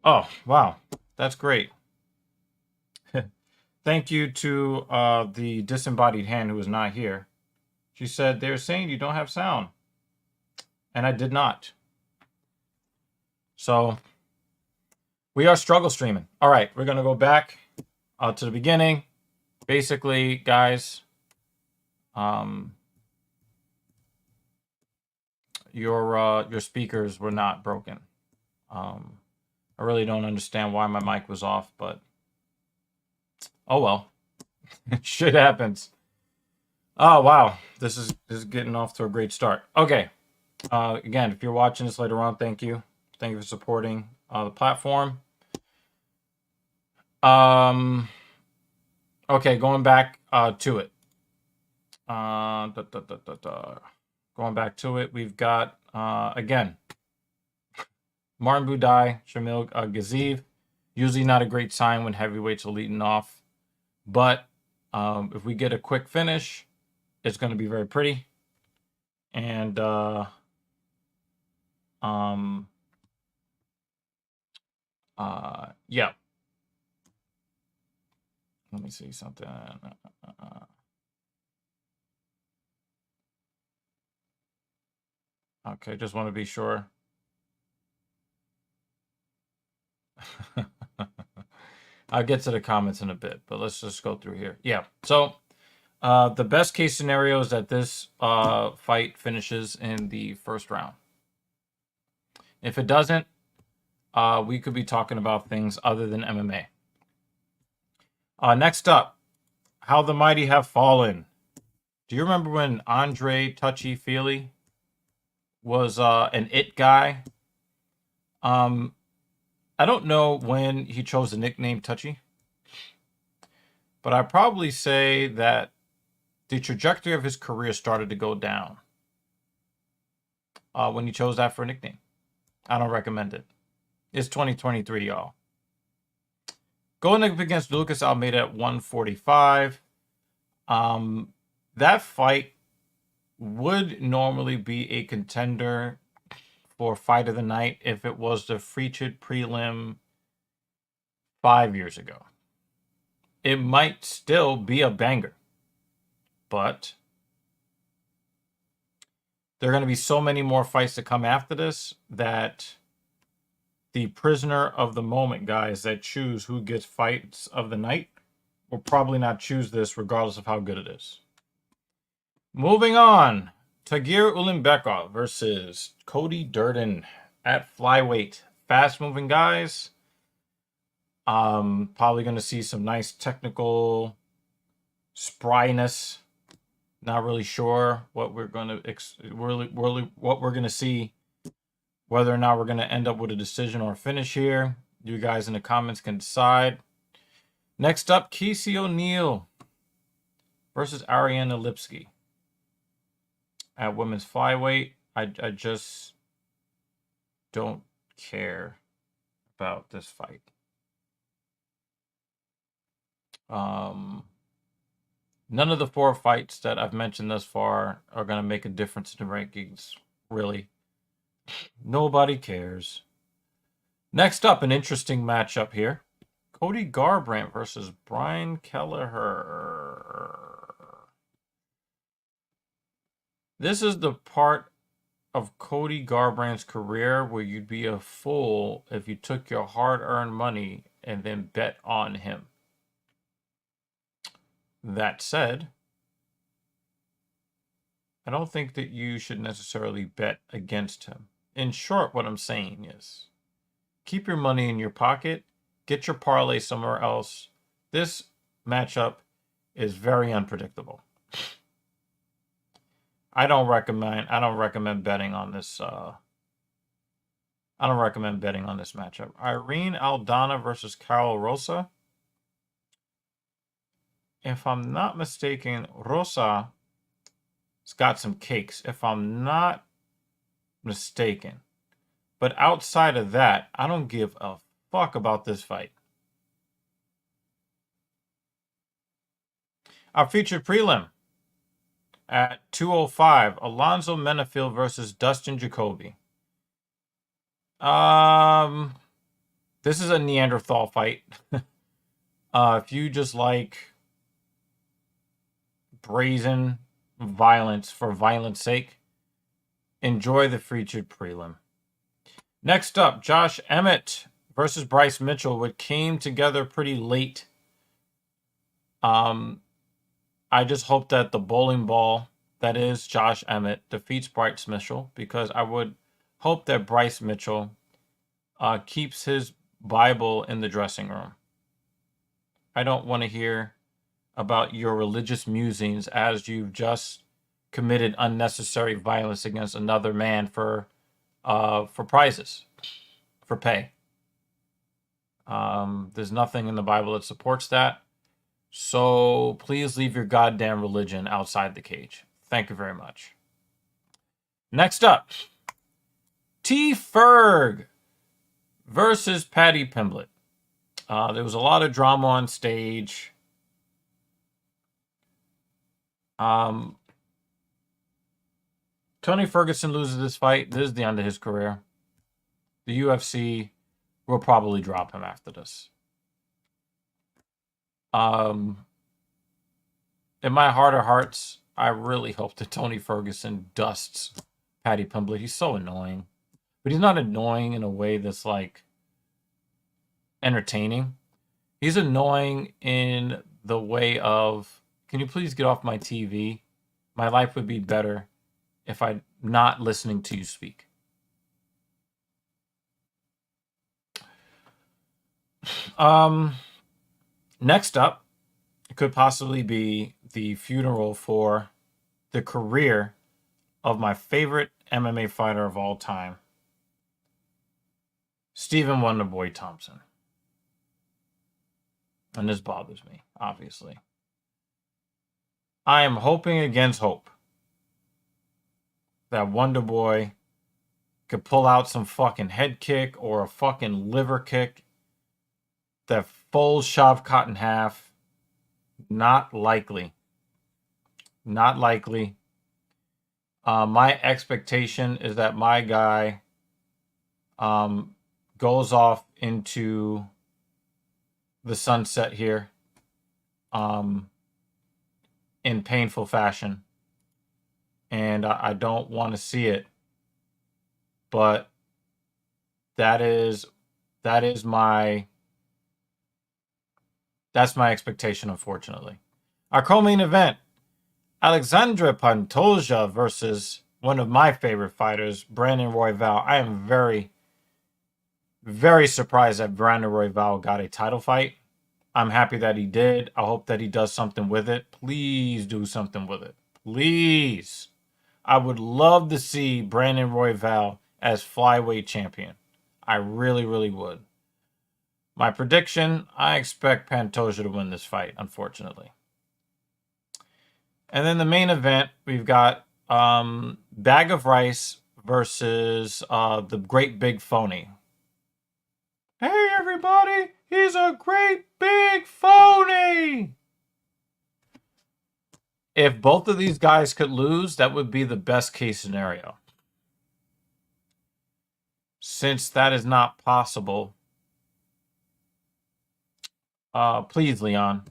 Oh, wow. That's great. Thank you to the disembodied hand who is not here. She said, they're saying you don't have sound. And I did not. So we are struggle streaming. All right, we're going to go back to the beginning. Basically, guys, um, your speakers were not broken. I really don't understand why my mic was off, but oh well. Shit happens. Oh wow, this is getting off to a great start. Okay, again, if you're watching this later on, thank you for supporting the platform. Um, okay, going back to it. Going back to it, we've got again Martin Budai, Shamil Gaziv. Usually not a great sign when heavyweights are leading off, but if we get a quick finish, it's going to be very pretty. And yeah. Let me see something. Okay, just want to be sure. I'll get to the comments in a bit, but let's just go through here. Yeah. So the best case scenario is that this fight finishes in the first round. If it doesn't, we could be talking about things other than MMA. Next up, how the mighty have fallen. Do you remember when Andre Touchy Feely was an it guy? I don't know when he chose the nickname Touchy, but I'd probably say that the trajectory of his career started to go down when he chose that for a nickname. I don't recommend it. It's 2023, y'all. Going up against Lucas Almeida at 145. That fight would normally be a contender for fight of the night if it was the featured prelim 5 years ago. It might still be a banger, but there are going to be so many more fights to come after this that the prisoner of the moment guys that choose who gets fights of the night will probably not choose this regardless of how good it is. Moving on, Tagir Ulimbekov versus Cody Durden at flyweight. Fast moving guys. Probably going to see some nice technical spryness. Not really sure what we're going to what we're going to see. Whether or not we're going to end up with a decision or a finish here, you guys in the comments can decide. Next up, Casey O'Neill versus Ariana Lipsky at women's flyweight. I just don't care about this fight. None of the 4 fights that I've mentioned thus far are going to make a difference in the rankings, really. Nobody cares. Next up, an interesting matchup here. Cody Garbrandt versus Brian Kelleher. This is the part of Cody Garbrandt's career where you'd be a fool if you took your hard-earned money and then bet on him. That said, I don't think that you should necessarily bet against him. In short, what I'm saying is keep your money in your pocket, get your parlay somewhere else. This matchup is very unpredictable. I don't recommend betting on this I don't recommend betting on this matchup. Irene Aldana versus Carol Rosa. If I'm not mistaken, Rosa has got some cakes, if I'm not mistaken. But outside of that, I don't give a fuck about this fight. Our featured prelim at 205, Alonzo Menafield versus Dustin Jacoby. This is a Neanderthal fight. If you just like brazen violence for violence sake, enjoy the featured prelim. Next up, Josh Emmett versus Bryce Mitchell, which came together pretty late. I just hope that the bowling ball, that is Josh Emmett, defeats Bryce Mitchell, because I would hope that Bryce Mitchell keeps his Bible in the dressing room. I don't want to hear about your religious musings as you've just committed unnecessary violence against another man for prizes, for pay. There's nothing in the Bible that supports that. So please leave your goddamn religion outside the cage. Thank you very much. Next up, T. Ferg versus Paddy Pimblett. There was a lot of drama on stage. Tony Ferguson loses this fight. This is the end of his career. The UFC will probably drop him after this. In my heart of hearts, I really hope that Tony Ferguson dusts Paddy Pimblett. He's so annoying. But he's not annoying in a way that's like entertaining. He's annoying in the way of, can you please get off my TV? My life would be better if I'm not listening to you speak. Next up, it could possibly be the funeral for the career of my favorite MMA fighter of all time, Stephen Wonderboy Thompson. And this bothers me, obviously. I am hoping against hope that Wonderboy could pull out some fucking head kick or a fucking liver kick that folds Shavkat in half. Not likely. Not likely. My expectation is that my guy goes off into the sunset here in painful fashion. And I don't want to see it. But that's my expectation, unfortunately. Our co-main event, Alexandre Pantoja versus one of my favorite fighters, Brandon Royval. I am very, very surprised that Brandon Royval got a title fight. I'm happy that he did. I hope that he does something with it. Please do something with it. Please. I would love to see Brandon Royval as flyweight champion. I really, really would. My prediction, I expect Pantoja to win this fight, unfortunately. And then the main event, we've got Bag of Rice versus the Great Big Phony. Hey, everybody, he's a great big phony! If both of these guys could lose, that would be the best case scenario. Since that is not possible, please, Leon.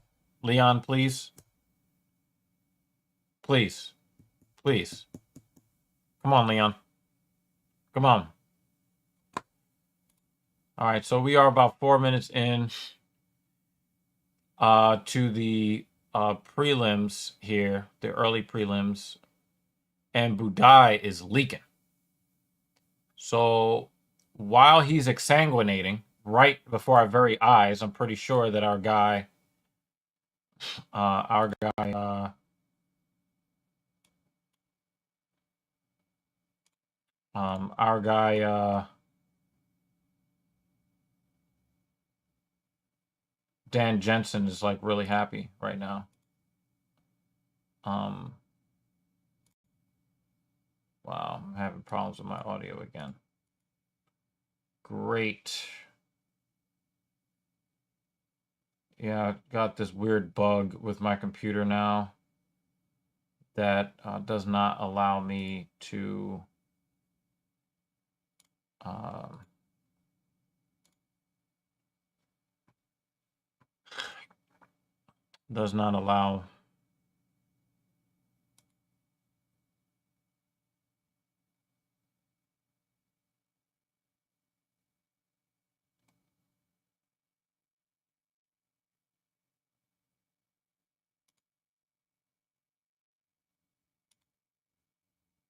Leon, please. Please. Please. Come on, Leon. Come on. All right, so we are about 4 minutes in to the prelims here, the early prelims, and Budai is leaking. So while he's exsanguinating right before our very eyes, I'm pretty sure that our guy Dan Jensen is like really happy right now. Wow, I'm having problems with my audio again. Great. Yeah, got this weird bug with my computer now that does not allow me to does not allow.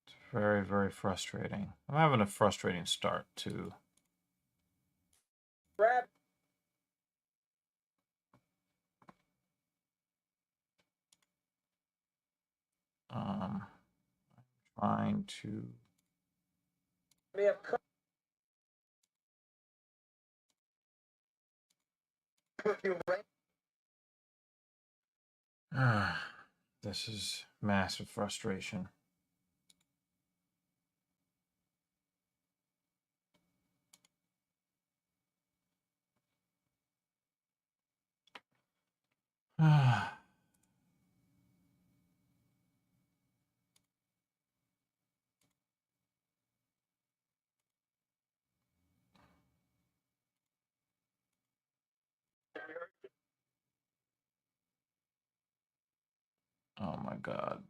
It's very, very frustrating. I'm having a frustrating start to. Trying to. This is massive frustration. Oh my God.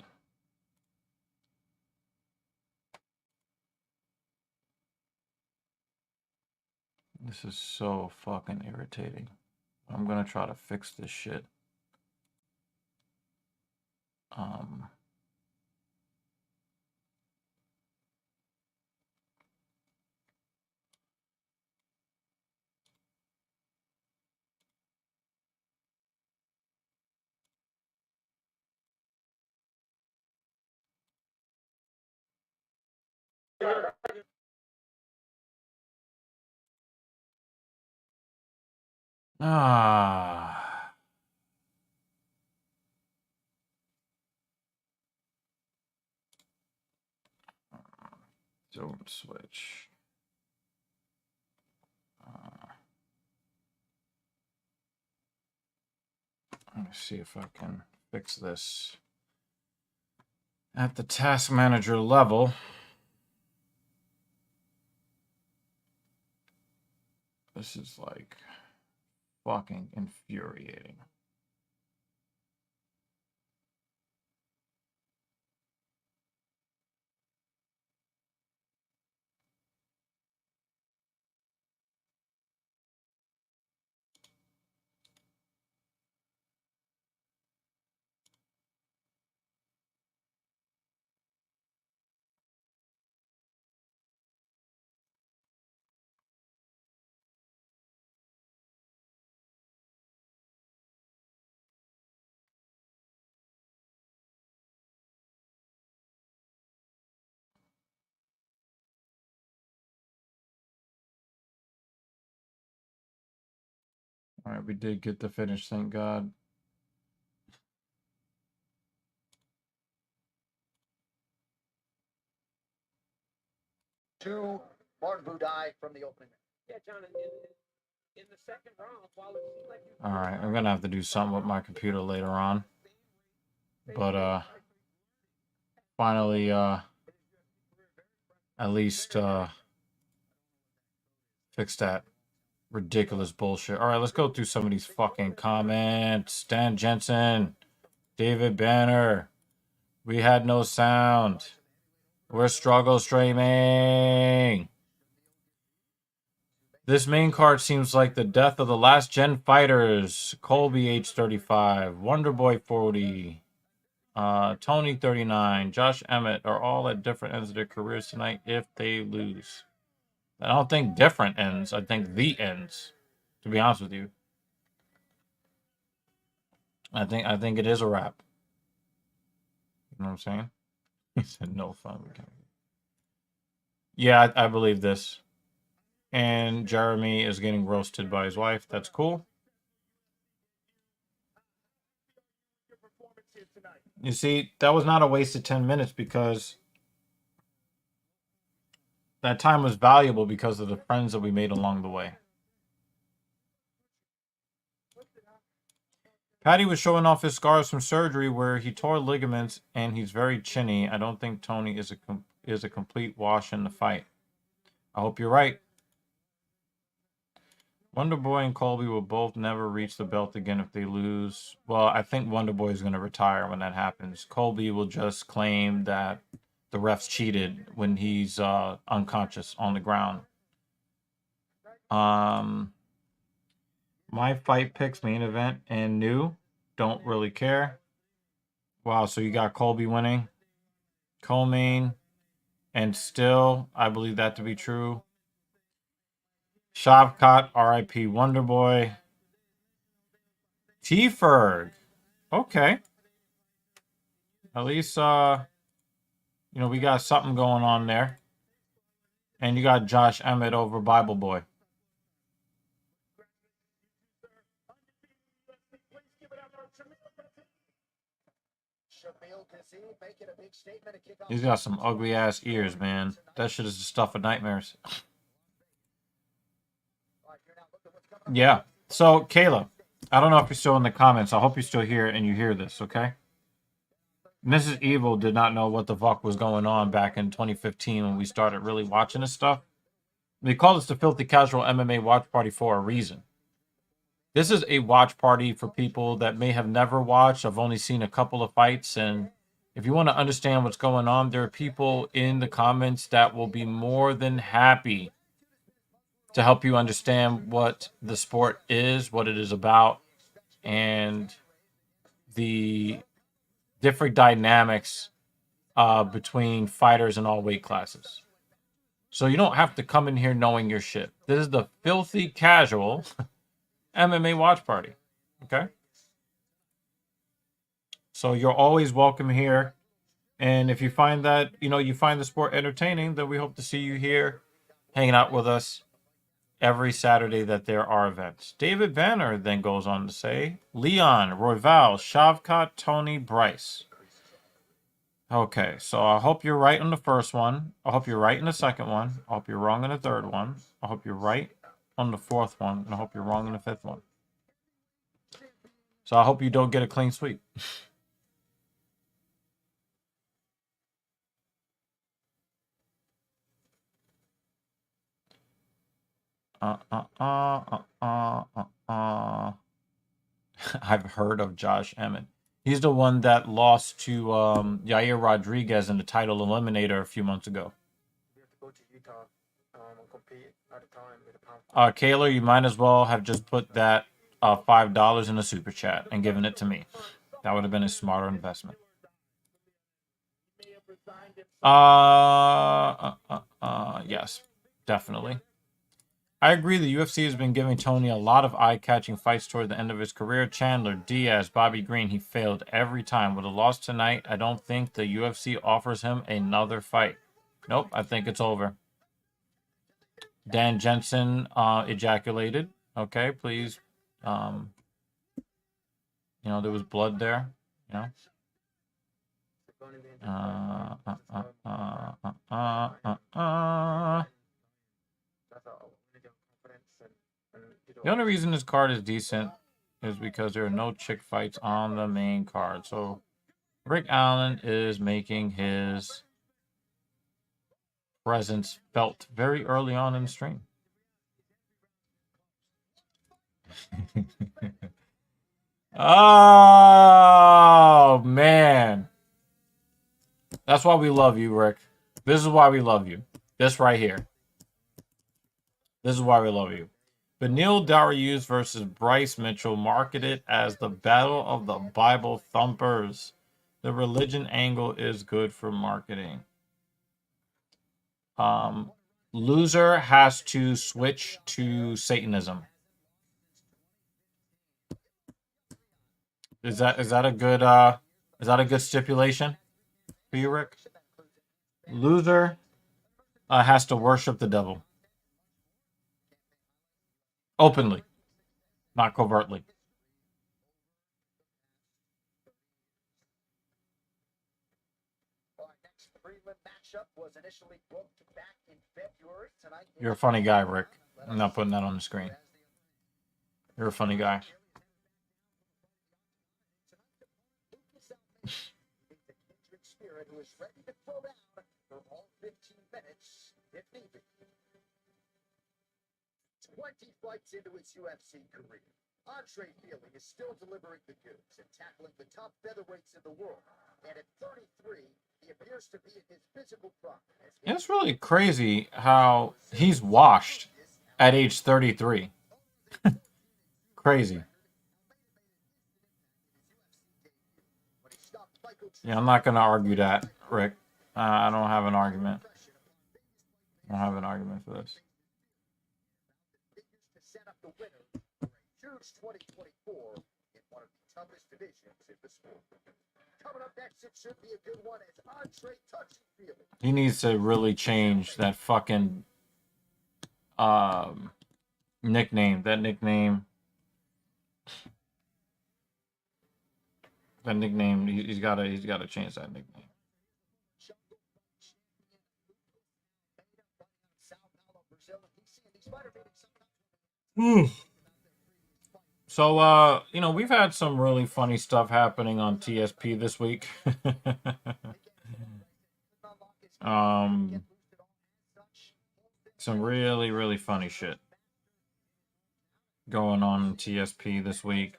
This is so fucking irritating. I'm gonna try to fix this shit. Zone switch. Let me see if I can fix this at the task manager level. This is like fucking infuriating. All right, we did get the finish, thank God. To Martin Budai from the opening. Yeah, John, in the second round, while it seemed like All right, I'm gonna have to do something with my computer later on, but finally at least fix that ridiculous bullshit. All right, let's go through some of these fucking comments. Dan Jensen, David Banner, we had no sound. We're struggle streaming. This main card seems like the death of the last gen fighters. Colby age 35, Wonderboy 40, Tony 39, Josh Emmett are all at different ends of their careers tonight if they lose. I don't think different ends. I think the ends. To be honest with you, I think it is a wrap. You know what I'm saying? He said no fun. Yeah, I believe this. And Jeremy is getting roasted by his wife. That's cool. You see, that was not a wasted 10 minutes because that time was valuable because of the friends that we made along the way. Patty was showing off his scars from surgery where he tore ligaments and he's very chinny. I don't think Tony is a complete wash in the fight. I hope you're right. Wonder Boy and Colby will both never reach the belt again if they lose. Well, I think Wonder Boy is going to retire when that happens. Colby will just claim that the refs cheated when he's unconscious on the ground. My fight picks main event and new. Don't really care. Wow, so you got Colby winning. Co-main. And still, I believe that to be true. Shavkat, RIP Wonderboy. T-Ferg. Okay. At least, we got something going on there. And you got Josh Emmett over Bible Boy. He's got some ugly ass ears, man. That shit is the stuff of nightmares. Yeah. So, Kayla, I don't know if you're still in the comments. I hope you're still here and you hear this, okay? Mrs. Evil did not know what the fuck was going on back in 2015 when we started really watching this stuff. We call this the Filthy Casual MMA Watch Party for a reason. This is a watch party for people that may have never watched. I've only seen a couple of fights, and if you want to understand what's going on, there are people in the comments that will be more than happy to help you understand what the sport is, what it is about, and the different dynamics between fighters in all weight classes. So you don't have to come in here knowing your shit. This is the Filthy Casual MMA Watch Party. Okay? So you're always welcome here. And if you find that, you find the sport entertaining, then we hope to see you here hanging out with us every Saturday that there are events. David Banner then goes on to say, Leon, Royval, Shavkat, Tony, Bryce. Okay, so I hope you're right on the first one. I hope you're right in the second one. I hope you're wrong on the third one. I hope you're right on the fourth one. And I hope you're wrong on the fifth one. So I hope you don't get a clean sweep. I've heard of Josh Emmett. He's the one that lost to Yair Rodriguez in the title eliminator a few months ago. We have to go to Utah and compete at a time with a pound. Kayla, you might as well have just put that $5 in a super chat and given it to me. That would have been a smarter investment. Yes, definitely. I agree the UFC has been giving Tony a lot of eye-catching fights toward the end of his career. Chandler, Diaz, Bobby Green, he failed every time. With a loss tonight, I don't think the UFC offers him another fight. Nope, I think it's over. Dan Jensen ejaculated. Okay, please. There was blood there. The only reason this card is decent is because there are no chick fights on the main card. So Rick Allen is making his presence felt very early on in the stream. Oh, man. That's why we love you, Rick. This is why we love you. This right here. This is why we love you. Benil Dariush versus Bryce Mitchell, marketed as the Battle of the Bible Thumpers. The religion angle is good for marketing. Loser has to switch to Satanism. Is that a good stipulation for you, Rick? Loser has to worship the devil. Openly, not covertly. You're a funny guy, Rick. I'm not putting that on the screen. You're a funny guy. 20 fights into his UFC career, Andre Feely is still delivering the goods and tackling the top featherweights in the world. And at 33, he appears to be in his physical prime. It's really crazy how he's washed at age 33. Crazy. Yeah, I'm not going to argue that, Rick. I don't have an argument. I don't have an argument for this. To set up the winner for a huge 2024 in one of the toughest divisions in the sport. Coming up next, it should be a good one as Andre touches Feely. He needs to really change that fucking nickname. That nickname. He's gotta change that nickname. So, we've had some really funny stuff happening on TSP this week. Some really, really funny shit going on in TSP this week.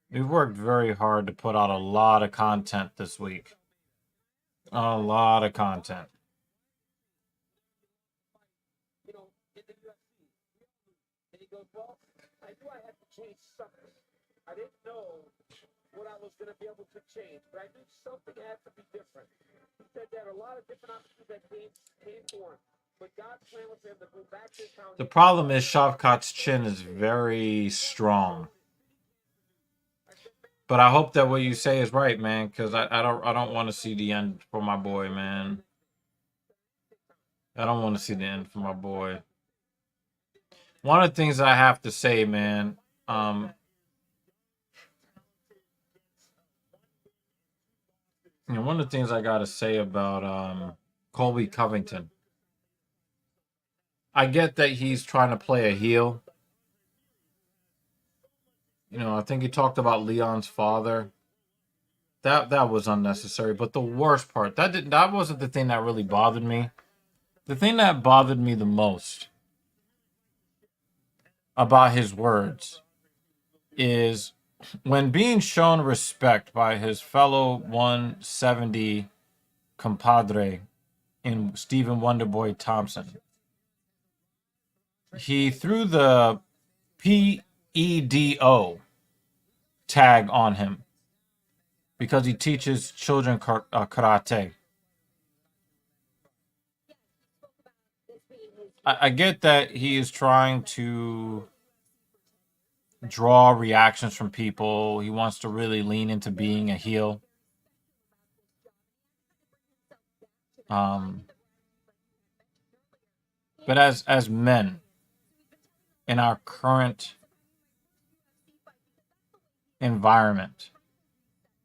We've worked very hard to put out a lot of content this week. A lot of content. In the UFC, and he goes, well, I knew I had to change something. I didn't know what I was going to be able to change, but I knew something had to be different. He said that a lot of different opportunities that came for him, but God's plan was for him to go back to his town. The problem is Shavkat's chin is very strong. But I hope that what you say is right, man, because I don't want to see the end for my boy, man. I don't want to see the end for my boy. One of the things I have to say, man, one of the things I gotta say about Colby Covington. I get that he's trying to play a heel. I think he talked about Leon's father. That was unnecessary. But the worst part, that wasn't the thing that really bothered me. The thing that bothered me the most about his words is when being shown respect by his fellow 170 compadre in Stephen Wonderboy Thompson, he threw the PEDO tag on him because he teaches children karate. I get that he is trying to draw reactions from people. He wants to really lean into being a heel. But as men in our current environment,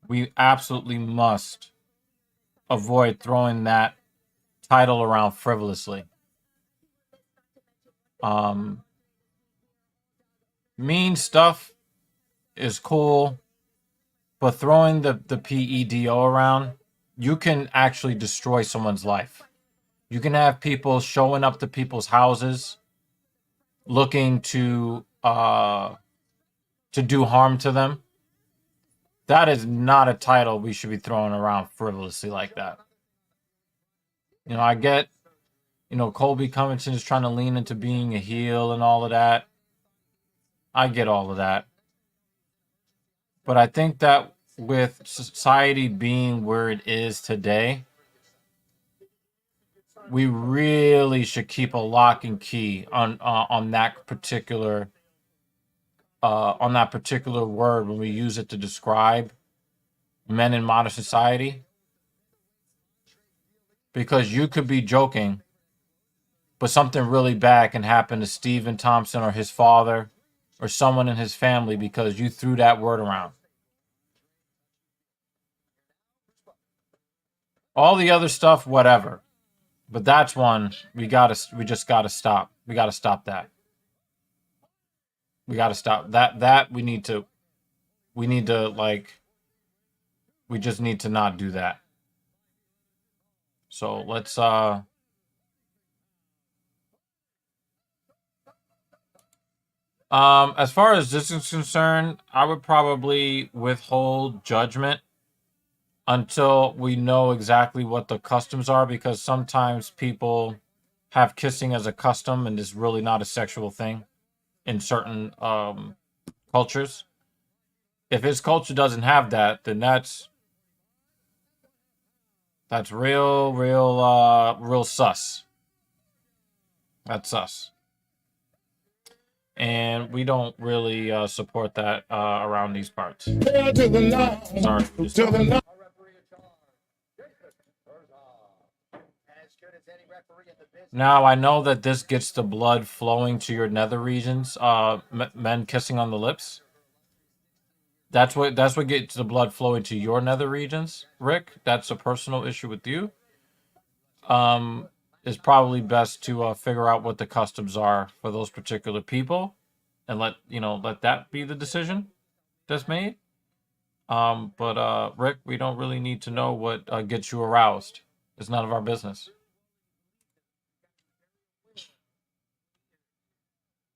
we absolutely must avoid throwing that title around frivolously. Mean stuff is cool, but throwing the PEDO around, you can actually destroy someone's life. You can have people showing up to people's houses looking to do harm to them. That is not a title we should be throwing around frivolously like that. I get, Colby Covington is trying to lean into being a heel and all of that. I get all of that. But I think that with society being where it is today, we really should keep a lock and key on that particular word when we use it to describe men in modern society. Because you could be joking, but something really bad can happen to Stephen Thompson or his father or someone in his family because you threw that word around. All the other stuff, whatever. But that's one we just gotta stop. We gotta stop that. We gotta stop that. We just need to not do that. So let's As far as this is concerned, I would probably withhold judgment until we know exactly what the customs are, because sometimes people have kissing as a custom and it's really not a sexual thing in certain cultures. If his culture doesn't have that, then that's real sus. That's sus. And we don't really support that around these parts. Sorry. Our referee in charge, Jason Herzog. As good as any referee in the business. Now I know that this gets the blood flowing to your nether regions. Men kissing on the lips. That's what gets the blood flowing to your nether regions, Rick. That's a personal issue with you. It's probably best to figure out what the customs are for those particular people, and let that be the decision that's made. But Rick, we don't really need to know what gets you aroused. It's none of our business.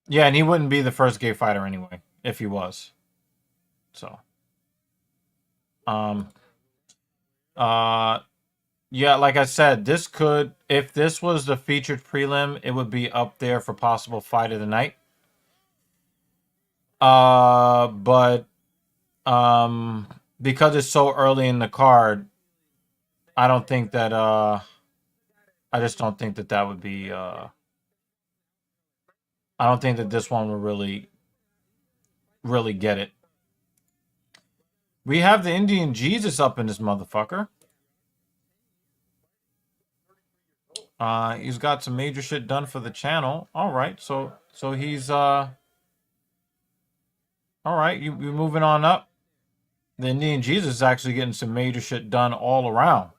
Yeah, and he wouldn't be the first gay fighter anyway, if he was. So, yeah, like I said, this could, if this was the featured prelim, it would be up there for possible fight of the night. But because it's so early in the card, I don't think that I just don't think that that would be I don't think that this one will really get it. We have the Indian Jesus up in this motherfucker. He's got some major shit done for the channel. All right, so he's all right. You're moving on up. The Indian Jesus is actually getting some major shit done all around.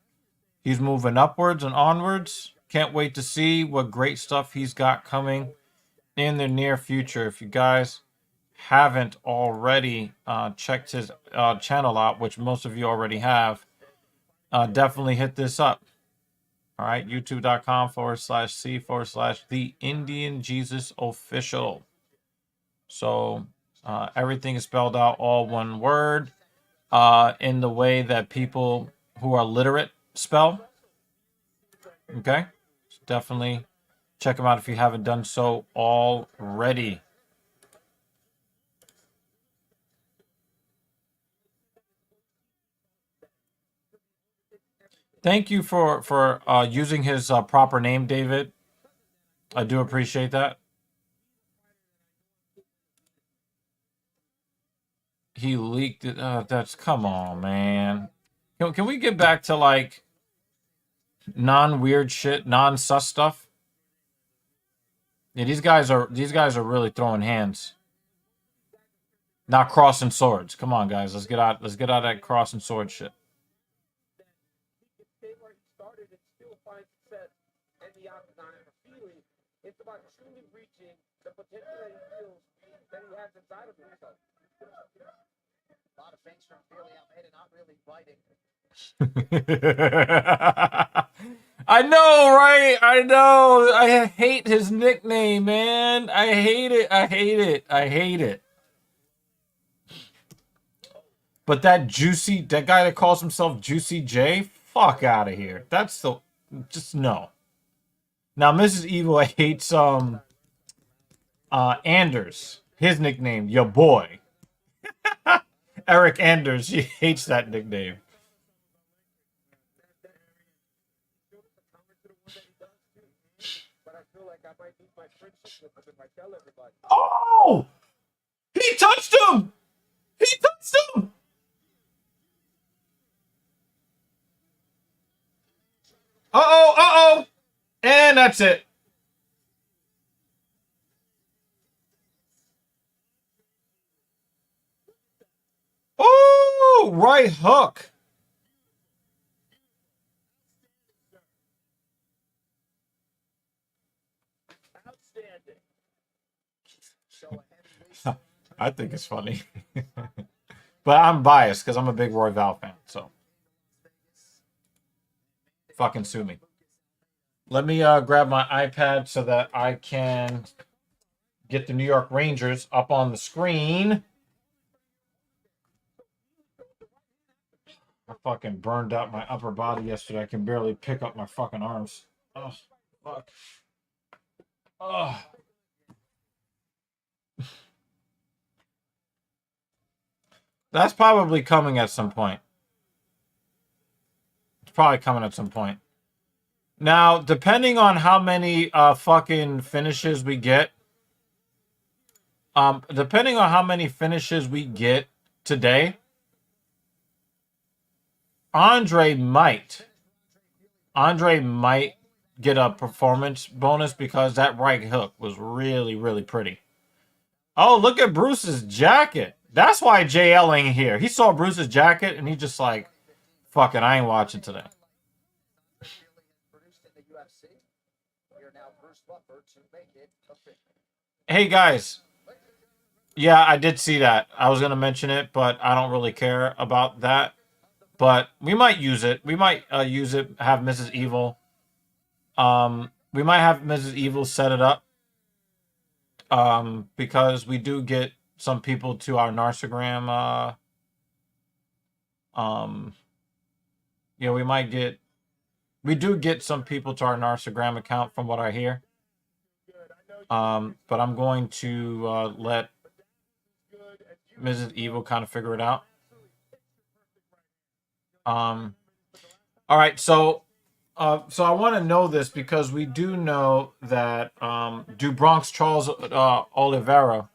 He's moving upwards and onwards. Can't wait to see what great stuff he's got coming in the near future. If you guys haven't already checked his channel out, which most of you already have, definitely hit this up. All right, youtube.com/C/The Indian Jesus Official. So everything is spelled out all one word in the way that people who are literate spell. Okay, so definitely check them out if you haven't done so already. Thank you for using his proper name, David. I do appreciate that. He leaked it. That's, come on, man. Can we get back to like non-weird shit, non-sus stuff? Yeah, these guys are really throwing hands, not crossing swords. Come on, guys, let's get out of that crossing sword shit. Stay where he started and still find success in the octagon and a feeling. It's about truly reaching the potential that he feels that he has inside of himself. A lot of things from Billy Almeida not really biting. I know, right? I know. I hate his nickname, man. I hate it. I hate it. I hate it. But that guy that calls himself Juicy J, fuck out of here. That's the, just no. Now, Mrs. Evil hates Anders. His nickname, your boy. Eric Anders, she hates that nickname. But I feel like I might lose my friendship with him if I tell everybody. Oh! He touched him! He touched him! Uh-oh, uh-oh! And that's it. Oh, right hook. Outstanding. I think it's funny. But I'm biased because I'm a big Roy Val fan, so. Fucking sue me. Let me grab my iPad so that I can get the New York Rangers up on the screen. I fucking burned out my upper body yesterday. I can barely pick up my fucking arms. Oh, fuck. Oh. That's probably coming at some point. It's probably coming at some point. Now, depending on how many fucking finishes we get, depending on how many finishes we get today, Andre might get a performance bonus because that right hook was really, really pretty. Oh, look at Bruce's jacket. That's why JL ain't here. He saw Bruce's jacket and he just like, fuck it, I ain't watching today. Hey guys. Yeah, I did see that. I was gonna mention it, but I don't really care about that. But we might use it. We might use it. Have Mrs. Evil. We might have Mrs. Evil set it up. Because we do get some people to our Narsagram. Yeah, we do get some people to our Narsagram account from what I hear. But I'm going to let Mrs. Evil kind of figure it out. All right, so I want to know this because we do know that Bronx Charles Oliveira,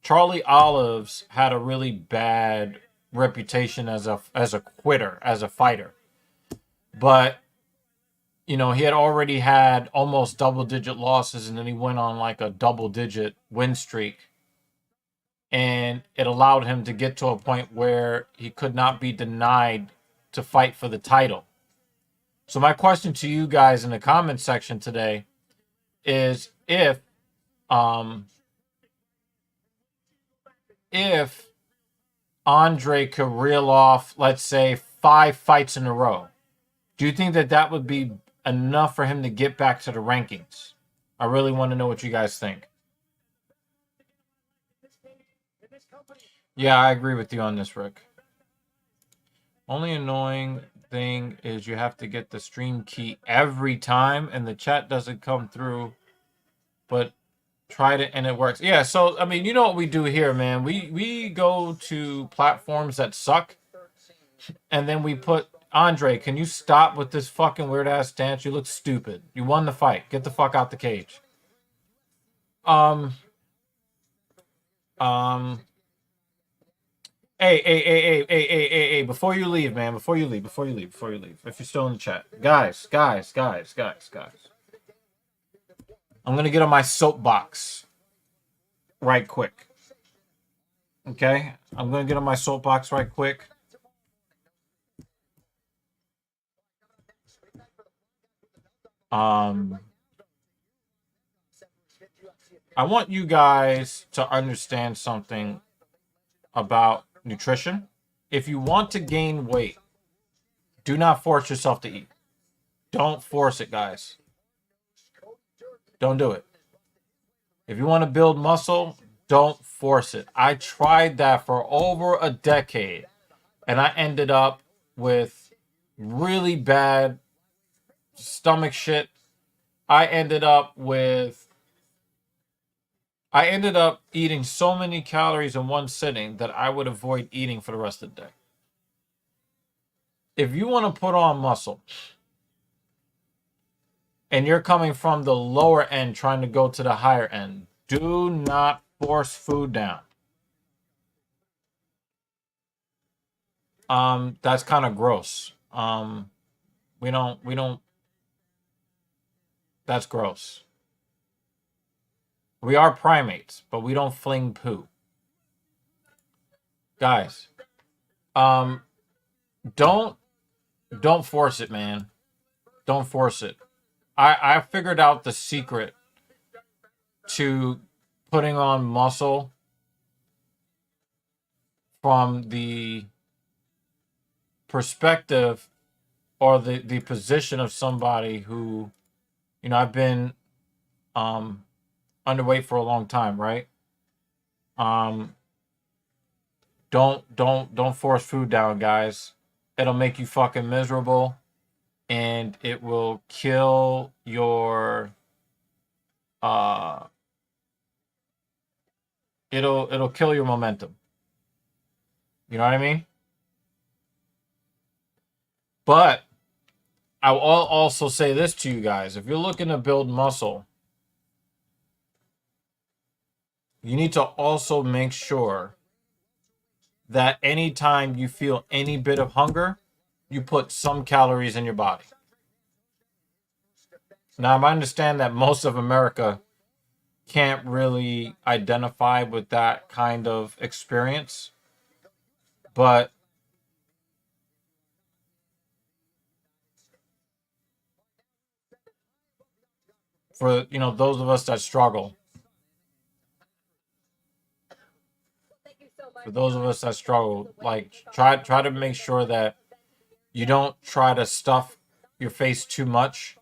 Charlie Olives had a really bad reputation as a quitter, as a fighter. But you know, he had already had almost double-digit losses, and then he went on like a double-digit win streak. And it allowed him to get to a point where he could not be denied to fight for the title. So my question to you guys in the comment section today is if Andre could reel off, let's say, 5 fights in a row, do you think that that would be enough for him to get back to the rankings? I really want to know what you guys think. Yeah, I agree with you on this, Rick. Only annoying thing is you have to get the stream key every time and the chat doesn't come through, but tried it and it works. Yeah, so I mean, you know what we do here, man. We go to platforms that suck and then we put Andre, can you stop with this fucking weird ass stance? You look stupid. You won the fight. Get the fuck out the cage. Hey, before you leave, man, before you leave, if you're still in the chat. Guys. I'm going to get on my soapbox right quick. Okay? I'm going to get on my soapbox right quick. I want you guys to understand something about nutrition. If you want to gain weight, do not force yourself to eat. Don't force it, guys. Don't do it. If you want to build muscle, don't force it. I tried that for over a decade, and I ended up with really bad stomach shit. I ended up eating so many calories in one sitting that I would avoid eating for the rest of the day. If you want to put on muscle and you're coming from the lower end trying to go to the higher end, do not force food down. That's kind of gross. We don't. That's gross. We are primates, but we don't fling poo. Guys, don't force it, man. Don't force it. I figured out the secret to putting on muscle from the perspective or the position of somebody who, you know, I've been underweight for a long time, right? Don't force food down, guys. It'll make you fucking miserable, and it will kill your it'll kill your momentum. You know what I mean? But I will also say this to you guys. If you're looking to build muscle, you need to also make sure that anytime you feel any bit of hunger, you put some calories in your body. Now, I understand that most of America can't really identify with that kind of experience, but for those of us that struggle, like try to make sure that you don't try to stuff your face too much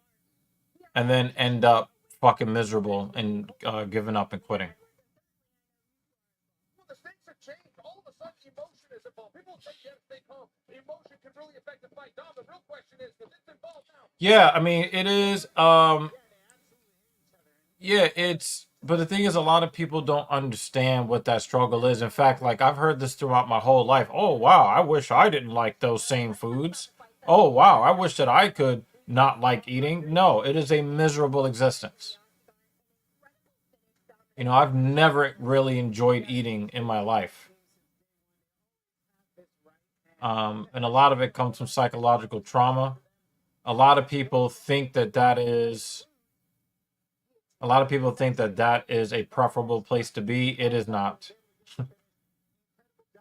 and then end up fucking miserable and giving up and quitting. Well, the stakes have changed. All of a sudden, emotion is involved. People say, yes, stay calm. Emotion can really affect the fight. Dom, the real question is, because it's involved now. Yeah, I mean, it is. Yeah, but the thing is, a lot of people don't understand what that struggle is. In fact, like I've heard this throughout my whole life. Oh, wow, I wish I didn't like those same foods. Oh, wow, I wish that I could not like eating. No, it is a miserable existence. I've never really enjoyed eating in my life. And a lot of it comes from psychological trauma. A lot of people think that is a preferable place to be. It is not.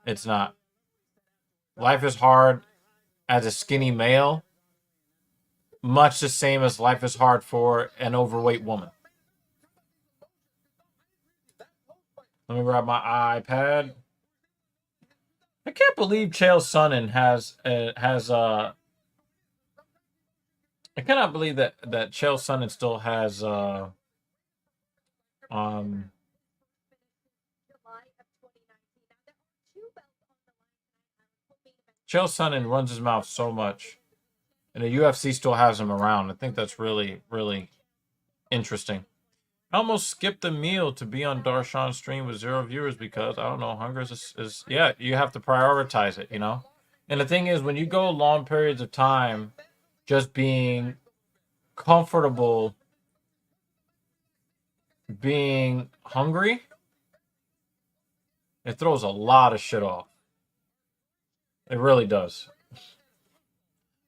It's not. Life is hard as a skinny male, much the same as life is hard for an overweight woman. Let me grab my iPad. I can't believe Chael Sonnen I cannot believe that Chael Sonnen still has Chael Sonnen runs his mouth so much, and the UFC still has him around. I think that's really, really interesting. I almost skipped the meal to be on Darshan's stream with 0 viewers because, I don't know, hunger is yeah, you have to prioritize it, And the thing is, when you go long periods of time just being comfortable being hungry, it throws a lot of shit off. It really does.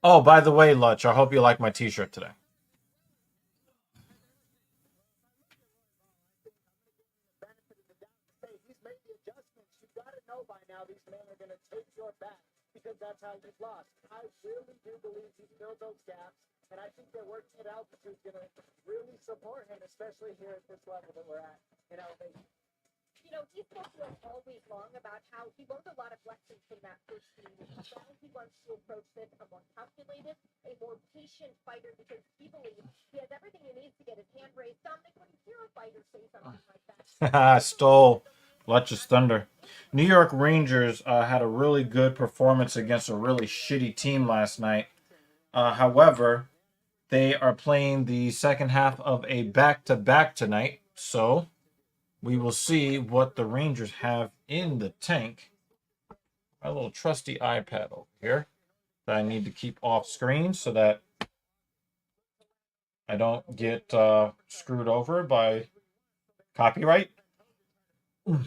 Oh, by the way, Lutch, I hope you like my t-shirt today. These men are going to take your back because that's how you've lost. I really do believe he's filled those gaps, and I think they're working it out because he's going to really support him, especially here at this level that we're at in elevation. He spoke to us all week long about how he learned a lot of lessons from that first meeting. Now he wants to approach this a more calculated, a more patient fighter because he believes he has everything he needs to get his hand raised. Dominic, when you hear a fighter say something like that, Stole Lutch's thunder. New York Rangers had a really good performance against a really shitty team last night. However, they are playing the second half of a back-to-back tonight, so we will see what the Rangers have in the tank. My little trusty iPad over here that I need to keep off screen so that I don't get screwed over by copyright. Don't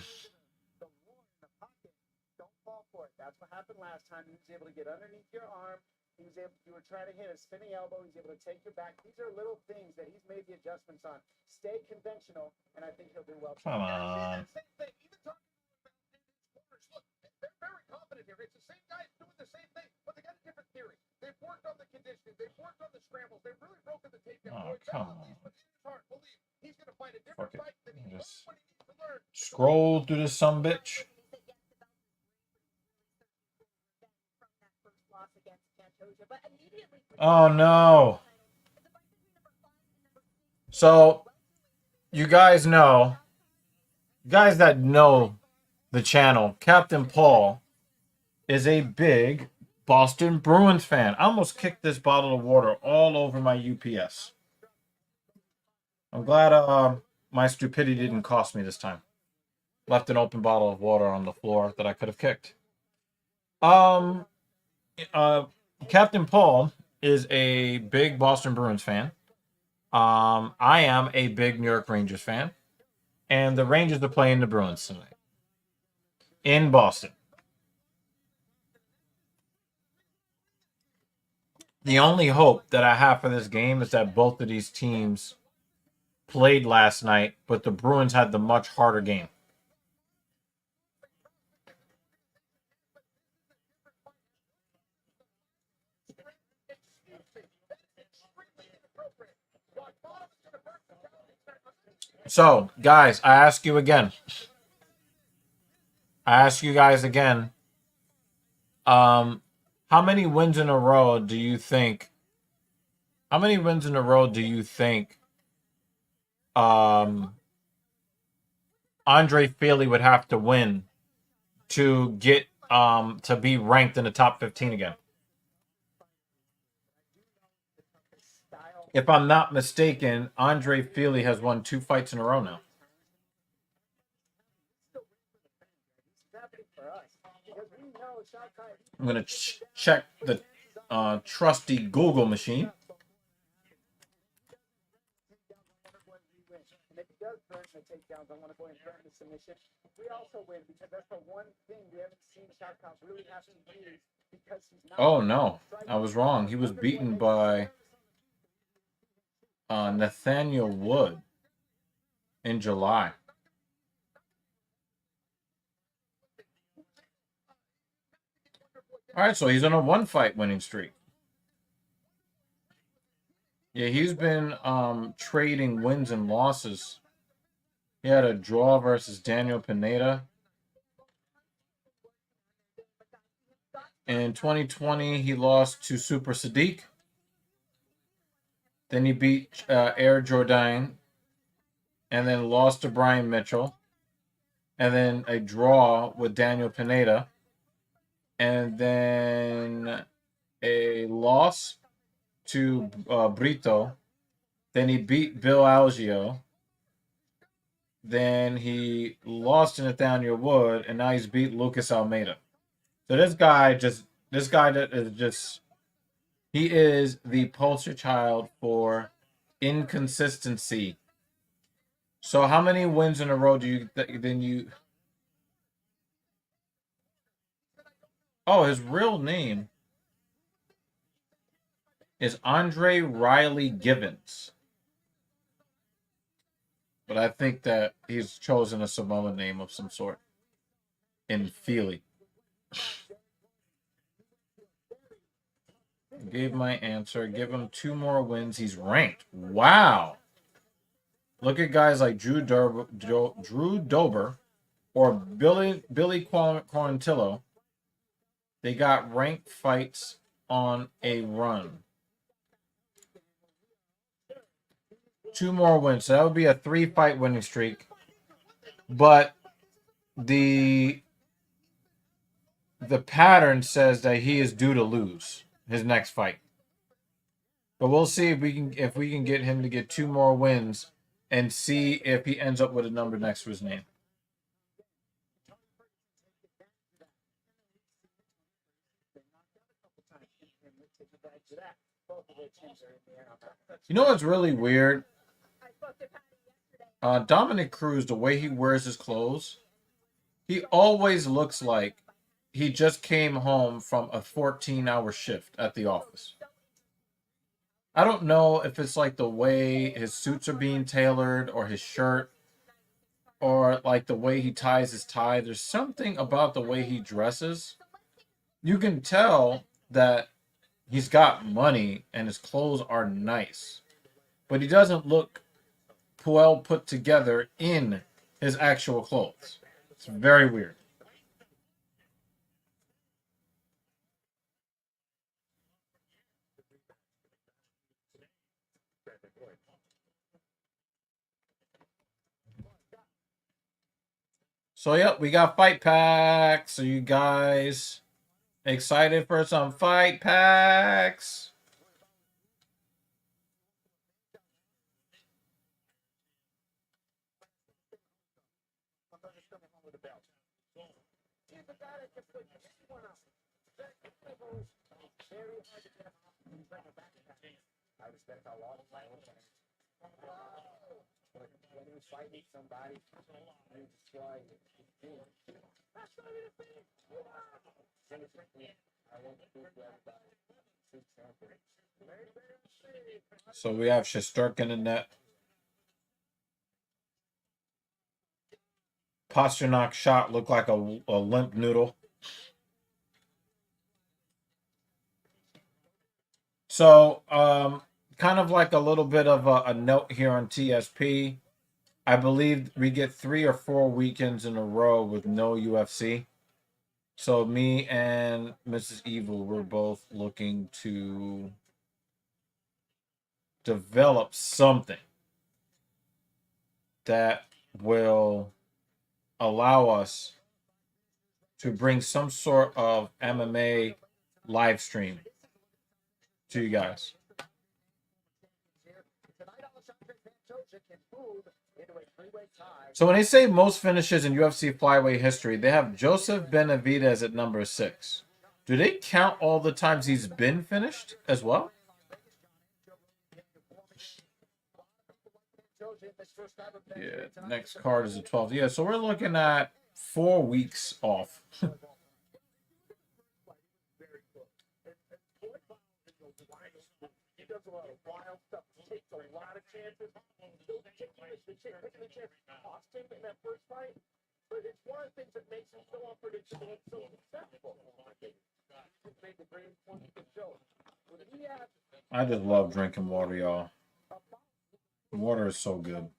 fall for it. That's what happened last time. He was able to get underneath your arm. You were trying to hit a spinning elbow. He's able to take your back. These are little things that he's made the adjustments on. Stay conventional, and I think he'll do well. Come on. Same thing. Even talking about in his corners. Look, they're very confident here. It's the same guys doing the same thing, but they got a different theory. They've worked on the conditioning. They've worked on the scrambles. They've really broken the tape down. Oh, come on. Believe he's going to find a different fight than he just what he needs to learn. scroll through this sumbitch. Oh no. So you guys know, guys that know the channel, Captain Paul is a big Boston Bruins fan. I almost kicked this bottle of water all over my UPS. I'm glad my stupidity didn't cost me this time. Left an open bottle of water on the floor that I could have kicked. Um, Captain Paul is a big Boston Bruins fan. I am a big New York Rangers fan. And the Rangers are playing the Bruins tonight in Boston. The only hope that I have for this game is that both of these teams played last night, but the Bruins had the much harder game. So, guys, I ask you again. I ask you guys again. How many wins in a row do you think? How many wins in a row do you think Andre Feely would have to win to get to be ranked in the top 15 again? If I'm not mistaken, Andre Feely has won 2 fights in a row now. I'm going to check the trusty Google machine. And if he does burn the takedowns, I want to go ahead and burn the submission. We also win because that's the one thing we haven't seen Shavkat really have to use because he's not. Oh, no. I was wrong. He was beaten by Nathaniel Wood in July. All right, so he's on a 1-fight winning streak. Yeah, he's been trading wins and losses. He had a draw versus Daniel Pineda. In 2020, he lost to Super Sadiq. Then he beat Air Jordan. And then lost to Brian Mitchell. And then a draw with Daniel Pineda. And then a loss to Brito. Then he beat Bill Algeo. Then he lost to Nathaniel Wood, and now he's beat Lucas Almeida. So this guy he is the poster child for inconsistency. So how many wins in a row do you Oh, his real name is Andre Riley Givens. But I think that he's chosen a Samoan name of some sort in Feely. Gave my answer. Give him 2 more wins. He's ranked. Wow. Look at guys like Drew Dober or Billy Quarantillo. They got ranked fights on a run. 2 more wins. So that would be a 3-fight winning streak. But the pattern says that he is due to lose his next fight. But we'll see if we can get him to get 2 more wins and see if he ends up with a number next to his name. You know what's really weird? Dominic Cruz, the way he wears his clothes, he always looks like he just came home from a 14-hour shift at the office. I don't know if it's like the way his suits are being tailored or his shirt or like the way he ties his tie. There's something about the way he dresses. You can tell that he's got money and his clothes are nice, but he doesn't look well put together in his actual clothes. It's very weird. So, yep, we got fight packs. Are you guys excited for some fight packs? I respect how long my own time. But when you're fighting somebody, you destroy it. I want to prove to everybody. True champion. So we have Shesterkin in the net. Pasternak shot looked like a limp noodle. So, kind of like a little bit of a note here on TSP. I believe we get 3 or 4 weekends in a row with no UFC. So me and Mrs. Evil, we're both looking to develop something that will allow us to bring some sort of MMA live stream to you guys. So when they say most finishes in UFC flyweight history, they have Joseph Benavidez at number 6. Do they count all the times he's been finished as well? Yeah, the next card is the 12th. Yeah, so we're looking at 4 weeks off. He does a lot of wild stuff. He takes a lot of chances. The chance cost him in that first fight, but it's one of the things that makes him so unpredictable and so successful. He's made the greatest point he can show. I just love drinking water, y'all. Water is so good.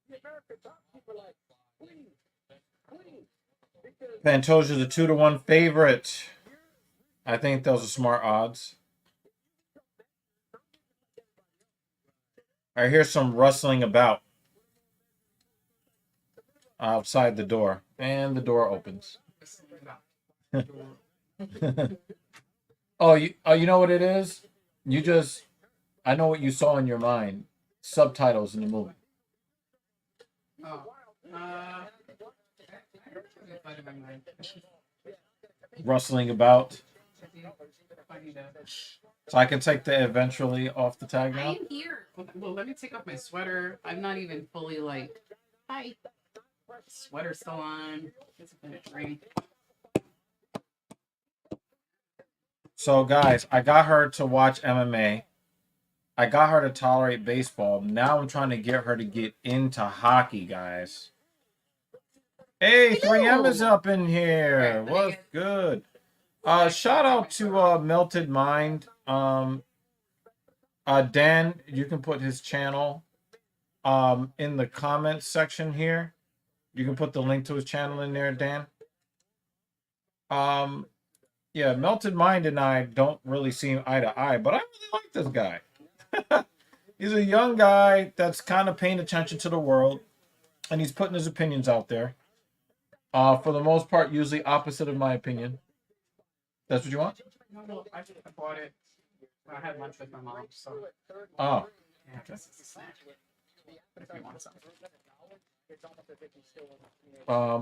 The American top people are like, please. Pantoja's a 2-1 favorite. I think those are smart odds. I hear some rustling about outside the door, and the door opens. Oh, you know what it is? I know what you saw in your mind. Subtitles in the movie. Rustling about. So I can take the eventually off the tag now? I am here. Well, let me take off my sweater. I'm not even fully like, hi. Sweater still on. It's a minute drink. So, guys, I got her to watch MMA. I got her to tolerate baseball. Now I'm trying to get her to get into hockey, guys. Hey, 3M is up in here. What's good? Shout out to Melted Mind. Dan, you can put his channel in the comments section here. You can put the link to his channel in there, Dan. Yeah, Melted Mind and I don't really seem eye to eye, but I really like this guy. He's a young guy that's kind of paying attention to the world, and he's putting his opinions out there. For the most part, usually opposite of my opinion. That's what you want? No, I bought it. I had lunch with my mom, so. Oh. Yeah, this is a snack. If you want some.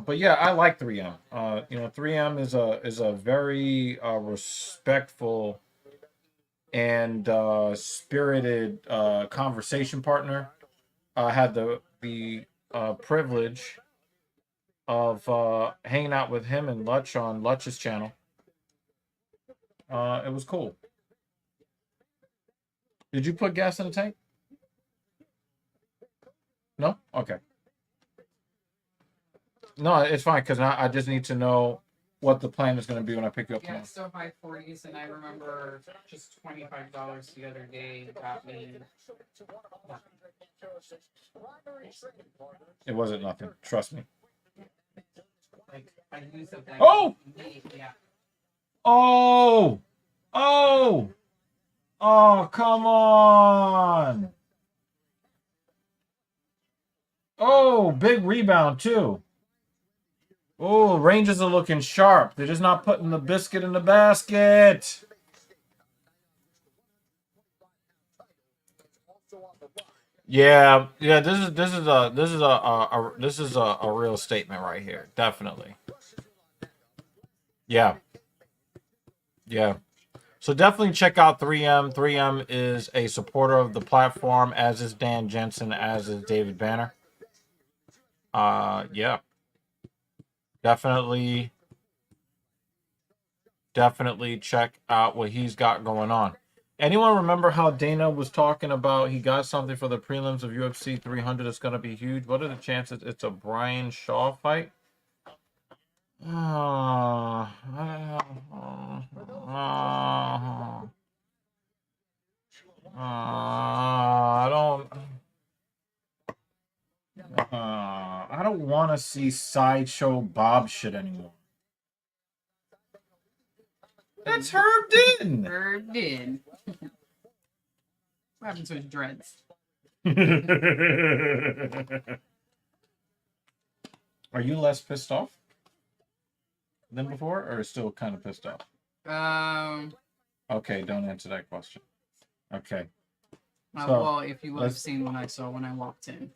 But yeah, I like 3M. 3M is a very respectful and spirited conversation partner. I had the privilege of hanging out with him and Lutch on Lutch's channel. It was cool. Did you put gas in the tank? No? Okay. No, it's fine because I just need to know what the plan is going to be when I pick you up Yeah, tomorrow. it's still high 40s, and I remember just $25 the other day got me. It wasn't nothing. Trust me. Like, I used a bag. Oh! Yeah. Oh! Oh! Oh, come on! Oh, big rebound too. Oh, Rangers are looking sharp. They're just not putting the biscuit in the basket. Yeah. This is a real statement right here. Definitely. Yeah. Yeah. So definitely check out 3M. 3M is a supporter of the platform, as is Dan Jensen, as is David Banner. Yeah. Definitely check out what he's got going on. Anyone remember how Dana was talking about he got something for the prelims of UFC 300 that's going to be huge? What are the chances it's a Brian Shaw fight? I don't want to see Sideshow Bob shit anymore. That's Herb Din. Herb Din. What happened to his dreads? Are you less pissed off than before, or still kind of pissed off? Okay, don't answer that question. Okay. Well, if you would have seen what I saw when I walked in.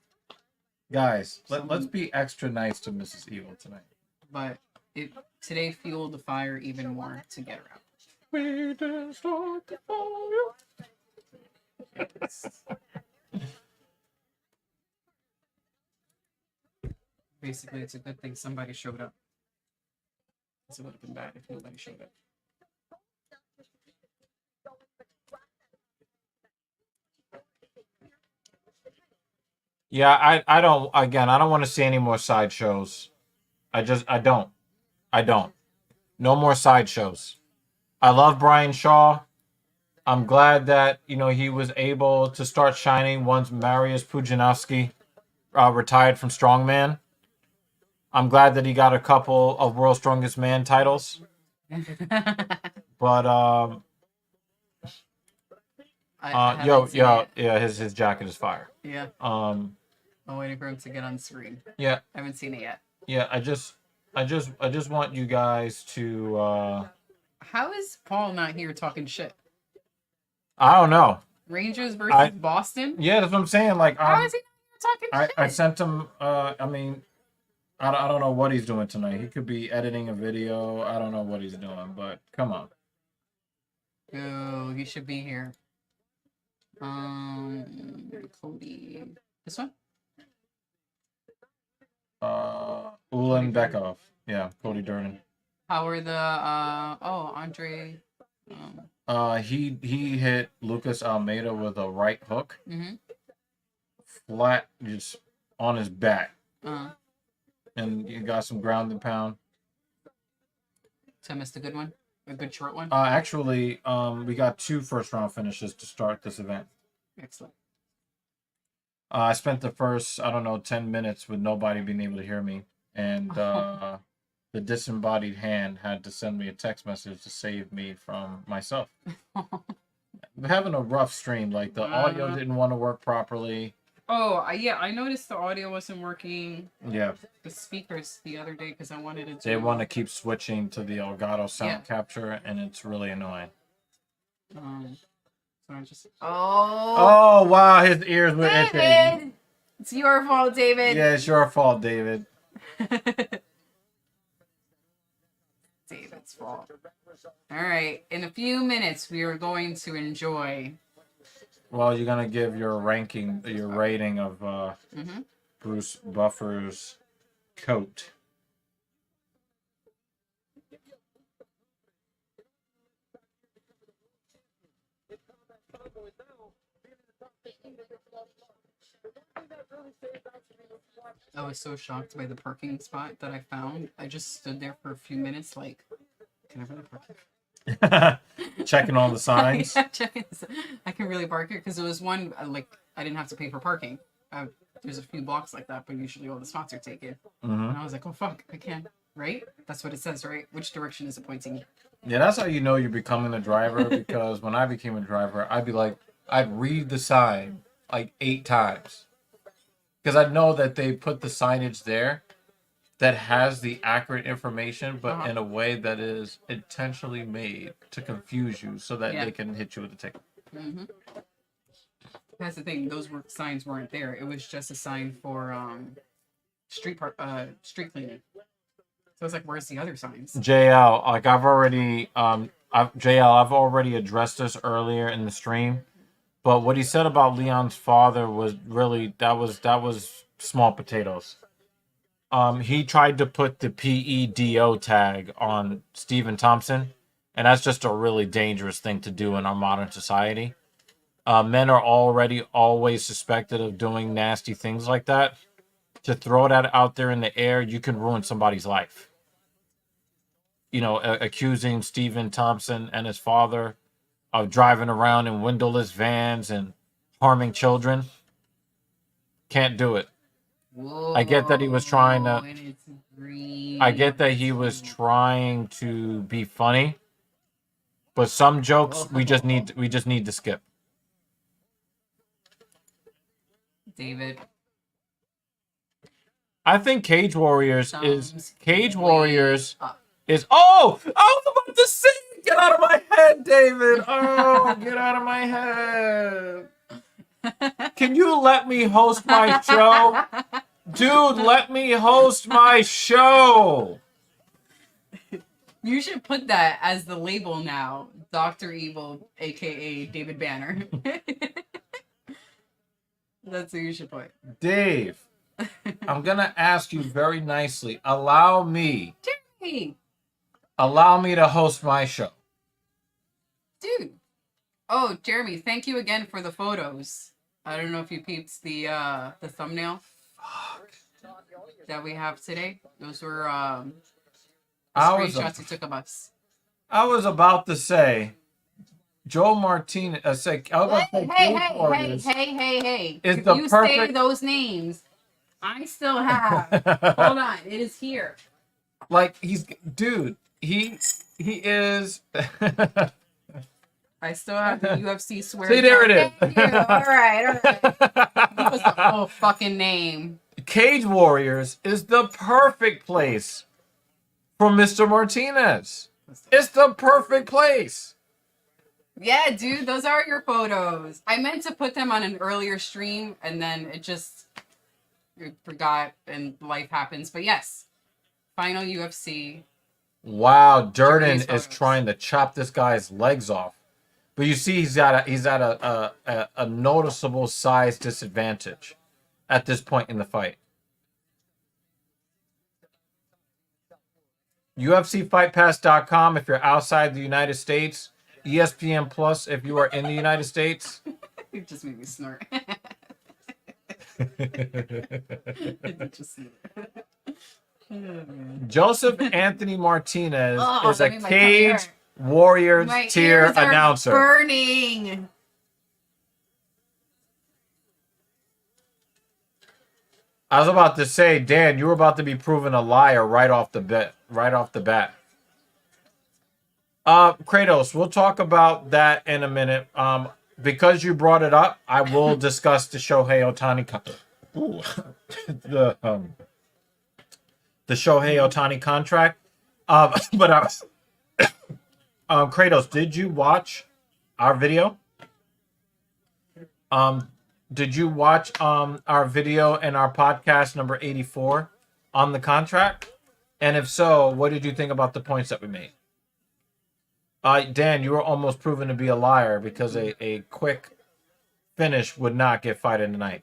Guys, let's be extra nice to Mrs. Evil tonight. But today fueled the fire even more to get her out. We didn't start the fire. Basically, it's a good thing somebody showed up. It would have been bad if nobody showed up. Yeah, I don't want to see any more sideshows. I don't. No more sideshows. I love Brian Shaw. I'm glad that, he was able to start shining once Mariusz Pudzianowski retired from Strongman. I'm glad that he got a couple of World's Strongest Man titles. But his jacket is fire. Yeah. I'm waiting for him to get on screen. Yeah. I haven't seen it yet. Yeah, I just want you guys to How is Paul not here talking shit? I don't know. Rangers versus Boston? Yeah, that's what I'm saying. Like, how is he talking shit? I sent him I don't know what he's doing tonight. He could be editing a video. I don't know what he's doing, but come on. Oh, he should be here. Cody. This one? Ulanbekov. Yeah, Cody Durden. How are the Andre he hit Lucas Almeida with a right hook. Mm-hmm. Flat, just on his back. Uh-huh. And you got some ground and pound. So I missed a good one? A good short one? Actually, we got 2 first-round finishes to start this event. Excellent. I spent the first, 10 minutes with nobody being able to hear me. And the disembodied hand had to send me a text message to save me from myself. I'm having a rough stream. Like, the audio didn't want to work properly. Oh, yeah, I noticed the audio wasn't working. Yeah. The speakers the other day because I wanted to. They want to keep switching to the Elgato sound capture, and it's really annoying. So I just. Oh, wow, his ears were itching. It's your fault, David. Yeah, it's your fault, David. David's fault. All right, in a few minutes, we are going to enjoy. Well, you're gonna give your rating of Bruce Buffer's coat. I was so shocked by the parking spot that I found. I just stood there for a few minutes, like, can I really park here? Checking all the signs. Yeah, I can really park here because there was one I didn't have to pay for parking. There's a few blocks like that, but usually all the spots are taken. Mm-hmm. And I was like, oh fuck, I can. Right? That's what it says, right? Which direction is it pointing? Yeah, that's how you know you're becoming a driver. Because when I became a driver, I'd read the sign like 8 times. because I know that they put the signage there that has the accurate information, but in a way that is intentionally made to confuse you so that they can hit you with a ticket. Mm-hmm. That's the thing. Those signs weren't there. It was just a sign for street cleaning. So it's like, where's the other signs? JL, like I've already I've already addressed this earlier in the stream, but what he said about Leon's father was really that was small potatoes. He tried to put the PEDO tag on Stephen Thompson, and that's just a really dangerous thing to do in our modern society. Men are already always suspected of doing nasty things like that. To throw that out there in the air, you can ruin somebody's life. You know, accusing Stephen Thompson and his father of driving around in windowless vans and harming children. Can't do it. Whoa, I get that he was trying to. and it's green. I get that he was trying to be funny, but some jokes we just need to skip. David. I think Cage Warriors Thumbs Cage way Warriors up. is. Oh, I was about to say, get out of my head, David. Oh, get out of my head. Can you let me host my show? Dude, let me host my show. You should put that as the label now. Dr. Evil, aka David Banner. That's what you should put. Dave, I'm going to ask you very nicely. Allow me Jeremy! to host my show. Dude. Oh, Jeremy, thank you again for the photos. I don't know if you peeped the thumbnail that we have today. Those were the screenshots you took of us. I was about to say, Joe Martinez. I was about to say, Hey! Is If the you perfect- say those names, I still have. Hold on, it is here. Like he is. I still have the UFC swear. See, there it is. Thank you. All right. That was the whole fucking name. Cage Warriors is the perfect place for Mr. Martinez. It's the perfect place. Yeah, dude, those are your photos. I meant to put them on an earlier stream, and then I forgot, and life happens. But yes, final UFC. Wow, Durden is photos. trying to chop this guy's legs off, but you see he's at a noticeable size disadvantage at this point in the fight. UFCFightPass.com if you're outside the United States. ESPN Plus if you are in the United States. You just made me snort. It just Joseph Anthony Martinez Oh, is a that made my Cage tummy hurt. Warriors My tier ears are announcer. burning. I was about to say, Dan, you were about to be proven a liar right off the bat. Kratos, we'll talk about that in a minute. Because you brought it up, I will discuss the Shohei Ohtani the Shohei Ohtani contract. But Kratos, did you watch our video? Did you watch our video and our podcast number 84 on the contract? And if so, what did you think about the points that we made? Dan, you were almost proven to be a liar because a quick finish would not get fighted tonight.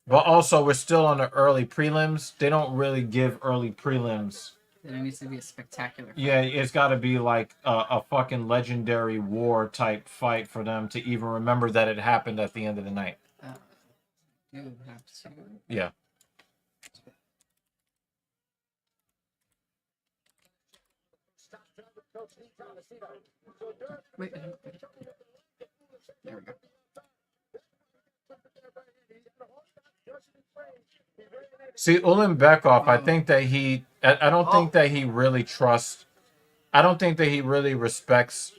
But also, we're still on the early prelims. They don't really give early prelims. It needs to be a spectacular fight. Yeah, it's got to be like a fucking legendary war type fight for them to even remember that it happened at the end of the night. You have to. Yeah. Wait. There we go. See, Ulanbekov, I think that I don't think that he really trusts. I don't think that he really respects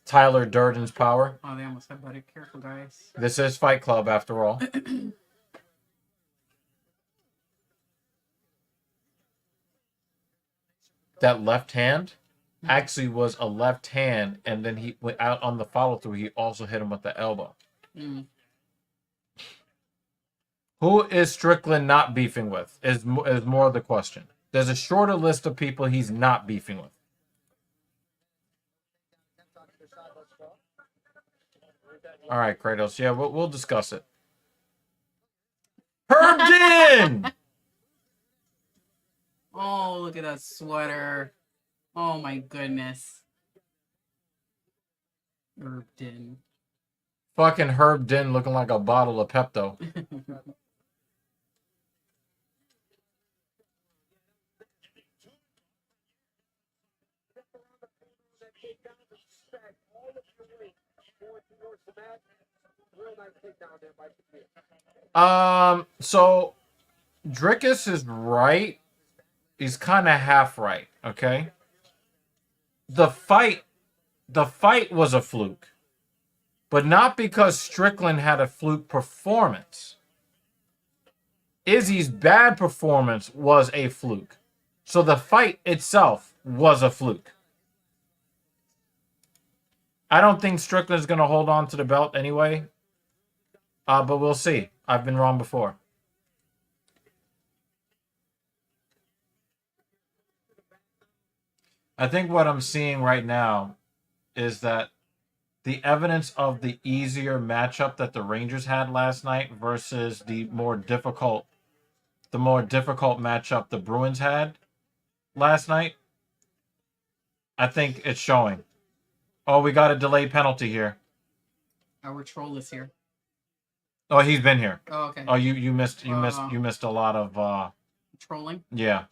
Tyler Durden's power. Oh, they almost headbutted. Careful, guys. This is Fight Club after all. That left hand actually was a left hand, and then he went out on the follow through. He also hit him with the elbow. Mm. Who is Strickland not beefing with? Is more of the question. There's a shorter list of people he's not beefing with. All right, Kratos. Yeah, we'll discuss it. Herb Dean! Oh, look at that sweater. Oh my goodness. Urbden. Fucking Herb Dean looking like a bottle of Pepto. So Drickus is right. He's kind of half right, okay? The fight was a fluke. But not because Strickland had a fluke performance. Izzy's bad performance was a fluke. So the fight itself was a fluke. I don't think Strickland's going to hold on to the belt anyway. But we'll see. I've been wrong before. I think what I'm seeing right now is that the evidence of the easier matchup that the Rangers had last night versus the more difficult matchup the Bruins had last night, I think it's showing. Oh, we got a delayed penalty here. Our troll is here. Oh, he's been here. Oh, okay. Oh, you missed a lot of Trolling. yeah.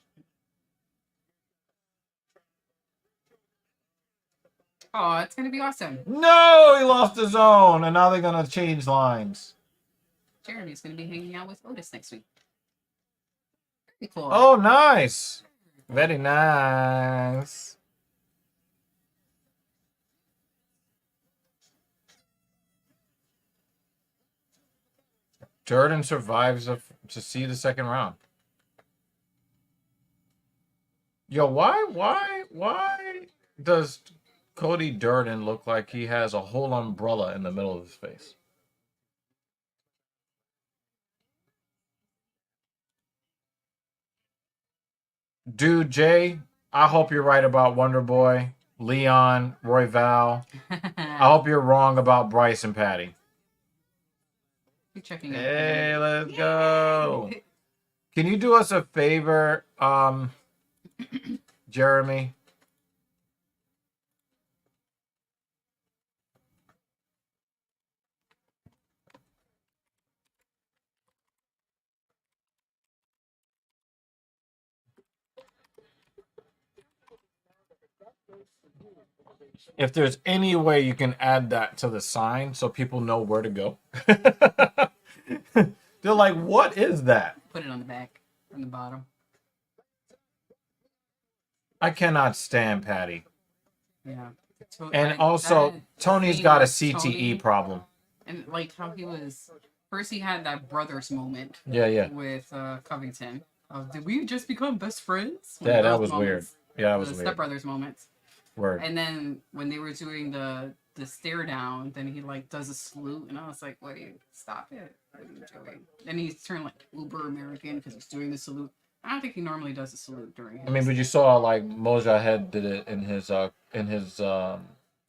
Oh, it's gonna be awesome. No, he lost his own, and now they're gonna change lines. Jeremy's gonna be hanging out with Otis next week. Pretty cool. Oh, nice. Very nice. Jordan survives to see the second round. Yo, why does Cody Durden look like he has a whole umbrella in the middle of his face? Dude, Jay, I hope you're right about Wonder Boy, Leon, Roy Val. I hope you're wrong about Bryce and Patty. You're checking out. Hey, let's go. Can you do us a favor, Jeremy? If there's any way you can add that to the sign so people know where to go. They're like, what is that? Put it on the back, on the bottom. I cannot stand Patty. Yeah. And also, Tony's got a CTE Tony, problem. And like how he was, first he had that brothers moment. Yeah. With Covington. Did we just become best friends? Yeah, that was weird. Yeah, that was weird. Step brothers moments. Word. And then when they were doing the stare down, then he like does a salute, and I was like, "What? Stop it! What are you doing?" And he's turned like uber American because he's doing the salute. I don't think he normally does a salute during his... I mean, but you saw like Moja Head did it in his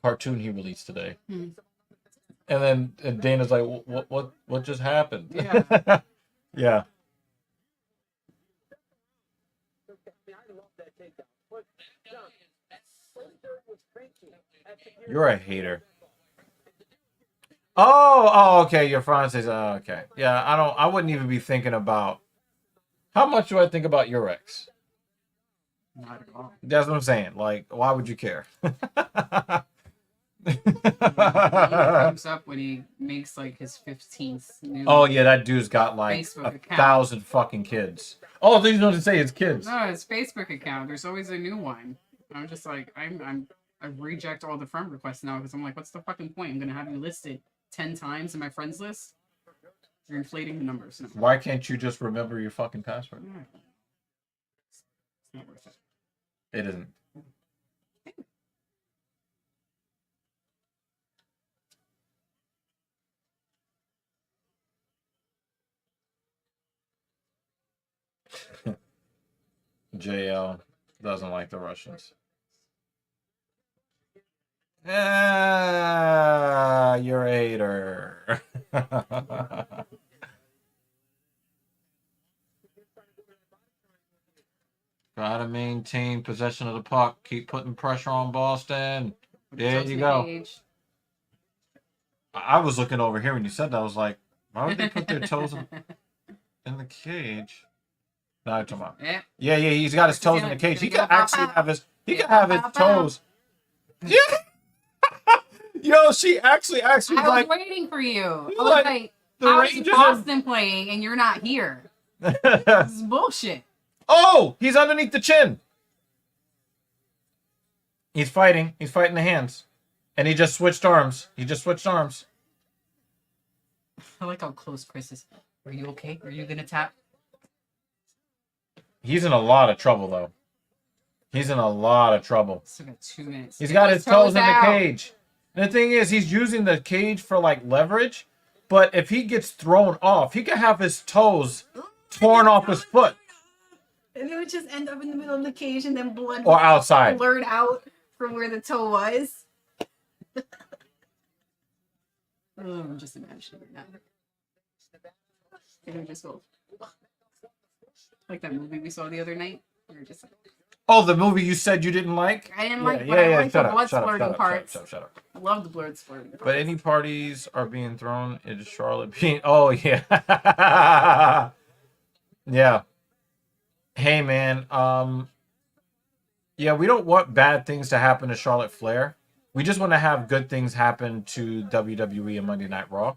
cartoon he released today. Hmm. And then Dana's like, what just happened? Yeah. Yeah. You're a hater. Oh, okay. Your Francis. Oh, okay. Yeah, I wouldn't even be thinking about. How much do I think about your ex? Not at all. That's what I'm saying. Like, why would you care? He comes up when he makes like his 15th new... Oh yeah, that dude's got like Facebook account. 1,000 fucking kids. Oh, they don't say his kids. No, his Facebook account. There's always a new one. I'm just like, I I reject all the friend requests now because I'm like, what's the fucking point? I'm gonna have you listed 10 times in my friends list. You're inflating the numbers. No. Why can't you just remember your fucking password? It's not worth it. It isn't. JL doesn't like the Russians. Ah, you're a hater. Gotta maintain possession of the puck. Keep putting pressure on Boston. There you go. I was looking over here when you said that. I was like, why would they put their toes in the cage? No, I'm talking about. Yeah, he's got his toes in the cage. He could actually have his. He could have his toes. Yeah. Yo, she actually I was like waiting for you. I was like, like, the how is Rangers Boston playing and you're not here? This is bullshit. Oh, he's underneath the chin. He's fighting. He's fighting the hands. And he just switched arms. I like how close Chris is. Are you okay? Are you gonna tap? He's in a lot of trouble, though. Still got 2 minutes. He's got his toes in the cage. And the thing is, he's using the cage for, like, leverage. But if he gets thrown off, he could have his toes torn off his foot. And it would just end up in the middle of the cage and then blood Or outside. blurred out from where the toe was. Oh, I'm just imagining that. And we just go like that movie we saw the other night. We were just like, Oh, the movie you said you didn't like? I didn't like, but I like the blood splurting parts. Shut up. I love the blood splurting parts. But any parties are being thrown into Charlotte being... Oh, yeah. Yeah. Hey, man. Yeah, we don't want bad things to happen to Charlotte Flair. We just want to have good things happen to WWE and Monday Night Raw.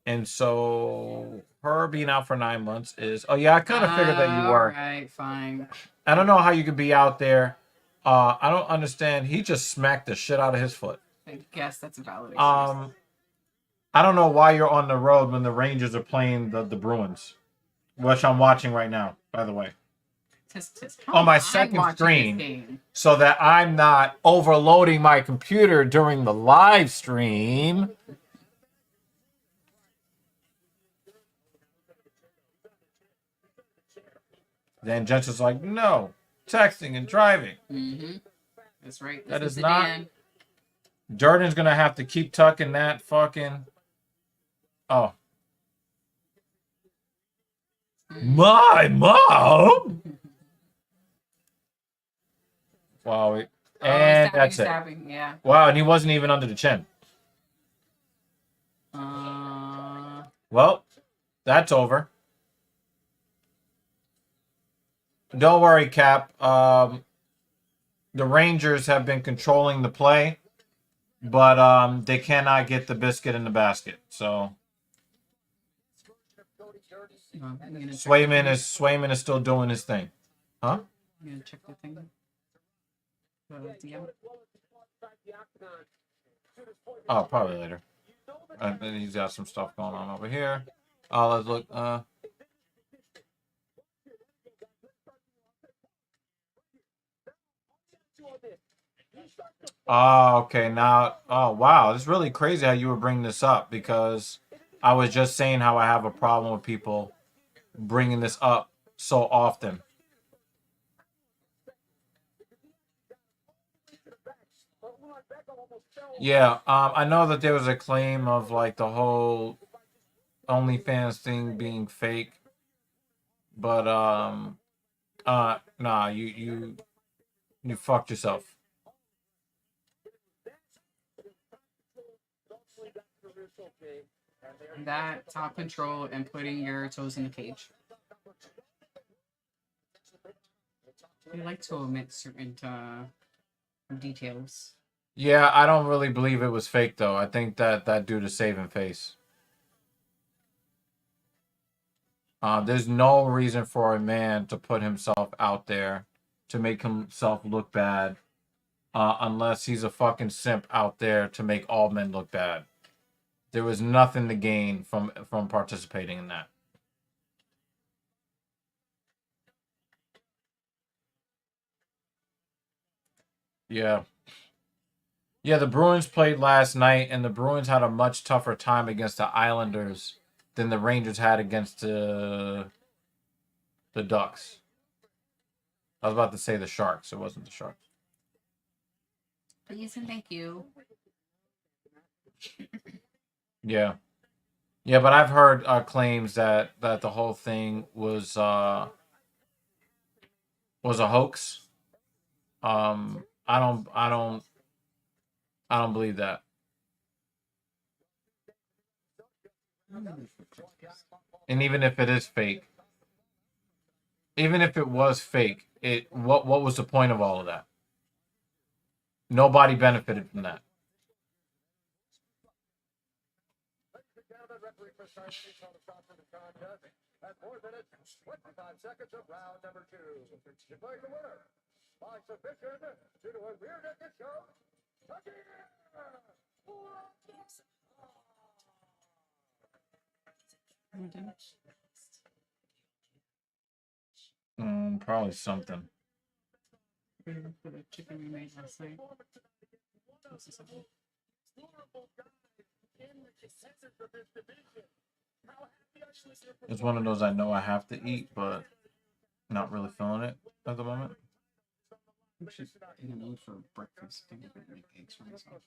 And so her being out for 9 months is... Oh, yeah, I kind of figured that you were. All right, fine. I don't know how you could be out there. I don't understand. He just smacked the shit out of his foot. I guess that's a valid excuse. I don't know why you're on the road when the Rangers are playing the Bruins, which I'm watching right now, by the way. On my second screen, so that I'm not overloading my computer during the live stream. Then Jensen's like, no, texting and driving. Mm-hmm. That's right. That is not. Durden's going to have to keep tucking that fucking. Oh. My mom? Wow. And that's it. Yeah. Wow, and he wasn't even under the chin. Well, that's over. Don't worry, Cap. The Rangers have been controlling the play, but they cannot get the biscuit in the basket. So Swayman is still doing his thing. Huh? I'm gonna check the thing. Oh, probably later. And he's got some stuff going on over here. Let's look. Oh, okay. Now, oh, wow. It's really crazy how you were bringing this up, because I was just saying how I have a problem with people bringing this up so often. Yeah, I know that there was a claim of like the whole OnlyFans thing being fake, but nah, you fucked yourself. That, top control, and putting your toes in the cage. I like to omit certain details. Yeah, I don't really believe it was fake, though. I think that dude is saving face. There's no reason for a man to put himself out there to make himself look bad unless he's a fucking simp out there to make all men look bad. There was nothing to gain from participating in that. Yeah. Yeah, the Bruins played last night, and the Bruins had a much tougher time against the Islanders than the Rangers had against the Ducks. I was about to say the Sharks. It wasn't the Sharks. Please and thank you. Yeah. Yeah, but I've heard claims that the whole thing was a hoax. I don't believe that. And even if it is fake, even if it was fake, what was the point of all of that? Nobody benefited from that. At 4 minutes, 25 seconds of round number 2. Declaring the winner by submission due to a rear naked choke. Probably something. For the chicken we made last night. It's one of those I know I have to eat, but not really feeling it at the moment. I'm just in the mood for breakfast. I think I'm gonna make eggs for myself.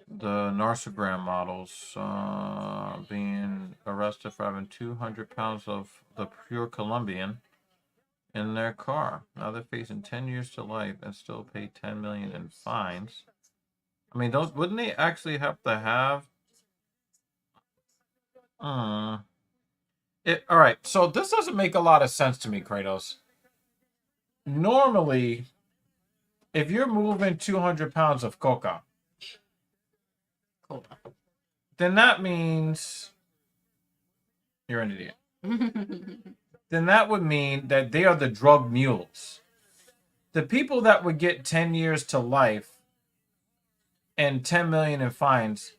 The Narcigram models being arrested for having 200 pounds of the pure Colombian in their car. Now they're facing 10 years to life and still pay 10 million in fines. I mean, wouldn't they actually have to have? All right, so this doesn't make a lot of sense to me, Kratos. Normally, if you're moving 200 pounds of coca, then that means you're an idiot. Then that would mean that they are the drug mules. The people that would get 10 years to life and 10 million in fines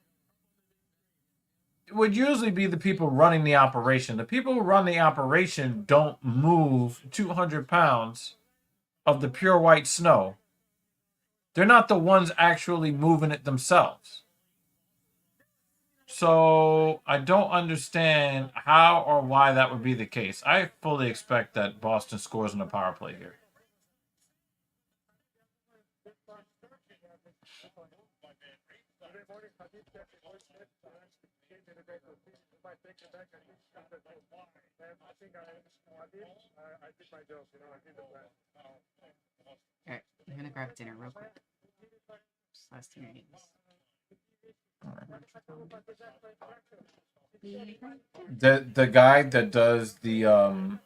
would usually be the people running the operation. The people who run the operation don't move 200 pounds of the pure white snow. They're not the ones actually moving it themselves. So I don't understand how or why that would be the case. I fully expect that Boston scores in a power play here. Alright, I'm gonna grab dinner real quick. Just last 2 minutes. The guy that does the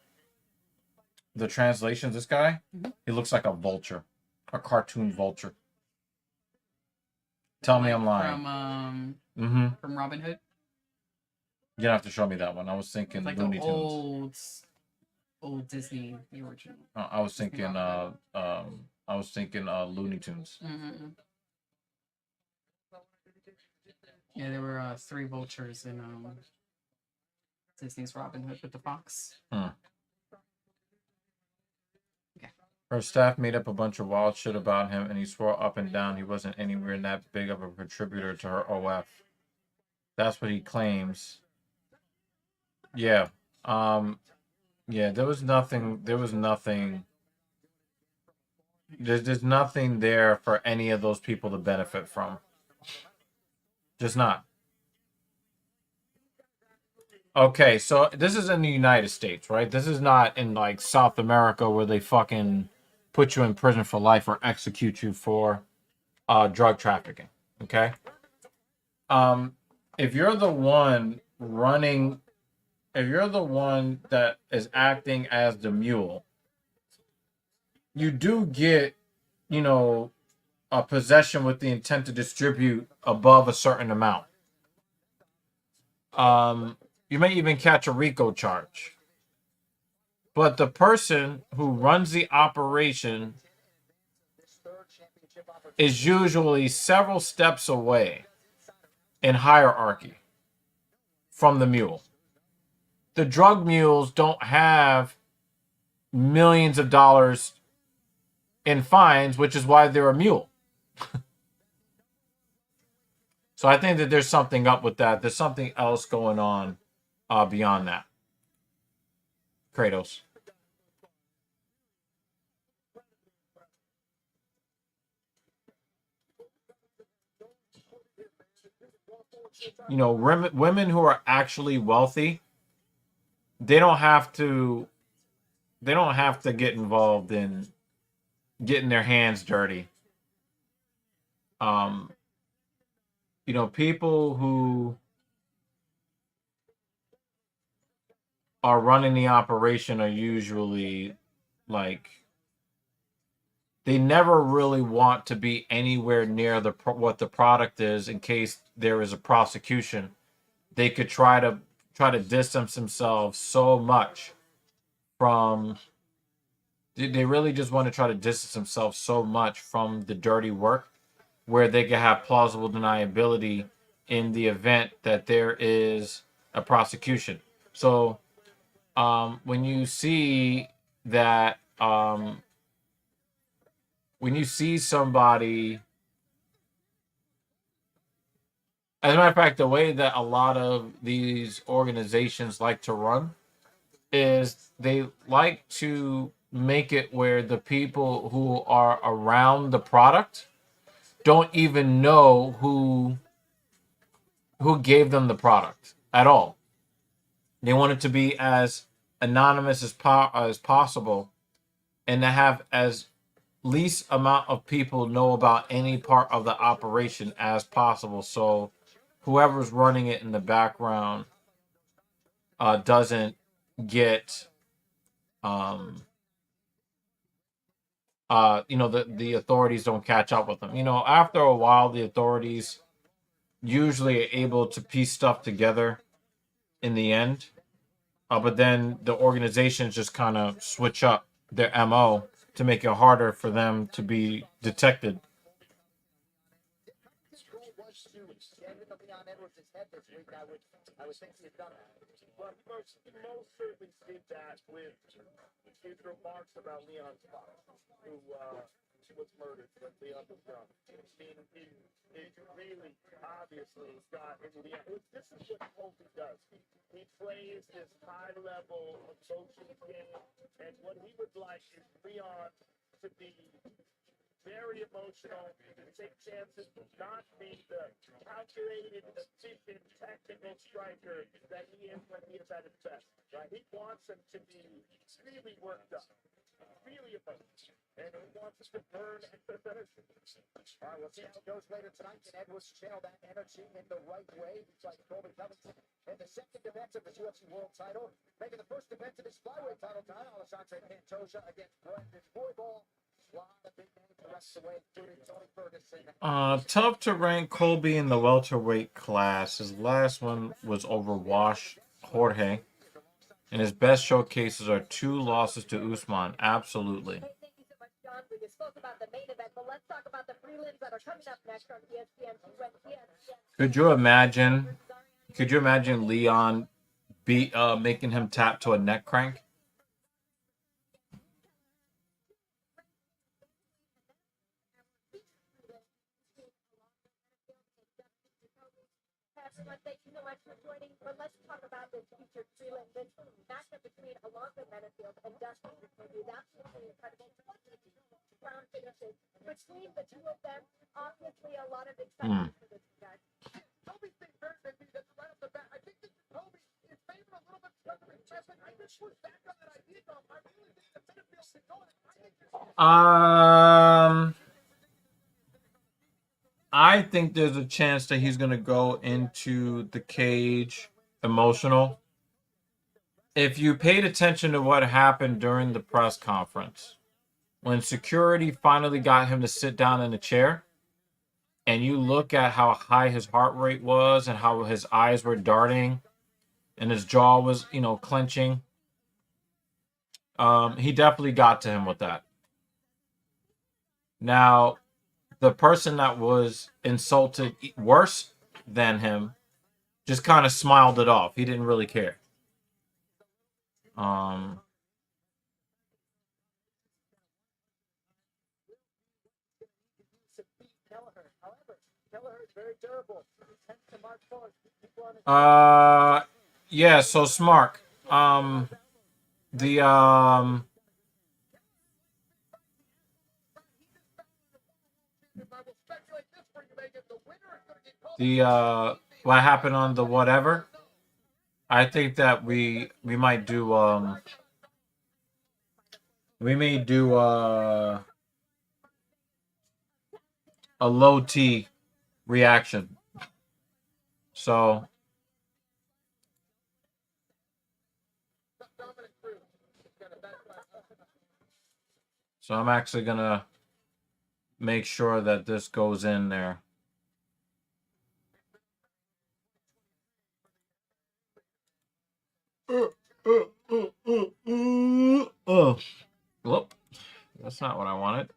translations, this guy, he looks like a vulture, a cartoon vulture. Tell me I'm lying. From Robin Hood. You don't have to show me that one. I was thinking Like Looney the Tunes. old Disney, the original. I was thinking Looney Tunes. Yeah, there were 3 vultures in Disney's Robin Hood with the fox. Her staff made up a bunch of wild shit about him, and he swore up and down he wasn't anywhere that big of a contributor to her OF. That's what he claims. Yeah. Yeah, there's nothing there's nothing there for any of those people to benefit from. Just not. Okay, so this is in the United States, right? This is not in like South America where they fucking put you in prison for life or execute you for drug trafficking. Okay. If you're the one running, if you're the one that is acting as the mule, you do get, a possession with the intent to distribute above a certain amount. You may even catch a RICO charge. But the person who runs the operation is usually several steps away in hierarchy from the mule. The drug mules don't have millions of dollars in fines, which is why they're a mule. So I think that there's something up with that. There's something else going on beyond that. Kratos. You know, women who are actually wealthy, they don't have to get involved in getting their hands dirty. You know, people who are running the operation are usually like, they never really want to be anywhere near what the product is in case there is a prosecution. They could try to distance themselves so much from. They really just want to try to distance themselves so much from the dirty work, where they can have plausible deniability in the event that there is a prosecution. So when you see that, when you see somebody, as a matter of fact, the way that a lot of these organizations like to run is they like to make it where the people who are around the product don't even know who gave them the product at all. They want it to be as anonymous as possible, and to have as least amount of people know about any part of the operation as possible, so whoever's running it in the background doesn't get you know, the authorities don't catch up with them. You know, after a while, the authorities usually are able to piece stuff together in the end. But then the organizations just kind of switch up their MO to make it harder for them to be detected. I would think he had done that. Well, he most certainly did that with his remarks about Leon's father, who was murdered when Leon was young. I mean, he really obviously got into Leon. This is what Kobe does. He plays this high-level emotion game, and what he would like is Leon to be very emotional, take chances, not be the calculated, efficient, technical striker that he is when he is at his best. Right? He wants him to be really worked up, really emotional, and he wants us to burn and put energy. All right, we'll see how it goes later tonight. Can Edwards channel that energy in the right way? He's like Covington in the second defense of his UFC world title, making the first defense of his flyweight title tonight. Alexandre Pantoja against Brendan Boyball. Tough to rank Colby in the welterweight class. His last one was over Wash Jorge, and his best showcases are 2 losses to Usman. Absolutely. Thank you so much, John. We just spoke about the main event, but let's talk about the prelims that are coming up next on ESPN. Could you imagine? Could you imagine Leon making him tap to a neck crank? Thank you so much for joining. But let's talk about this featured prelim, this matchup between Alonzo Benefield and Dustin Jacoby. That's really incredible. Round finishes between the two of them. Obviously, a lot of excitement for this guy. Kobe stayed very busy. That's right off the bat. I think that Kobe is favored a little bit because of investment. I just push back on that idea, though. I really think that Benefield can go. I think there's a chance that he's going to go into the cage emotional. If you paid attention to what happened during the press conference, when security finally got him to sit down in a chair, and you look at how high his heart rate was and how his eyes were darting and his jaw was, you know, clenching, He definitely got to him with that. Now, the person that was insulted worse than him just kind of smiled it off. He didn't really care. Yeah, so Smart. The what happened on the whatever? I think that we might do we may do a low T reaction. So I'm actually gonna make sure that this goes in there. Oh, whoop. That's not what I wanted.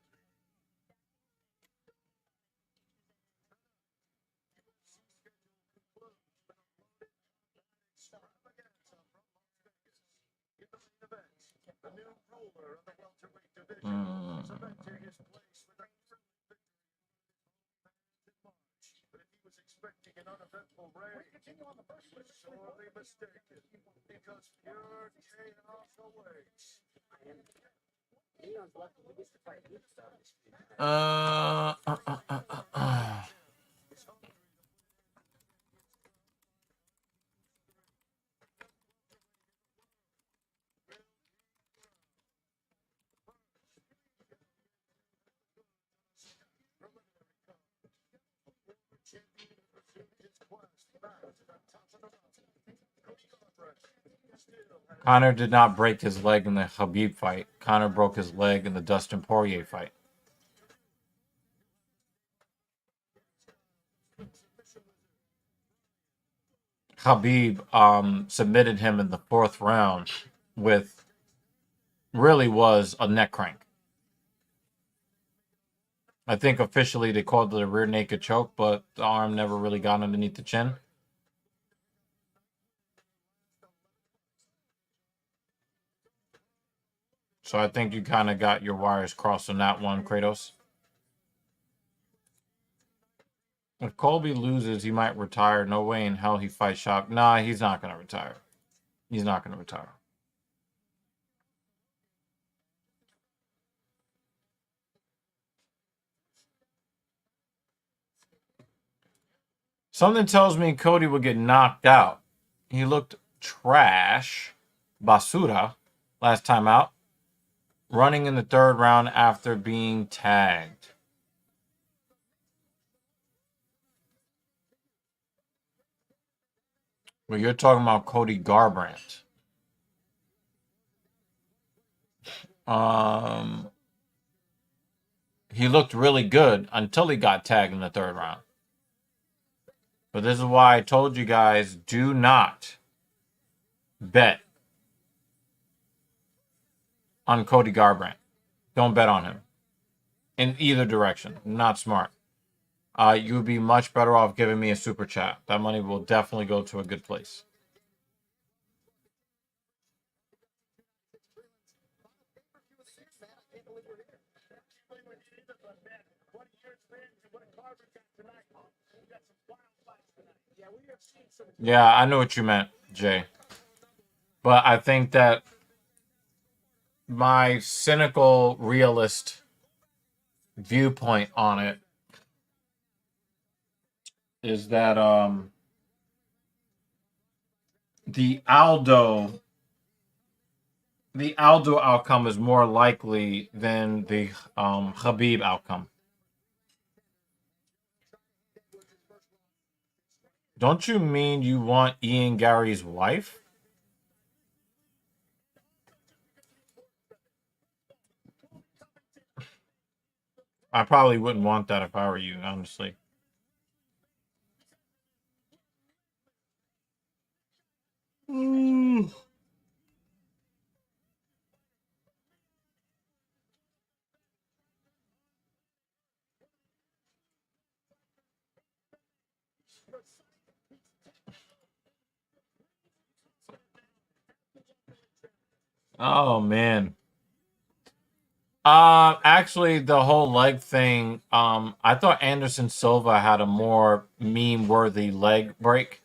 Conor did not break his leg in the Khabib fight. Conor broke his leg in the Dustin Poirier fight. Khabib submitted him in the 4th round with really was a neck crank. I think officially they called it a rear naked choke, but the arm never really got underneath the chin. So I think you kind of got your wires crossed on that one, Kratos. If Colby loses, he might retire. No way in hell he fights Shop. Nah, he's not going to retire. He's not going to retire. Something tells me Cody will get knocked out. He looked trash, basura, last time out. Running in the 3rd round after being tagged. Well, you're talking about Cody Garbrandt. He looked really good until he got tagged in the 3rd round. But this is why I told you guys, do not bet on Cody Garbrandt. Don't bet on him. In either direction. Not smart. You would be much better off giving me a super chat. That money will definitely go to a good place. Yeah, I know what you meant, Jay. But I think that my cynical realist viewpoint on it is that the Aldo outcome is more likely than the Khabib outcome. Don't you mean you want Ian Gary's wife? I probably wouldn't want that if I were you, honestly. Oh man. Actually, the whole leg thing. I thought Anderson Silva had a more meme-worthy leg break.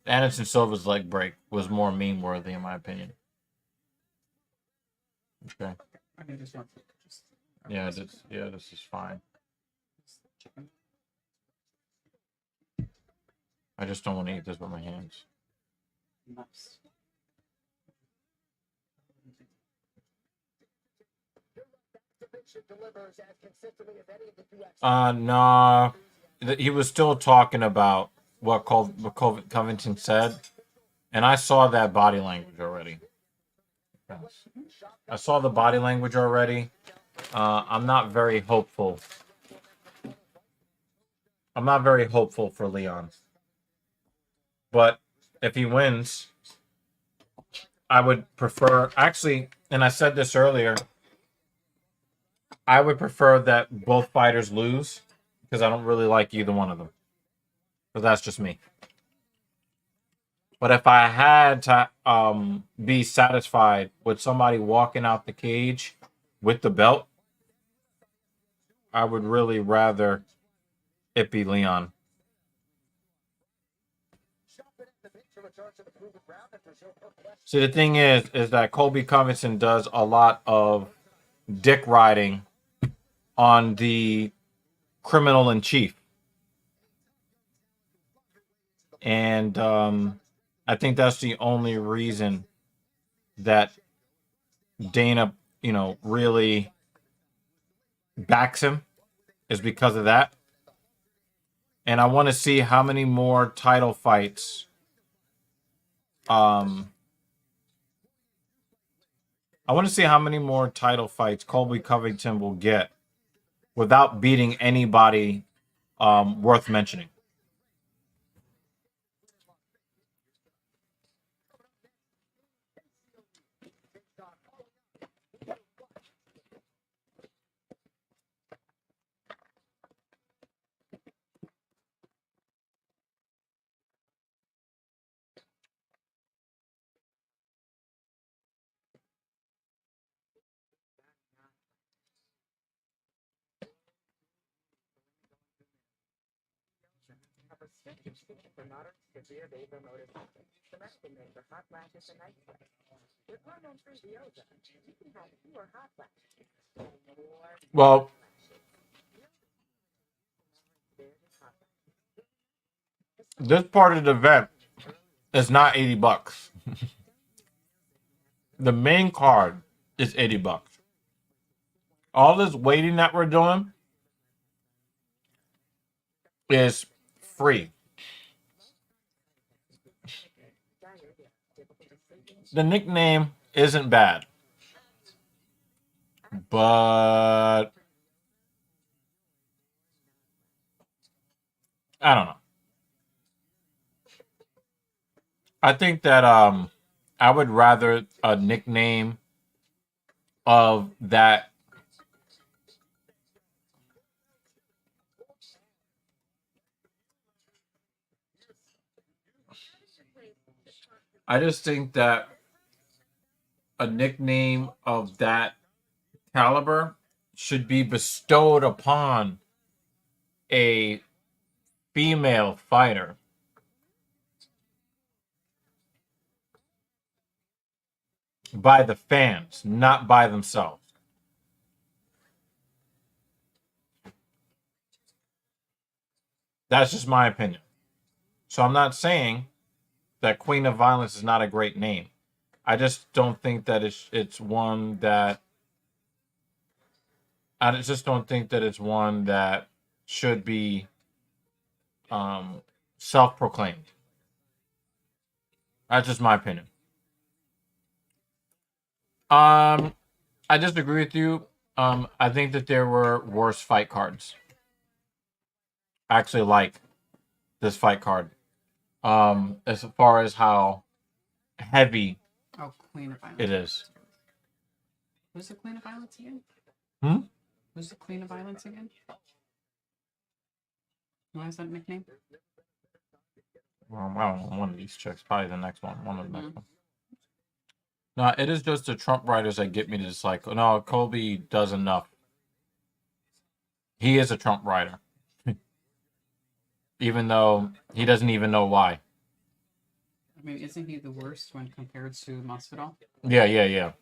Anderson Silva's leg break was more meme-worthy, in my opinion. Okay. I mean, Yeah, this is fine. I just don't want to eat this with my hands. Nice. No. He was still talking about what Covington said, and I saw that body language already. I saw the body language already. I'm not very hopeful. I'm not very hopeful for Leon. But if he wins, I would prefer, actually, and I said this earlier, I would prefer that both fighters lose because I don't really like either one of them. But that's just me. But if I had to be satisfied with somebody walking out the cage with the belt, I would really rather it be Leon. See, the thing is that Colby Covington does a lot of dick riding on the criminal in chief. And I think that's the only reason that Dana, really backs him is because of that. And I want to see how many more title fights I want to see how many more title fights Colby Covington will get without beating anybody worth mentioning. Well, this part of the event is not $80. The main card is $80. All this waiting that we're doing is free. The nickname isn't bad, but I don't know. I think that I would rather a nickname of that. I just think that a nickname of that caliber should be bestowed upon a female fighter. By the fans, not by themselves. That's just my opinion. So I'm not saying that Queen of Violence is not a great name. I just don't think that it's one that I just don't think that it's one that should be self-proclaimed. That's just my opinion. I disagree with you. I think that there were worse fight cards. I actually like this fight card. As far as how heavy Queen of Violence. it is. Who's the Queen of Violence again? Hmm? Who's the Queen of Violence again? Who has that nickname? Well, I don't know, one of these chicks, probably the next one. One of the next Mhm. one. No, it is just the Trump writers that get me to just like, no, Kobe does enough. He is a Trump writer, even though he doesn't even know why. I mean, isn't he the worst when compared to Masvidal? Yeah. You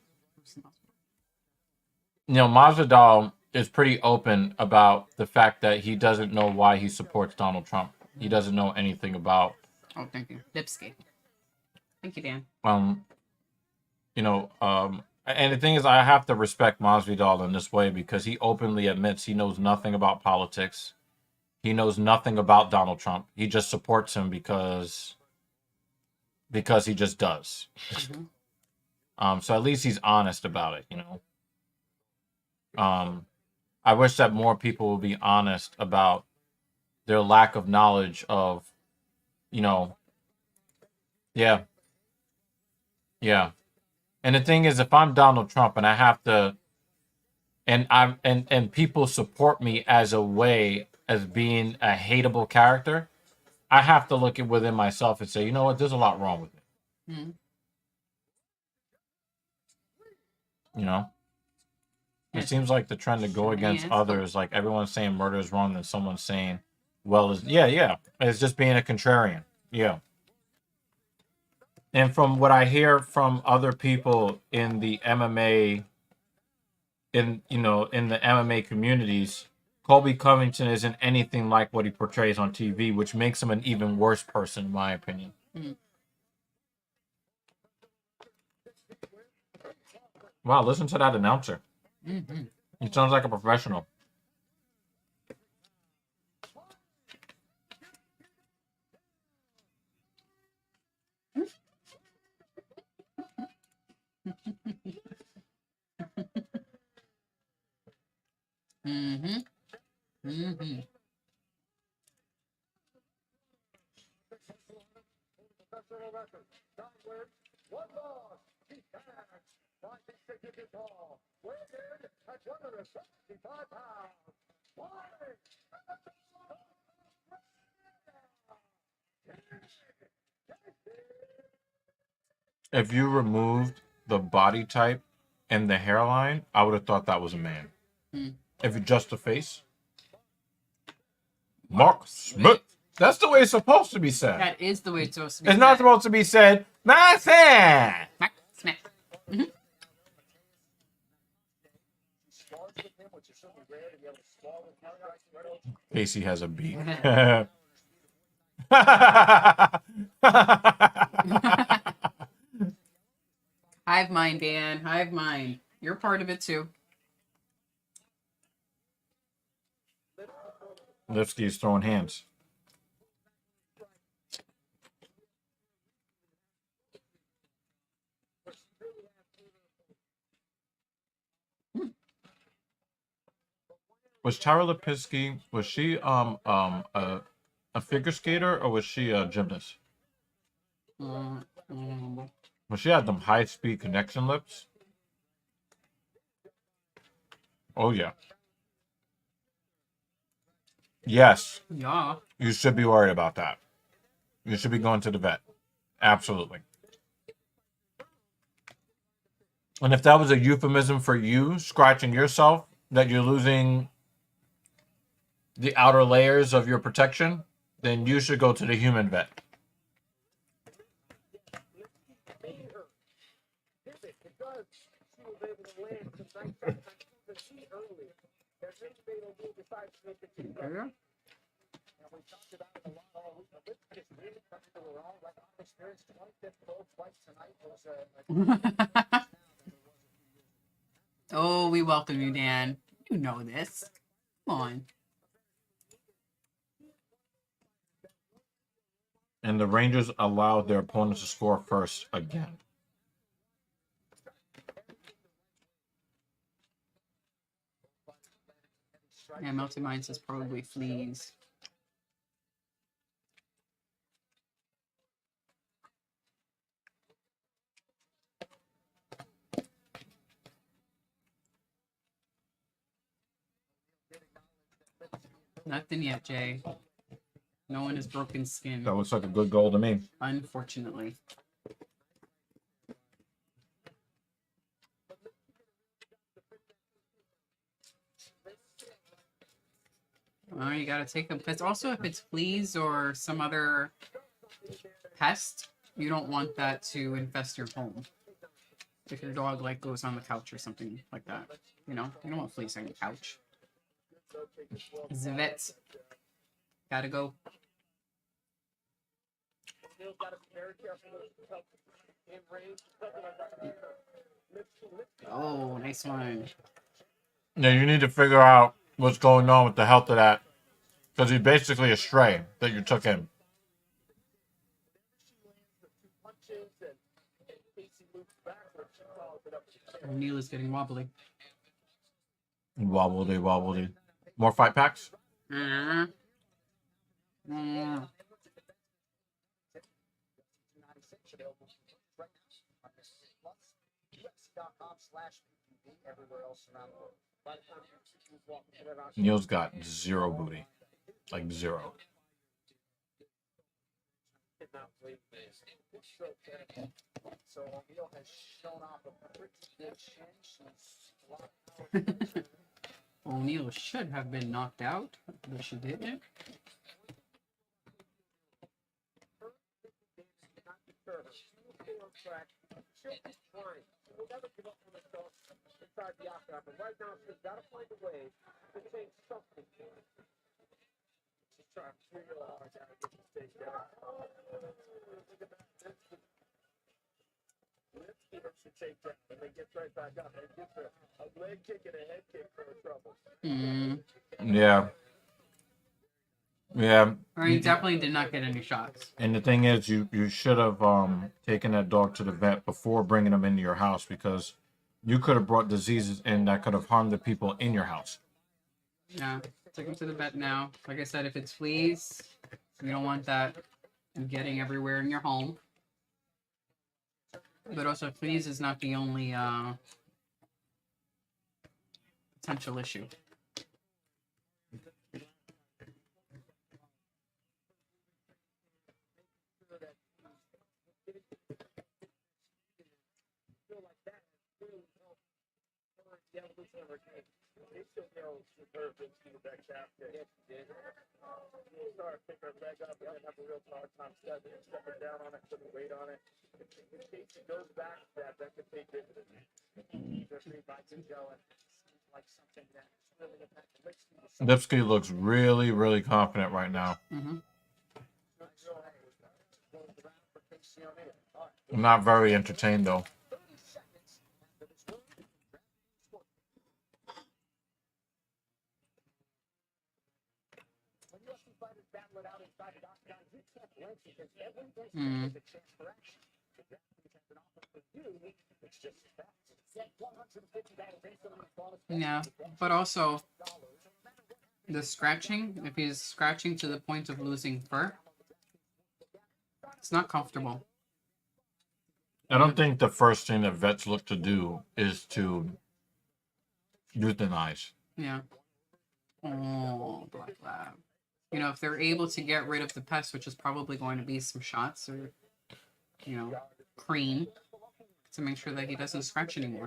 know, Masvidal is pretty open about the fact that he doesn't know why he supports Donald Trump. He doesn't know anything about, Oh, thank you. Lipsky. Thank you, Dan. you know, and the thing is, I have to respect Masvidal in this way because he openly admits he knows nothing about politics. He knows nothing about Donald Trump. He just supports him because he just does. Mhm. So at least he's honest about it, you know. I wish that more people would be honest about their lack of knowledge of, you know, yeah. And the thing is, if I'm Donald Trump and I have to, and people support me as a way as being a hateable character, I have to look at within myself and say, you know what, there's a lot wrong with me. Mhm. You know, it Yes. seems like the trend to go against Yes. others, like everyone's saying murder is wrong, and someone's saying, well, is yeah, it's just being a contrarian. Yeah. And from what I hear from other people in the MMA, in the MMA communities, Colby Covington isn't anything like what he portrays on TV, which makes him an even worse person, in my opinion. Mhm. Wow, listen to that announcer. Mhm. He sounds like a professional. Mhm. Mhm. Professional record. 9 wins, 1 loss. He's back. 5 consecutive ball. Weighed in at 175 pounds. Why? If you removed the body type and the hairline, I would have thought that was a man. Mm. If you just the face, Mark Smith. That's the way it's supposed to be said. That is the way it's supposed to be. It's not supposed to be said, Nathan. Mark Smith. Mhm. Spars with him, which is certainly rare to be able to spar with him. Right over Casey has a beat. Hive mind, Dan. Hive mind. You're part of it too. Lipsky's throwing hands. Was Tara Lipinski, was she a figure skater or was she a gymnast? Mm. Well, she had them high speed connection lips. Oh yeah. Yes, Yeah. you should be worried about that. You should be going to the vet. Absolutely. And if that was a euphemism for you scratching yourself, that you're losing the outer layers of your protection, then you should go to the human vet. Because she was able to land some nice the key early. There's made a move besides to make the key. Yeah. And we talked about it a lot all week. But this is really coming to her own. Like our experience, 25th pro fight tonight was Oh, we welcome you, Dan. You know this. Come on. And the Rangers allowed their opponents to score first again. Yeah, Melty Mind says probably fleas. Nothing yet, Jay. No one has broken skin, That looks like a good goal to me. unfortunately. Well, you gotta take them. Because also, if it's fleas or some other pest, you don't want that to infest your home. If your dog like goes on the couch or something like that, you know, you don't want fleas on your couch. The vet gotta go. Oh, nice one. Now you need to figure out what's going on with the health of that, because he's basically a stray that you took in. O'Neal is getting wobbly. Wobbledy, wobbledy. More fight packs? Mm-hmm. Mm-hmm. Neil's got zero booty. Like zero. So O'Neal has shown off a pretty good chin. O'Neal should have been knocked out, but she didn't. We'll never give up on herself inside the octagon, but right now she's got to find a way to change something. She's trying real hard to get the stage down. Look at that. Lipsky hits the takedown and then gets right back up and gets a leg kick and a head kick for her trouble. Yeah. Yeah. He definitely did not get any shots. And the thing is, you should have taken that dog to the vet before bringing him into your house, because you could have brought diseases in that could have harmed the people in your house. Yeah, take him to the vet now. Like I said, if it's fleas, you don't want that getting everywhere in your home. But also, fleas is not the only potential issue. The evolution of her game. They still know she's her that calf kick. Yes, she did. She'll start pick her leg up and then have a real hard time stepping down on it, putting weight on it. If Casey goes back to that, that could take dividends. Just revives and going. Seems like something that's really affects Lipsky looks really, really confident right now. Mm-hmm. I'm not very entertained though. Mm. Yeah, but also the scratching, if he's scratching to the point of losing fur, it's not comfortable. I don't think the first thing that vets look to do is to euthanize. Yeah. Oh, Black Lab. You know, if they're able to get rid of the pest, which is probably going to be some shots or, you know, cream to make sure that he doesn't scratch anymore.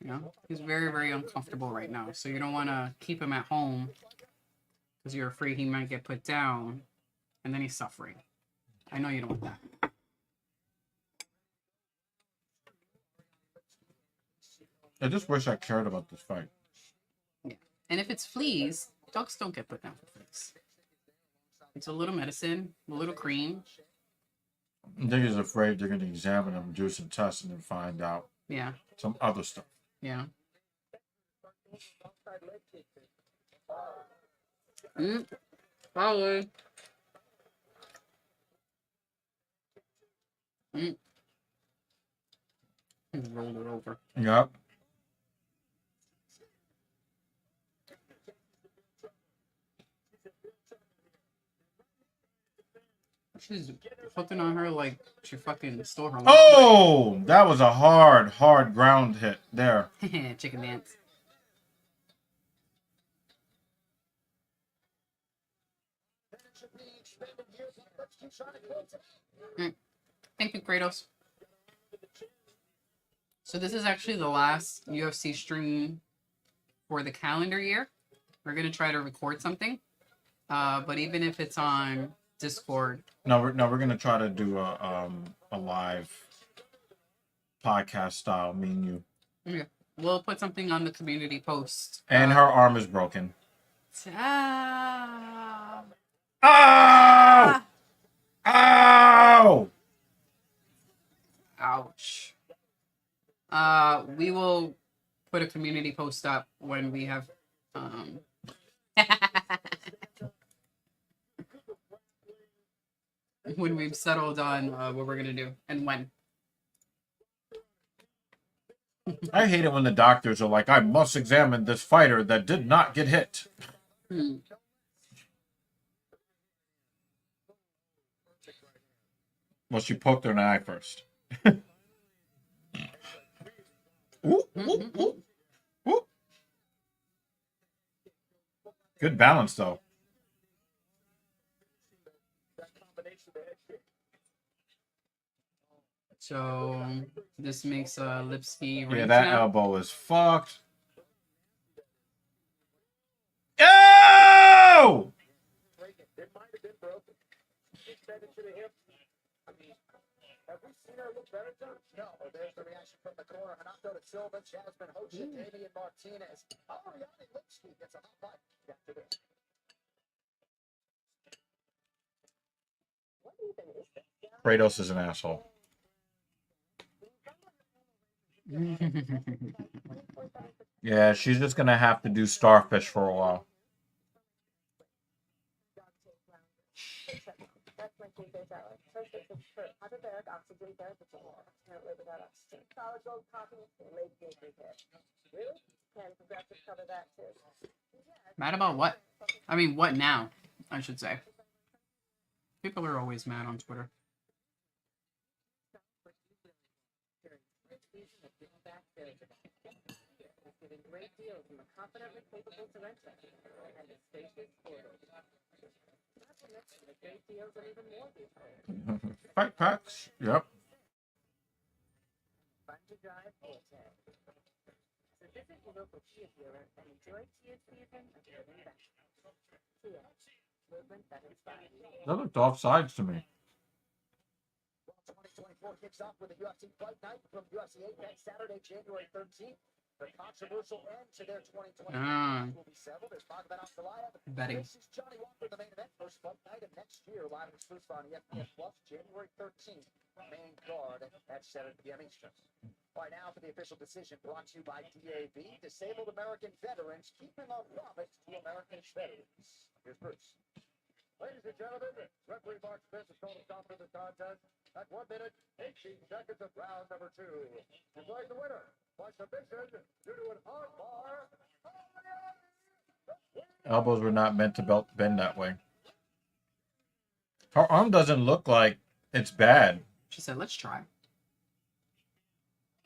You know, he's very, very uncomfortable right now. So you don't want to keep him at home because you're afraid he might get put down and then he's suffering. I know you don't want that. I just wish I cared about this fight. Yeah. And if it's fleas, dogs don't get put down for fleas. It's a little medicine, a little cream. I think he's afraid they're going to examine him, do some tests, and then find out some other stuff. Yeah. Probably. He rolled it over. Yep. She's fucking on her like she fucking stole her. Oh, that was a hard ground hit there. Chicken dance. Thank you, Kratos. So this is actually the last UFC stream for the calendar year. We're gonna try to record something, but even if it's on Discord. No, we're gonna try to do a live podcast style. Me and you. Yeah, we'll put something on the community post. And her arm is broken. Ah. Ow! Ow! Ouch. We will put a community post up when we have when we've settled on what we're gonna do and when. I hate it when the doctors are like, I must examine this fighter that did not get hit. Well, she poked her in the eye first. Ooh, ooh, ooh, ooh. Good balance, though. So this makes Lipsky Yeah, range that now. elbow is fucked. Oh! It might have been broken. She said it to the hip. I mean, have we seen her look better, John? No. There's the reaction from the corner. Hanato to Silva, Jasmine Hoja, Damian Martinez. Ariane Lipsky gets a hot fight after this. What even is that? Kratos is an asshole. Yeah, she's just gonna have to do starfish for a while. That's my favorite salad. First, it's for hyperbaric oxygen therapy. Can't live without oxygen. Solid gold coffee, late bakery hit. Really? Can progressive cover that too? Mad about what? I mean, what now? I should say. People are always mad on Twitter. Giving great deals from a confidently capable Sorrento and a spacious portal. Not to mention the great deals and even more details. Fight packs. Yep. Fun to drive Forte. So visit your local Kia dealer and enjoy Kia season of giving back. Kia, movement that inspires. That looked offsides to me. 2024 kicks off with a UFC Fight Night from UFC 8 next Saturday, January 13th. The controversial end to their 2020 will be settled as Magomedov Ankalaev Betting. faces Johnny Walker, the main event, first Fight Night of next year, live and exclusive on ESPN Plus, January 13th. Main card at 7 p.m. Eastern. Right now for the official decision brought to you by DAV, Disabled American Veterans, keeping our promise to American veterans. Here's Bruce. Ladies and gentlemen, referee Mark Smith is total stop of the contest at 1 minute, 18 seconds of round number 2. Declaring the winner by submission due to an hard bar. Elbows were not meant to bend that way. Her arm doesn't look like it's bad. She said, let's try.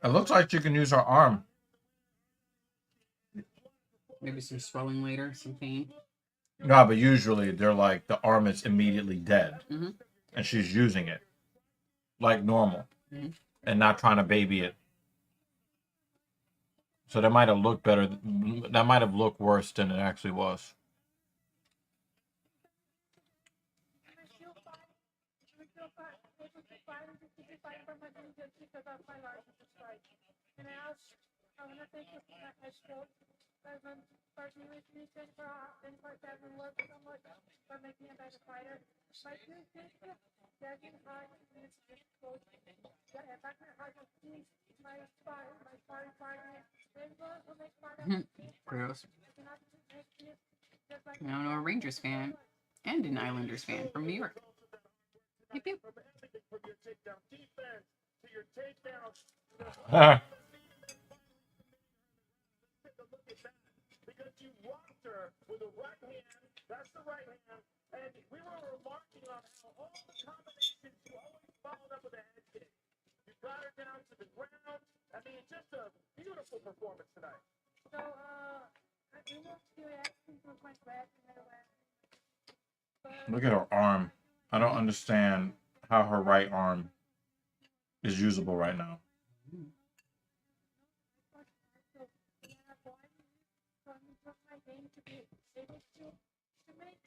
It looks like she can use her arm. Maybe some swelling later, some pain. No, but usually they're like the arm is immediately dead. Mm-hmm. And she's using it like normal. Mm-hmm. And not trying to baby it. So that might have looked better. That might have looked worse than it actually was. Gross. Now I'm a Rangers fan and an Islanders fan from New York. Yep, yep. Because you rocked her with the right hand, that's the right hand, and we were remarking on how all the combinations you always followed up with a head kick. You got her down to the ground. I mean, it's just a beautiful performance tonight. So, I moved to reaction to my breath and I went. So, Look at her arm. I don't understand how her right arm is usable right now.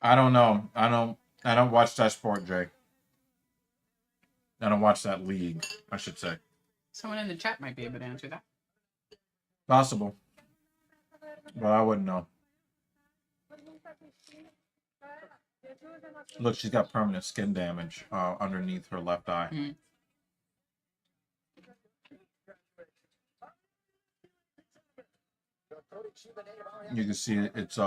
I don't know. I don't watch that sport, Jay. I don't watch that league, I should say. Someone in the chat might be able to answer that. Possible. But I wouldn't know. Look, she's got permanent skin damage underneath her left eye. Mm. You can see it's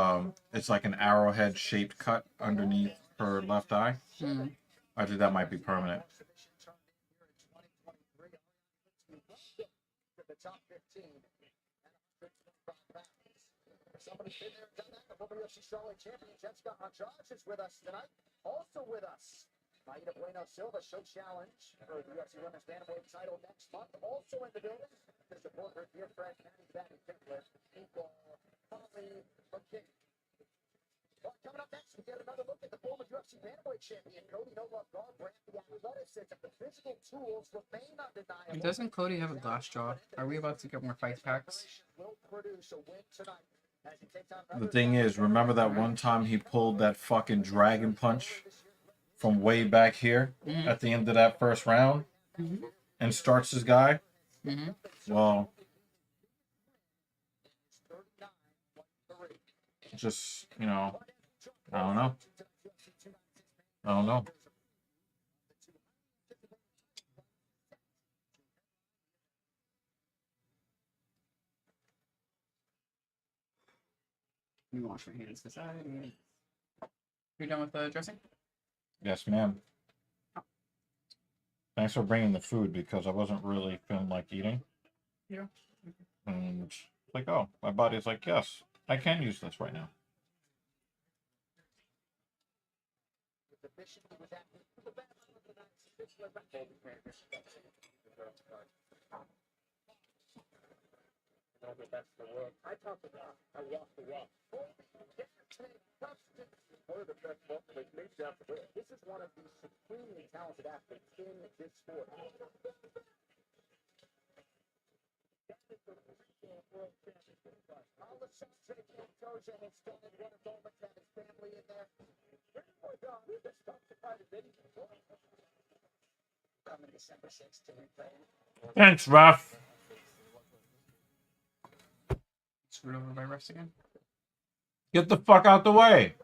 like an arrowhead shaped cut underneath her left eye. Mm. I think that might be permanent. Somebody's been there and done that. The former UFC strawweight champion Jessica Andrade is with us tonight. Also with us, Maida Bueno Silva show challenge for the UFC Women's Bantamweight title next month. Also in the building to support her dear friend Manny Fatty Pickler, equal Holly McKinney. Well, coming up next, we get another look at the former UFC Bantamweight champion Cody No Love Garbrandt. The athleticism, the physical tools remain undeniable. Doesn't Cody have a glass jaw? Are we about to get more fight packs? Will produce a win tonight. The thing is, remember that one time he pulled that fucking dragon punch from way back here at the end of that first round and starts his guy? Well, just, you know, I don't know. I don't know. Let me wash my hands because You're done with the dressing? Yes, ma'am. Thanks for bringing the food because I wasn't really feeling like eating. Yeah. And it's like, oh, my body's like, yes, I can use this right now. I talked about, I walked the walk. One of the best welterweights, maybe that's the This is one of the supremely talented athletes in this sport. Coming December 6th to replay. Thanks, ref. Screwed over by refs again? Get the fuck out the way.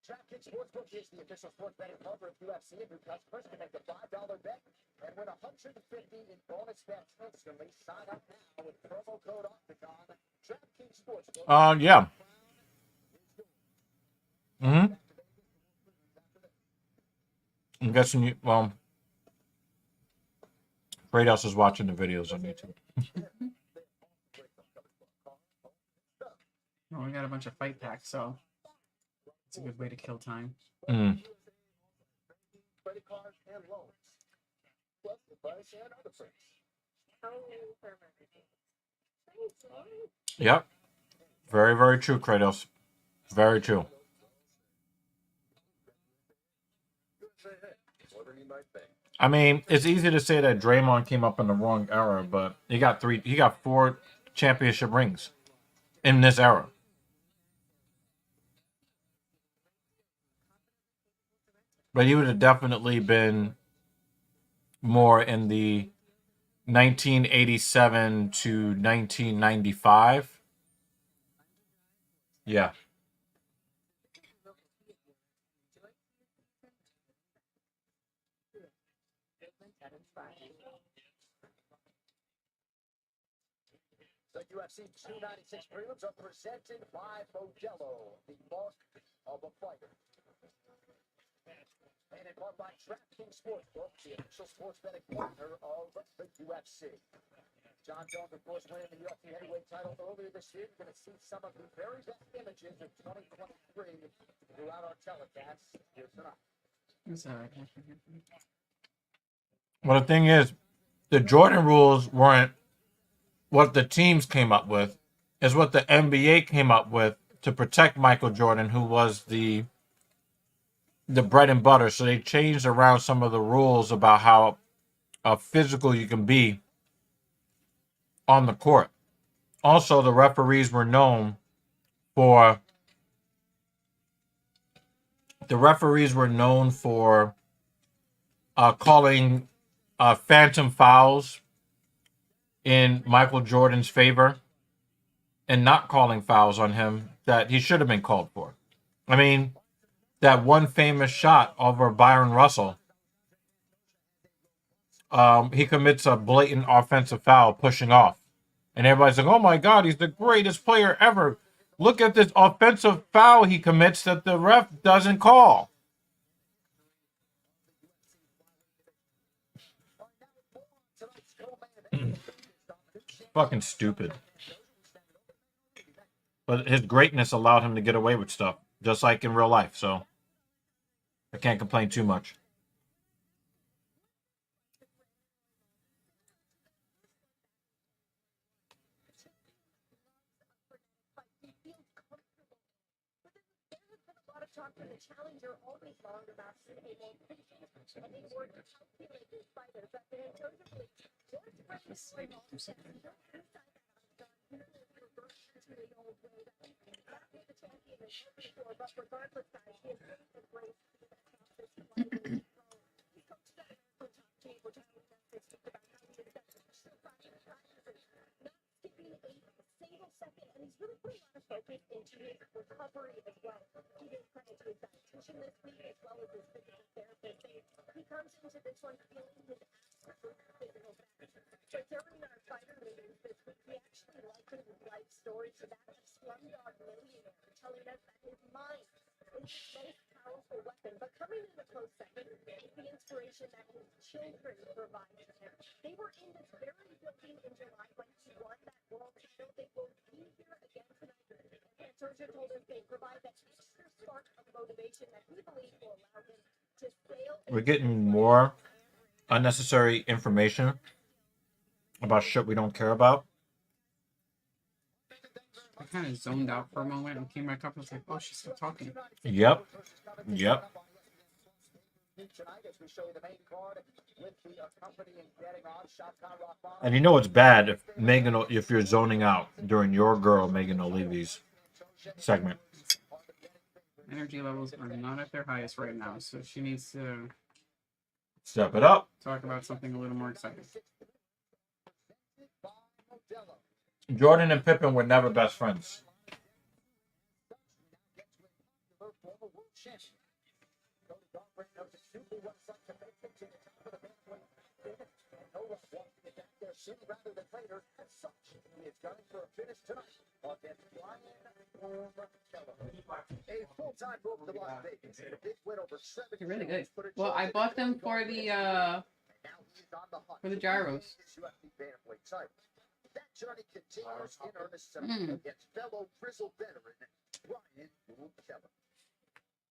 DraftKings Sportsbook is the official sports betting partner of UFC, and new customers can make a $5 bet and win $150 in bonus bets instantly. Sign up now with promo code OCTAGON. DraftKings Sportsbook. Yeah. Mm-hmm. I'm guessing you, well, Great House is watching the videos on YouTube. Well, we got a bunch of fight packs, so it's a good way to kill time. Mm. Yep. Very, very true, Kratos. Very true. I mean, it's easy to say that Draymond came up in the wrong era, but he got 4 championship rings in this era. But he would have definitely been more in the 1987 to 1995. Yeah. The UFC 296 prelims are presented by Modelo, the mark of a fighter. And in part by DraftKings Sportsbook, the official sports betting partner of the UFC. John Jones, of course, winning the UFC heavyweight title earlier this year. You're going to see some of the very best images of 2023 throughout our telecast here tonight. Well, the thing is, the Jordan rules weren't what the teams came up with, is what the NBA came up with to protect Michael Jordan, who was the bread and butter. So they changed around some of the rules about how physical you can be on the court. Also, the referees were known for calling phantom fouls in Michael Jordan's favor and not calling fouls on him that he should have been called for. I mean, that one famous shot over Byron Russell, he commits a blatant offensive foul pushing off. And everybody's like, oh my God, he's the greatest player ever. Look at this offensive foul he commits that the ref doesn't call. Fucking stupid. But his greatness allowed him to get away with stuff, just like in real life. So I can't complain too much. Talk to the challenger always long about being more patient and being more calculated fighters. But then those are really George Brennan's story also says you don't inside that on gun, you don't reverse to the old way that the champion is looking for. But regardless, guys, he has really embraced the best of this fight. He coached that American top team, which I would never speak about how he is that still fighting practices, not skipping a single second, and he's really putting a lot of focus into his recovery as well. He did credit to his dietitian this week as well as his physical therapist. He comes into this one feeling his absolute physical best. So during our fighter meetings this week, we actually liked his life story to that of Slumdog Millionaire, telling us that his mind is his most powerful weapon. But coming in the close second is the inspiration that his children provide to him. They were in this very building in July when he won that world title. They will be here again tonight. And Sergio told us they provide that extra spark of motivation that he believes will allow him to sail. We're getting more unnecessary information about shit we don't care about. I kind of zoned out for a moment and came back up and was like, oh, she's still talking. Yep. And you know it's bad if you're zoning out during your girl Megan O'Leary's segment. Energy levels are not at their highest right now, so she needs to Step it up. talk about something a little more exciting. Jordan and Pippen were never best friends. Rather than later, as such, he is gunning for a finish tonight against a full-time move to Las Vegas and a big win over 7. They're really good. Well, I bought them for the gyros. That journey continues in earnest tonight against fellow grizzled veteran Brian Keller.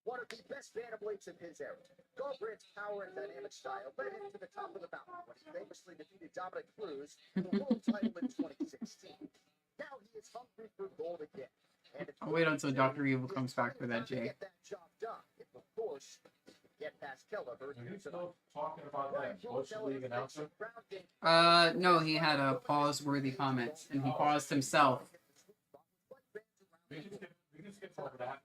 One of the best bantamweights in his era. Goldbrand's power and dynamic style led him to the top of the mountain when he famously defeated Dominic Cruz for the world title in 2016. Now he is hungry for gold again. And I'll wait until Dr. Evil comes back for that, Jay. Get that job done. If, of course, get past Keller versus Talking about that Bush League announcer? No, he had a pause-worthy comment, and he paused himself. We can skip over that.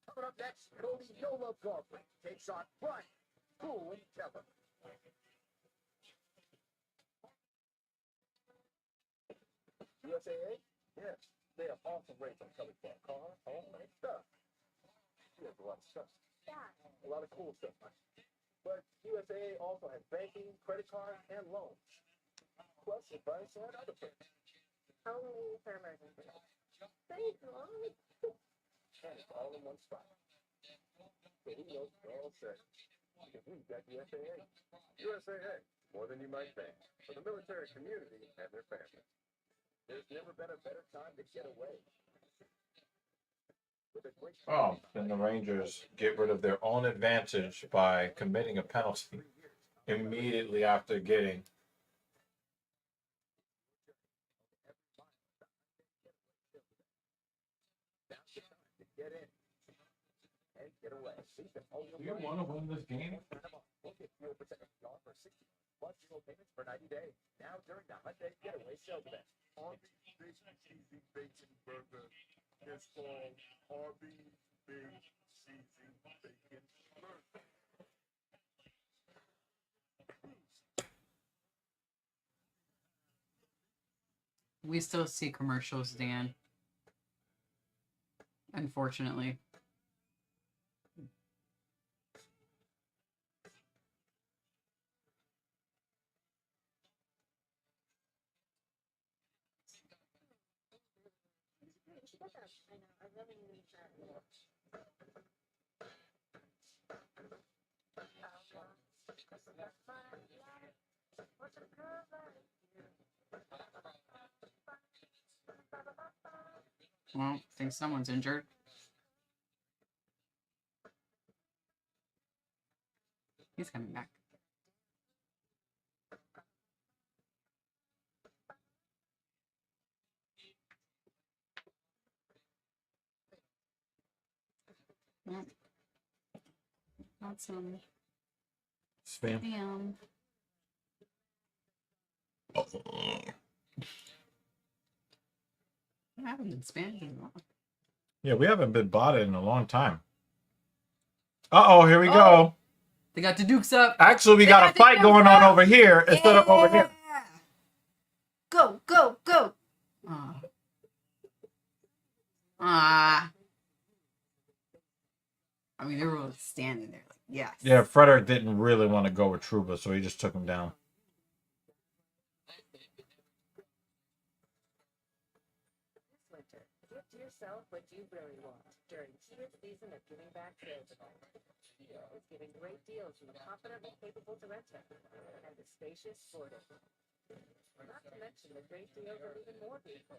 Coming up next, Cody Yola Goldberg takes on Brian Boom Keller. USAA? Yes, they have awesome rates on Kelly Car, home, and stuff. She has a lot of stuff. Yeah. A lot of cool stuff. But USAA also has banking, credit cards, and loans. Plus advice and other things. Only for emergency. Thank you. And it's all in one spot. So who knows what all said? Because we've got USAA. USAA, more than you might think. For the military community and their families. There's never been a better time to get away. Oh, then the Rangers get rid of their own advantage by committing a penalty immediately after getting. Do you want to win this game? It's called Harvey's Big Season Bacon Burger. We still see commercials, Dan. Unfortunately. Well, I think someone's injured. He's coming back. Well, that's some Spam. spam. I haven't been spamming in a while. Yeah, we haven't been botted in a long time. Uh-oh, here we go. They got the Dukes up. Actually, we got a fight going on over here instead of over here. Go, go, go. I mean, they were all standing there like, yes. Yeah, Frederick didn't really want to go with Truba, so he just took him down. Yourself what you really want during Tia's season of giving back sales event. Tia is giving great deals from the confident and capable Doretta and the spacious Sportive. Not to mention the great deals are even more beautiful.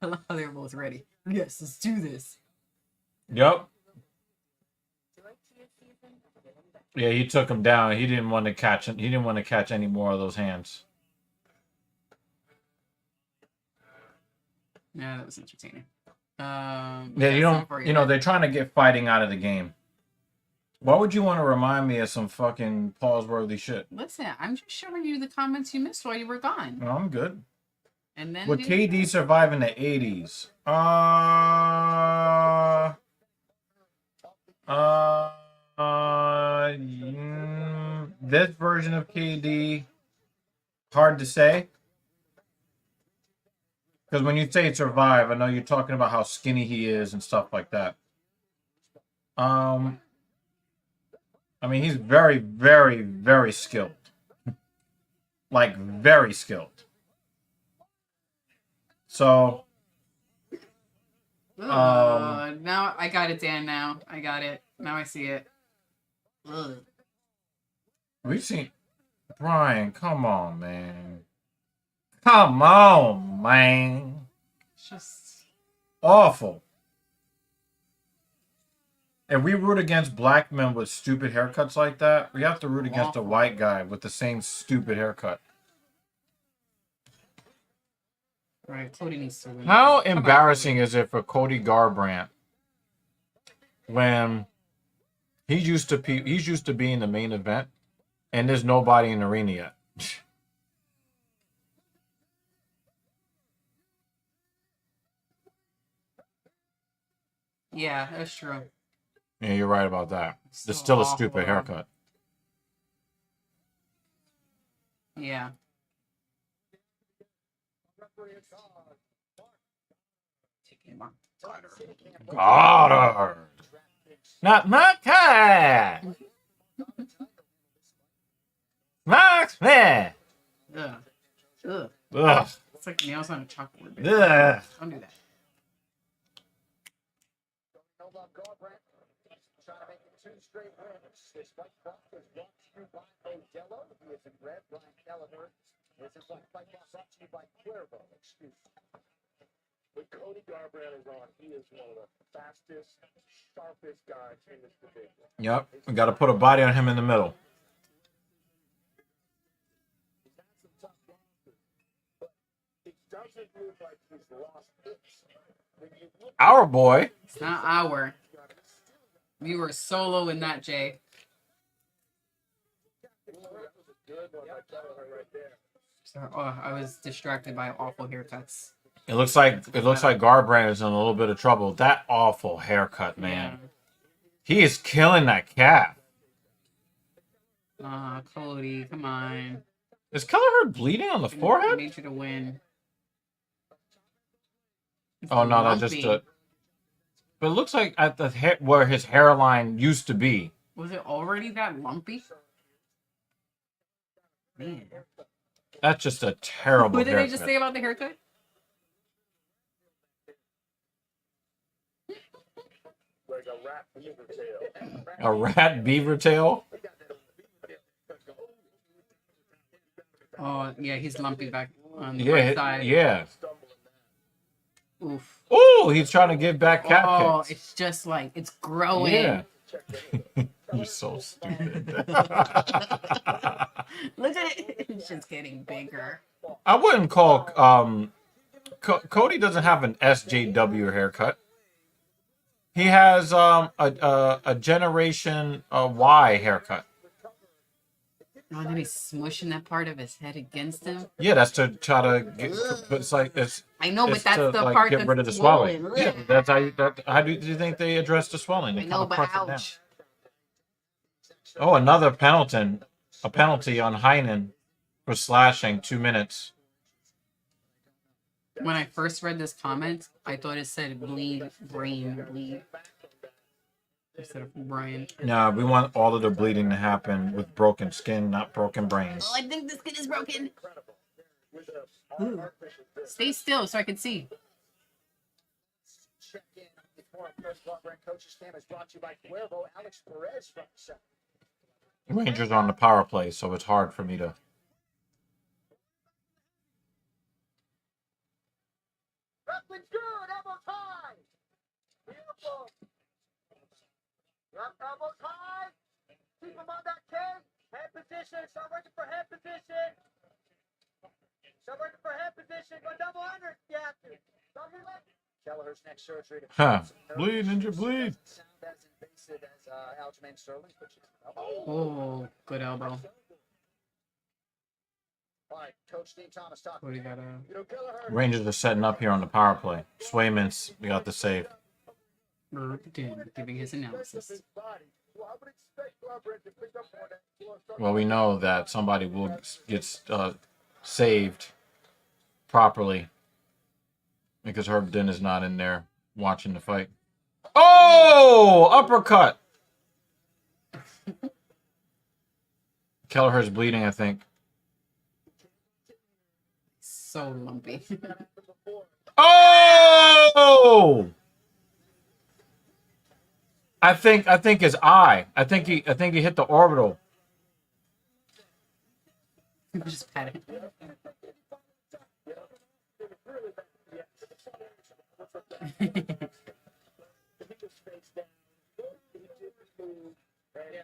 I love how they're both ready. Yes, let's do this. Yep. During Tia's season, give him back. Yeah, he took him down. He didn't want to catch him. He didn't want to catch any more of those hands. Yeah, that was entertaining. Yeah, you don't. You know, they're trying to get fighting out of the game. Why would you want to remind me of some fucking pause-worthy shit? Listen, I'm just showing you the comments you missed while you were gone. No, I'm good. And then Would KD survive in the 80s? This version of KD, hard to say. Because when you say survive, I know you're talking about how skinny he is and stuff like that. I mean, he's very, very, very skilled. Like, very skilled. So, now I got it, Dan. Now I got it. Now I see it. Ugh. we've seen Brian. Come on, man. Come on, man. It's just Awful. If we root against black men with stupid haircuts like that, we have to root against a white guy with the same stupid haircut. right. Cody needs to win. How Come on, embarrassing is it for Cody Garbrandt when he's used to being the main event and there's nobody in the arena yet? Cody. Yeah, that's true. Yeah, you're right about that. It's So still a awful. stupid haircut. Yeah. Goddard. Not my cat. Max man. Ugh. Ugh. Ugh. It's like nails on a chalkboard. baby. Ugh. Don't do that. No love, Garbrandt. Trying to make it 2 straight wins. This fight clock is brought to you by Modelo. He is in red. Brian Kelleher is in black. Fight clock brought to you by Cuervo. Excuse me. When Cody Garbrandt is on, he is one of the fastest, sharpest guys in this division. Yep. We got to put a body on him in the middle. He's had some tough losses, but it doesn't look like he's lost hits. When you look Our boy. It's not our. We were solo in that, Jay. that was a good one by Kelleher right there. So, I was distracted by awful haircuts. It looks like Garbrandt is in a little bit of trouble. That awful haircut, man. Yeah. He is killing that calf. Cody, come on. Is Kelleher bleeding on the I forehead? need you to win. It's Oh no, that's just lumpy. a. But it looks like at the where his hairline used to be. Was it already that lumpy? Man. That's just a terrible What did haircut. they just say about the haircut? Like a rat beaver tail. A rat beaver tail? Oh, yeah, he's lumpy back on the right Yeah, side. yeah. Oof. Oh, he's trying to give back calf Oh, kicks. it's just like, it's growing. Yeah. You're so stupid. Look at it. It's just getting bigger. I wouldn't call Cody doesn't have an SJW haircut. He has a generation Y haircut. Oh, then he's smushing that part of his head against him. Yeah, that's to try to get. It's like it's. I know, but It's that's to, the like, part get that's rid of the swollen. swelling. Yeah, that's how. How do you think they address the swelling? They I know, kinda but crush it down. ouch. Oh, another penalty. A penalty on Heinen for slashing 2 minutes. When I first read this comment, I thought it said bleed, brain, bleed. Instead of Brian. No, we want all of the bleeding to happen with broken skin, not broken brains. Oh, I think the skin is broken. Ooh. Stay still so I can see. Check in before our first Garbrandt coaches cam is brought to you by Cuervo, Alex Perez from the center. Rangers on the power play, so it's hard for me to. Wrestling's good, elbow tie. Beautiful. Yep, elbow tie. Keep him on that cage. Head position. Start working for head position. Start working for head position. Go double under. You have to. Don't relax. Kelleher's next surgery. Huh. Bleed, ninja, bleed. Sound as invasive as Aljamain Sterling's, but she's. Oh, good elbow. All right, Coach Dean Thomas talking. Cody got a. You know, Kelleher. Rangers are setting up here on the power play. Swayman's we got the save. Giving his analysis. Well, we know that somebody will get saved properly because Herb Din is not in there watching the fight. Oh, uppercut. Kelleher's bleeding, I think. So lumpy. Oh! I think his eye. I think he hit the orbital. Just pat it.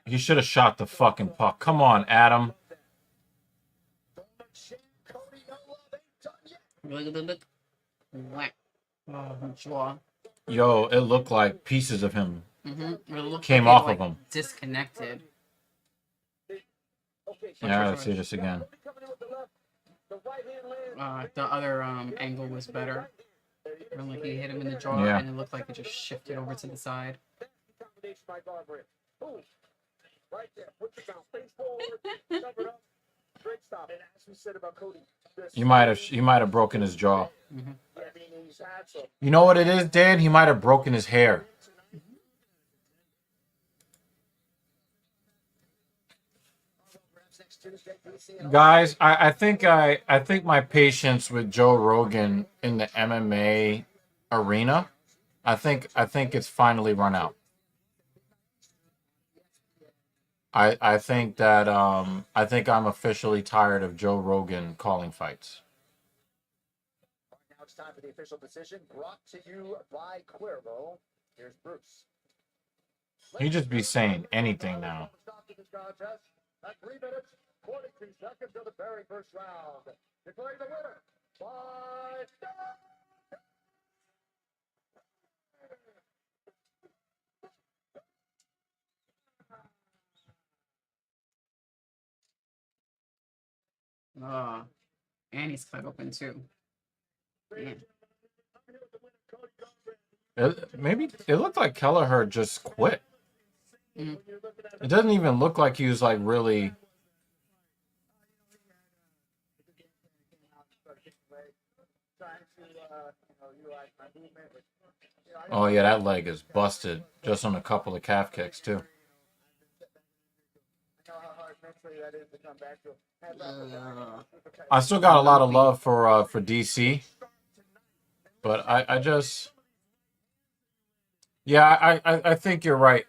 He should have shot the fucking puck. Come on, Adam. Look. Whack. Oh, jaw. Yo, it looked like pieces of him Mm-hmm. came off of him. Disconnected. Yeah, let's see this again. The other angle was better. When, like, he hit him in the jaw, Yeah. and it looked like it just shifted over to the side. Right there. Put your down. Face forward. Cover it up. Great stop. And as we said about Cody, He might have broken his jaw. I mean, he's had some. You know what it is, Dan? He might have broken his hair. Next Tuesday, DC and Guys, I think my patience with Joe Rogan in the MMA arena, I think it's finally run out. I think that I think I'm officially tired of Joe Rogan calling fights. now it's time for the official decision brought to you by Cuervo. Here's Bruce. He just be saying anything now. At 3 minutes, 42 seconds of the very first round. Declaring the winner by Oh, and he's cut open too. Man. Maybe it looked like Kelleher just quit. Mm. It doesn't even look like he was like really. Oh yeah, that leg is busted just on a couple of calf kicks too. I still got a lot of love for DC, but I just yeah I think you're right.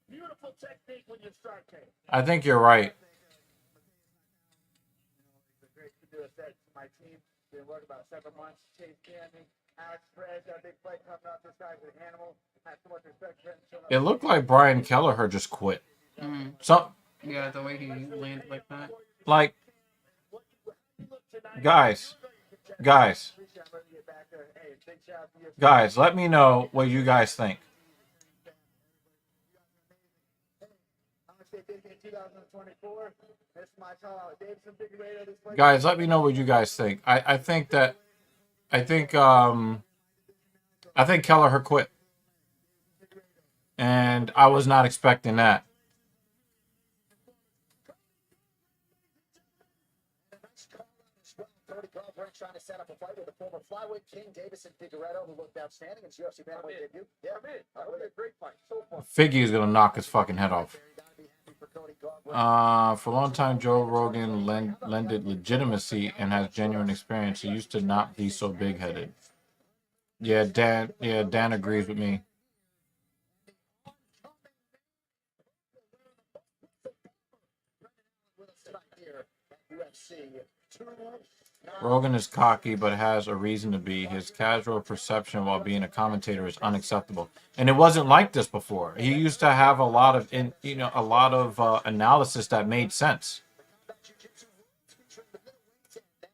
beautiful technique when you start, Kate. I think you're right. Great to do it. My team been working about 7 months. Chase Candy, Alex Perez, got a big fight coming up. This guy's an animal. I have so much respect for him. It looked like Brian Kelleher just quit. Mm. So Yeah, the way he landed like that. like guys, guys, let me know what you guys think. Guys, let me know what you guys think. I think Kelleher quit. And I was not expecting that. Trying to set up a fight with the former flyweight king Davison Figueredo, who looked outstanding in his UFC bantamweight debut. Yeah, that was a great fight so far. Figgy is gonna knock his fucking head off. For a long time, Joe Rogan lended legitimacy and has genuine experience. He used to not be so big-headed. Yeah, Dan agrees with me. Rogan is cocky, but has a reason to be. His casual perception while being a commentator is unacceptable, and it wasn't like this before. He used to have a lot of, analysis that made sense.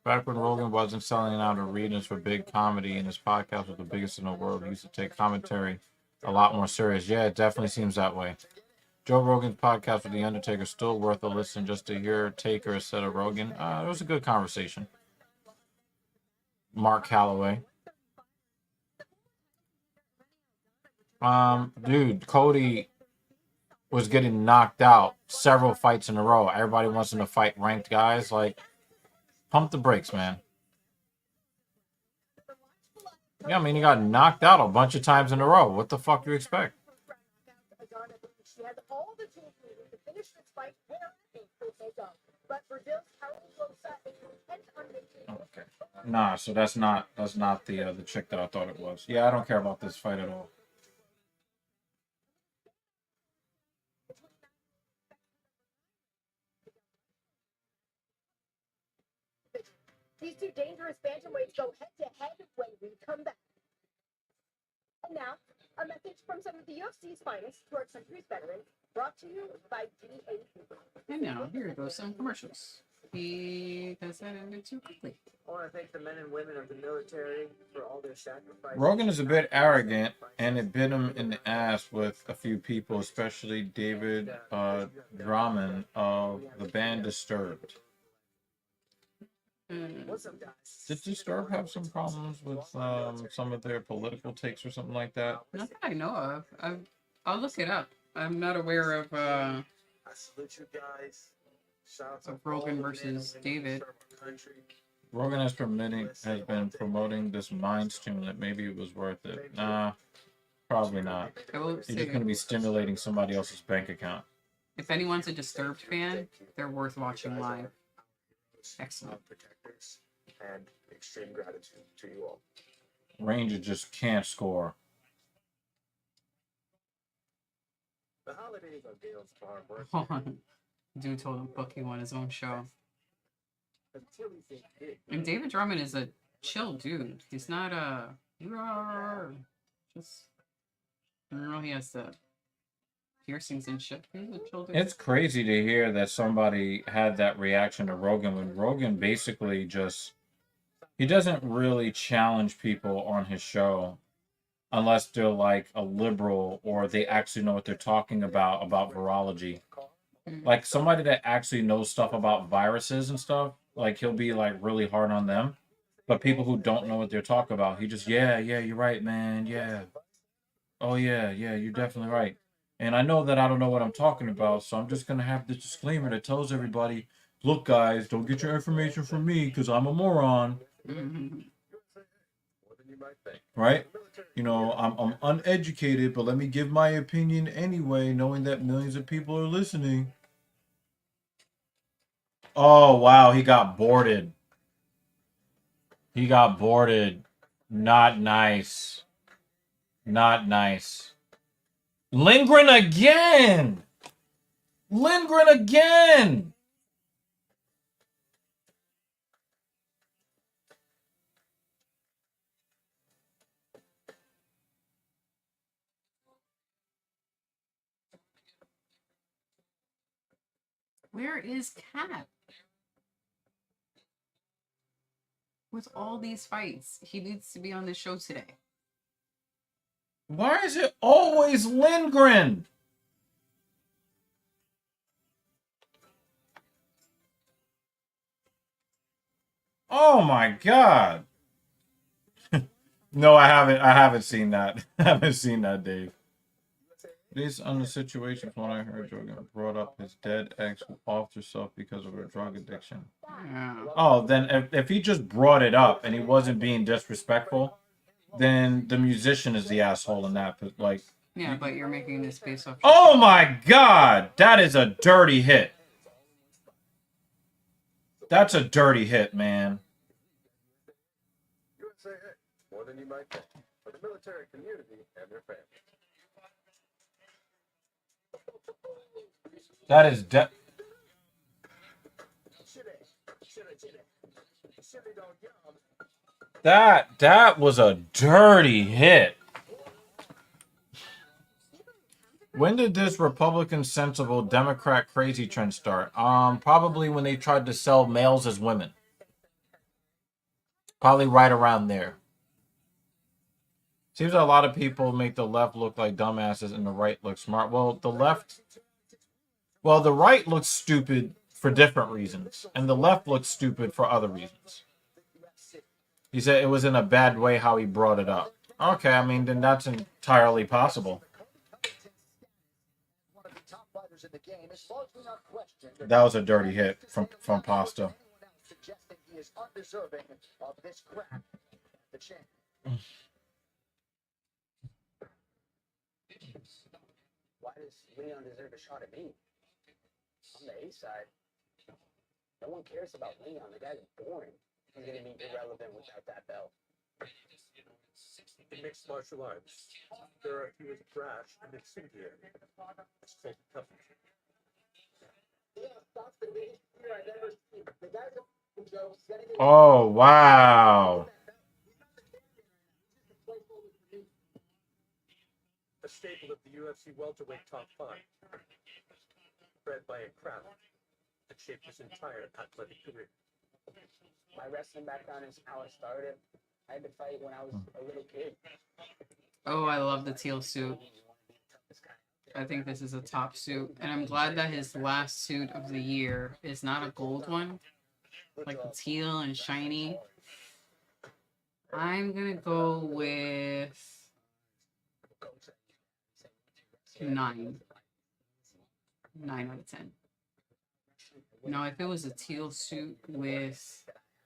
Back when Rogan wasn't selling out arenas for big comedy, and his podcast was the biggest in the world, he used to take commentary a lot more serious. Yeah, it definitely seems that way. Joe Rogan's podcast with The Undertaker still worth a listen just to hear Taker instead of Rogan. It was a good conversation. Mark Calloway. Dude, Cody was getting knocked out several fights in a row. Everybody wants him to fight ranked guys. Like, pump the brakes, man. Yeah, I mean, he got knocked out a bunch of times in a row. What the fuck do you expect? She has all the tools needed to finish this fight where they go. But Brazil's Carlos is intent on making. Okay. Nah, so that's not the chick that I thought it was. Yeah, I don't care about this fight at all. These two dangerous bantamweights go head to head when we come back. And now, a message from some of the UFC's finest to our country's veterans, brought to you by DAP. And now, here goes some commercials. Because that ended too quickly. I want to thank the men and women of the military for all their sacrifices. Rogan is a bit arrogant, and it bit him in the ass with a few people, especially David Drummond of the band Disturbed. What's up, guys? Did Disturbed have some problems with some of their political takes or something like that? Not that I know of. I'll look it up. I'm not aware of I salute you guys. Shout out to of Rogan versus David. Rogan has been promoting this mind stimulant. Maybe it was worth it. Nah, probably not. I will You're say, just gonna be stimulating somebody else's bank account. if anyone's a Disturbed fan, they're worth watching live. Excellent. Protectors and extreme gratitude to you all. Ranger just can't score. The holidays are Gail's farm work. Hold on. Dude told him Bucky won his own show. until he thinks big. And David Drummond is a chill dude. He's not just. I don't know. He has the piercings and shit. He's a chill dude. It's crazy to hear that somebody had that reaction to Rogan when Rogan basically just, he doesn't really challenge people on his show unless they're like a liberal or they actually know what they're talking about virology. Like somebody that actually knows stuff about viruses and stuff, like he'll be like really hard on them. But people who don't know what they're talking about, he just, yeah, you're right, man. Yeah. Oh, yeah, you're definitely right. And I know that I don't know what I'm talking about, so I'm just going to have this disclaimer that tells everybody, look, guys, don't get your information from me because I'm a moron. Right? You know, I'm uneducated, but let me give my opinion anyway, knowing that millions of people are listening. Oh, wow, he got boarded. He got boarded. Not nice. Not nice. Lindgren again! Lindgren again! Where is Cap? With all these fights, he needs to be on the show today. Why is it always Lindgren? Oh my God. No, I haven't seen that. I haven't seen that, Dave. Based on the situation from what I heard, Jorgen brought up his dead ex who offed herself because of her drug addiction. Yeah. Oh, then if he just brought it up and he wasn't being disrespectful, then the musician is the asshole in that. Like, Yeah, but you're making this based off. oh my God, that is a dirty hit. That's a dirty hit, man. USA more than you might think for the military community and their families. That is that was a dirty hit. When did this Republican sensible Democrat crazy trend start? Probably when they tried to sell males as women. Probably right around there. Seems like a lot of people make the left look like dumbasses and the right look smart. Well, the right looks stupid for different reasons, and the left looks stupid for other reasons. He said it was in a bad way how he brought it up. Okay, I mean, then that's entirely possible. That was a dirty hit from Pasta. Why does Leon deserve a shot at me? On the A side, no one cares about Leon. The guy's boring. He's going to be irrelevant without that belt. Mixed martial arts. He was brash and incendiary. It's called Covington. Oh, wow. A staple of the UFC welterweight top 5. Bred by a crowd that shaped his entire athletic career. My wrestling background is how I started. I had to fight when I was a little kid. Oh, I love the teal suit. I think this is a top suit. And I'm glad that his last suit of the year is not a gold one. Like the teal and shiny. I'm going to go with 9. 9 out of 10. No, if it was a teal suit with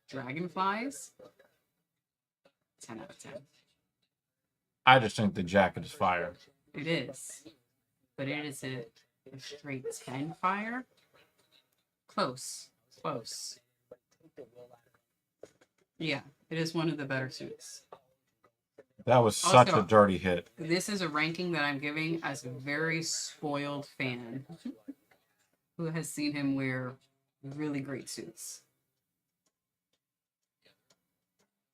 dragonflies, 10 out of 10. I just think the jacket is fire. It is. But it is a straight 10 fire? Close. Close. Yeah, it is one of the better suits. That was such Also, a dirty hit. This is a ranking that I'm giving as a very spoiled fan who has seen him wear really great suits.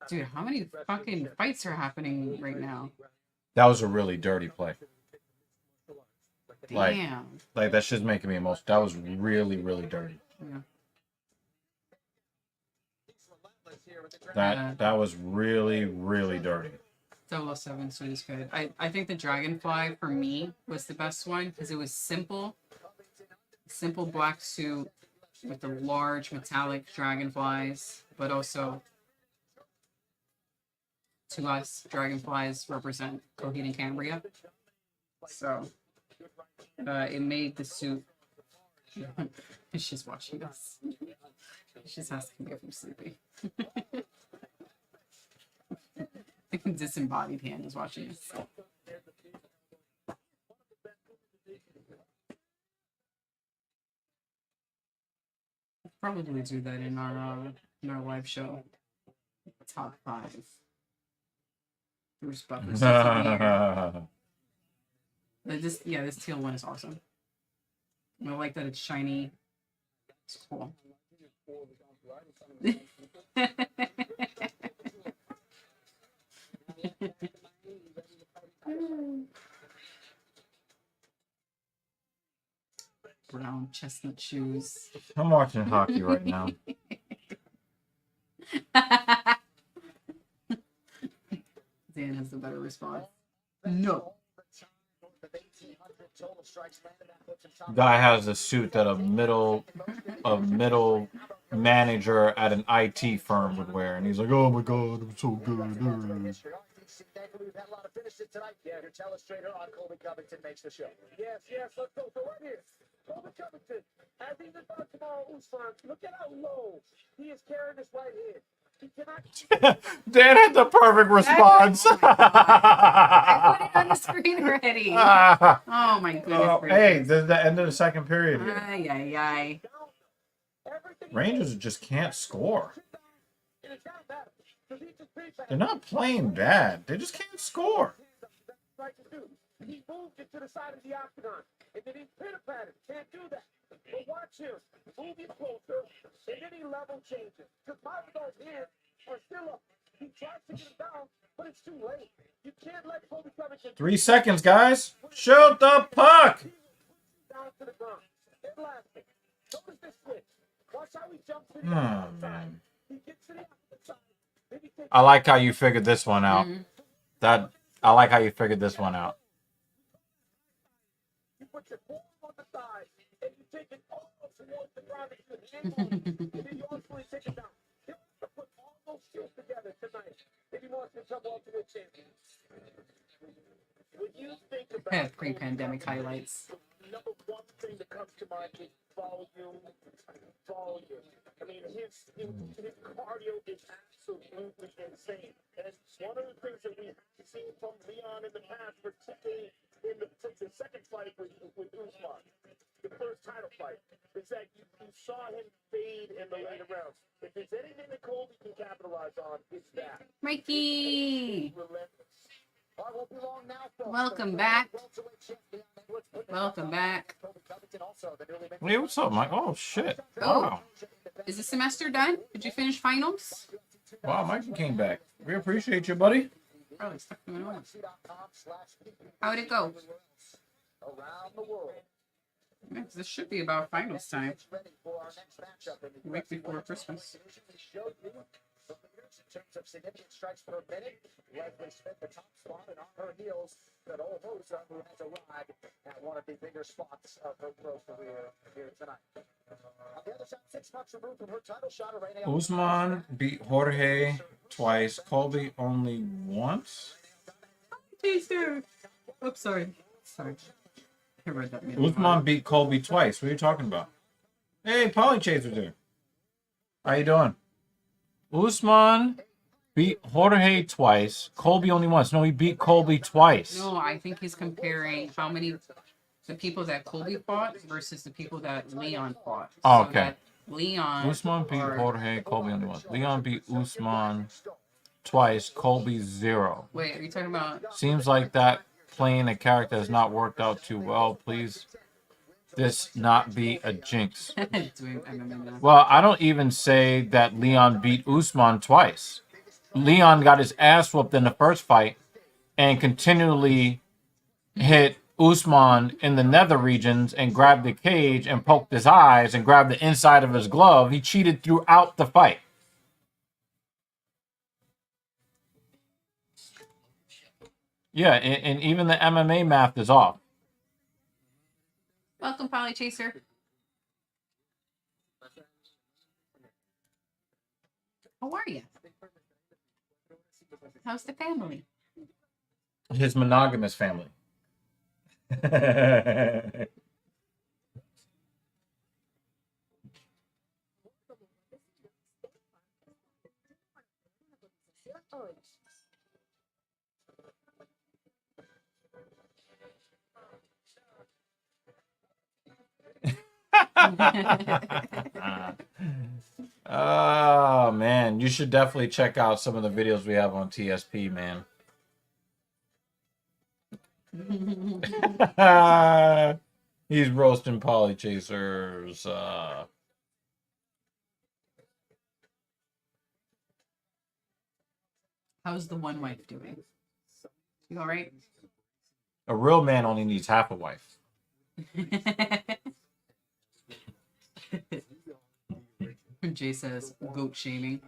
Dude, how many fucking fights are happening right now? That was a really dirty play. Like, Damn. like that shit's making me emotional. That was really, really dirty. Yeah. That was really, really dirty. 007 suit is good. I think the Dragonfly for me was the best one because it was simple. Simple black suit with the large metallic dragonflies, but also to us, dragonflies represent Coheed and Cambria. So it made the suit. She's watching us. She's asking me if I'm sleepy. The disembodied hand is watching us. Probably do that in our live show. Top 5. Bruce Buffer. This teal one is awesome. I like that it's shiny. It's cool. Brown chestnut shoes. I'm watching hockey right now. Dan has the better response. No. Guy has a suit that a middle manager at an IT firm would wear, and he's like, "Oh my god, I'm so good." Thankfully, we've had a lot of finishes tonight. Yeah, your telestrator on Colby Covington makes the show. Yes, let's go. So right here, Colby Covington, as he's about tomorrow, Usman, look at how low he is carrying his right hand. He cannot. Dan had the perfect response. I put it on the screen already. Oh my goodness. Hey, this is the end of the second period here. Ay. Rangers just can't score. They're not playing bad. They just can't score. He moved it to the side of the octagon, and then he pitter-patted. Can't do that. But watch him. Move it closer, and then he level changes. Because my results here are still up. He tries to get it down, but it's too late. You can't let Colby Covington... 3 seconds, guys. Shoot the puck. Down to the ground. And lastly, notice this switch. Watch how he jumps to the Oh, outside. man. He gets to the outside. Then he takes... I like how you figured this one out. I like how you figured this one out. You put your form on the side, and you take it almost towards the ground and you hang on it, and then you also take it down. He wants to put all those skills together tonight if he wants to become ultimate champion. When you think about pre-pandemic highlights. number one thing that comes to mind is volume. I mean, his cardio is absolutely insane. And it's one of the things that we've seen from Leon in the past, particularly in the second fight with Usman, the first title fight, is that you saw him fade in the later rounds. If there's anything that Colby can capitalize on, it's that. Mikey! Welcome back. Welcome back. Hey, what's up, Mike? Oh, shit. Oh. Wow. Is the semester done? Did you finish finals? Wow, Mikey came back. We appreciate you, buddy. Probably stuck doing it. How'd it go? Yeah, this should be about finals time. The week before Christmas. In terms of significant strikes per minute, Leslie Smith, the top spot, and on her heels, that old Rosa, who has arrived at one of the bigger spots of her pro career here tonight. On the other side, 6 months removed from her title shot, Usman beat Jorge twice. Colby only once. Taster. Oops, sorry. I read that. Usman beat Colby twice. What are you talking about? Hey, Polychaser's here. How you doing? Usman beat Jorge twice. Colby only once. No, he beat Colby twice. No, I think he's comparing the people that Colby fought versus the people that Leon fought. Oh, so okay. that Leon. Usman beat Jorge. Colby only once. Leon beat Usman twice. Colby 0. Wait, are you talking about? Seems like that playing a character has not worked out too well. Please, this not be a jinx. Doing MMA now. Well, I don't even say that Leon beat Usman twice. Leon got his ass whooped in the first fight and continually hit Usman in the nether regions and grabbed the cage and poked his eyes and grabbed the inside of his glove. He cheated throughout the fight. Yeah, and even the MMA math is off. Welcome, Polly Chaser. How are you? How's the family? His monogamous family. Oh man, you should definitely check out some of the videos we have on TSP, man. He's roasting Polly Chasers. How's the one wife doing? You all right? A real man only needs half a wife. Jay says goat shaming.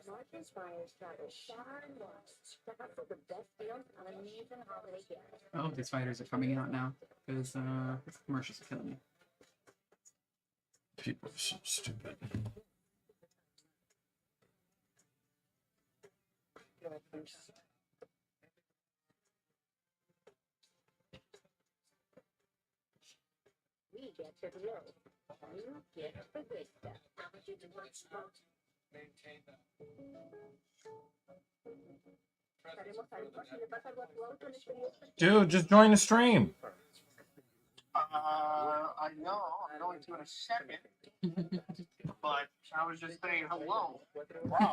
Marcus Myers travels far and wide to hustle the best deals on amazing holiday gifts. Oh, these fighters are coming out now because this commercial's killing me. People are so stupid. We get the glow. You get the good stuff. Dude, just join the stream. I know. I'm going to in a second. But I was just saying hello. Wow.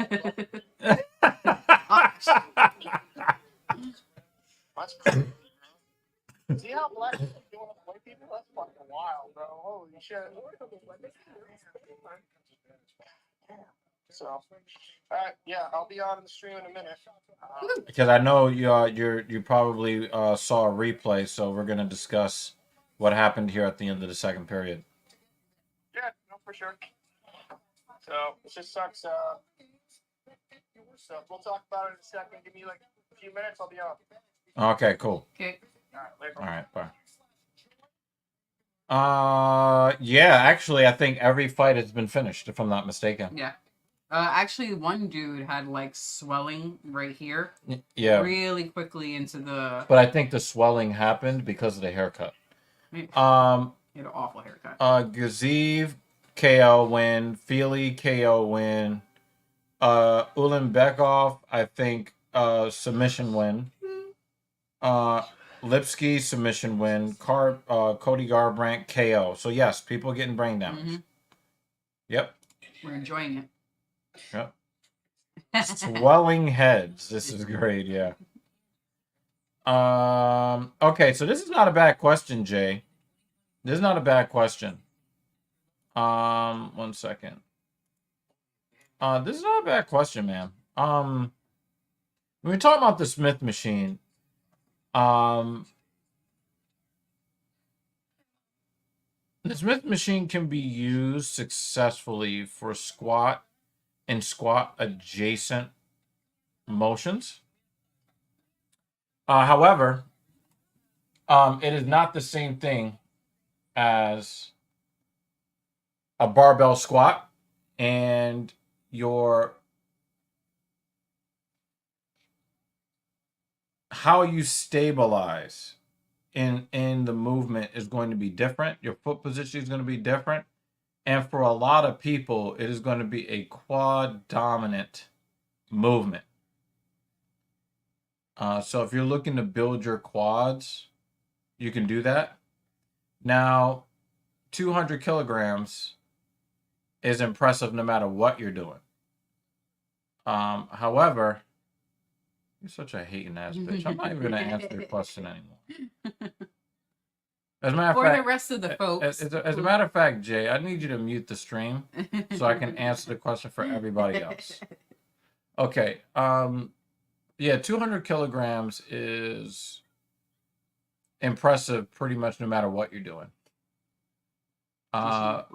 That's crazy. See how black people are doing with white people? That's fucking wild, bro. Holy shit. So, alright, yeah, I'll be on the stream in a minute. Because I know you probably saw a replay, so we're gonna discuss what happened here at the end of the second period. Yeah, no, for sure. So it just sucks. So we'll talk about it in a second. Give me like a few minutes. I'll be on. Okay, cool. Okay. All right, later. All right, bye. Yeah, actually, I think every fight has been finished, if I'm not mistaken. Yeah. Actually, one dude had like swelling right here. Yeah. Really quickly into the. But I think the swelling happened because of the haircut. He had an awful haircut. Gaziv KO win. Feely KO win. Ulanbekov, I think, submission win. Lipsky submission win. Cody Garbrandt KO. So yes, people getting brain damage. Mm-hmm. Yep. We're enjoying it. Yep. Swelling heads. This is great. Yeah. Okay, so this is not a bad question, Jay. This is not a bad question. 1 second. This is not a bad question, man. When we talk about the Smith machine, the Smith machine can be used successfully for squat and squat adjacent motions. However, it is not the same thing as a barbell squat, and how you stabilize in the movement is going to be different. Your foot position is going to be different. And for a lot of people, it is going to be a quad dominant movement. So if you're looking to build your quads, you can do that. Now, 200 kilograms is impressive no matter what you're doing. However, you're such a hating ass bitch. I'm not even gonna answer your question anymore. As a matter of For fact, the rest of the folks. as a matter of fact, Jay, I need you to mute the stream so I can answer the question for everybody else. Okay. Yeah, 200 kilograms is impressive pretty much no matter what you're doing. But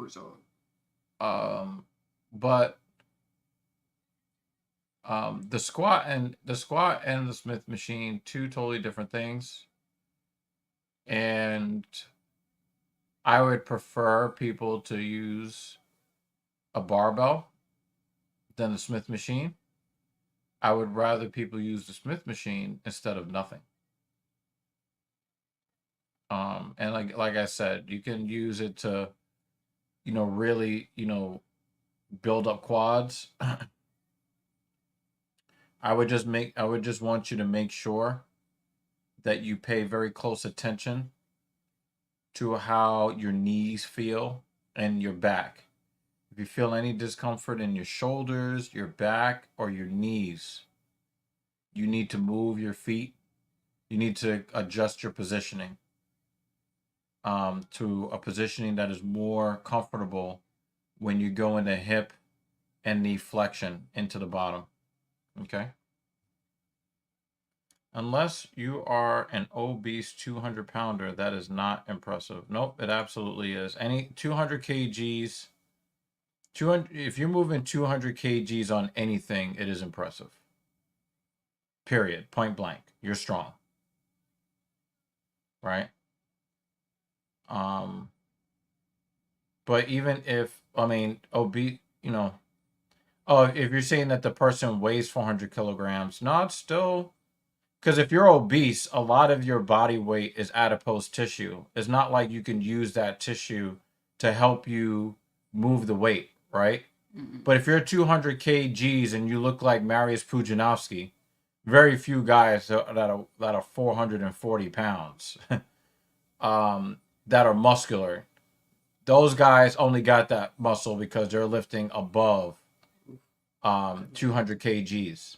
the squat and the Smith machine, two totally different things. And I would prefer people to use a barbell than the Smith machine. I would rather people use the Smith machine instead of nothing. And like I said, you can use it to, really, build up quads. I would just want you to make sure that you pay very close attention to how your knees feel and your back. If you feel any discomfort in your shoulders, your back, or your knees, you need to move your feet. You need to adjust your positioning to a positioning that is more comfortable when you go into hip and knee flexion into the bottom. Okay? Unless you are an obese 200 pounder, that is not impressive. Nope, it absolutely is. Any 200 kgs, 200, if you're moving 200 kgs on anything, it is impressive. Period. Point blank. You're strong. Right? But even if, obese, if you're saying that the person weighs 400 kilograms, no, it's still, because if you're obese, a lot of your body weight is adipose tissue. It's not like you can use that tissue to help you move the weight, right? Mm-mm. But if you're 200 kgs and you look like Mariusz Pudzianowski, very few guys that are 440 pounds that are muscular. Those guys only got that muscle because they're lifting above 200 kgs.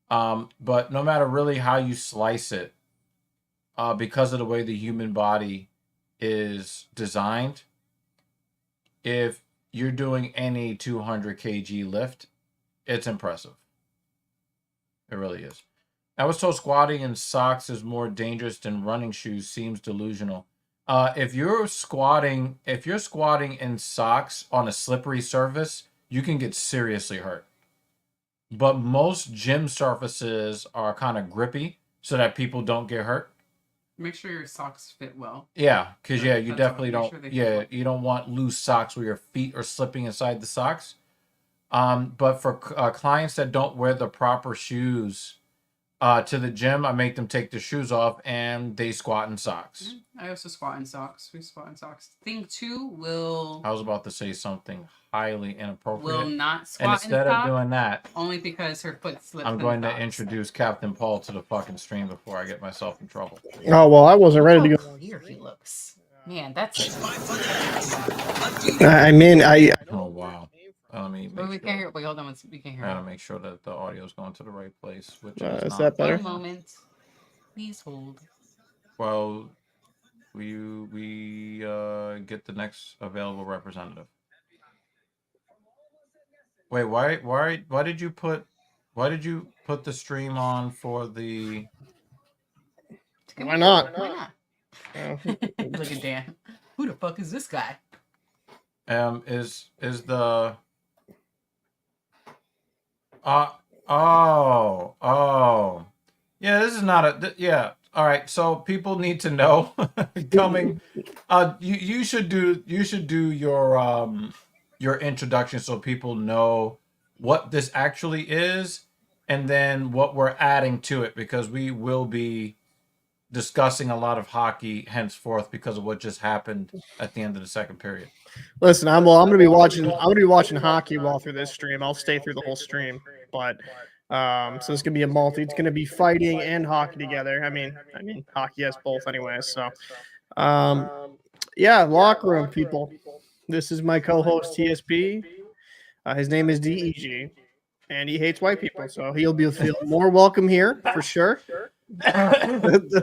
But no matter really how you slice it, because of the way the human body is designed, if you're doing any 200 kg lift, it's impressive. It really is. I was told squatting in socks is more dangerous than running shoes. Seems delusional. If you're squatting in socks on a slippery surface, you can get seriously hurt. But most gym surfaces are kind of grippy so that people don't get hurt. Make sure your socks fit well. Yeah, because you definitely Make don't. sure they fit well. You don't want loose socks where your feet are slipping inside the socks. But for clients that don't wear the proper shoes to the gym, I make them take their shoes off and they squat in socks. I also squat in socks. We squat in socks. Thing two will. I was about to say something highly inappropriate. Will not And squat in instead of socks. doing that, Only because her foot slipped. I'm going to introduce Captain Paul to the fucking stream before I get myself in trouble. Oh, well, I wasn't ready to go. Here he looks. Man, that's. I mean, Oh, wow. Let me But we make can't sure. hear. Wait, hold on. We can't I hear. gotta make sure that the audio is going to the right place. Which is not that better? One moment. Please hold. Well, we get the next available representative. Wait, why did you put the stream on for the? Why not? Why not? Look at Dan. Who the fuck is this guy? Is the oh yeah, this is not a yeah. All right, so people need to know coming. You should do your introduction so people know what this actually is and then what we're adding to it, because we will be discussing a lot of hockey henceforth because of what just happened at the end of the second period. Listen, I'm gonna be watching hockey while through this stream. I'll stay through the whole stream, but so it's gonna be it's gonna be fighting and hockey together. I mean, hockey has both anyway. So, yeah, locker room people. This is my co-host TSP. His name is DEG, and he hates white people, so he'll feel more welcome here for sure.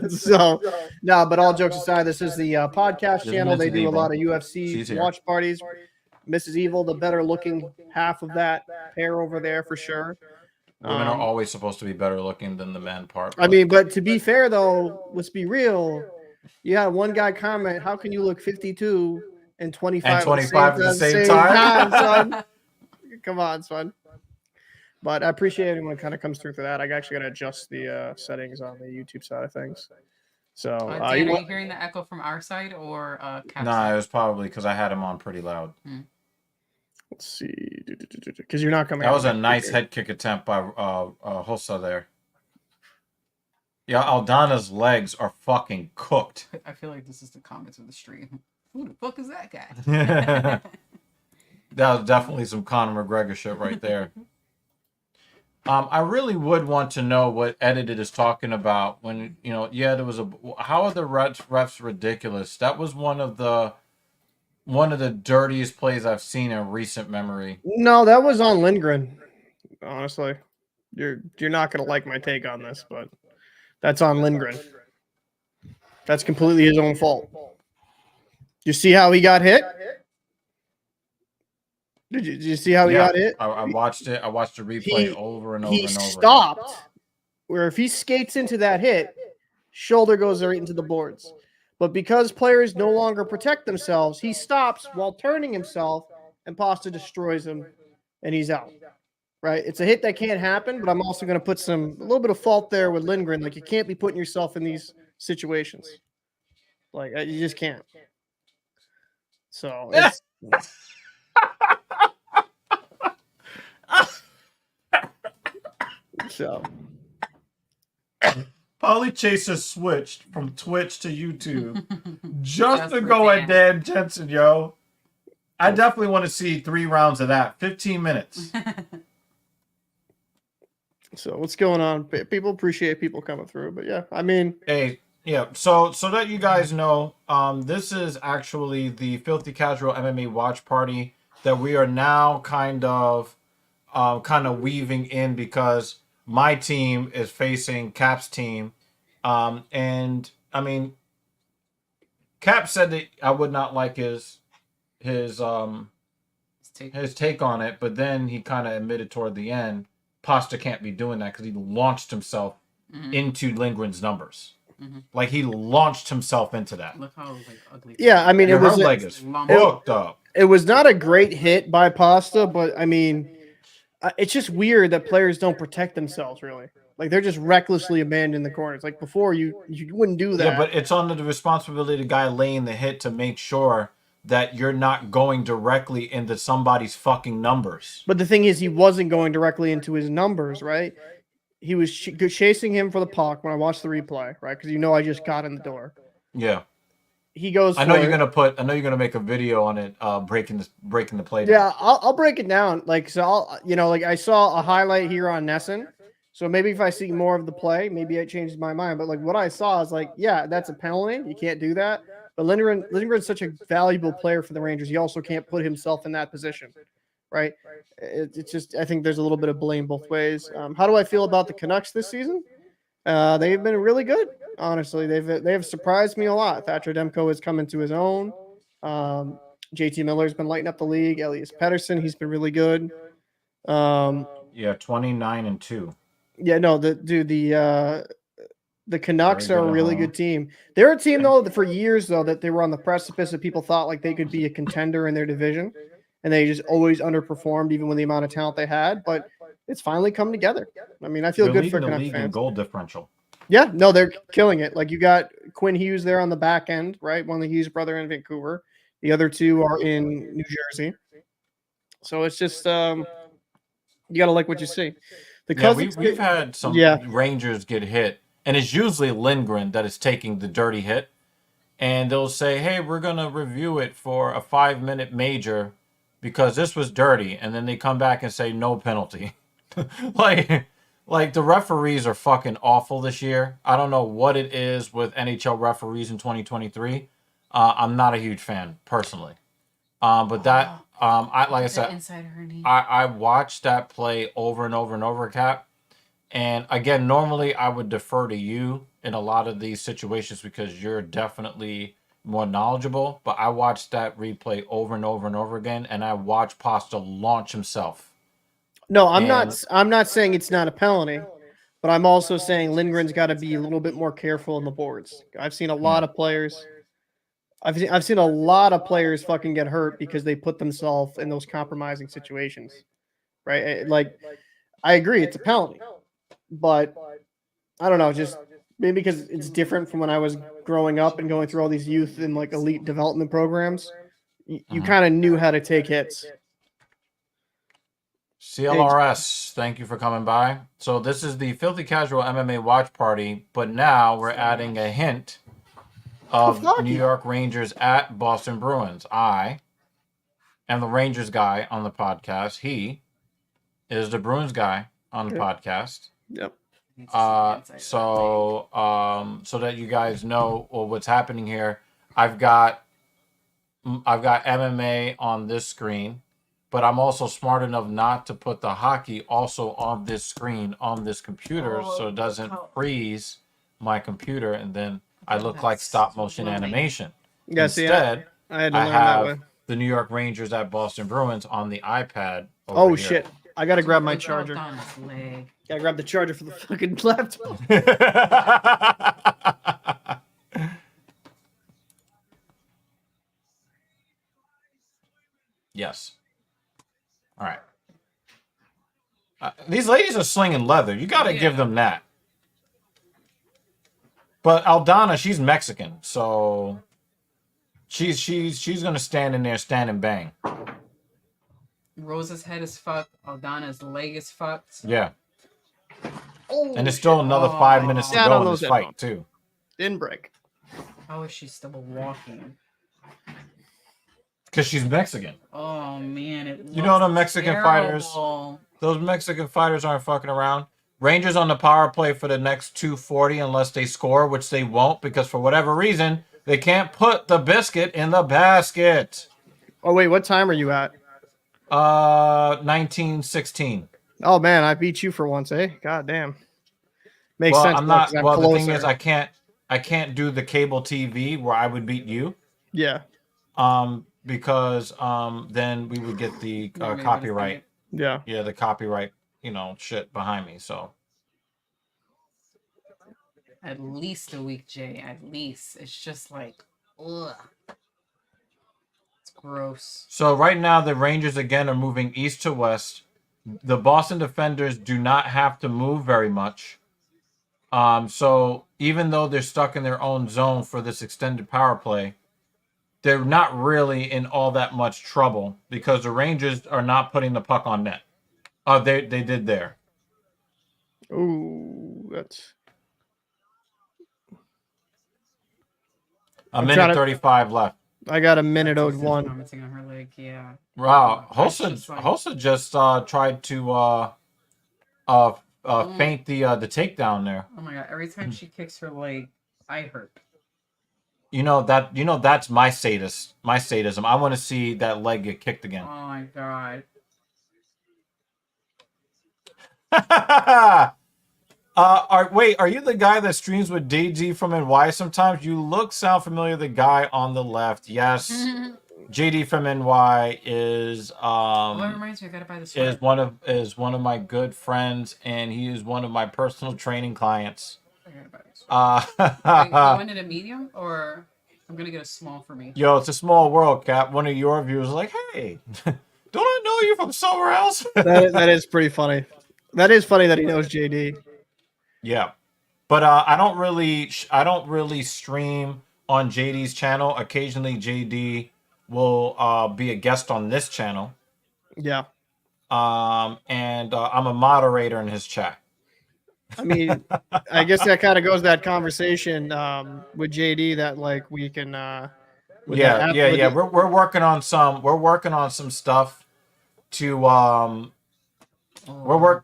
So, no, but all jokes aside, this is the podcast channel. They do a lot of UFC watch parties. Mrs. Evil, the better looking half of that pair over there for sure. Women are always supposed to be better looking than the men part. I mean, but to be fair though, let's be real. You had one guy comment, "How can you look 52 and 25 and 25 at the same time?" Son? Come on, son. But I appreciate anyone who kind of comes through for that. I actually got to adjust the settings on the YouTube side of things. So, Dan, are you hearing the echo from our side or Nah, it was probably because I had him on pretty loud. Let's see, because you're not coming. That was a nice head kick attempt by Hossa there. Yeah, Aldana's legs are fucking cooked. I feel like this is the comments of the stream. Who the fuck is that guy? That was definitely some Conor McGregor shit right there. I really would want to know what Edited is talking about when, there was how are the refs ridiculous? That was one of the dirtiest plays I've seen in recent memory. No, that was on Lindgren. Honestly, you're not gonna like my take on this, but that's on Lindgren. That's completely his own fault. You see how he got hit? Did you see how he got hit? I watched it. I watched the replay over and over and over. He stopped. Where if he skates into that hit, shoulder goes right into the boards. But because players no longer protect themselves, he stops while turning himself, and Pasta destroys him, and he's out. Right? It's a hit that can't happen, but I'm also going to put a little bit of fault there with Lindgren. Like, you can't be putting yourself in these situations. Like, you just can't. So it's... So, Polychaser switched from Twitch to YouTube just to go at Dan Jensen, yo. I definitely want to see 3 rounds of that. 15 minutes. So what's going on? People appreciate people coming through, but yeah, I mean, hey, yeah. So that you guys know, this is actually the Filthy Casual MMA watch party that we are now kind of weaving in because my team is facing Cap's team. And I mean, Cap said that I would not like his take on it, but then he kind of admitted toward the end, Pasta can't be doing that because he launched himself into Lindgren's numbers. Like he launched himself into that. Look how ugly. Yeah, I mean, her leg is hooked up. It was not a great hit by Pasta, but I mean, it's just weird that players don't protect themselves, really. Like, they're just recklessly abandoning the corners. Like, before, you wouldn't do that. Yeah, but it's on the responsibility of the guy laying the hit to make sure that you're not going directly into somebody's fucking numbers. But the thing is, he wasn't going directly into his numbers, right? He was chasing him for the puck when I watched the replay, right? Because I just got in the door. Yeah. He goes. I know you're gonna make a video on it, breaking the play down. Yeah, I'll break it down. Like, so I saw a highlight here on Nesson. So maybe if I see more of the play, maybe it changes my mind. But like what I saw is like, yeah, that's a penalty. You can't do that. But Lindgren's such a valuable player for the Rangers. He also can't put himself in that position, right? It's just, I think there's a little bit of blame both ways. How do I feel about the Canucks this season? They've been really good. Honestly, they've surprised me a lot. Thatcher Demko has come into his own. JT Miller's been lighting up the league. Elias Pettersson, he's been really good. 29-2. Yeah, no, the Canucks are a really good team. They're a team though that for years though that they were on the precipice of people thought like they could be a contender in their division, and they just always underperformed even with the amount of talent they had. But it's finally come together. I mean, I feel good for Canucks fans. Goal differential. Yeah, no, they're killing it. Like, you got Quinn Hughes there on the back end, right? One of the Hughes brother in Vancouver. The other two are in New Jersey. So it's just you got to like what you see. We've had some Rangers get hit, and it's usually Lindgren that is taking the dirty hit. And they'll say, hey, we're going to review it for a 5-minute major because this was dirty. And then they come back and say no penalty. Like the referees are fucking awful this year. I don't know what it is with NHL referees in 2023. I'm not a huge fan, personally. But that I like I The said, inside hernia. I watched that play over and over and over, Cap. And again, normally I would defer to you in a lot of these situations because you're definitely more knowledgeable. But I watched that replay over and over and over again, and I watched Pasta launch himself. No, And I'm not saying it's not a penalty, but I'm also saying Lindgren's got to be a little bit more careful in the boards. I've seen a lot of players. I've seen a lot of players fucking get hurt because they put themselves in those compromising situations, right? Like, I agree, it's a penalty, but I don't know, just maybe because it's different from when I was growing up and going through all these youth and like elite development programs. You kind of knew how to take hits. CLRS, thank you for coming by. So this is the Filthy Casual MMA watch party, but now we're adding a hint of New York Rangers at Boston Bruins. I am the Rangers guy on the podcast. He is the Bruins guy on the podcast. Yep. So that you guys know what's happening here, I've got MMA on this screen, but I'm also smart enough not to put the hockey also on this screen on this computer, so it doesn't freeze my computer, and then I look like stop motion animation. Yeah, Instead, I had to learn that way. the New York Rangers at Boston Bruins on the iPad. Oh here. shit! I gotta grab my charger. Gotta grab the charger for the fucking laptop. Yes. All right. These ladies are slinging leather. You got to give them that. But Aldana, she's Mexican, so she's gonna stand in there, stand and bang. Rosa's head is fucked. Aldana's leg is fucked. Yeah. Oh, and there's still another 5 minutes to go in this fight too. Didn't break. How is she still walking? Because she's Mexican. Oh man, you know the Mexican fighters. Those Mexican fighters aren't fucking around. Rangers on the power play for the next 240 unless they score, which they won't because for whatever reason they can't put the biscuit in the basket. Oh wait, what time are you at? 1916. Oh man, I beat you for once, eh? God damn. Makes sense. I'm not. Well, the thing is, I can't do the cable TV where I would beat you. Yeah. Because then we would get the copyright. Yeah. Yeah, the copyright, shit behind me. So at least a week, Jay. At least it's just like, ugh. It's gross. So right now the Rangers again are moving east to west. The Boston defenders do not have to move very much. So even though they're stuck in their own zone for this extended power play, they're not really in all that much trouble because the Rangers are not putting the puck on net. They did there. Ooh, that's a minute 35 left. I got a minute 01. Commenting on her leg, yeah. Wow, Hossa just tried to feint the takedown there. Oh my god! Every time she kicks her leg, I hurt. That's my sadism. I want to see that leg get kicked again. Oh my god. Are you the guy that streams with DG from NY sometimes? You sound familiar. The guy on the left, yes. JD from NY is What reminds me, I gotta buy this. Is one of my good friends, and he is one of my personal training clients. I gotta buy this. Wait, you wanted a medium, or I'm gonna get a small for me? Yo, it's a small world, Cap. One of your viewers was like, "Hey, don't I know you from somewhere else?" that is pretty funny. That is funny that he knows JD. Yeah, but I don't really stream on JD's channel. Occasionally, JD will be a guest on this channel. Yeah. And I'm a moderator in his chat. I mean, I guess that kind of goes that conversation with JD that like we can. Yeah. We're working on some stuff to We're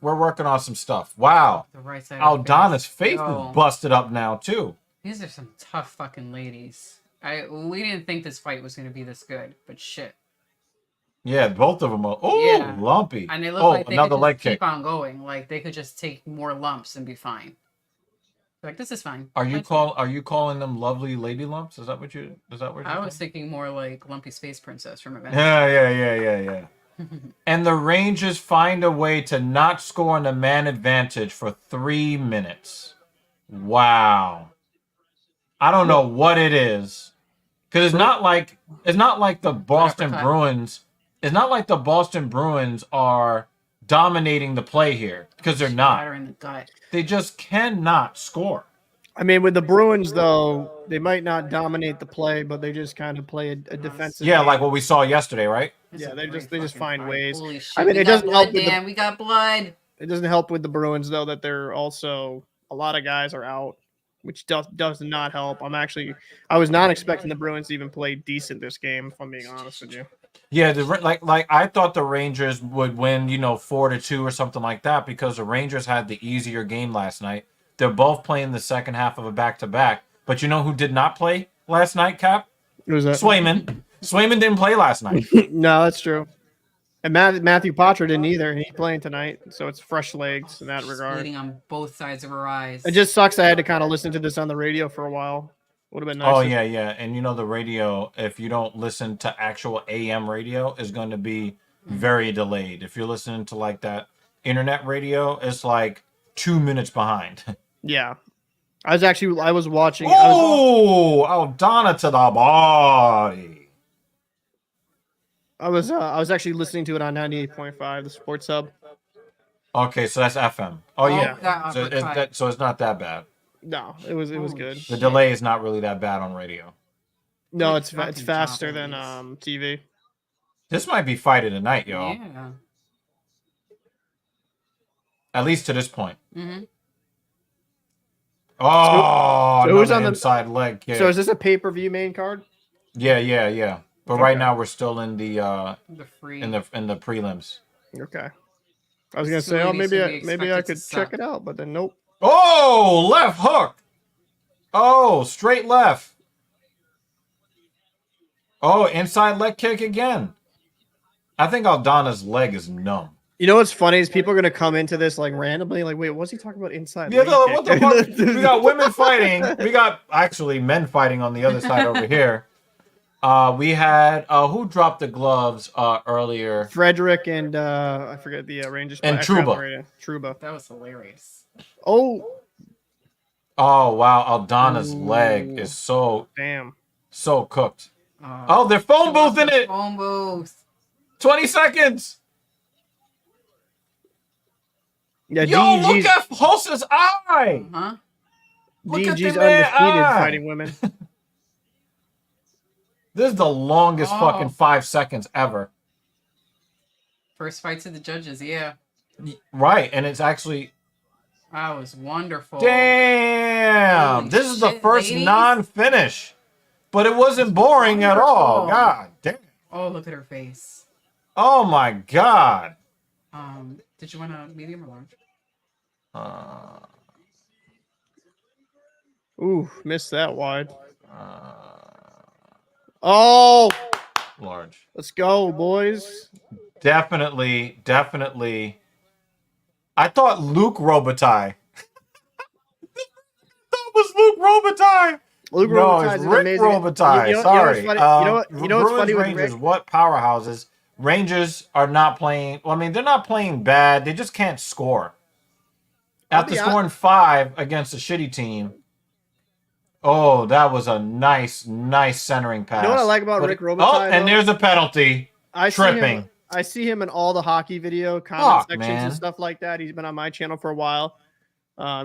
working on some stuff. Wow. The right side Aldana's face is busted up now too. These are some tough fucking ladies. We didn't think this fight was gonna be this good, but shit. Yeah, both of them are. Oh, Yeah. lumpy. And they look Oh, like they another could leg just keep kick. on going. Like they could just take more lumps and be fine. Like this is fine. Are you Mine's fine. calling them lovely lady lumps? Is that what you're I was saying? thinking more like Lumpy Space Princess from Avengers. Yeah. And the Rangers find a way to not score on the man advantage for 3 minutes. Wow. I don't know what it is. Because it's not like the Boston uppercut. Bruins. It's not like the Boston Bruins are dominating the play here. Because they're Batter not. in the gut. They just cannot score. I mean, with the Bruins though, they might not dominate the play, but they just kind of play a defensive. Yeah, game. like what we saw yesterday, right? This Yeah, is a they great just fucking find fight. ways. Holy shit! I mean, we it got doesn't help blood, with the- Dan. We got blood. It doesn't help with the Bruins though that they're also a lot of guys are out, which does not help. I was not expecting the Bruins to even play decent this game. If I'm being honest with you. Yeah, like I thought the Rangers would win, 4-2 or something like that because the Rangers had the easier game last night. They're both playing the second half of a back-to-back. But you know who did not play last night, Cap? Who's that? Swayman. Swayman didn't play last night. No, that's true. And Matthew Poitras didn't either. He's playing tonight, so it's fresh legs in that She's regard. bleeding on both sides of her eyes. It just sucks. I had to kind of listen to this on the radio for a while. Would have been nice. Oh, yeah. And the radio, if you don't listen to actual AM radio, is going to be very delayed. If you're listening to like that internet radio, it's like 2 minutes behind. Yeah. I was watching. Oh, Aldana to the body. I was actually listening to it on 98.5, the Sports Hub. Okay, so that's FM. Oh, yeah. that So uppercut. it's not that bad. No, it was Holy good. shit. The delay is not really that bad on radio. No, Good it's fucking faster job, than ladies. TV. This might be fight of the night, y'all. Yeah. At least to this point. Mm-hmm. Oh, so who's another on the inside leg kick. So is this a pay-per-view main card? Yeah. But Okay. right now we're still in the The free. in the prelims. Okay. I was gonna So say, oh, ladies, maybe I expect it to could check suck. it out, but then nope. Oh, left hook. Oh, straight left. Oh, inside leg kick again. I think Aldana's leg is numb. You know what's funny is people are gonna come into this like randomly, like, wait, what's he talking about inside? Yeah, leg what the kick? fuck? We got women fighting. We got actually men fighting on the other side over here. We had who dropped the gloves earlier? Frederick and I forget the Rangers And I forgot Truba. the radio. Truba. That was hilarious. Oh, Oh wow, Aldana's Ooh. leg is so damn. cooked. Oh, they're phone booth in it. Phone booth. 20 seconds. Yeah, Yo, look DG's, at Hulse's eye. Huh? Look at DG's the man undefeated eye. fighting women. This is the longest Oh. fucking 5 seconds ever. First fight to the judges. Yeah. Right, and it's actually That was wonderful. damn. Holy This is the shit, first ladies. non-finish, but it wasn't boring at all. Wonderful. God damn. Oh, look at her face. Oh my god. Did you want a medium or large? Ooh, missed that wide. Oh, Large. let's go, boys. Definitely. I thought Luke Robitaille. That was Luke Robitaille. Luke No, Robitaille's it's an Rick amazing. Robitaille. You know Sorry. what's funny? You know what's Bruins, funny with Rangers, Rick? what powerhouses? Rangers are not playing. Well, I mean, they're not playing bad. They just can't score. After be scoring 5 against a shitty team. Oh, that was a nice centering pass. You know what I like about But Rick Oh, Robitaille, and though? there's a penalty. I Tripping. see him in all the hockey video comment Fuck, sections man. and stuff like that. He's been on my channel for a while.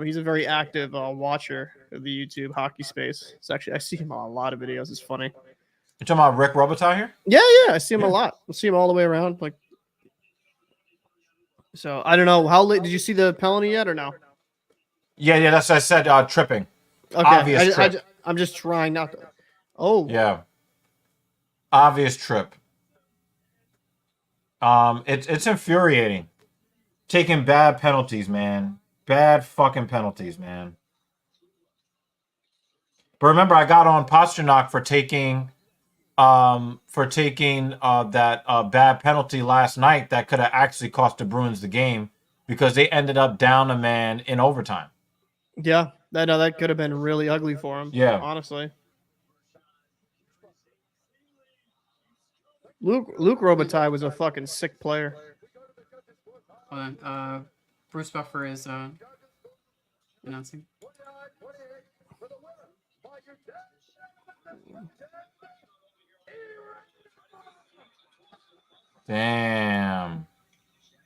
He's a very active watcher of the YouTube hockey space. It's actually I see him on a lot of videos. It's funny. You talking about Rick Robitaille here? Yeah, I see him a lot. I see him all the way around. Like, so I don't know how late. Did you see the penalty yet or no? Yeah, that's what I said. Tripping. Okay, Obvious trip. I'm just trying not to. Oh, Yeah. Obvious trip. It's infuriating. Taking bad penalties, man. Bad fucking penalties, man. But remember, I got on Pasternak for taking for taking that bad penalty last night that could have actually cost the Bruins the game because they ended up down a man in overtime. Yeah, that could have been really ugly for him. Yeah. Honestly. Luke Robitaille was a fucking sick player. Hold on. Bruce Buffer is announcing. Damn.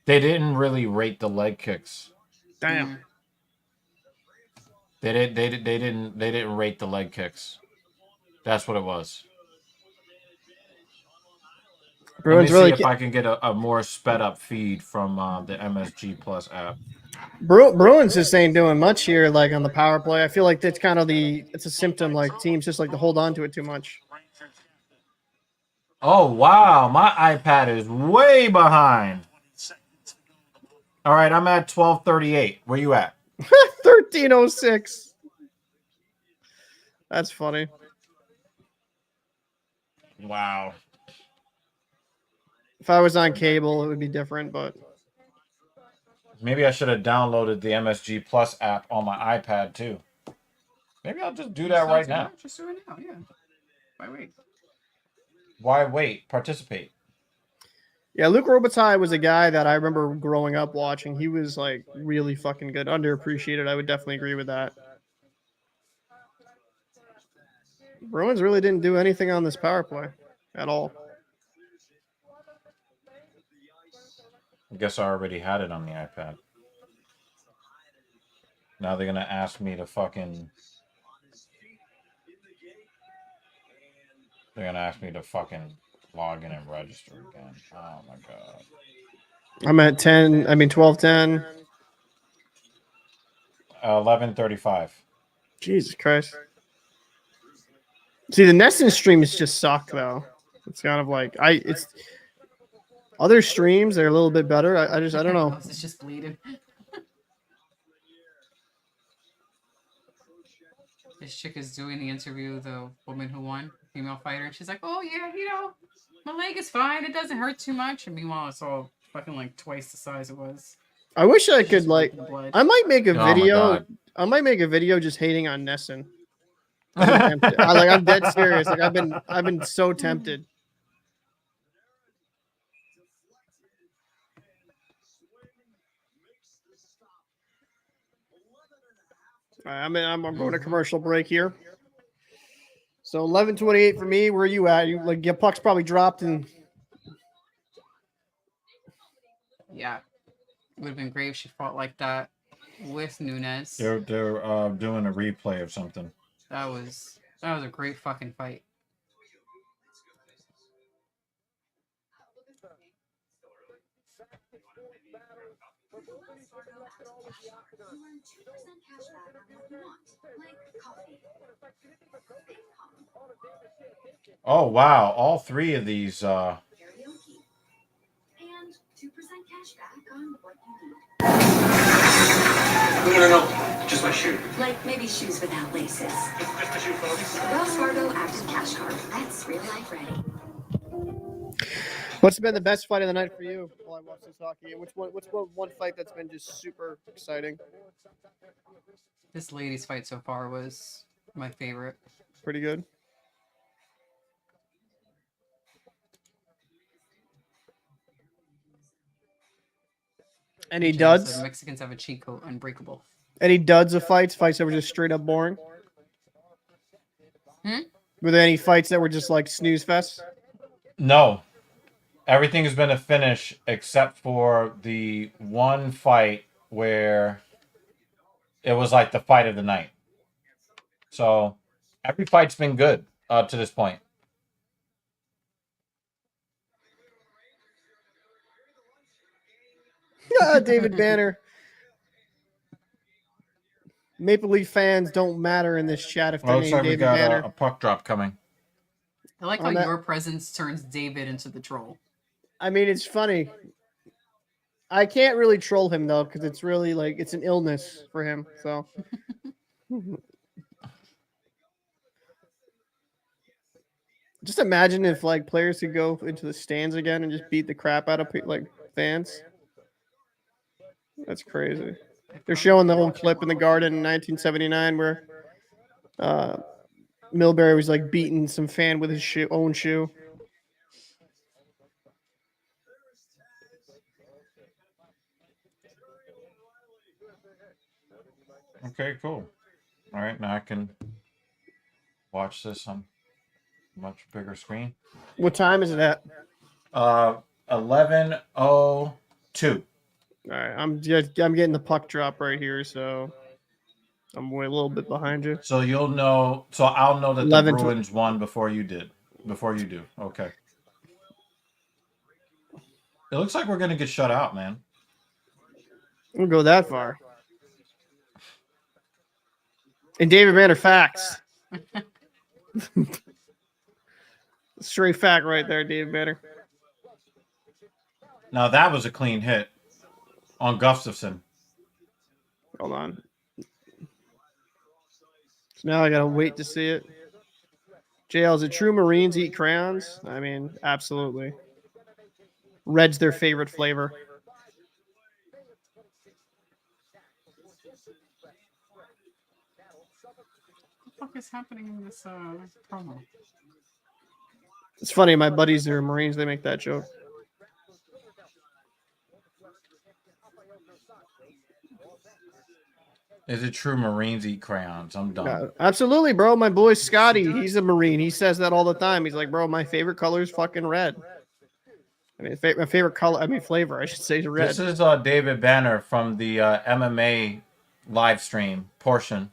They didn't really rate the leg kicks. Damn. They didn't rate the leg kicks. That's what it was. Bruins Let me see really if I can get a more sped up feed from the MSG Plus app. Bruins just ain't doing much here, like on the power play. I feel like that's kind of it's a symptom, like teams just like to hold on to it too much. Oh wow, my iPad is way behind. All right, I'm at 12:38. Where you at? 13:06. That's funny. Wow. If I was on cable, it would be different, but maybe I should have downloaded the MSG Plus app on my iPad too. Maybe I'll just do that right now. Just do it now, yeah. Why wait? Why wait? Participate. Yeah, Luke Robitaille was a guy that I remember growing up watching. He was like really fucking good, underappreciated. I would definitely agree with that. Bruins really didn't do anything on this power play at all. I guess I already had it on the iPad. Now they're gonna ask me to fucking. They're gonna ask me to fucking log in and register again. Oh my god. I'm at 12:10. 11:35. Jesus Christ. See, the Nesson streams just suck though. It's kind of like it's other streams they're a little bit better. I don't know. It's just bleeding. This chick is doing the interview, the woman who won, female fighter, and she's like, "Oh yeah, my leg is fine. It doesn't hurt too much." And meanwhile, it's all fucking like twice the size it was. I wish I could like. I might make a Oh my video. God. I might make a video just hating on Nesson. I'm dead serious. Like I've been so tempted. All right, I'm going to commercial break here. So 11:28 for me. Where are you at? You like your puck's probably dropped and Yeah, it would have been great if she fought like that with Nunes. They're doing a replay of something. That was a great fucking fight. Oh wow, all three of these and 2% cash back on what you need. No. Just my shoe. Like maybe shoes without laces. Just my shoe, folks. Wells Fargo Active Cash Card. That's real life ready. what's been the best fight of the night for you while I watch this hockey? What's one fight that's been just super exciting? This lady's fight so far was my favorite. Pretty good. Any Jen duds? said Mexicans have a cheat code, unbreakable. Any duds of fights? Fights that were just straight up boring? Were there any fights that were just like snooze fest? No. Everything has been a finish except for the one fight where it was like the fight of the night. So every fight's been good to this point. David Banner. Maple Leaf fans don't matter in this chat if they're Looks named like we David got Banner. a puck drop coming. I like how On that- your presence turns David into the troll. I mean, it's funny. I can't really troll him though, because it's really like it's an illness for him. So Just imagine if like players could go into the stands again and just beat the crap out of like fans. That's crazy. They're showing the old clip in the Garden in 1979 where Milbury was like beating some fan with his own shoe. Okay, cool. All right, now I can watch this on a much bigger screen. What time is it at? 11:02. All right, I'm getting the puck drop right here, so I'm a little bit behind you. So you'll know. So I'll know that the 11 Bruins won before you did. Before you do. Okay. It looks like we're gonna get shut out, man. We'll go that far. And David Banner facts. Straight fact right there, David Banner. Now that was a clean hit on Gustafson. Hold on. So now I gotta wait to see it. JL, is it true Marines eat crayons? I mean, absolutely. Red's their favorite flavor. What the fuck is happening in this promo? It's funny, my buddies that are Marines, they make that joke. Is it true Marines eat crayons? I'm done. Yeah, absolutely, bro. My boy Scotty, he's a Marine. He says that all the time. He's like, bro, my favorite color is fucking red. I mean, my favorite color, I mean, flavor, I should say, is red. This is David Banner from the MMA live stream portion.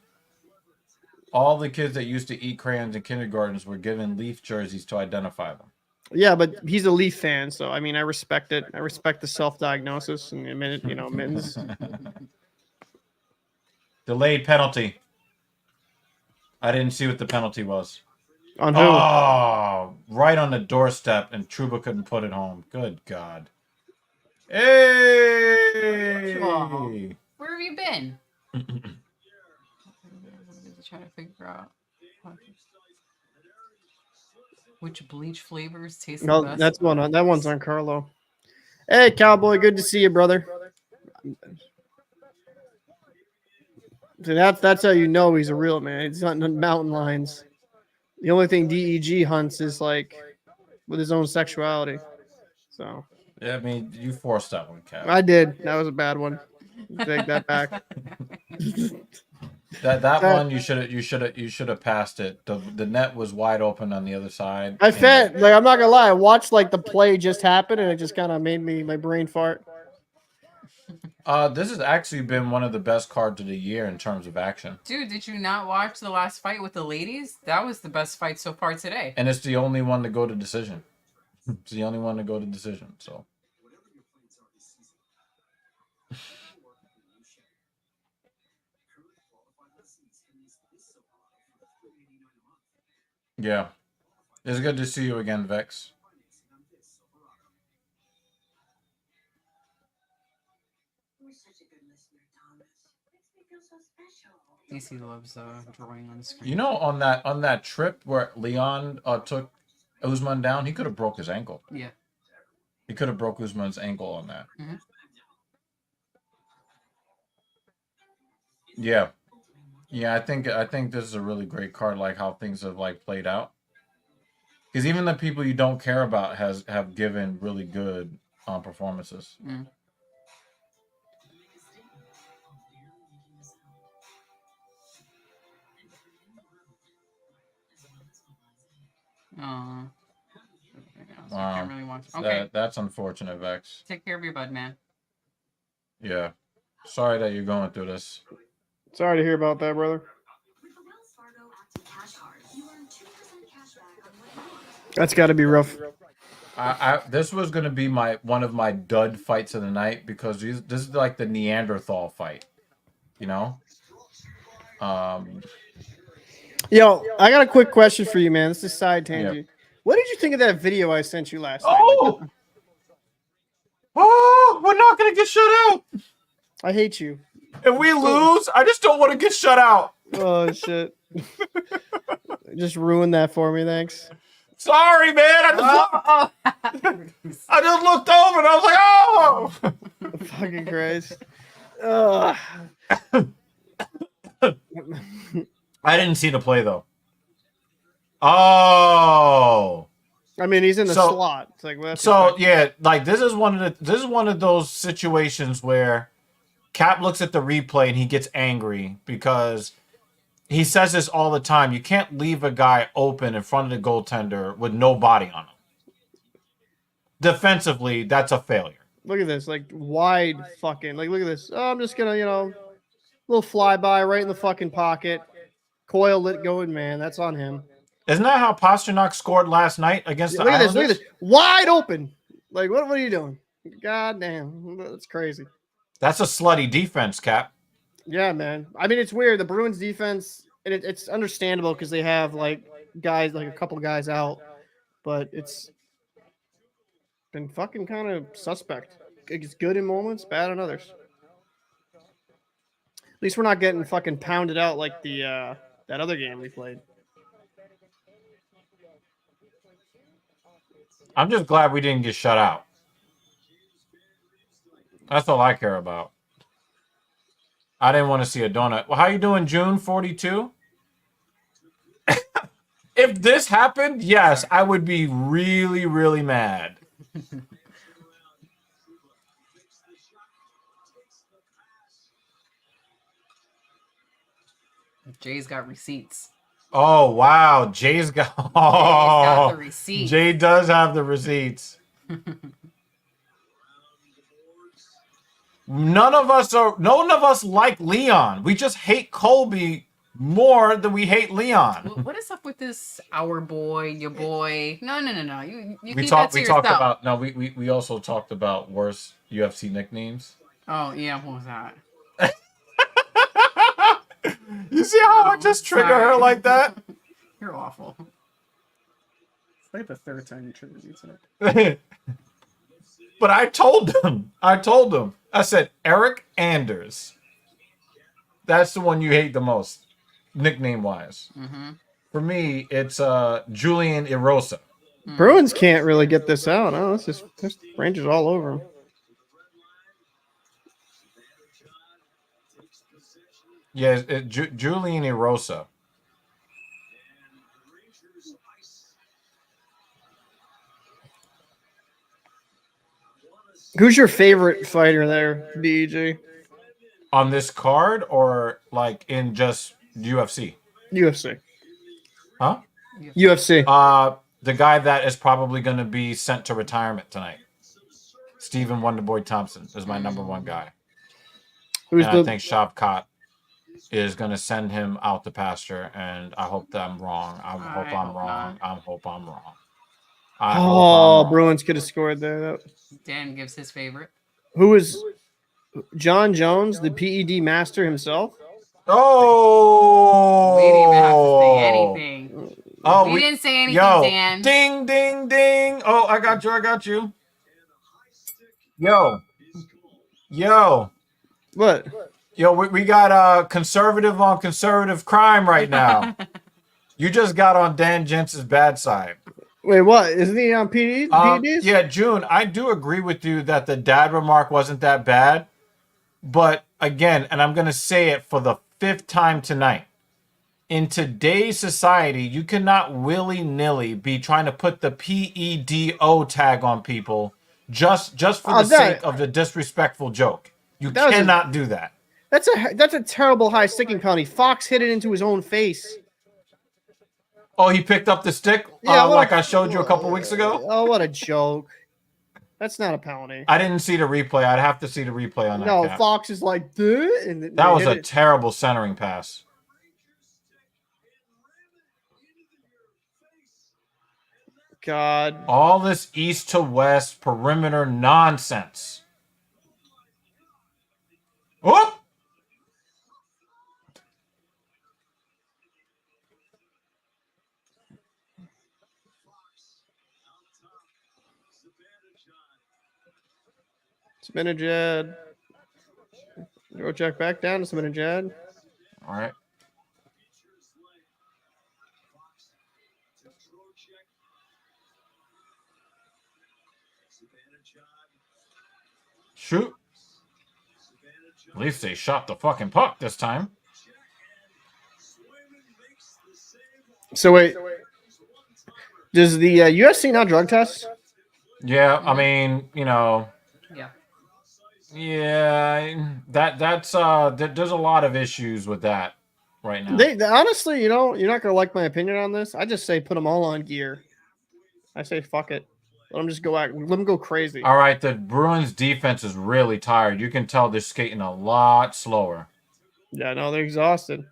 All the kids that used to eat crayons in kindergartens were given Leaf jerseys to identify them. Yeah, but he's a Leaf fan, so I mean, I respect it. I respect the self-diagnosis and mittens. Delayed penalty. I didn't see what the penalty was. On who? Oh, right on the doorstep, and Truba couldn't put it home. Good God. Hey! Oh, where have you been? Trying to figure out which bleach flavors taste the No, best. that's one. That one's on Carlo. Hey, Cowboy, good to see you, brother. So that's how you know he's a real man. He's hunting mountain lions. The only thing DEG hunts is like with his own sexuality. So Yeah, I mean, you forced that one, Cap. I did. That was a bad one. Take that back. That one you should have passed it. The net was wide open on the other side. I felt like, I'm not gonna lie. I watched like the play just happen, and it just kind of made my brain fart. This has actually been one of the best cards of the year in terms of action. Dude, did you not watch the last fight with the ladies? That was the best fight so far today. And it's the only one to go to decision. It's the only one to go to decision. So. Yeah. It's good to see you again, Vex. DC loves drawing on the screen. You know, on that trip where Leon took Usman down, he could have broke his ankle. Yeah. He could have broke Usman's ankle on that. Mm-hmm. Yeah. Yeah, I think this is a really great card, like how things have like played out. Because even the people you don't care about have given really good performances. Mm. Wow. Okay. That's unfortunate, Vex. Take care of your bud, man. Yeah. Sorry that you're going through this. Sorry to hear about that, brother. That's got to be rough. This was gonna be one of my dud fights of the night because this is like the Neanderthal fight, you know. Yo, I got a quick question for you, man. This is side tangent. Yep. What did you think of that video I sent you last night? Oh, we're not gonna get shut out. I hate you. If we lose, I just don't want to get shut out. Oh shit! Just ruined that for me. Thanks. Sorry, man. I just looked over and I was like, oh. Fucking Christ. Ugh. I didn't see the play though. Oh. I mean, he's in the So- slot. It's like, well, that's So expected. yeah, like this is one of those situations where Cap looks at the replay and he gets angry because he says this all the time. You can't leave a guy open in front of the goaltender with no body on him. Defensively, that's a failure. Look at this, like wide fucking, like look at this. Oh, I'm just gonna, little flyby right in the fucking pocket, coil it going, man. That's on him. Isn't that how Pasternak scored last night against the Look at this, Islanders? look at this, wide open. Like what are you doing? God damn, that's crazy. That's a slutty defense, Cap. Yeah, man. I mean, it's weird. The Bruins defense, and it's understandable because they have like guys, like a couple guys out, but it's been fucking kind of suspect. It's good in moments, bad in others. At least we're not getting fucking pounded out like the that other game we played. I'm just glad we didn't get shut out. That's all I care about. I didn't want to see a donut. Well, how you doing, June 42? If this happened, yes, I would be really, really mad. Jay's got receipts. Oh, wow. Jay's got, Jay's got the receipts. Jay does have the receipts. None of us like Leon. We just hate Colby more than we hate Leon. What is up with this our boy, your boy? No. You We keep talked that to yourself. about we also talked about worse UFC nicknames. Oh yeah, what was that? You see how I just trigger her sorry. like that? You're awful. It's like the third time you triggered me tonight. But I told them. I said, Eric Anders. That's the one you hate the most, nickname-wise. Mm-hmm. For me, it's Julian Erosa. Bruins can't really get this out. Oh, it's just there's Rangers all over them. Yeah, Julian Erosa. Who's your favorite fighter there, DEJ? On this card or like in just UFC? UFC. Huh? UFC. The guy that is probably going to be sent to retirement tonight. Stephen Wonderboy Thompson is my number one guy. Who's I think Shavkat is going to send him out to pasture, and I hope that I'm wrong. I hope I'm wrong. I hope I'm wrong. Bruins could have scored there. Dan gives his favorite. Who is John Jones, the PED master himself? Oh! We didn't even have to say anything. Oh, we didn't say anything, yo, Dan. Ding, ding, ding. Oh, I got you. Yo. What? Yo, we got conservative on conservative crime right now. You just got on Dan Jensen's bad side. Wait, what? Isn't he on PEDs? Yeah, June, I do agree with you that the dad remark wasn't that bad. But again, and I'm going to say it for the 5th time tonight. In today's society, you cannot willy-nilly be trying to put the PEDO tag on people just for the sake of the disrespectful joke. You cannot do that. That's a terrible high sticking penalty. Fox hit it into his own face. Oh, he picked up the stick like I showed you a couple weeks ago? Oh, what a joke. That's not a penalty. I didn't see the replay. I'd have to see the replay on that. No, Cap. Fox is like, duh, and that was a terrible centering pass. God. All this east to west perimeter nonsense. Whoop! Spinajad. Go check back down to Spinajad. All right. Shoot. At least they shot the fucking puck this time. So wait, does the UFC not drug test? Yeah, I mean, Yeah. yeah, that's there's a lot of issues with that right now. They honestly, you're not gonna like my opinion on this. I just say put them all on gear. I say fuck it. Let them just go out. Let them go crazy. All right, the Bruins defense is really tired. You can tell they're skating a lot slower. Yeah, no, they're exhausted.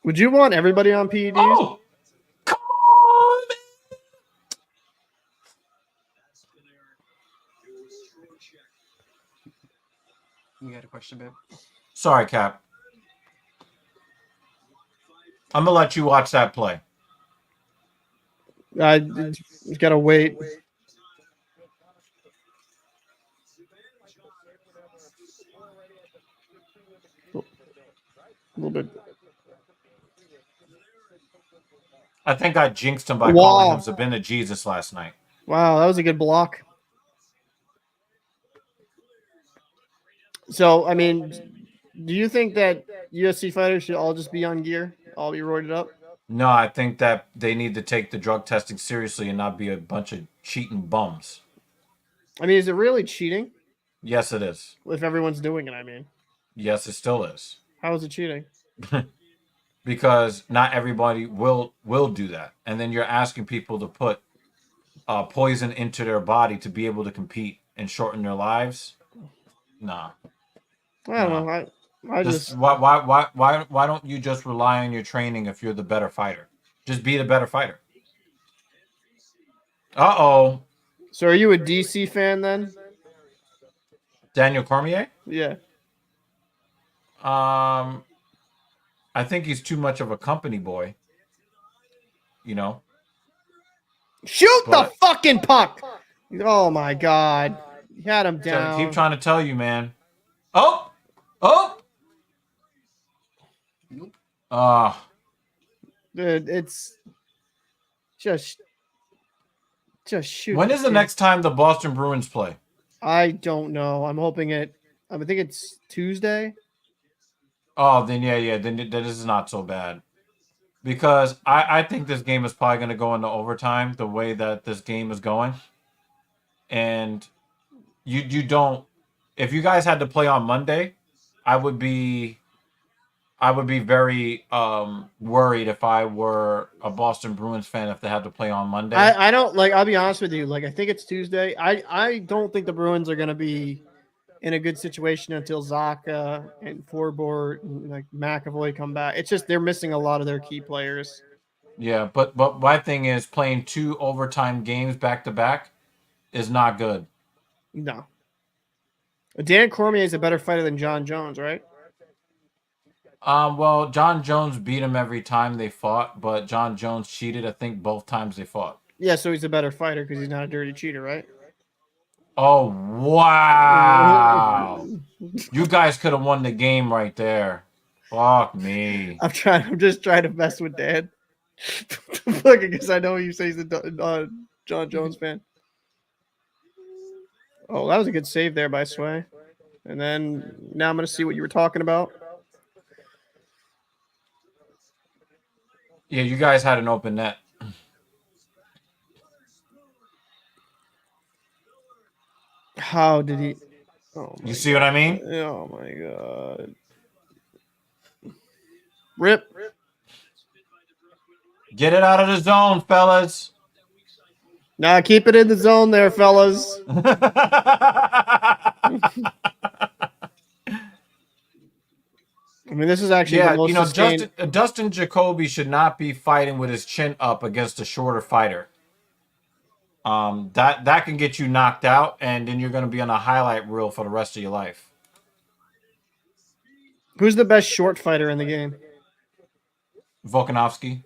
Would you want everybody on PEDs? Oh, come on! You got a question, babe? Sorry, Cap. I'm gonna let you watch that play. I just gotta wait. A little bit. I think I jinxed him by Wow. calling him Zabina Jesus last night. Wow, that was a good block. So, I mean, do you think that UFC fighters should all just be on gear, all be roided up? No, I think that they need to take the drug testing seriously and not be a bunch of cheating bums. I mean, is it really cheating Yes, it is. if everyone's doing it? I mean, Yes, it still is. how is it cheating? Because not everybody will do that. And then you're asking people to put poison into their body to be able to compete and shorten their lives. Nah. I don't know. I just Why don't you just rely on your training if you're the better fighter? Just be the better fighter. Uh-oh. So, are you a DC fan then? Daniel Cormier? Yeah. I think he's too much of a company boy. Shoot But- the fucking puck! Oh my god, you had him down. Keep trying to tell you, man. Oh! Nope. Dude, it's just shoot. When is the next time the Boston Bruins play? I don't know. I'm hoping I think it's Tuesday. Oh, then yeah, then that is not so bad. Because I think this game is probably going to go into overtime the way that this game is going. And you don't, if you guys had to play on Monday, I would be very worried if I were a Boston Bruins fan if they had to play on Monday. I don't like. I'll be honest with you. Like, I think it's Tuesday. I don't think the Bruins are going to be in a good situation until Zaka and Forbort and like McAvoy come back. It's just they're missing a lot of their key players. Yeah, but my thing is playing 2 overtime games back to back is not good. No. Dan Cormier is a better fighter than John Jones, right? Well, John Jones beat him every time they fought, but John Jones cheated, I think, both times they fought. Yeah, so he's a better fighter because he's not a dirty cheater, right? Oh, wow. You guys could have won the game right there. Fuck me. I'm just trying to mess with Dan. Look, because I know you say he's a John Jones fan. Oh, that was a good save there by Sway. And then now I'm going to see what you were talking about. Yeah, you guys had an open net. How did he? Oh my You see what I mean? Oh my god. Rip. Get it out of the zone, fellas. Nah, keep it in the zone there, fellas. I mean, this is actually the most sustained... Dustin Jacoby should not be fighting with his chin up against a shorter fighter. That can get you knocked out, and then you're going to be on a highlight reel for the rest of your life. Who's the best short fighter in the game? Volkanovski.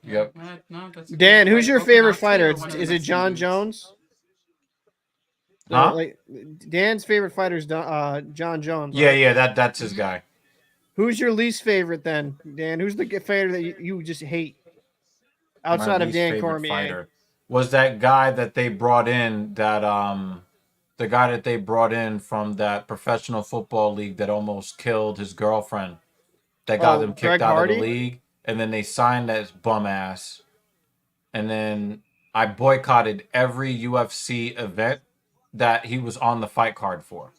Yep. No, that's a Dan, good who's fight. your favorite Volkanovski fighter? or one of the Is it Mexican John dudes? Jones? Huh? Like Dan's favorite fighter is John Jones. Yeah, right? yeah, that's his guy. Who's your least favorite then, Dan? Who's the favorite that you just hate outside My of least Dan favorite Cormier? fighter was that guy that they brought in. The guy that they brought in from that professional football league that almost killed his girlfriend. That got them Greg kicked out of the Hardy? league, and then they signed that bum ass. And then I boycotted every UFC event that he was on the fight card for.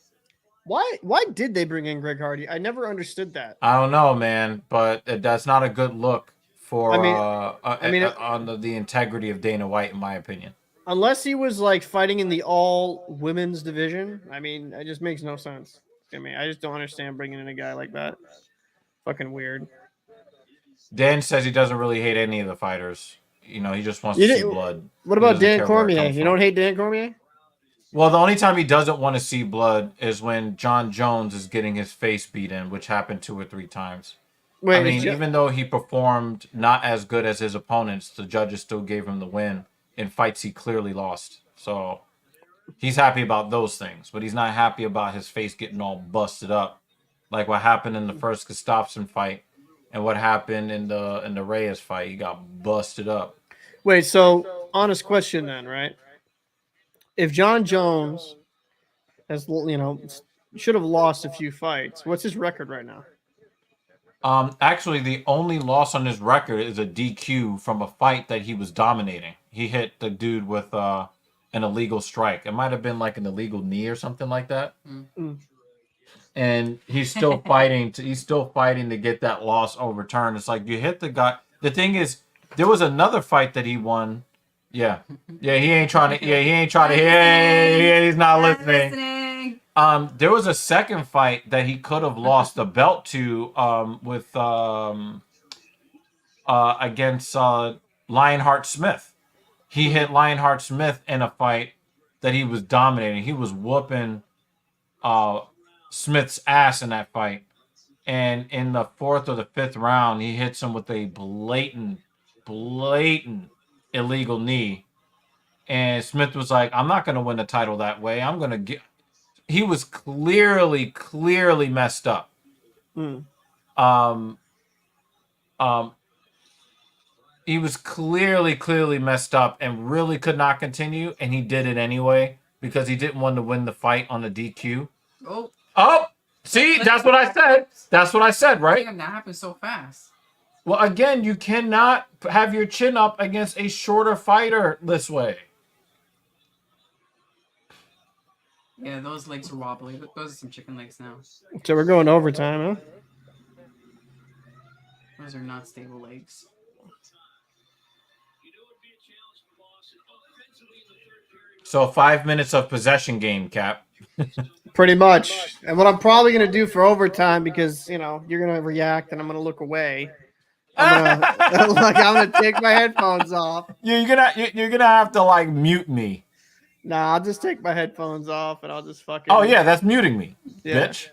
Why did they bring in Greg Hardy? I never understood that. I don't know, man, but that's not a good look for I mean, on the integrity of Dana White, in my opinion. unless he was like fighting in the all women's division, I mean, it just makes no sense. I mean, I just don't understand bringing in a guy like that. Fucking weird. Dan says he doesn't really hate any of the fighters. You know, he just wants You to see didn't- blood. What He about doesn't Dan care where it Cormier? comes You from. don't hate Dan Cormier? Well, the only time he doesn't want to see blood is when John Jones is getting his face beat in, which happened 2 or 3 times. Wait, I mean, even though he performed not as good as his opponents, the judges still gave him the win in fights he clearly lost. So he's happy about those things, but he's not happy about his face getting all busted up, like what happened in the first Gustafsson fight and what happened in the Reyes fight. He got busted up. wait, so honest question then, right? If John Jones has, should have lost a few fights, what's his record right now? Actually, the only loss on his record is a DQ from a fight that he was dominating. He hit the dude with an illegal strike. It might have been like an illegal knee or something like that. Mm. And he's still fighting. He's still fighting to get that loss overturned. It's like you hit the guy. The thing is, there was another fight that he won. Yeah, he ain't trying to. Yeah, he ain't trying to. Yeah, he's not listening. There was a second fight that he could have lost the belt to with against Lionheart Smith. He hit Lionheart Smith in a fight that he was dominating. He was whooping Smith's ass in that fight. And in the 4th or the 5th round, he hits him with a blatant illegal knee. And Smith was like, I'm not going to win the title that way. I'm going to get... He was clearly messed up. Mm. He was clearly messed up and really could not continue, and he did it anyway because he didn't want to win the fight on the DQ. Oh, see, that's what I said. That's what I said, right? Damn, that happened so fast. Well, again, you cannot have your chin up against a shorter fighter this way. Yeah, those legs are wobbly. Those are some chicken legs now. So we're going overtime, huh? Those are not stable legs. So 5 minutes of possession game, Cap. Pretty much. And what I'm probably going to do for overtime, because, you're going to react and I'm going to look away. I'm going to take my headphones off. You're gonna have to like mute me. Nah, I'll just take my headphones off and I'll just fucking... Oh yeah, that's muting me, Yeah. bitch.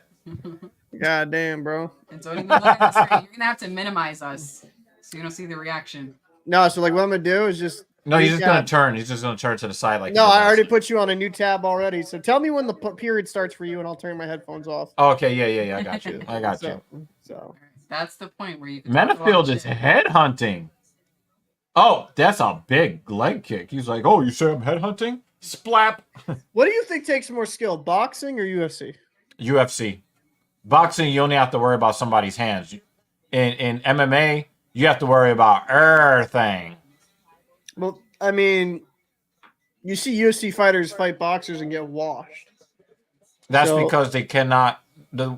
God damn, bro. And so you're gonna have to minimize us so you don't see the reaction. No, so like what I'm going to do is just... No, he's just Yeah. gonna turn. He's just gonna turn to the side like. No, he did I last already time. put you on a new tab already. So tell me when the period starts for you and I'll turn my headphones off. Oh, okay, yeah. I got you. I got you. So That's the point where you can Manafield is headhunting. Oh, that's a big leg kick. He's like, oh, you say I'm headhunting? Splap. what do you think takes more skill, boxing or UFC? UFC. Boxing, you only have to worry about somebody's hands. In MMA, you have to worry about everything. Well, I mean, you see UFC fighters fight boxers and get washed. That's So- because they cannot. The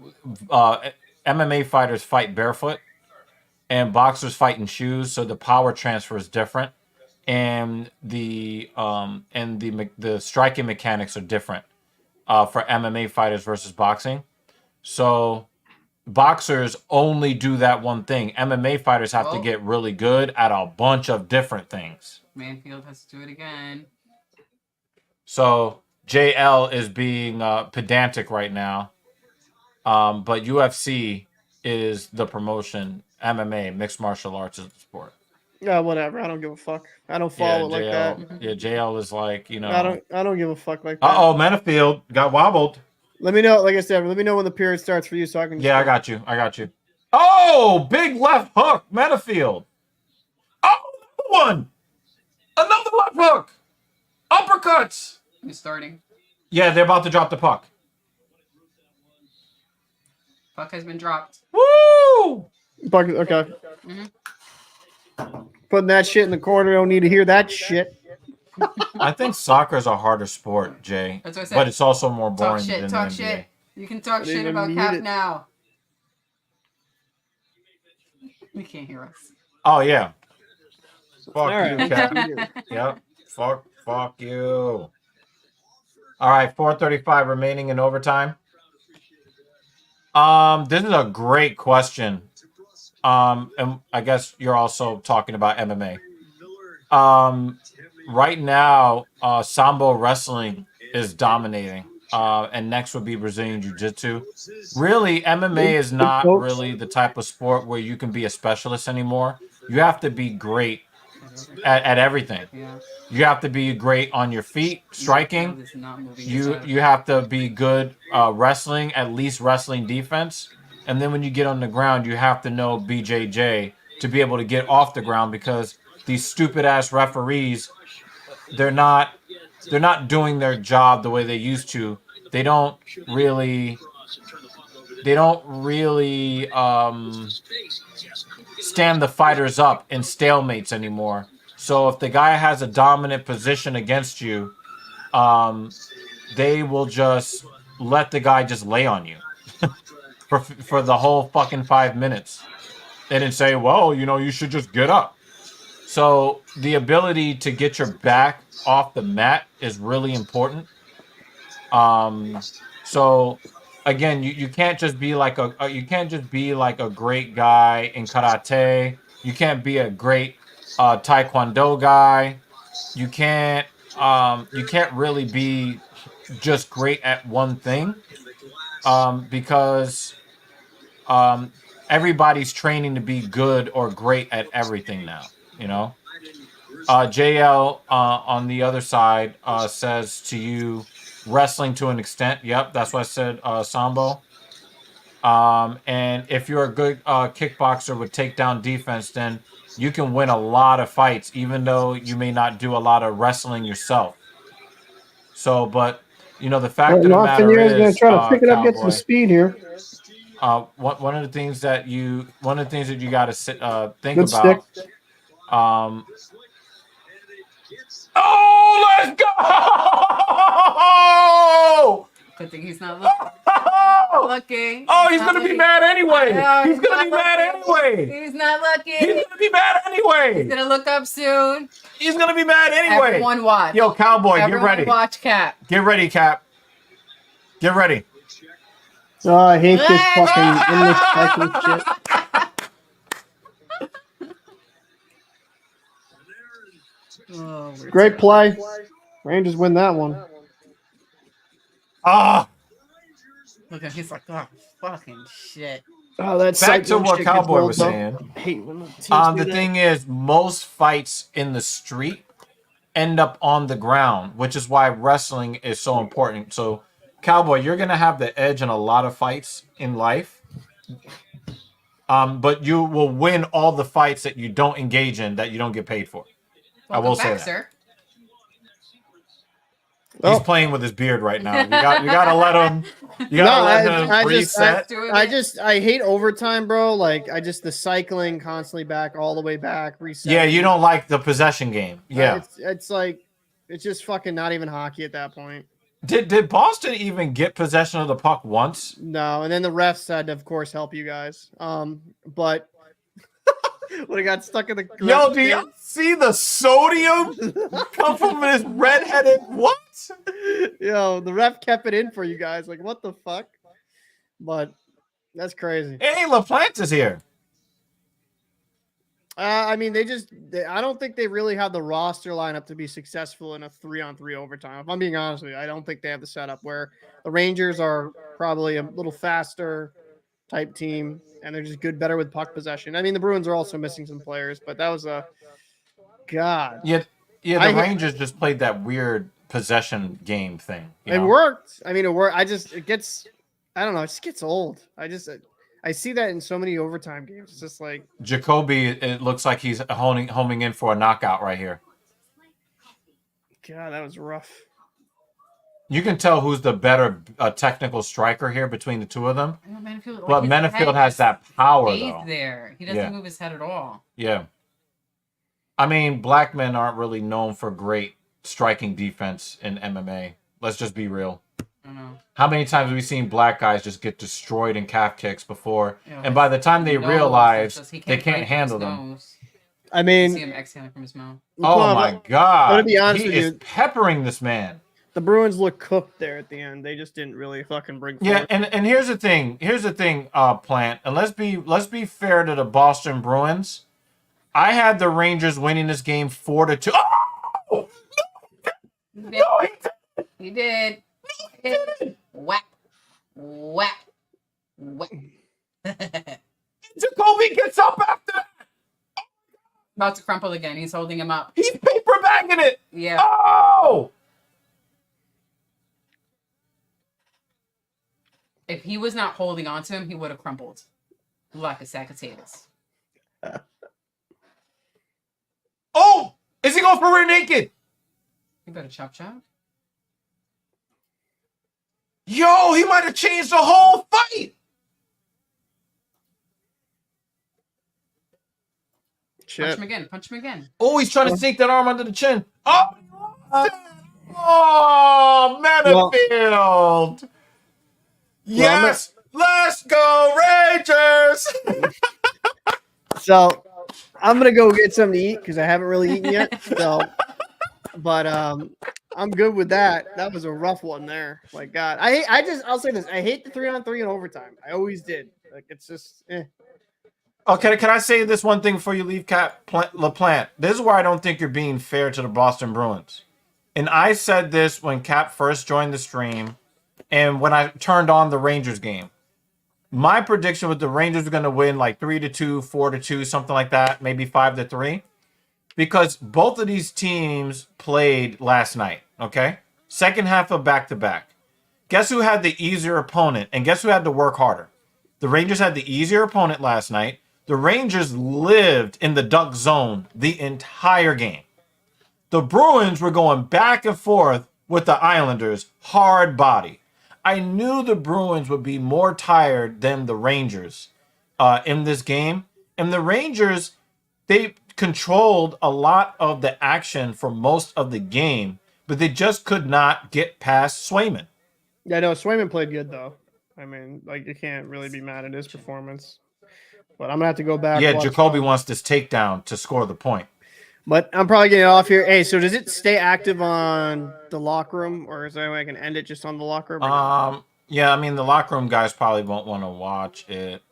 MMA fighters fight barefoot, and boxers fight in shoes, so the power transfer is different, and the striking mechanics are different for MMA fighters versus boxing. So boxers only do that one thing. MMA fighters have to Oh. get really good at a bunch of different things. Manfield has to do it again. So JL is being pedantic right now. But UFC is the promotion. MMA, mixed martial arts, is the sport. Yeah, whatever. I don't give a fuck. I don't follow it like that. Yeah, JL is like, I don't give a fuck like that. Uh-oh, Manafield got wobbled. Let me know, like I said, let me know when the period starts for you so I can Yeah, I got you. Oh, big left hook, Metafield. Oh, another one. Another left hook. Uppercuts. He's starting. Yeah, they're about to drop the puck. Puck has been dropped. Woo! Okay. Mm-hmm. Putting that shit in the corner. Don't need to hear that shit. I think soccer is a harder sport, Jay. That's what I said. But it's also more Talk boring shit. than Talk the NBA. shit. You can talk I shit didn't about even Cap need it. now. You can't hear us. Oh yeah. Fuck All you, right. Cap. Yep. Fuck you. All right, 4:35 remaining in overtime. This is a great question. And I guess you're also talking about MMA. Right now, Sambo wrestling is dominating. And next would be Brazilian Jiu-Jitsu. Really, MMA is not really the type of sport where you can be a specialist anymore. You have to be great at everything. Yeah. You have to be great on your feet, striking. Is not moving You inside. you have to be good wrestling, at least wrestling defense. And then when you get on the ground, you have to know BJJ to be able to get off the ground, because these stupid ass referees, they're not doing their job the way they used to. They don't really stand the fighters up in stalemates anymore. So if the guy has a dominant position against you, they will just let the guy just lay on you for the whole fucking 5 minutes. They didn't say, well, you should just get up. So the ability to get your back off the mat is really important. So again, you can't just be like a great guy in karate. You can't be a great taekwondo guy. You can't really be just great at one thing, because everybody's training to be good or great at everything now. JL on the other side says to you, wrestling to an extent. Yep, that's what I said, Sambo. And if you're a good kickboxer with takedown defense, then you can win a lot of fights, even though you may not do a lot of wrestling yourself. So, but the fact of the matter is gonna is, try to pick it up, get some Cowboy, speed here. one of the things that you got to think Good stick. about. Oh, let's go! Good thing he's not looking. Looking. Oh, he's gonna be mad anyway. He's gonna be mad anyway. He's not looking. He's gonna be mad anyway. He's gonna look up soon. He's gonna be mad anyway. Everyone watch. Yo, Cowboy, Everyone get ready. Watch Cap. Get ready, Cap. Get ready. Oh, I hate this fucking endless fucking shit. Oh, Great play. Rangers win that one. Ah. Look at he's like, oh, fucking shit. Oh, that's Back to what Cowboy was saying. Hate when the teams The do that. thing is, most fights in the street end up on the ground, which is why wrestling is so important. So, Cowboy, you're gonna have the edge in a lot of fights in life. But you will win all the fights that you don't engage in, that you don't get paid for. I will say that. Sir. He's playing with his beard right now. You gotta let him. You gotta let him reset. I hate overtime, bro. Like the cycling constantly back, all the way back, reset. Yeah, you don't like the possession game. Yeah, it's like it's just fucking not even hockey at that point. Did Boston even get possession of the puck once? No, and then the refs had to, of course, help you guys. But when it got stuck in the Yo, do you see the sodium come from this redheaded what? Yo, the ref kept it in for you guys. Like, what the fuck? But that's crazy. Hey, LaPlante is here. I mean, I don't think they really have the roster lineup to be successful in a 3-on-3 overtime. If I'm being honest with you, I don't think they have the setup where the Rangers are probably a little faster type team, and they're just better with puck possession. I mean, the Bruins are also missing some players, but that was God. Yeah, the Rangers just played that weird possession game thing. It worked. I mean, it worked. I don't know. It just gets old. I I see that in so many overtime games. It's just like Jacoby, it looks like he's homing in for a knockout right here. God, that was rough. You can tell who's the better technical striker here between the two of them. I know Menifield, But his Menifield head has just that power, stays though. there. He doesn't move his head at all. Yeah. I mean, black men aren't really known for great striking defense in MMA. Let's just be real. I don't know. How many times have we seen black guys just get destroyed in calf kicks before? You know, And by the time they nose, realize it's just- they can't breathe through handle his them. nose. I You mean, see him exhaling from his mouth. Oh my God. I'm gonna be honest he with is you. peppering this man. The Bruins look cooked there at the end. They just didn't really fucking bring Yeah, forward. and here's the thing. Plant. And let's be fair to the Boston Bruins. I had the Rangers winning this game 4-2. Oh! He did. Whack. Whack. Whack. Jacoby gets up after that. About to crumple again. He's holding him up. He's paper bagging it. Yeah. Oh! If he was not holding on to him, he would have crumpled like a sack of potatoes. Oh! Is he going for rear naked? You better chop chop. Yo, he might have changed the whole fight. Punch him again. Punch him again. Oh, he's trying to sink that arm under the chin. Oh! Oh, Menifield! Yes! Let's go, Rangers! So I'm gonna go get something to eat because I haven't really eaten yet. So, but I'm good with that. That was a rough one there. Like God, I'll say this. I hate the 3-on-3 in overtime. I always did. Like it's just. Okay, can I say this one thing before you leave, LaPlante? This is where I don't think you're being fair to the Boston Bruins. And I said this when Cap first joined the stream and when I turned on the Rangers game. My prediction was the Rangers were going to win like 3-2, 4-2, something like that, maybe 5-3. Because both of these teams played last night, okay? Second half of back-to-back. Guess who had the easier opponent? And guess who had to work harder? The Rangers had the easier opponent last night. The Rangers lived in the duck zone the entire game. The Bruins were going back and forth with the Islanders, hard body. I knew the Bruins would be more tired than the Rangers in this game. And the Rangers, they controlled a lot of the action for most of the game, but they just could not get past Swayman. Yeah, no, Swayman played good though. I mean, like you can't really be mad at his performance. But I'm gonna have to go back. Yeah, Jacoby wants this takedown to score the point. But I'm probably getting off here. Hey, so does it stay active on the locker room, or is there any way I can end it just on the locker room? Yeah, I mean the locker room guys probably won't want to watch it.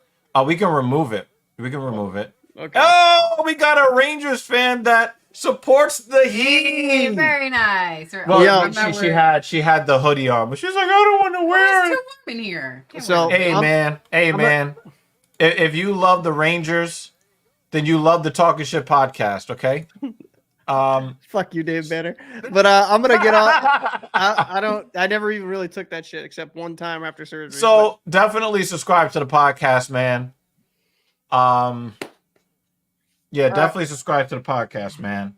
We can remove it. We can remove it. Okay. Oh, we got a Rangers fan that supports the Heat. Very nice. Well, yeah, she had the hoodie on, but she's like, I don't want to wear it. It's too warm in here. So Hey man, if you love the Rangers, then you love the Talking Shit podcast, okay? Fuck you, Dave Banner. But I'm gonna get off. I never even really took that shit except one time after surgery. So definitely subscribe to the podcast, man. Yeah, definitely subscribe to the podcast, man.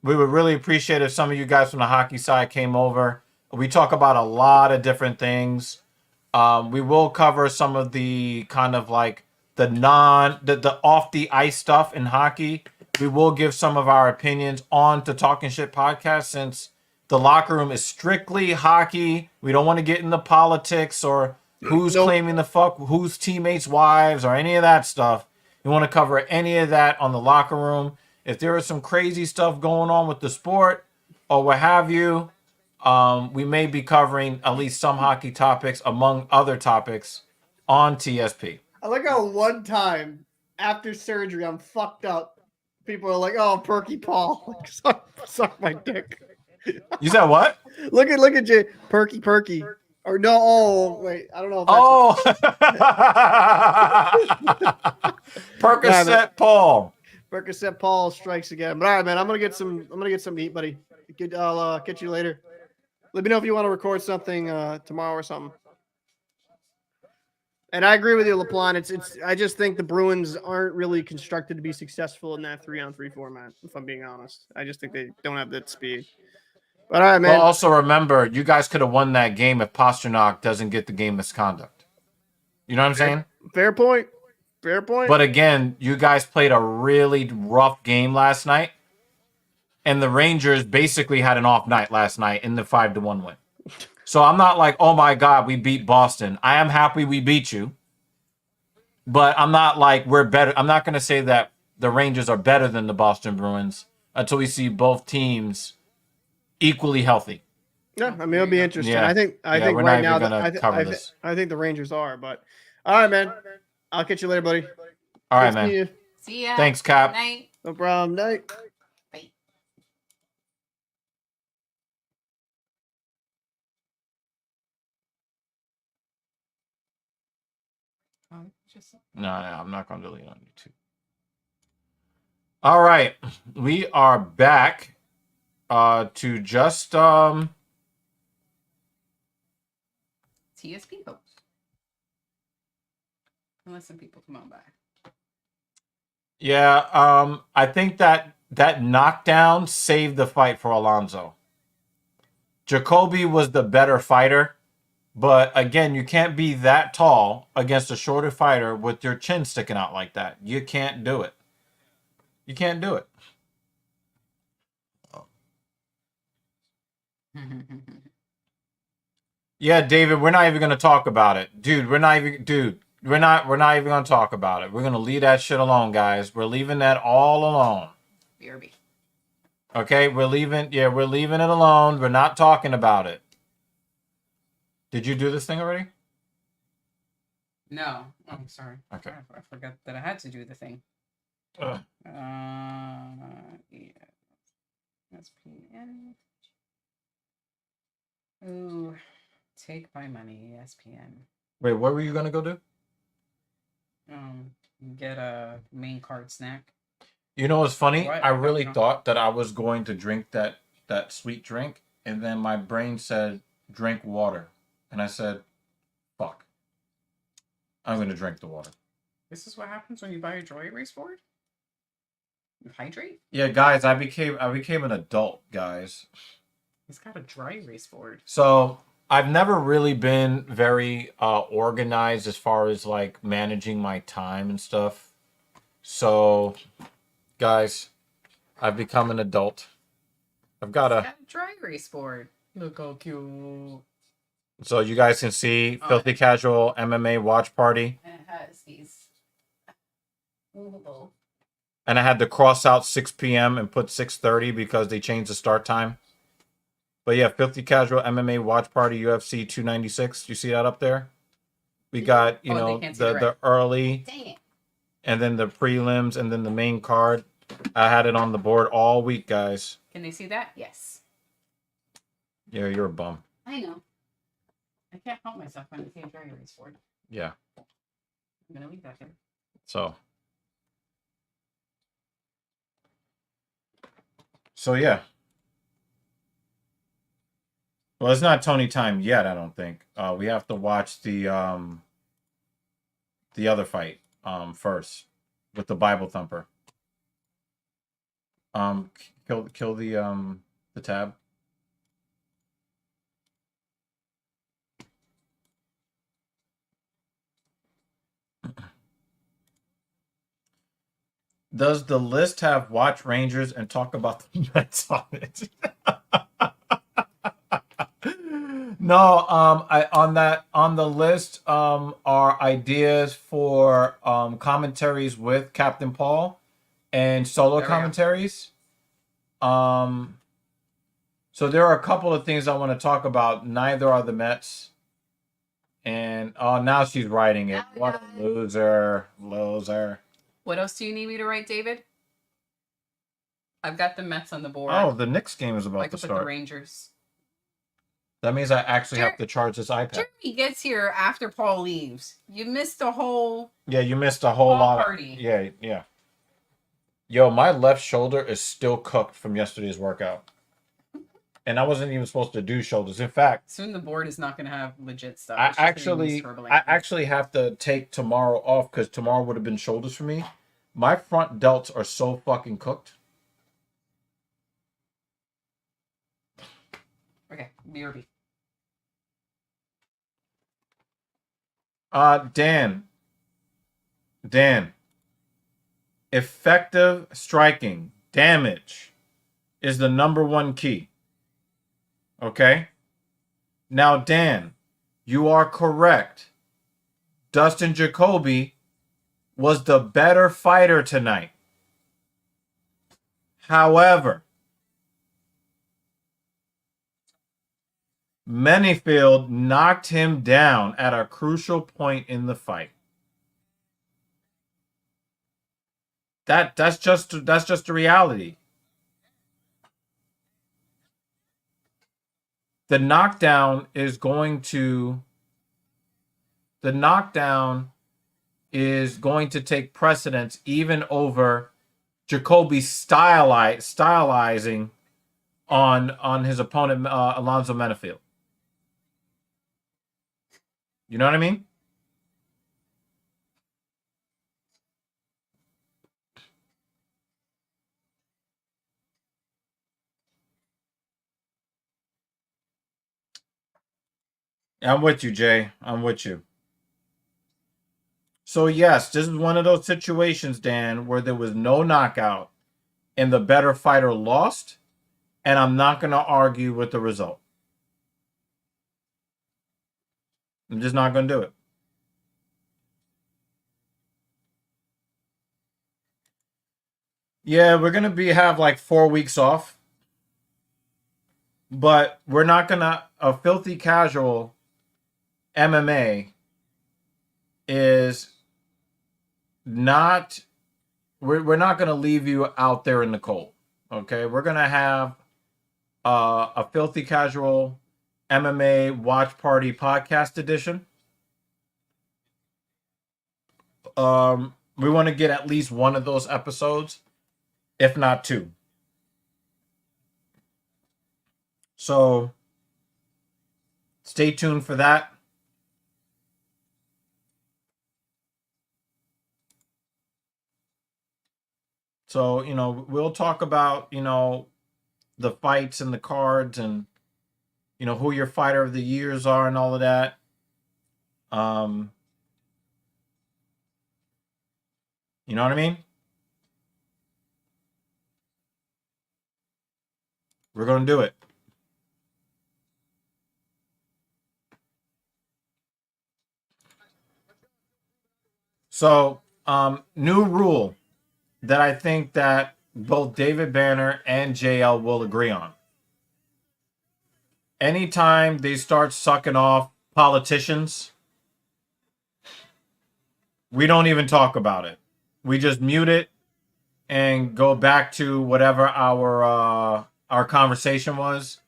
We would really appreciate if some of you guys from the hockey side came over. We talk about a lot of different things. We will cover some of the kind of like the off the ice stuff in hockey. We will give some of our opinions on the Talking Shit podcast since the locker room is strictly hockey. We don't want to get into politics or who's claiming the fuck whose teammates' wives or any of that stuff. We want to cover any of that on the locker room. If there is some crazy stuff going on with the sport or what have you, we may be covering at least some hockey topics among other topics on TSP. I like how one time after surgery I'm fucked up. People are like, "Oh, Perky Paul, suck my dick." You said what? Look at Jay, Perky. Or no, oh wait, I don't know. If Percocet Paul. Percocet Paul strikes again. But all right, man, I'm gonna get some to eat, buddy. I'll catch you later. Let me know if you want to record something tomorrow or something. And I agree with you, LaPlante. It's. I just think the Bruins aren't really constructed to be successful in that 3-on-3 format. If I'm being honest, I just think they don't have that speed. But all right, But man. also remember, you guys could have won that game if Pasternak doesn't get the game misconduct. You know what I'm saying? Fair point. Fair point. But again, you guys played a really rough game last night, and the Rangers basically had an off night last night in the 5-1 win. So I'm not like, oh my God, we beat Boston. I am happy we beat you, but I'm not like we're better. I'm not going to say that the Rangers are better than the Boston Bruins until we see both teams equally healthy. Yeah, I mean it'll be interesting. Yeah. I think we're right not now even gonna cover this. I think the Rangers are, but all right, man. I'll catch you later, buddy. All right, Good man. seeing you. See ya. Thanks, Cap. Night. No problem. Night. Bye. Just No, I'm not going to delete on YouTube. All right. We are back to just TSP post. Unless some people come on by. yeah, I think that knockdown saved the fight for Alonzo. Jacoby was the better fighter, but again, you can't be that tall against a shorter fighter with your chin sticking out like that. You can't do it. You can't do it. Yeah, David, we're not even going to talk about it. Dude, we're not even even going to talk about it. We're going to leave that shit alone, guys. We're leaving that all alone. BRB. Okay, we're leaving it alone. We're not talking about it. Did you do this thing already? No. Oh, sorry. Okay. I forgot that I had to do the thing. Ugh. Yeah. SPN. Ooh, take my money, ESPN. Wait, what were you going to go do? Get a main card snack. You know what's funny? What? I really thought that I was going to drink that sweet drink, and then my brain said, drink water. And I said, fuck. I'm going to drink the water. This is what happens when you buy a dry erase board? You hydrate? Yeah, guys, I became an adult, guys. He's got a dry erase board. So I've never really been very organized as far as like managing my time and stuff. So, guys, I've become an adult. I've got He's got a dry erase board. Look how cute. So you guys can see Filthy Casual MMA watch party. And it has these movable. And I had to cross out 6 p.m. and put 6:30 because they changed the start time. But yeah, Filthy Casual MMA watch party UFC 296. You see that up there? We got, the early. Dang it. And then the prelims and then the main card. I had it on the board all week, guys. Can they see that? Yes. Yeah, you're a bum. I know. I can't help myself when I see a dry erase board. Yeah. I'm going to leave that here. So yeah. Well, it's not Tony time yet, I don't think. We have to watch the other fight first with the Bible Thumper. Kill the tab. Does the list have watch Rangers and talk about the Mets on it? No, on the list are ideas for commentaries with Captain Paul and solo commentaries. So there are a couple of things I want to talk about. Neither are the Mets. And now she's writing it. What a loser. What else do you need me to write, David? I've got the Mets on the board. Oh, the Knicks game is about I to could put start. the Rangers. That means I actually have to charge this iPad. Jeremy gets here after Paul leaves. You missed the whole. Yeah, you missed a whole lot. Party. Yeah. Yo, my left shoulder is still cooked from yesterday's workout. and I wasn't even supposed to do shoulders. In fact, Soon the board is not going to have legit stuff. I It's just gonna be actually, Strava I blankets. actually have to take tomorrow off because tomorrow would have been shoulders for me. My front delts are so fucking cooked. Okay, BRB. Dan, effective striking damage is the #1 key. Okay? Now, Dan, you are correct. Dustin Jacoby was the better fighter tonight. However, Manyfield knocked him down at a crucial point in the fight. That's just the reality. The knockdown is going to take precedence even over Jacoby stylizing on his opponent Alonzo Menifield. You know what I mean? I'm with you, Jay. I'm with you. So yes, this is one of those situations, Dan, where there was no knockout and the better fighter lost, and I'm not going to argue with the result. I'm just not going to do it. Yeah, we're going to have like 4 weeks off, but we're not going to, a filthy casual MMA is not, we're not going to leave you out there in the cold. Okay, we're going to have a filthy casual MMA watch party podcast edition. We want to get at least one of those episodes, if not 2. So stay tuned for that. So, we'll talk about, the fights and the cards and, who your fighter of the years are and all of that. You know what I mean? We're going to do it. So, new rule that I think that both David Banner and JL will agree on. Anytime they start sucking off politicians, we don't even talk about it. We just mute it and go back to whatever our conversation was.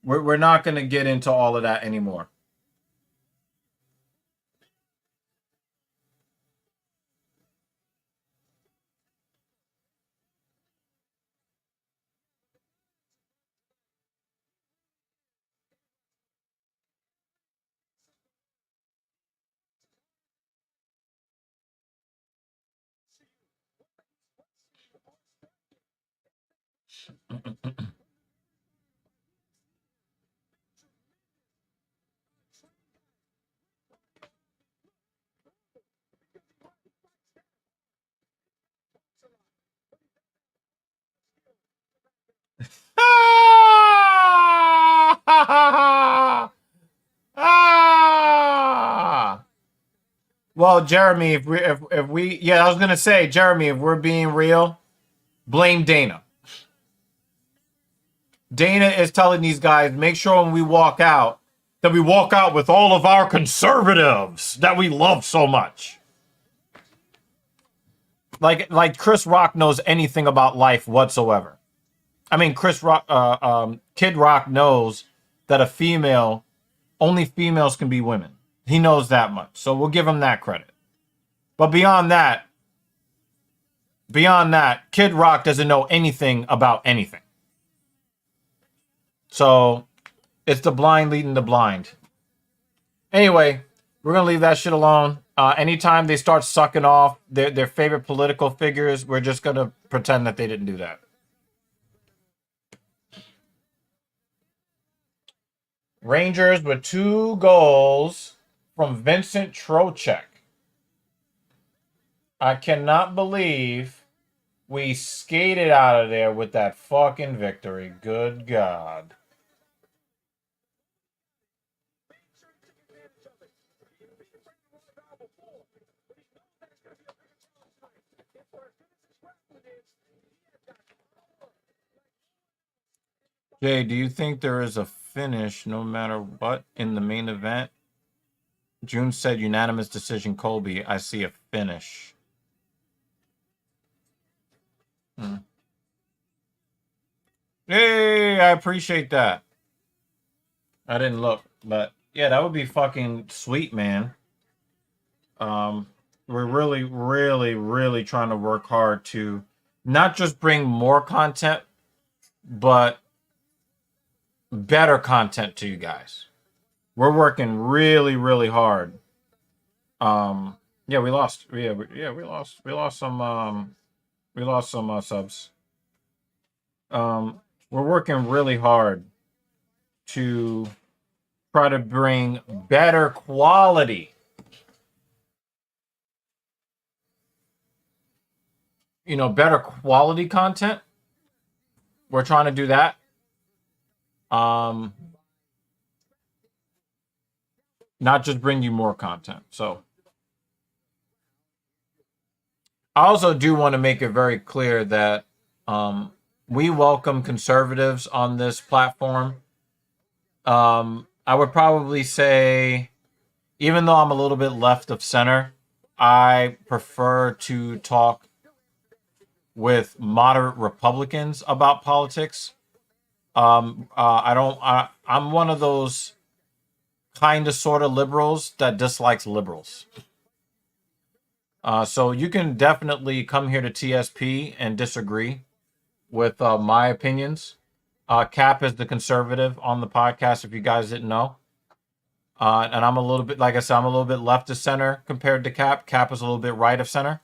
We're not going to get into all of that anymore. Well, Jeremy, if we yeah, I was gonna say, Jeremy, if we're being real, blame Dana. Dana is telling these guys, make sure when we walk out, that we walk out with all of our conservatives that we love so much. Like Chris Rock knows anything about life whatsoever. I mean, Kid Rock knows that only females can be women. He knows that much. So we'll give him that credit. But beyond that, Kid Rock doesn't know anything about anything. So it's the blind leading the blind. Anyway, we're gonna leave that shit alone. Anytime they start sucking off their favorite political figures, we're just gonna pretend that they didn't do that. Rangers with 2 goals from Vincent Trocheck. I cannot believe we skated out of there with that fucking victory. Good God. Jay, do you think there is a finish no matter what in the main event? June said unanimous decision Colby. I see a finish. Hey, I appreciate that. I didn't look, but yeah, that would be fucking sweet, man. We're really, really, really trying to work hard to not just bring more content, but better content to you guys. We're working really, really hard. Yeah, we lost. We lost. We lost some. We lost some subs. We're working really hard to try to bring better quality. Better quality content. We're trying to do that. Not just bring you more content. So I also do want to make it very clear that we welcome conservatives on this platform. I would probably say, even though I'm a little bit left of center, I prefer to talk with moderate Republicans about politics. I'm one of those kind of sort of liberals that dislikes liberals. So you can definitely come here to TSP and disagree with my opinions. Cap is the conservative on the podcast, if you guys didn't know. And I'm a little bit, like I said, I'm a little bit left of center compared to Cap. Cap is a little bit right of center.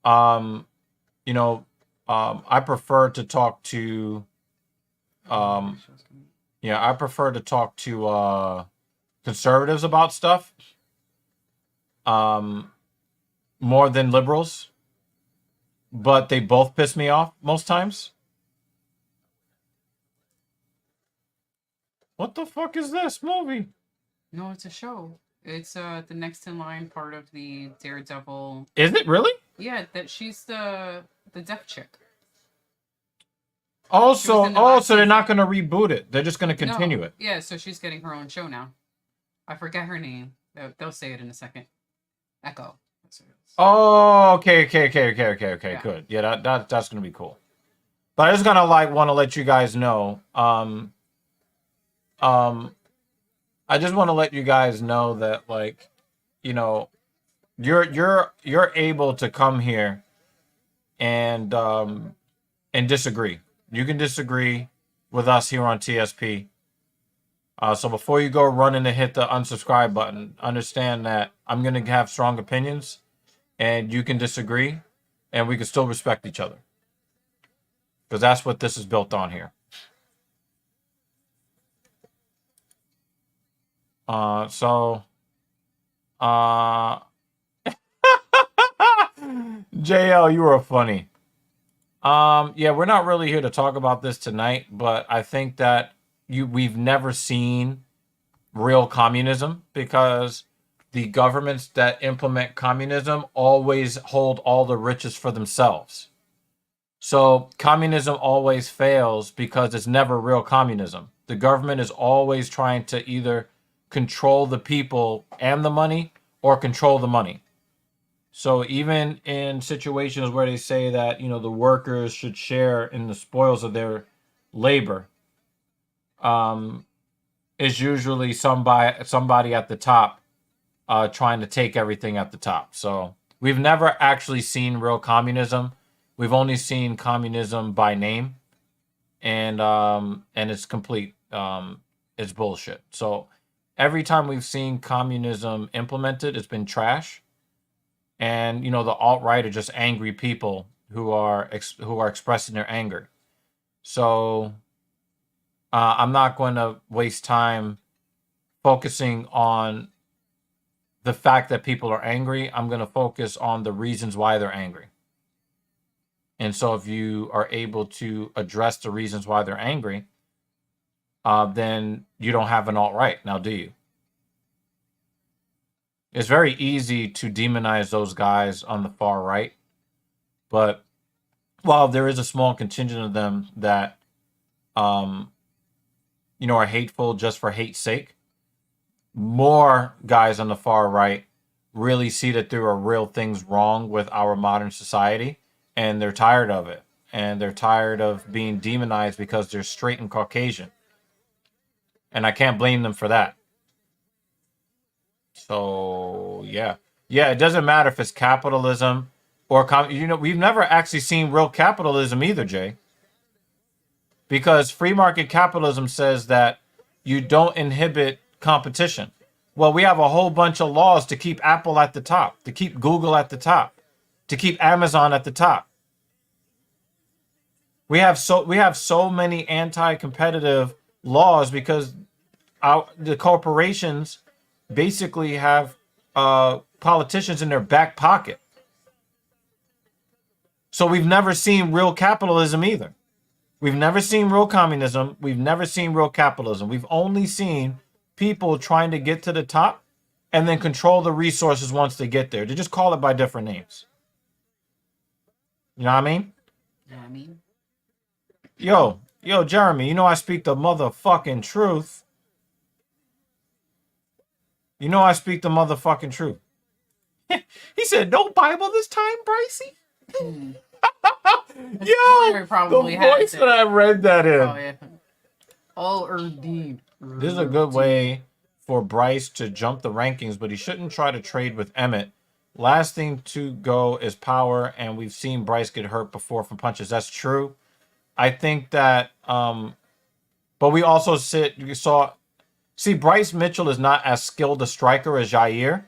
I prefer to talk to, I prefer to talk to conservatives about stuff more than liberals. But they both piss me off most times. What the fuck is this movie? No, it's a show. It's the next in line part of the Daredevil. Is it really? Yeah, she's the deaf chick. So they're not going to reboot it. They're just going to continue it. Yeah, so she's getting her own show now. I forget her name. They'll say it in a second. Echo. Oh, okay, yeah. Good. Yeah, that's going to be cool. But I just want to let you guys know. I just want to let you guys know that, you're able to come here and disagree. You can disagree with us here on TSP. So before you go running to hit the unsubscribe button, understand that I'm going to have strong opinions, and you can disagree, and we can still respect each other. Because that's what this is built on here. JL, you are funny. Yeah, we're not really here to talk about this tonight, but I think that we've never seen real communism, because the governments that implement communism always hold all the riches for themselves. So communism always fails because it's never real communism. The government is always trying to either control the people and the money, or control the money. So even in situations where they say that, the workers should share in the spoils of their labor, is usually somebody at the top trying to take everything at the top. So we've never actually seen real communism. We've only seen communism by name. and it's complete. It's bullshit. So every time we've seen communism implemented, it's been trash. And you know, the alt-right are just angry people who are expressing their anger. So I'm not going to waste time focusing on the fact that people are angry. I'm going to focus on the reasons why they're angry. And so if you are able to address the reasons why they're angry, then you don't have an alt-right, now do you? It's very easy to demonize those guys on the far right, but while there is a small contingent of them that, you know, are hateful just for hate's sake, more guys on the far right really see that there are real things wrong with our modern society, and they're tired of it. And they're tired of being demonized because they're straight and Caucasian. And I can't blame them for that. So, yeah. Yeah, it doesn't matter if it's capitalism or, you know, we've never actually seen real capitalism either, Jay. Because free market capitalism says that you don't inhibit competition. Well, we have a whole bunch of laws to keep Apple at the top, to keep Google at the top, to keep Amazon at the top. We have so many anti-competitive laws because the corporations basically have politicians in their back pocket. So we've never seen real capitalism either. We've never seen real communism. We've never seen real capitalism. We've only seen people trying to get to the top and then control the resources once they get there. They just call it by different names. You know what I mean? Yeah, I mean. Yo, Jeremy, you know I speak the motherfucking truth. You know I speak the motherfucking truth. He said, no Bible this time, Brycey? Yo, the voice that I read that in. Oh, yeah. Oh, Erdine. This is a good way for Bryce to jump the rankings, but he shouldn't try to trade with Emmett. Last thing to go is power, and we've seen Bryce get hurt before from punches. That's true. I think that, but we also see, Bryce Mitchell is not as skilled a striker as Jair.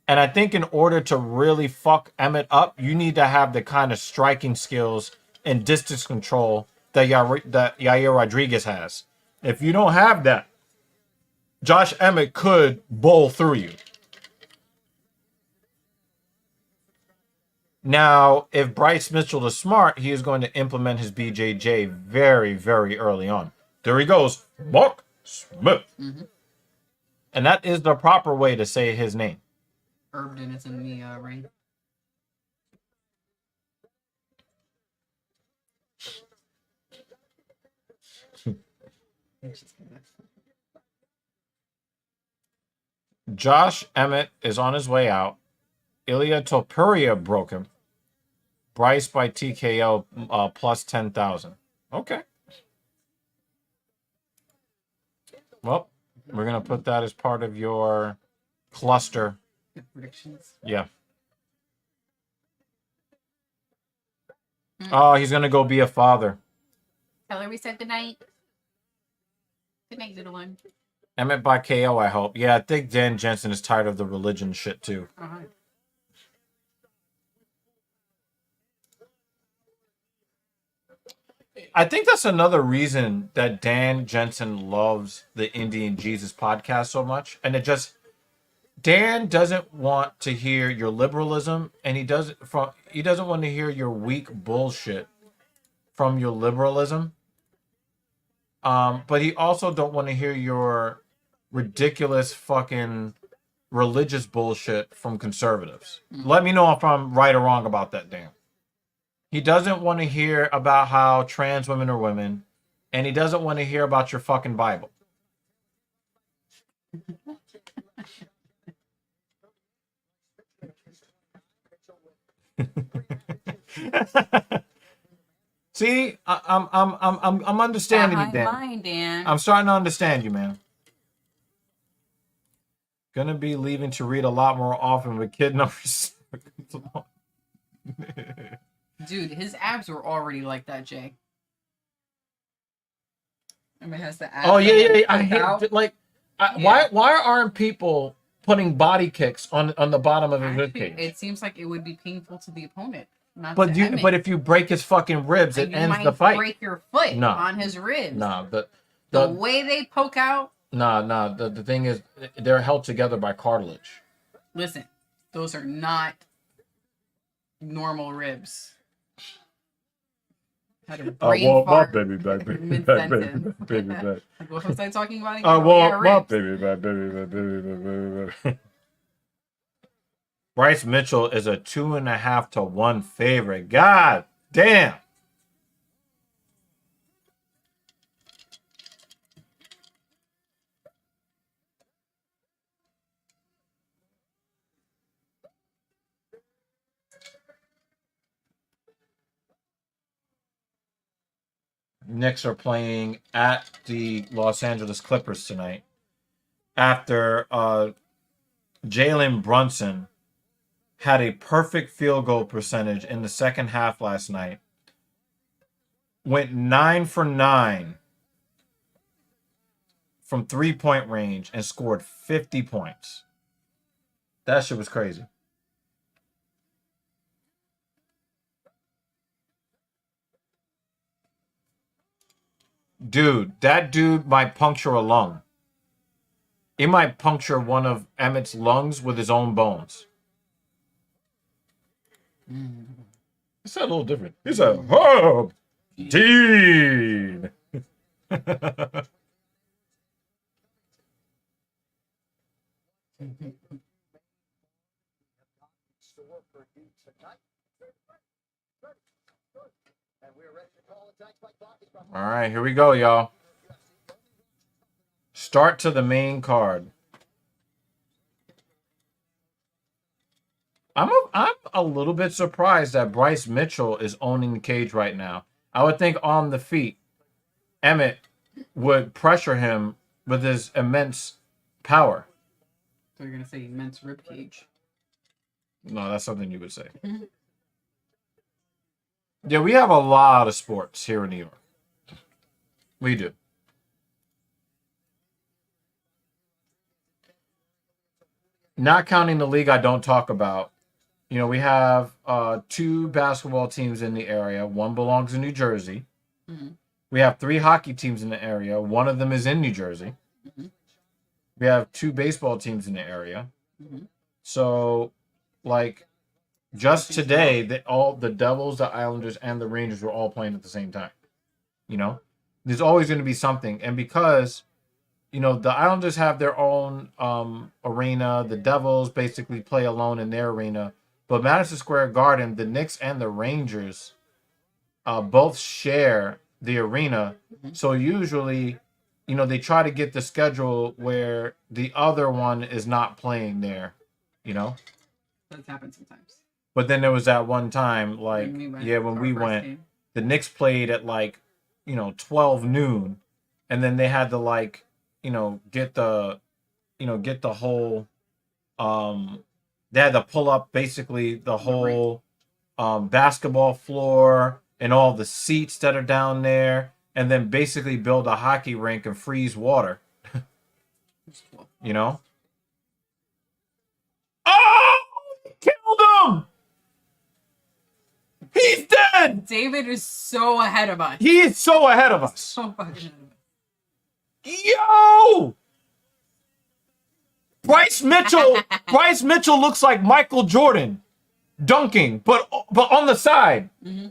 And I think in order to really fuck Emmett up, you need to have the kind of striking skills and distance control that Yair Rodriguez has. If you don't have that, Josh Emmett could bowl through you. Now, if Bryce Mitchell is smart, he is going to implement his BJJ very, very early on. There he goes, Mark Smith. Mm-hmm. And that is the proper way to say his name. Herbden is in the ring. Josh Emmett is on his way out. Ilya Topuria broke him. Bryce by TKO plus 10,000. Okay. Well, we're going to put that as part of your cluster. Predictions. Yeah. Oh, he's going to go be a father. Tell her we said goodnight. Good night, little one. Emmett by KO, I hope. Yeah, I think Dan Jensen is tired of the religion shit, too. Uh-huh. I think that's another reason that Dan Jensen loves the Indian Jesus podcast so much. And Dan doesn't want to hear your liberalism, and he doesn't want to hear your weak bullshit from your liberalism. But he also don't want to hear your ridiculous fucking religious bullshit from conservatives. Let me know if I'm right or wrong about that, Dan. He doesn't want to hear about how trans women are women, and he doesn't want to hear about your fucking Bible. See, I'm understanding you, Dan. Line, Dan. I'm starting to understand you, man. Gonna be leaving to read a lot more often with kid numbers. Dude, his abs were already like that, Jay. And it has the Oh yeah, yeah, yeah. I poke hate out. like Yeah. why aren't people putting body kicks on the bottom of his rib Actually, cage? it seems like it would be painful to the opponent, not But to Emmett. but if you break his fucking ribs, it you ends might the fight. break your foot No. on his ribs. Nah, The the way they poke out. nah. The thing is, they're held together by cartilage. Listen, those are not normal ribs. Had a brain fart baby back, mid-sentence. Like, what was I talking about again? Baby. Bryce Mitchell is a 2.5 to 1 favorite. God damn. Knicks are playing at the Los Angeles Clippers tonight after Jalen Brunson had a perfect field goal percentage in the second half last night. Went 9 for 9 from 3-point range and scored 50 points. That shit was crazy. Dude, that dude might puncture a lung. He might puncture one of Emmett's lungs with his own bones. He said a little different. He said, "Oh, Dean." Store for you tonight. And we're ready to call it. All right, here we go, y'all. Start to the main card. I'm a little bit surprised that Bryce Mitchell is owning the cage right now. I would think on the feet, Emmett would pressure him with his immense power. So you're gonna say immense rib cage. No, that's something you would say. Yeah, we have a lot of sports here in New York. We do. Not counting the league I don't talk about. You know, we have 2 basketball teams in the area. One belongs in New Jersey. Mm-hmm. We have 3 hockey teams in the area. One of them is in New Jersey. Mm-hmm. We have 2 baseball teams in the area. Mm-hmm. So, like, just today, all the Devils, the Islanders, and the Rangers were all playing at the same time. You know, there's always going to be something, and because you know the Islanders have their own arena, the Devils basically play alone in their arena. But Madison Square Garden, the Knicks and the Rangers both share the arena. Mm-hmm. So usually, you know, they try to get the schedule where the other one is not playing there, you know? That happens sometimes. But then there was that one time, like, when we went, game. the Knicks played at, like, you know, 12 noon. And then they had to, like, you know, get the whole, they had to pull up basically the whole basketball floor and all the seats that are down there, and then basically build a hockey rink and freeze water. You know? Oh! He killed him! He's dead! David is so ahead of us. He is so ahead of us. So fucking ahead of us. Yo! Bryce Mitchell looks like Michael Jordan dunking, but on the side. Mm-hmm.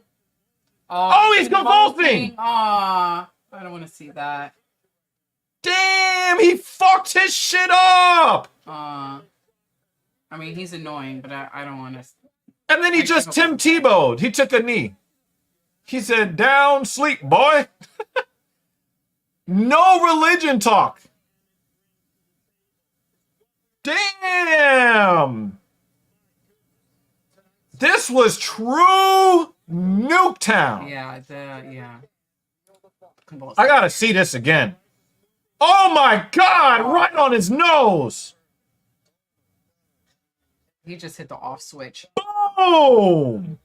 Oh, he's convulsing! Aw, I don't want to see that. Damn, he fucked his shit up! I mean, he's annoying, but I don't want to. And then he just Tim Tebow'd. He took a knee. He said, "Down, sleep, boy." No religion talk. Damn. This was true Nuketown. Yeah, yeah. I gotta see this again. Oh my God, right on his nose. He just hit the off switch. Boom.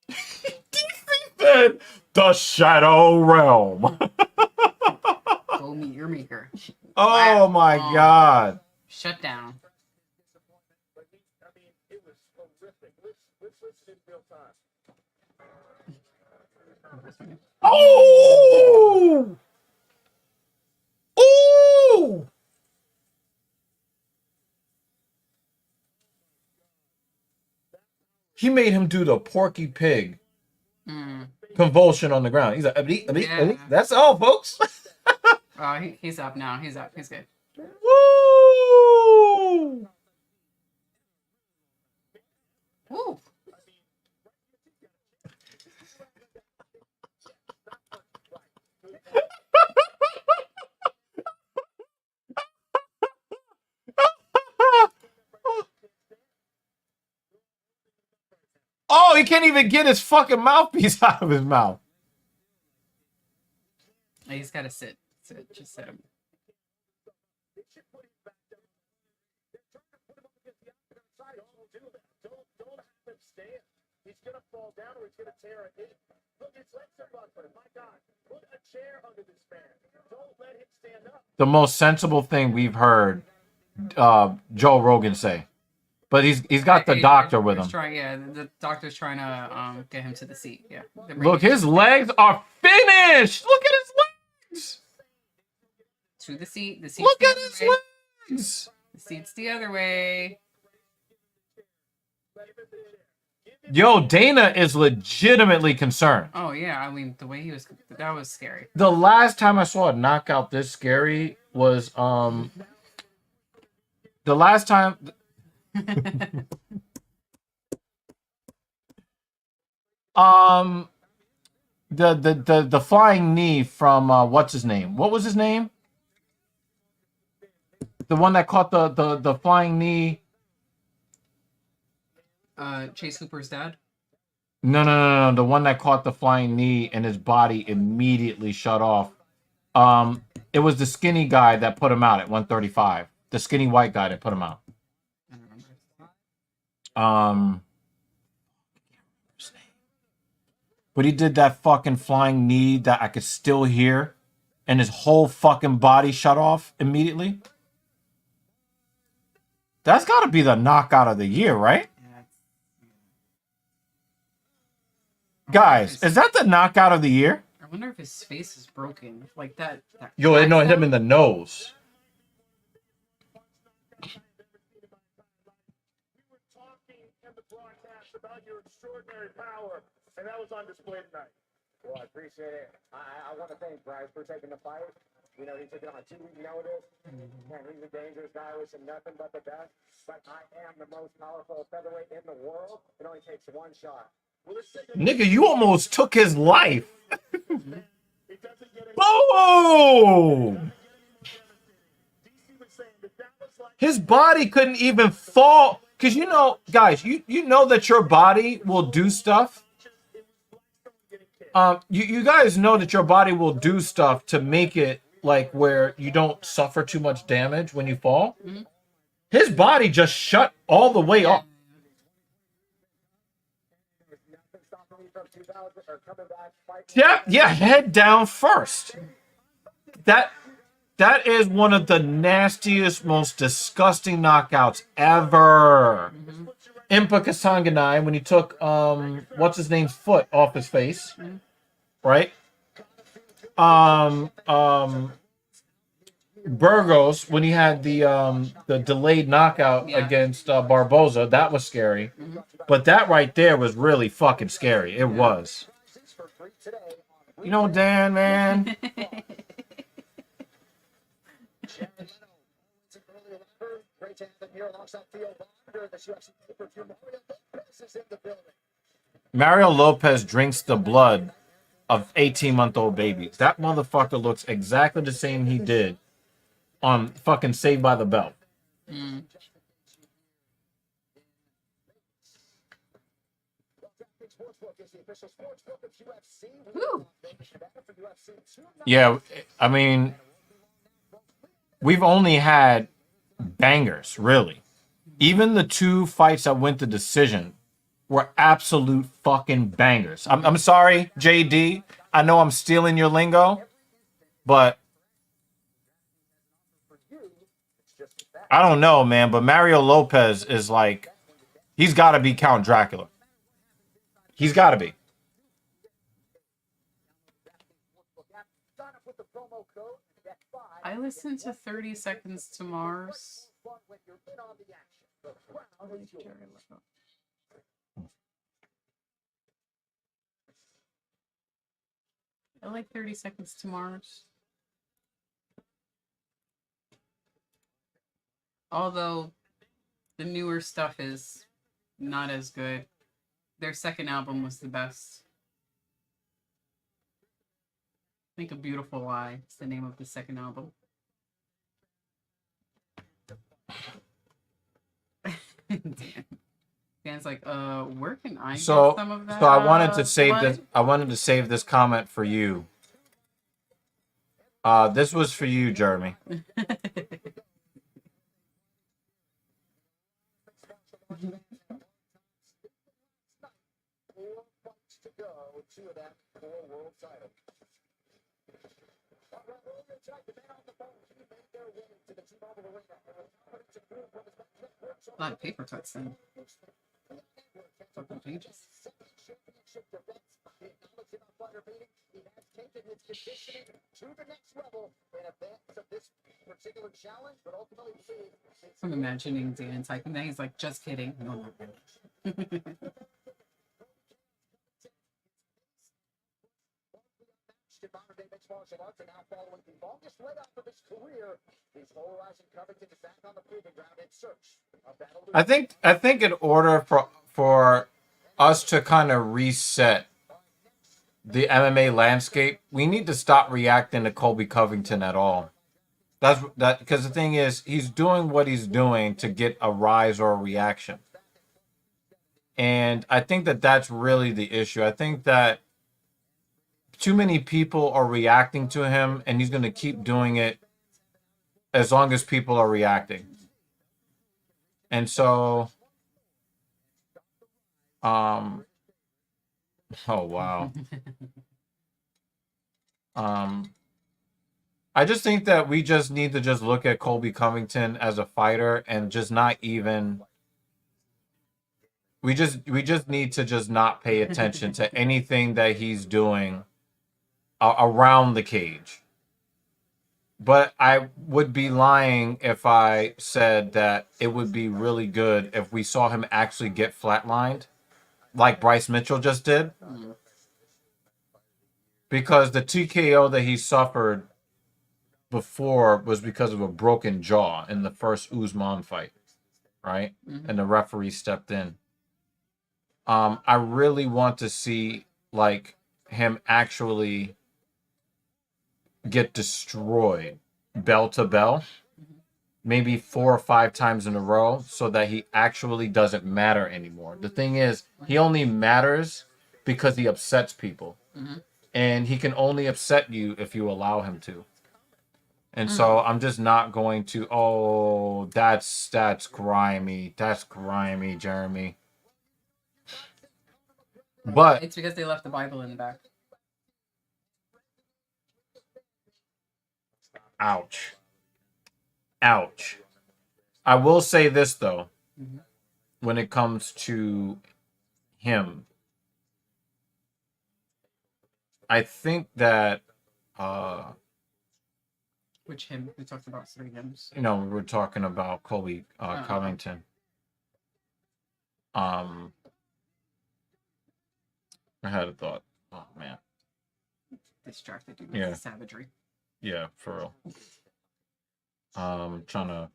He said, The Shadow Realm. Go meet your maker. Oh my Wow. God. Shut down. But I mean, it was horrific. Let's listen in real time. Oh! Oh! He made him do the Porky Pig convulsion on the ground. He's like, Yeah. that's all, folks. Oh, he's up now. He's up. He's good. Woo! Woo. Oh, he can't even get his fucking mouthpiece out of his mouth. He's got to sit. Sit. Just sit him. Don't have him stand. He's gonna fall down or he's gonna tear it. Look, his legs are buckling. My God, put a chair under this man. Don't let him stand up. The most sensible thing we've heard Joe Rogan say. But he's got the doctor with him. The doctor's trying to get him to the seat. Yeah. Look, his legs are finished. Look at his legs. To the seat. The seat's Look the at other his way. legs. The seat's the other way. Yo, Dana is legitimately concerned. Oh yeah, I mean the way he was, that was scary. The last time I saw a knockout this scary was the last time the flying knee from what's his name? What was his name? The one that caught the flying knee. Chase Hooper's dad. No. The one that caught the flying knee and his body immediately shut off. It was the skinny guy that put him out at 135. The skinny white guy that put him out. I don't remember. But he did that fucking flying knee that I could still hear, and his whole fucking body shut off immediately. That's got to be the knockout of the year, right? Guys, is that the knockout of the year? I wonder if his face is broken, like that. Yo, it hit him in the nose. About your extraordinary power, and that was on display tonight. Well, I appreciate it. I want to thank Bryce for taking the fight. You know, he took it on a 2-week notice. Man, he's a dangerous guy. I wish him nothing but the best. But I am the most powerful featherweight in the world. It only takes one shot. Nigga, you almost took his life. Boom! His body couldn't even fall. Because you know, guys, you know that your body will do stuff. You guys know that your body will do stuff to make it like where you don't suffer too much damage when you fall. Mm-hmm. His body just shut all the way up. Yeah, head down first. That is one of the nastiest, most disgusting knockouts ever. Mm-hmm. Impa Kasanganai, when he took what's his name's foot off his face, right? Burgos, when he had the delayed knockout against Barboza, that was scary. Mm-hmm. But that right there was really fucking scary. It was. You know, Dan, man. Mario Lopez drinks the blood of 18-month-old babies. That motherfucker looks exactly the same he did on fucking Saved by the Bell. Mm. Yeah, I mean, we've only had bangers, really. Even the 2 fights that went to decision were absolute fucking bangers. I'm sorry, JD. I know I'm stealing your lingo, but I don't know, man. But Mario Lopez is like, he's got to be Count Dracula. He's got to be. I listened to 30 Seconds to Mars. I like 30 Seconds to Mars. Although the newer stuff is not as good. Their second album was the best. I think A Beautiful Lie is the name of the second album. Dan's like, where can I get some of that? So I wanted to save blood? this. I wanted to save this comment for you. This was for you, Jeremy. A lot of paper cuts then. Fucking pages. I'm imagining Dan typing that. He's like, just kidding. No. I think in order for us to kind of reset the MMA landscape, we need to stop reacting to Colby Covington at all. That's because the thing is, he's doing what he's doing to get a rise or a reaction. And I think that that's really the issue. I think that too many people are reacting to him, and he's going to keep doing it as long as people are reacting. And so, oh wow. I just think that we just need to just look at Colby Covington as a fighter and just not even. We just need to just not pay attention to anything that he's doing around the cage. But I would be lying if I said that it would be really good if we saw him actually get flatlined, like Bryce Mitchell just did. Because the TKO that he suffered before was because of a broken jaw in the first Usman fight, right? Mm-hmm. And the referee stepped in. I really want to see like him actually get destroyed bell to bell, maybe 4 or 5 times in a row, so that he actually doesn't matter anymore. The thing is, he only matters because he upsets people. Mm-hmm. And he can only upset you if you allow him to. And so I'm just not going to, oh, that's grimy. That's grimy, Jeremy. But it's because they left the Bible in the back. Ouch. Ouch. I will say this, though, when it comes to him. I think that... Which him? We talked about 3 hymns. You know, we were talking about Colby Covington. I had a thought. Oh, man. Distracted you with Yeah. the savagery. Yeah, for real. Trying to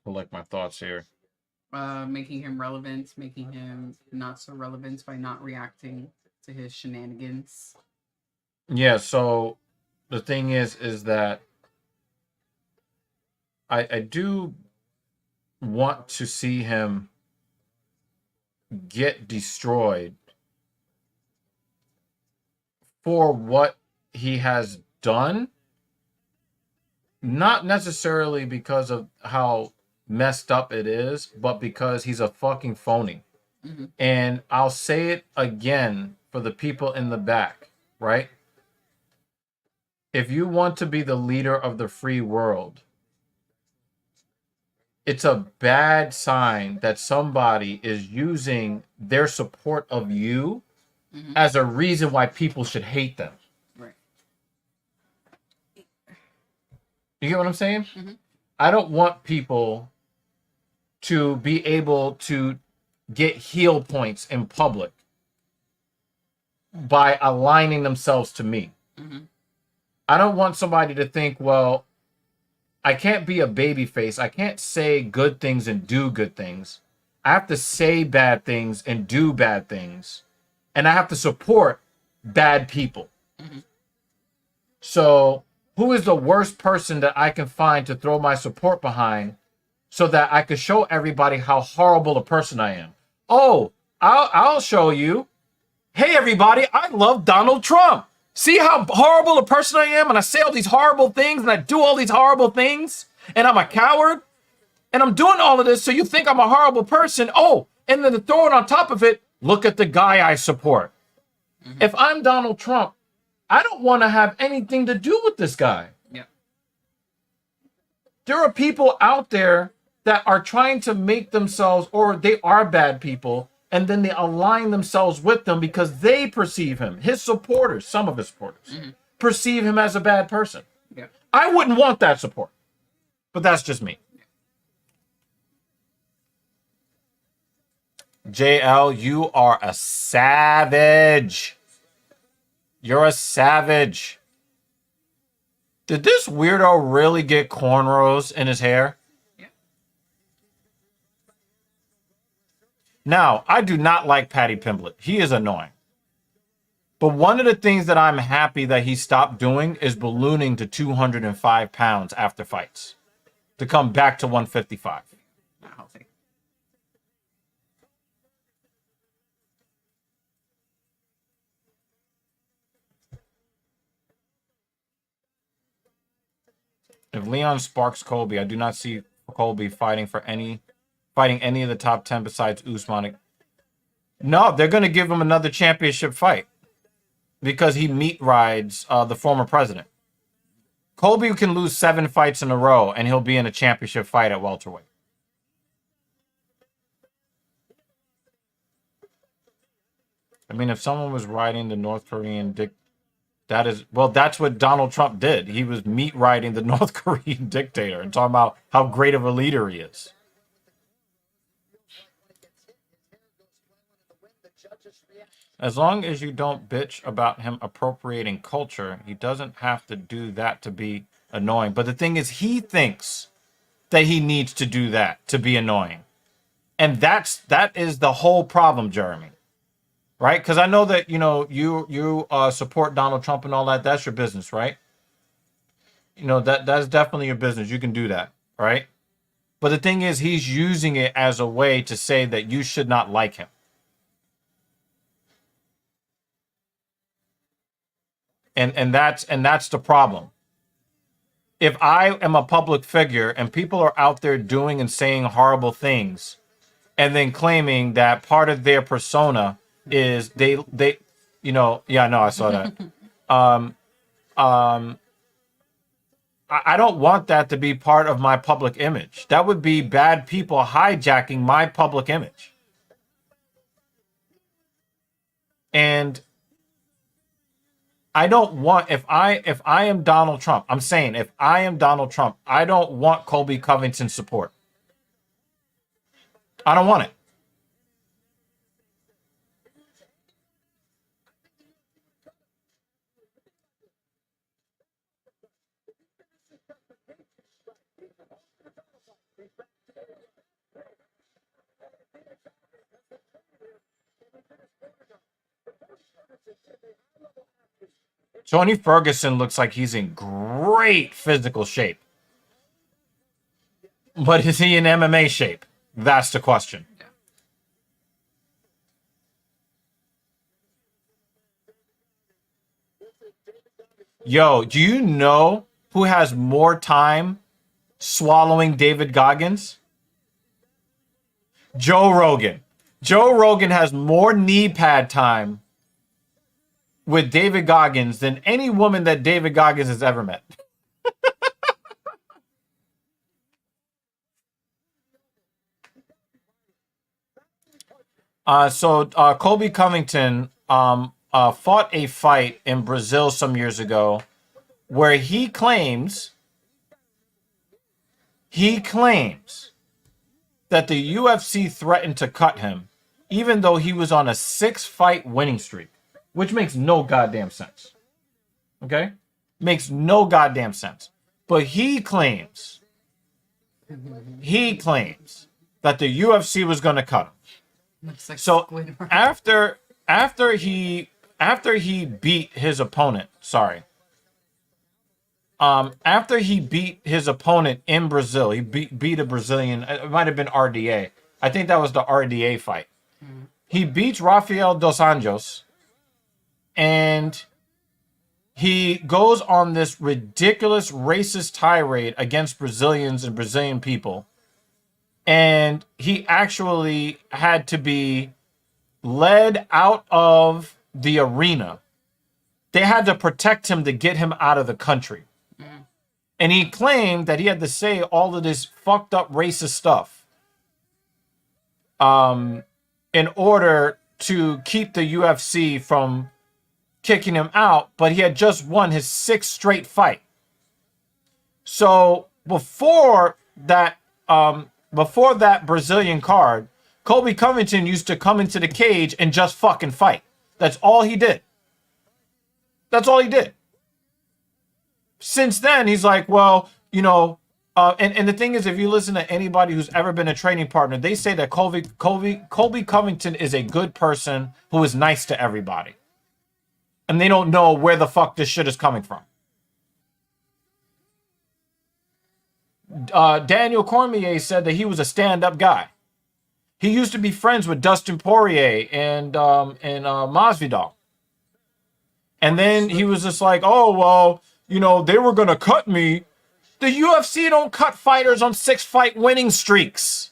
collect my thoughts here. Making him relevant, making him not so relevant by not reacting to his shenanigans. Yeah, so the thing is that I do want to see him get destroyed for what he has done, not necessarily because of how messed up it is, but because he's a fucking phony. Mm-hmm. And I'll say it again for the people in the back, right? If you want to be the leader of the free world, it's a bad sign that somebody is using their support of you as a reason why people should hate them. Right. You get what I'm saying? I don't want people to be able to get heel points in public by aligning themselves to me. I don't want somebody to think, well, I can't be a baby face. I can't say good things and do good things. I have to say bad things and do bad things. And I have to support bad people. So who is the worst person that I can find to throw my support behind so that I could show everybody how horrible a person I am? Oh, I'll show you. Hey, everybody, I love Donald Trump. See how horrible a person I am? And I say all these horrible things and I do all these horrible things. And I'm a coward. And I'm doing all of this so you think I'm a horrible person. Oh, and then to throw it on top of it, look at the guy I support. If I'm Donald Trump, I don't want to have anything to do with this guy. Yeah. There are people out there that are trying to make themselves, or they are bad people, and then they align themselves with them because they perceive him, his supporters, some of his supporters, perceive him as a bad person. Yeah. I wouldn't want that support, but that's just me. JL, you are a savage. You're a savage. Did this weirdo really get cornrows in his hair? Yeah. Now, I do not like Patty Pimblett. He is annoying. But one of the things that I'm happy that he stopped doing is ballooning to 205 pounds after fights to come back to 155. Not healthy. If Leon sparks Colby, I do not see Colby fighting any of the top 10 besides Usman. No, they're going to give him another championship fight because he meat rides the former president. Colby can lose 7 fights in a row and he'll be in a championship fight at welterweight. I mean, if someone was riding the North Korean that's what Donald Trump did. He was meat riding the North Korean dictator and talking about how great of a leader he is. As long as you don't bitch about him appropriating culture, he doesn't have to do that to be annoying. But the thing is, he thinks that he needs to do that to be annoying. And that is the whole problem, Jeremy. Right? Because I know that, you support Donald Trump and all that. That's your business, right? That's definitely your business. You can do that, right? But the thing is, he's using it as a way to say that you should not like him. And that's the problem. If I am a public figure and people are out there doing and saying horrible things and then claiming that part of their persona is they I saw that. I don't want that to be part of my public image. That would be bad people hijacking my public image. And I don't want, if I am Donald Trump, I'm saying if I am Donald Trump, I don't want Colby Covington's support. I don't want it. Tony Ferguson looks like he's in great physical shape. But is he in MMA shape? That's the question. Yo, do you know who has more time swallowing David Goggins? Joe Rogan. Joe Rogan has more knee pad time with David Goggins than any woman that David Goggins has ever met. Colby Covington fought a fight in Brazil some years ago where he claims that the UFC threatened to cut him even though he was on a 6-fight winning streak, which makes no goddamn sense. Okay? Makes no goddamn sense. But he claims that the UFC was going to cut him. Looks like So Squidward. after he beat his opponent, after he beat his opponent in Brazil, he beat a Brazilian. It might have been RDA. I think that was the RDA fight. He beats Rafael dos Anjos, and he goes on this ridiculous racist tirade against Brazilians and Brazilian people. And he actually had to be led out of the arena. They had to protect him to get him out of the country. And he claimed that he had to say all of this fucked up racist stuff in order to keep the UFC from kicking him out. But he had just won his 6th straight fight. So before that Brazilian card, Colby Covington used to come into the cage and just fucking fight. That's all he did. That's all he did. Since then, he's like, well, you know, and the thing is, if you listen to anybody who's ever been a training partner, they say that Colby Covington is a good person who is nice to everybody. And they don't know where the fuck this shit is coming from. Daniel Cormier said that he was a stand-up guy. He used to be friends with Dustin Poirier and Masvidal. And then he was just like, oh, well, you know, they were going to cut me. The UFC don't cut fighters on 6-fight winning streaks.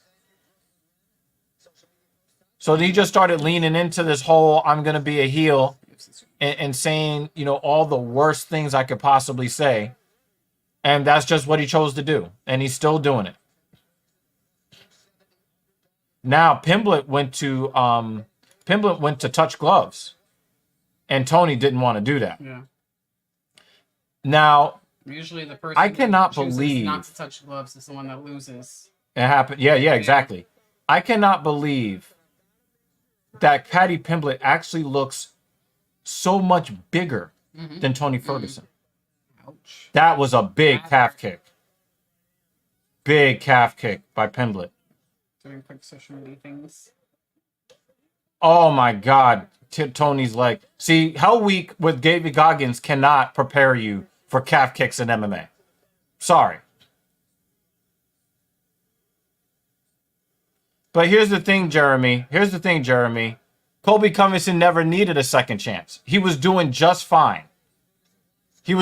So he just started leaning into this whole I'm going to be a heel and saying, you know, all the worst things I could possibly say. And that's just what he chose to do. And he's still doing it. Now, Pimblett went to touch gloves. And Tony didn't want to do that. Yeah. Now, usually the person I cannot who chooses believe not to touch gloves is the one that loses. It happened. Yeah, exactly. I cannot believe that Paddy Pimblett actually looks so much bigger than Tony Ferguson. Ouch. That was a big calf kick. Big calf kick by Pimblett. Doing quick social media things. Oh my God. Tony's leg. See, Hell Week with David Goggins cannot prepare you for calf kicks in MMA. Sorry. But here's the thing, Jeremy. Colby Covington never needed a second chance. He was doing just fine. He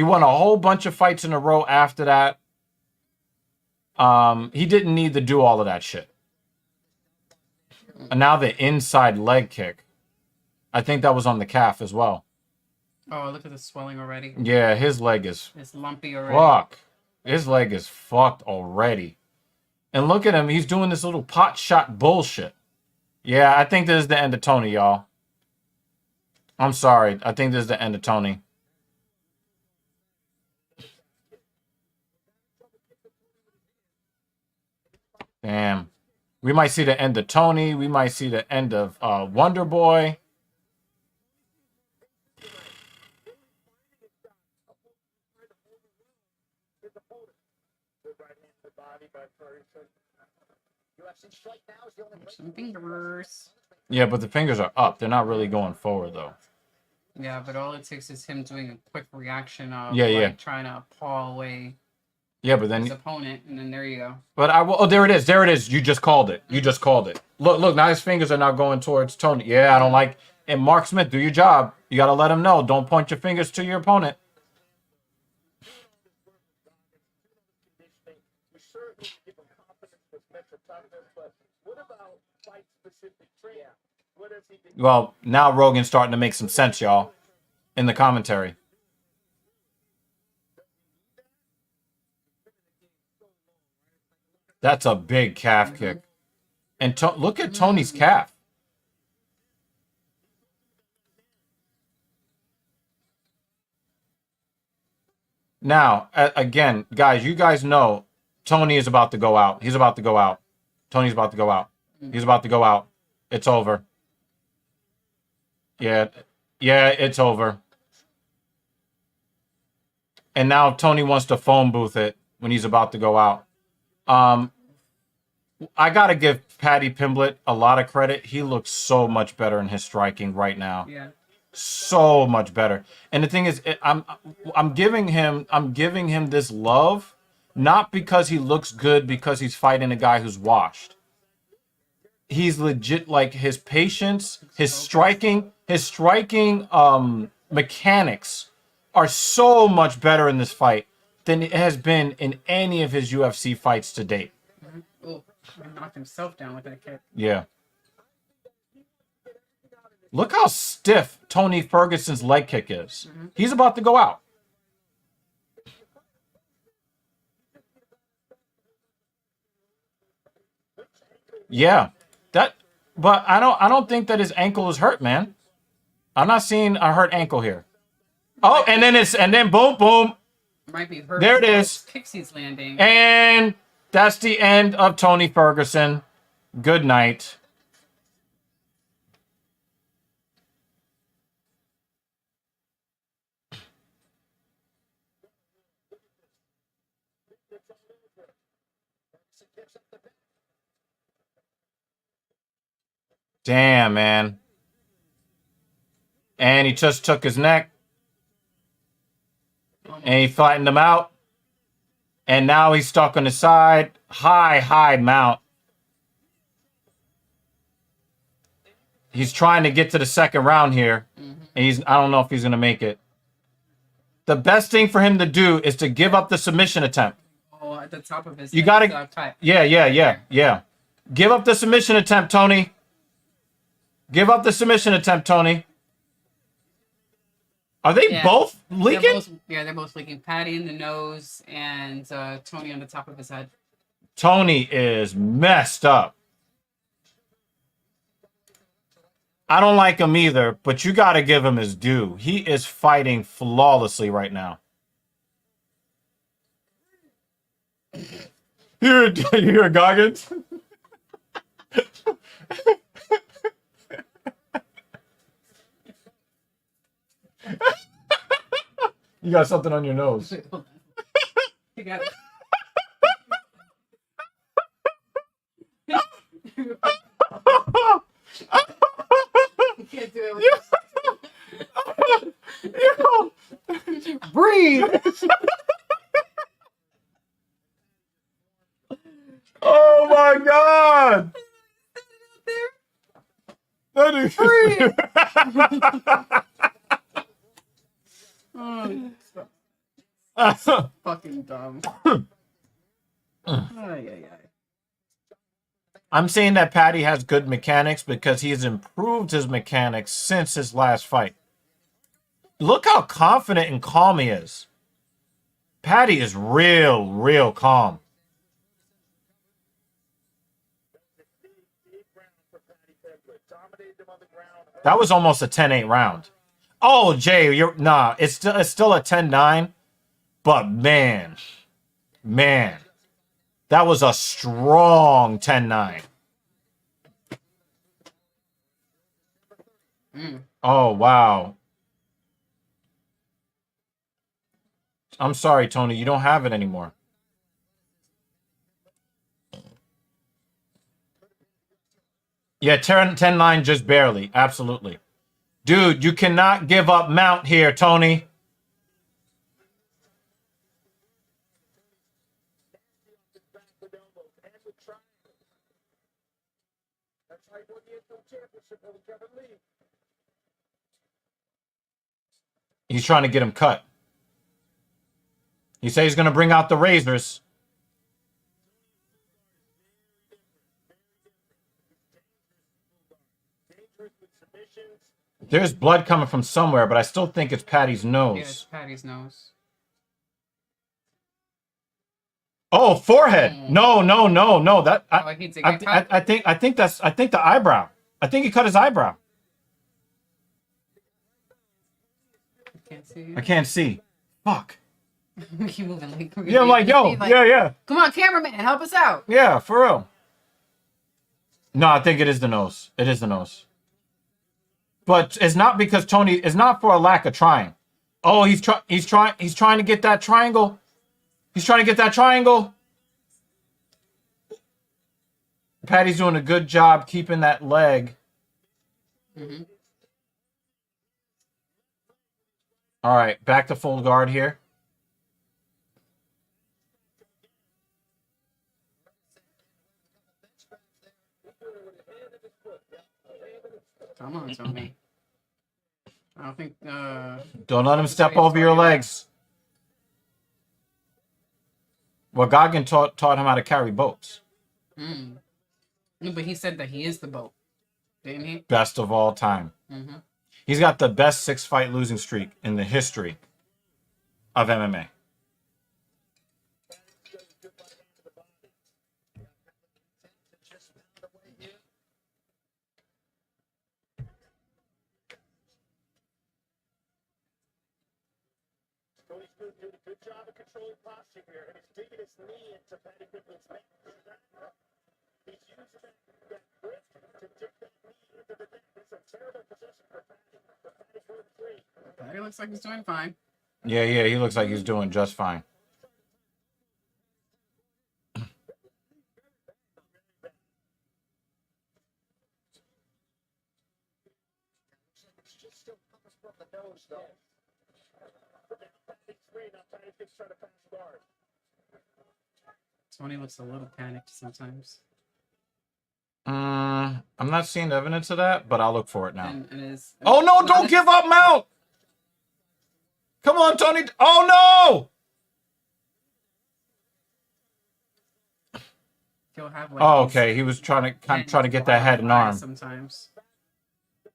won a whole bunch of fights in a row after that. He didn't need to do all of that shit. And now the inside leg kick. I think that was on the calf as well. Oh, look at the swelling already. Yeah, his leg is It's lumpy already. fuck. His leg is fucked already. And look at him. He's doing this little pot shot bullshit. Yeah, I think this is the end of Tony, y'all. I'm sorry. I think this is the end of Tony. Damn. We might see the end of Tony. We might see the end of Wonder Boy. Some fingers. Yeah, but the fingers are up. They're not really going forward, though. Yeah, but all it takes is him doing a quick reaction of trying to paw away Yeah, but then his opponent, and then there you go. But I will. Oh, there it is. There it is. You just called it. Look. Now his fingers are now going towards Tony. Yeah, I don't like. And Mark Smith, do your job. You got to let him know. Don't point your fingers to your opponent. We certainly give him confidence with mental toughness, but what about fight-specific training. What does he do? Well, now Rogan's starting to make some sense, y'all, in the commentary. That's a big calf kick. And look at Tony's calf. Now, again, guys, you guys know Tony is about to go out. He's about to go out. Tony's about to go out. He's about to go out. It's over. Yeah, it's over. And now Tony wants to phone booth it when he's about to go out. I got to give Paddy Pimblett a lot of credit. He looks so much better in his striking right now. Yeah. So much better. And the thing is, I'm giving him this love, not because he looks good, because he's fighting a guy who's washed. He's legit, like, his patience, his striking mechanics are so much better in this fight than it has been in any of his UFC fights to date. Oh, he knocked himself down with that kick. Yeah. Look how stiff Tony Ferguson's leg kick is. He's about to go out. Yeah. But I don't think that his ankle is hurt, man. I'm not seeing a hurt ankle here. Oh, and then boom, boom. Might be hurt. There it is. Kicks he's landing. And that's the end of Tony Ferguson. Good night. Damn, man. And he just took his neck. And he flattened him out. And now he's stuck on the side. High mount. He's trying to get to the second round here. And I don't know if he's going to make it. The best thing for him to do is to give up the submission attempt. Oh, at the top of his You head, got to... Yeah. Give up the submission attempt, Tony. Give up the submission attempt, Tony. Are they both leaking? They're both leaking. Paddy in the nose and Tony on the top of his head. Tony is messed up. I don't like him either, but you got to give him his due. He is fighting flawlessly right now. Here, Goggins. You got something on your nose. You got it. You can't do it. Breathe. Oh my God. That is fucking dumb. I'm saying that Paddy has good mechanics because he has improved his mechanics since his last fight. Look how confident and calm he is. Paddy is real calm. That was almost a 10-8 round. Oh, Jay, it's still a 10-9, but man, that was a strong 10-9. Oh, wow. I'm sorry, Tony, you don't have it anymore. Yeah, 10-9 just barely. Absolutely. Dude, you cannot give up mount here, Tony. He's trying to get him cut. He says he's going to bring out the razors. There's blood coming from somewhere, but I still think it's Patty's Yeah, nose. it's Patty's nose. Oh, forehead. No. That Oh, he did get cut? I think the eyebrow. I think he cut his eyebrow. Can't see. I can't see. Fuck. We keep moving like we're Yeah, I'm like, yo, like, yeah. Come on, cameraman, help us out. Yeah, for real. No, I think it is the nose. It is the nose. But it's not because Tony. It's not for a lack of trying. Oh, he's trying to get that triangle. He's trying to get that triangle. Patty's doing a good job keeping that leg. Mm-hmm. All right, back to full guard here. Come on, Tony. I don't think. Don't let him step over your legs. Well, Goggin taught him how to carry boats. Mm. No, but he said that he is the boat, didn't he? Best of all time. Mm-hmm. He's got the best 6-fight losing streak in the history of MMA. Tony's doing a good job of controlling posture here, and he's digging his knee into Patty Quinlan's neck. He's using that grip to dig that knee into the neck. It's a terrible position for Patty. But Patty's going free. Patty looks like he's doing fine. Yeah, he looks like he's doing just fine. It's just still coming from the nose, though. Patty's free, now Patty's just trying to pass guard. Tony looks a little panicked sometimes. I'm not seeing evidence of that, but I'll look for it now. And his, Oh, no, don't give up, Mount! Come on, Tony. Oh, no! He'll have like Oh, these okay. He was trying to hands get that head and arm. sometimes.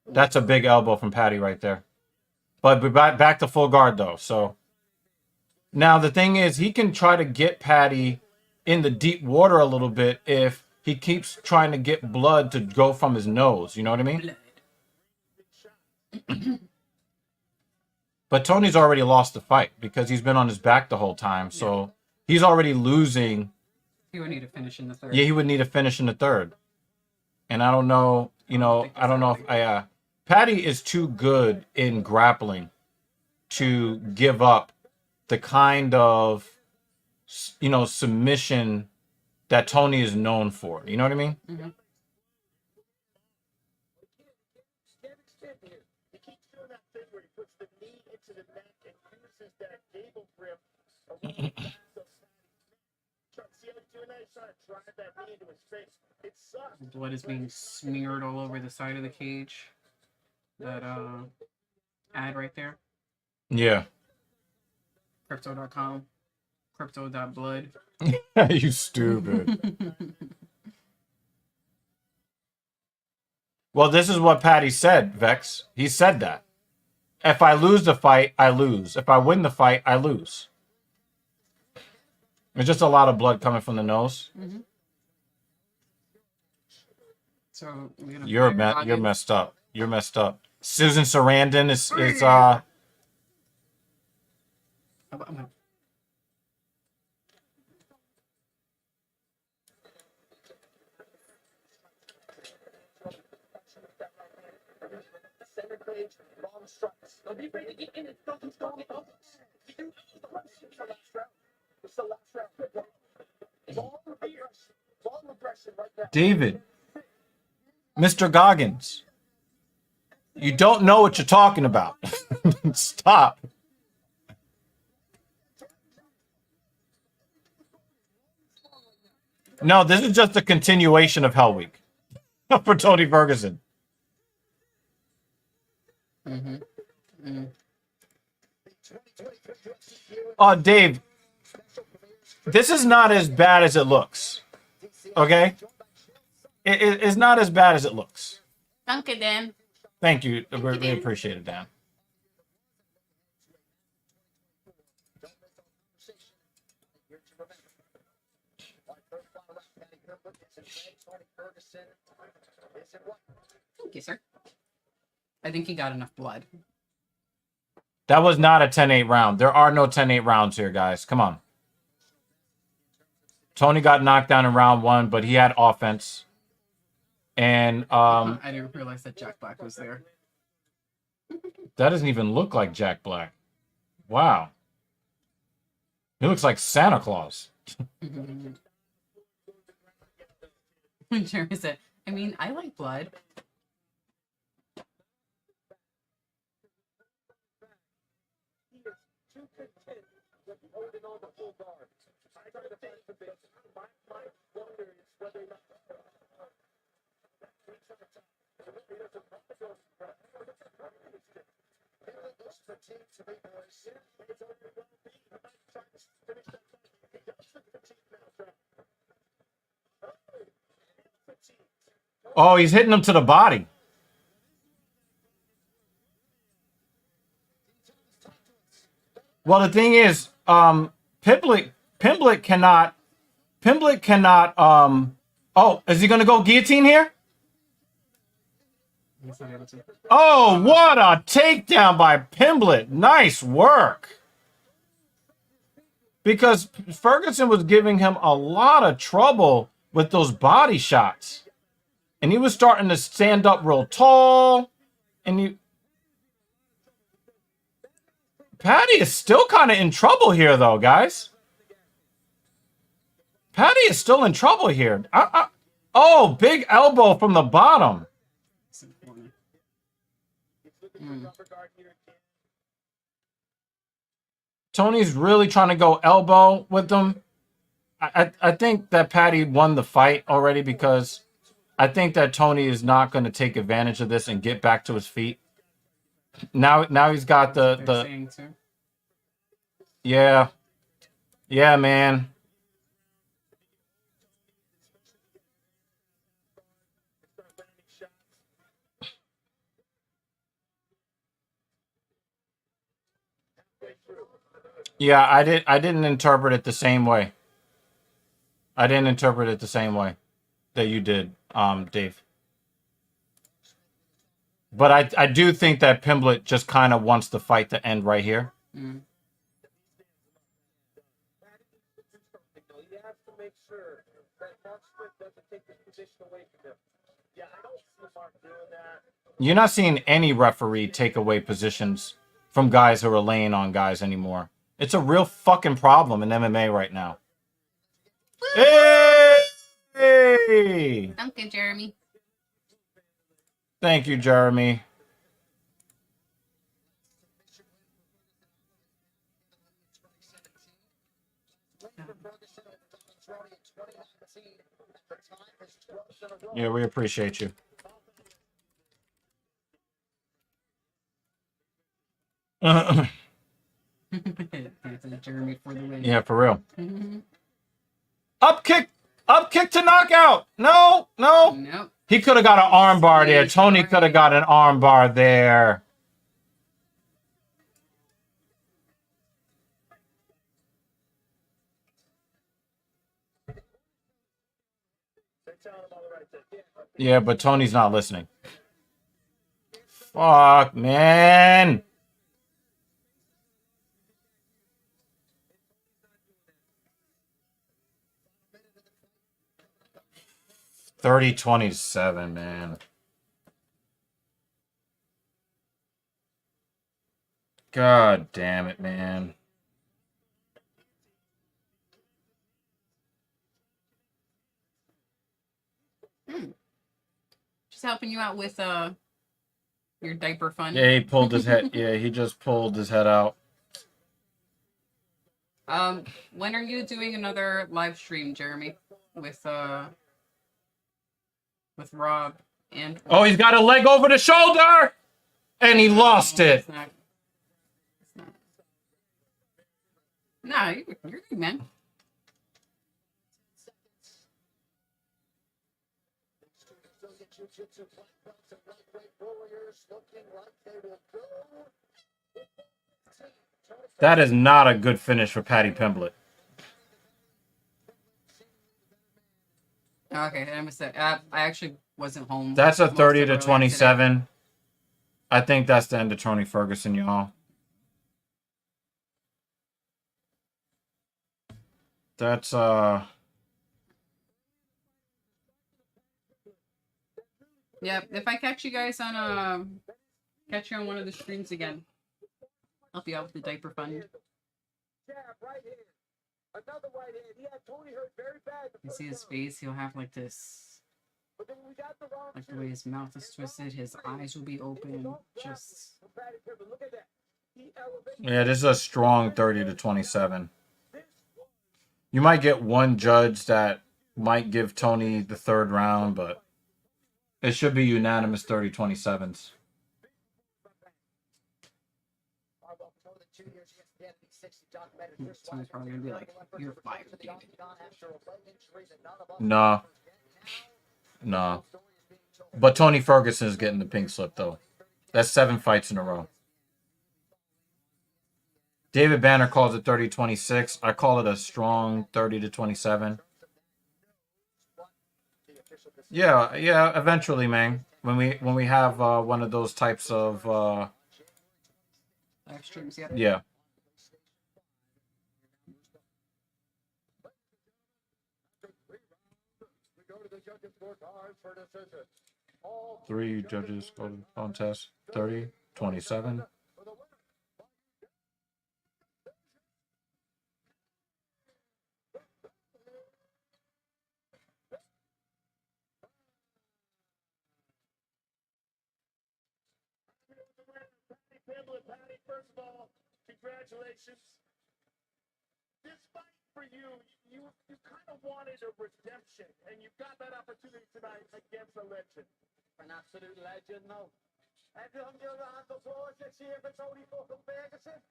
That's a big elbow from Patty right there. But back to full guard, though. So now the thing is, he can try to get Patty in the deep water a little bit if he keeps trying to get blood to go from his nose. You know what I mean? But Tony's already lost the fight because he's been on his back the whole time. So he's already losing. He would need to finish in the third. Yeah, he would need to finish in the third. And I don't know, I don't know if Patty is too good in grappling to give up the kind of, submission that Tony is known for. You know what I mean? Mm-hmm. Can't extend here. He keeps doing that thing where he puts the knee into the neck and uses that gable grip around the back of Patty's neck. See how he's doing that? He's trying to drive that knee into his face. It sucks. Blood is being smeared all over the side of the cage. That ad right there. Yeah. Crypto.com. Crypto.blood. You stupid. Well, this is what Patty said, Vex. He said that. If I lose the fight, I lose. If I win the fight, I lose. There's just a lot of blood coming from the nose. Mm-hmm. So You're messed up. You're messed up. Susan Sarandon is Center cage, long strikes. Don't be afraid to get in it. Don't get elbows. You lose the last round. It's the last round. Long regression right now. David. Mr. Goggins. You don't know what you're talking about. Stop. No, this is just a continuation of Hell Week for Tony Ferguson. Mm-hmm. Mm. Dave, this is not as bad as it looks. Okay? It's not as bad as it looks. Danke, Dan. Thank you. Thank We you, Dan. appreciate it, Dan. Thank you, sir. I think he got enough blood. That was not a 10-8 round. There are no 10-8 rounds here, guys. Come on. Tony got knocked down in round 1, but he had offense. And I didn't realize that Jack Black was there. that doesn't even look like Jack Black. Wow. He looks like Santa Claus. Jeremy said, I mean, I like blood. He is too content with holding on to full guard. I try to find the bit. My wonder is whether or not he doesn't want to go. It looks fatigued to me, boys. It's only one beat. He might try to finish that fight. He does look fatigued now, Trevor. Fatigued. Oh, he's hitting him to the body. Well, the thing is, Pimblett cannot, oh, is he going to go guillotine here? He's not able to. Oh, what a takedown by Pimblett. Nice work. Because Ferguson was giving him a lot of trouble with those body shots. And he was starting to stand up real tall. And Patty is still kind of in trouble here, though, guys. Patty is still in trouble here. Oh, big elbow from the bottom. Tony's really trying to go elbow with them. I think that Patty won the fight already because I think that Tony is not going to take advantage of this and get back to his feet. Now he's got the yeah man. Yeah, I didn't interpret it the same way. I didn't interpret it the same way that you did, Dave. But I do think that Pimblett just kind of wants the fight to end right here. Mm. You have to make sure that Mark Smith doesn't take this position away from him. Yeah, I don't see Mark doing that. You're not seeing any referee take away positions from guys who are laying on guys anymore. It's a real fucking problem in MMA right now. Hey! Thank you, Jeremy. Thank you, Jeremy. Yeah, we appreciate you. Jeremy for the win. Yeah, for real. Up kick to knockout. No. Nope. He could have got an arm bar there. Tony could have got an arm bar there. Yeah, but Tony's not listening. Fuck, man. $30-27, man. God damn it, man. Just helping you out with your diaper fund. Yeah, he pulled his head. Yeah, he just pulled his head out. When are you doing another live stream, Jeremy? With Rob and Oh, he's got a leg over the shoulder, and he lost it. It's not. Nah, you're good, man. jiu-jitsu black belts and lightweight warriors looking like they will go. That is not a good finish for Patty Pimblett. Okay, I missed that. I actually wasn't home. That's a most 30 of to earlier today. 27. I think that's the end of Tony Ferguson, y'all. That's Yeah, if I catch you guys on catch you on one of the streams again, help you out with the diaper fund. Jab, right hand. Another right hand. He had Tony hurt very bad. You see his face, he'll have like this, But then we got the wrong like the way his mouth is twisted, his eyes will be open, just Look at that. He elevated. yeah, this is a strong 30 to 27. You might get one judge that might give Tony the third round, but it should be unanimous 30-27s. Tony's probably gonna be like, "You're fired, dude." Nah. Nah. But Tony Ferguson is getting the pink slip, though. That's 7 fights in a row. David Banner calls it 30-26. I call it a strong 30 to 27. Yeah, eventually, man. When we have one of those types of live streams, yeah. yeah. Three judges go to the contest. 30-27. Patty, first of all, congratulations. This fight for you, you kind of wanted a redemption, and you got that opportunity tonight against a legend. An absolute legend, no. Everyone give a round of applause this year for Tony fucking Ferguson.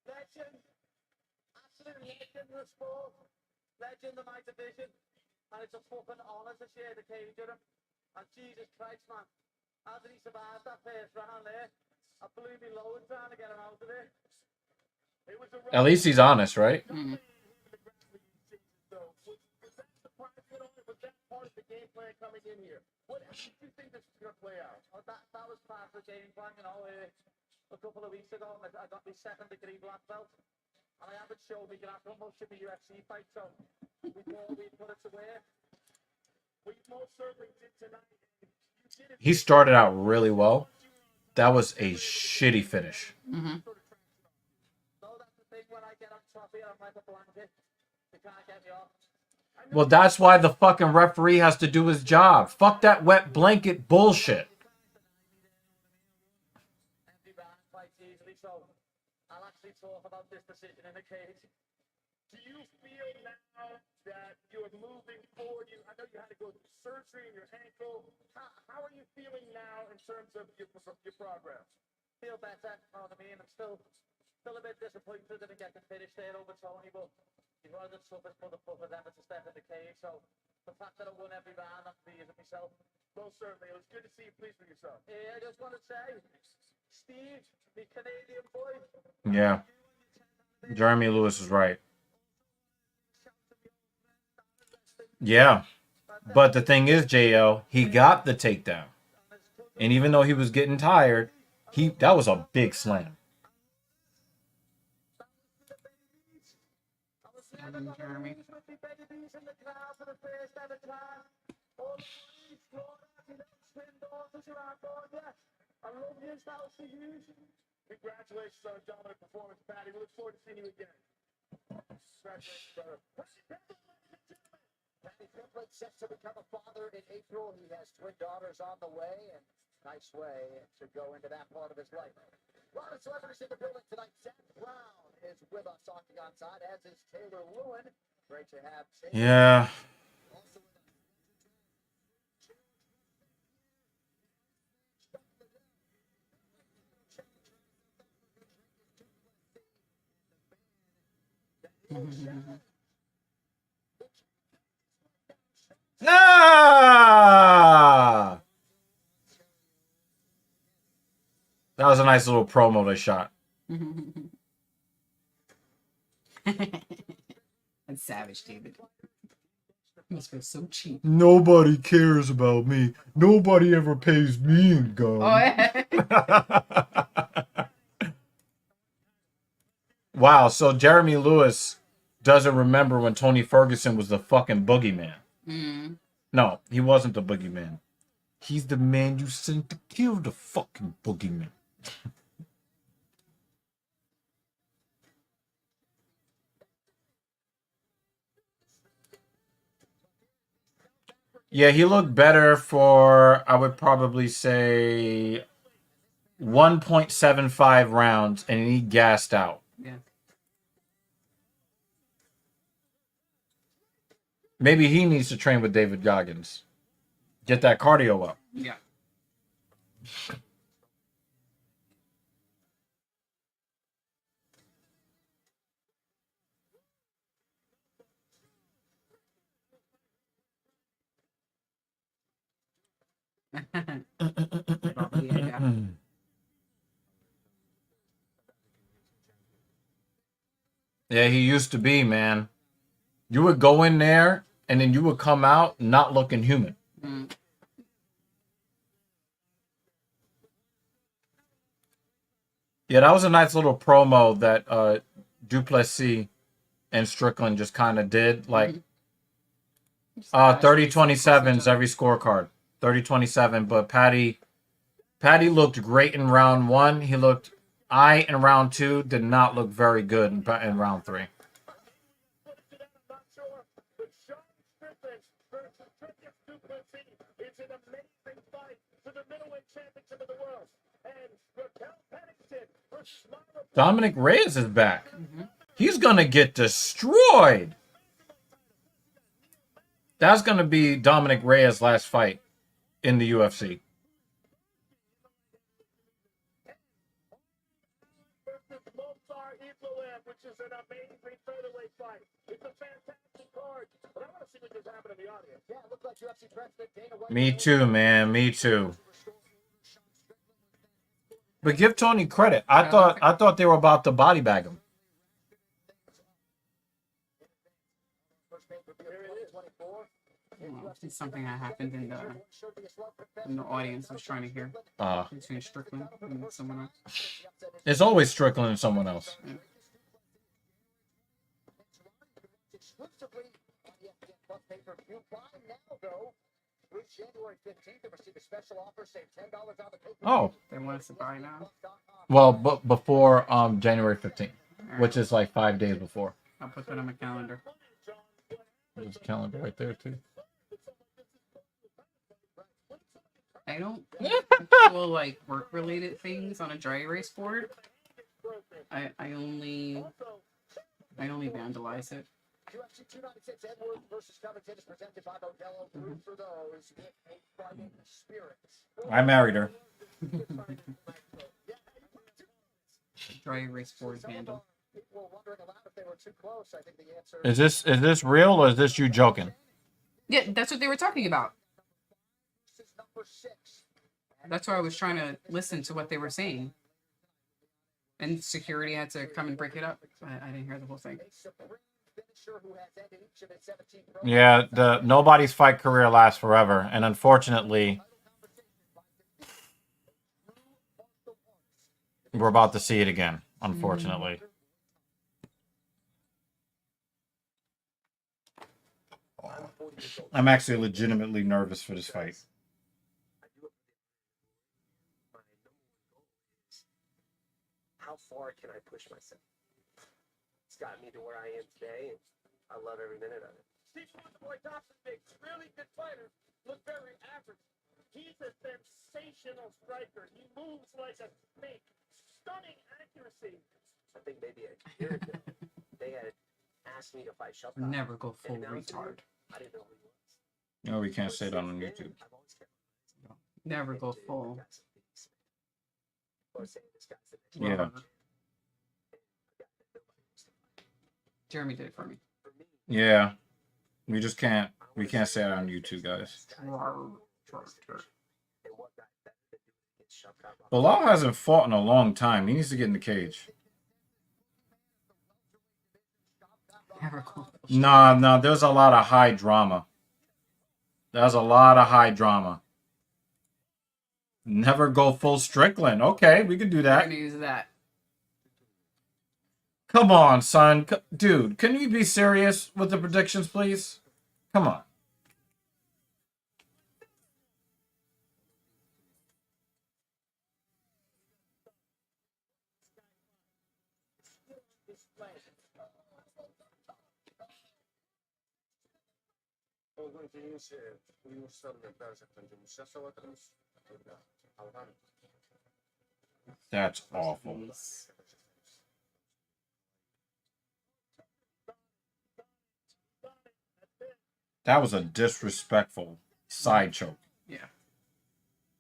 Legend. Absolute legend in the sport. Legend in my division. And it's a fucking honour to share the cage with him. And Jesus Christ, man. How did he survive that first round there? I blew me load trying to get him out of there. It was At least he's honest, right? Mm-hmm. Was that part of the game plan coming in here? What do you think this is going to play out? Oh, that was part of the game plan, you know. A couple of weeks ago, I got my 2nd-degree black belt, and I haven't shown me that much in the UFC fight, so we thought we'd put it to work. We most certainly did tonight. He started out really well. That was a shitty finish. Mm-hmm. Well, that's why the fucking referee has to do his job. Fuck that wet blanket bullshit. I'll actually talk about this decision in the cage. Do you feel now that you're moving forward? I know you had to go through surgery in your ankle. How are you feeling now in terms of your progress? Feel better. You know what I mean? I'm still a bit disappointed that I didn't get the finish there over Tony, but he's one of the toughest motherfuckers ever to step in the cage. So the fact that I won every round, I'm pleased with myself. Most certainly. It was good to see you pleased with yourself. I just want to say, Steve, the Canadian boy. Yeah. Jeremy Lewis is right. Yeah. But the thing is, JL, he got the takedown. And even though he was getting tired, that was a big slam. Jeremy. Congratulations on a dominant performance, Patty. We look forward to seeing you again. Congratulations, brother. Patty Pimblett set to become a father in April. He has twin daughters on the way, and nice way to go into that part of his life. A lot of celebrities in the building tonight. Zach Brown is with us Octagon side, as is Taylor Lewin. Great to have Taylor. Yeah. Ah! That was a nice little promo they shot. That's savage, David. You must feel so cheap. Nobody cares about me. Nobody ever pays me in gum. Oh, yeah. Wow, so Jeremy Lewis doesn't remember when Tony Ferguson was the fucking boogeyman. Mm. No, he wasn't the boogeyman. He's the man you sent to kill the fucking boogeyman. Yeah, he looked better for, I would probably say, 1.75 rounds, and he gassed out. Yeah. Maybe he needs to train with David Goggins. Get that cardio up. Yeah. Probably, yeah. Yeah, he used to be, man. You would go in there, and then you would come out not looking human. Mm. Yeah, that was a nice little promo that Duplessis and Strickland just kind of did. Like, 30-27's every scorecard. 30-27, but Patty looked great in round 1. He looked aight in round 2. Did not look very good in round 3. Dominic Reyes is back. He's gonna get destroyed. That's gonna be Dominic Reyes' last fight in the UFC. Me too, man. Me too. But give Tony credit. I thought they were about to body bag him. Well, it's something that happened in the audience. I was trying to hear between Strickland and someone else. It's always Strickland and someone else. Yeah. Oh, They want us to buy now. well, but before January 15th, which is like 5 days before. I'll put that on my calendar. There's a calendar right there too. I don't feel like work-related things on a dry erase board. I only vandalize it. UFC 296 Edwards versus Covington is presented by Modelo. Root for those with a fighting spirit. I married her. Dry erase board vandal. People were wondering aloud if they were too close. I think the answer Is this real or is this you joking? Yeah, that's what they were talking about. is number 6. That's why I was trying to listen to what they were saying. And security had to come and break it up. I didn't hear the whole thing. A supreme finisher who has ended each of his 17 pro Yeah, nobody's fight career lasts forever, and unfortunately, we're about to see it again. Unfortunately. I'm actually legitimately nervous for this fight. How far can I push myself? It's gotten me to where I am today, and I love every minute of it. Steve Wonderboy Dobson makes really good fighter look very average. He's a sensational striker. He moves like a snake. Stunning accuracy. I think maybe a year ago, they had asked me to fight Shelton. Never go full retard. I didn't know who he was. No, we can't say that on YouTube. I've always kept Never go full. Yeah. Jeremy did it for me. Yeah. We just can't. We can't say that on YouTube, guys. Bilal hasn't fought in a long time. He needs to get in the cage. Nah, there's a lot of high drama. There's a lot of high drama. Never go full Strickland. Okay, we can do We're that. gonna use that. Come on, son. Dude, can we be serious with the predictions, please? Come on. That's awful. That was a disrespectful side choke. Yeah.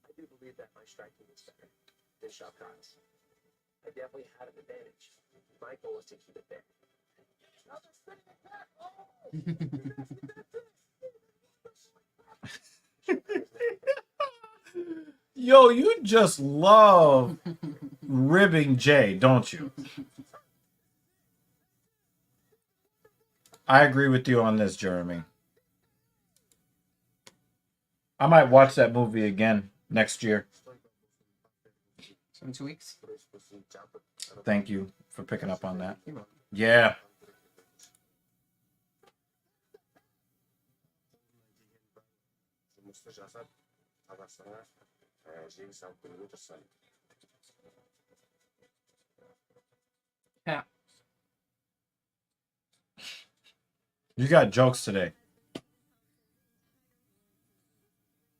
I do believe that my striking is better than Shavkat's. I definitely had an advantage. My goal was to keep it there. Now they're spinning attack. Yo, you just love ribbing Jay, don't you? I agree with you on this, Jeremy. I might watch that movie again next year. So in 2 weeks. Thank you for picking up on that. Yeah. Yeah. You got jokes today.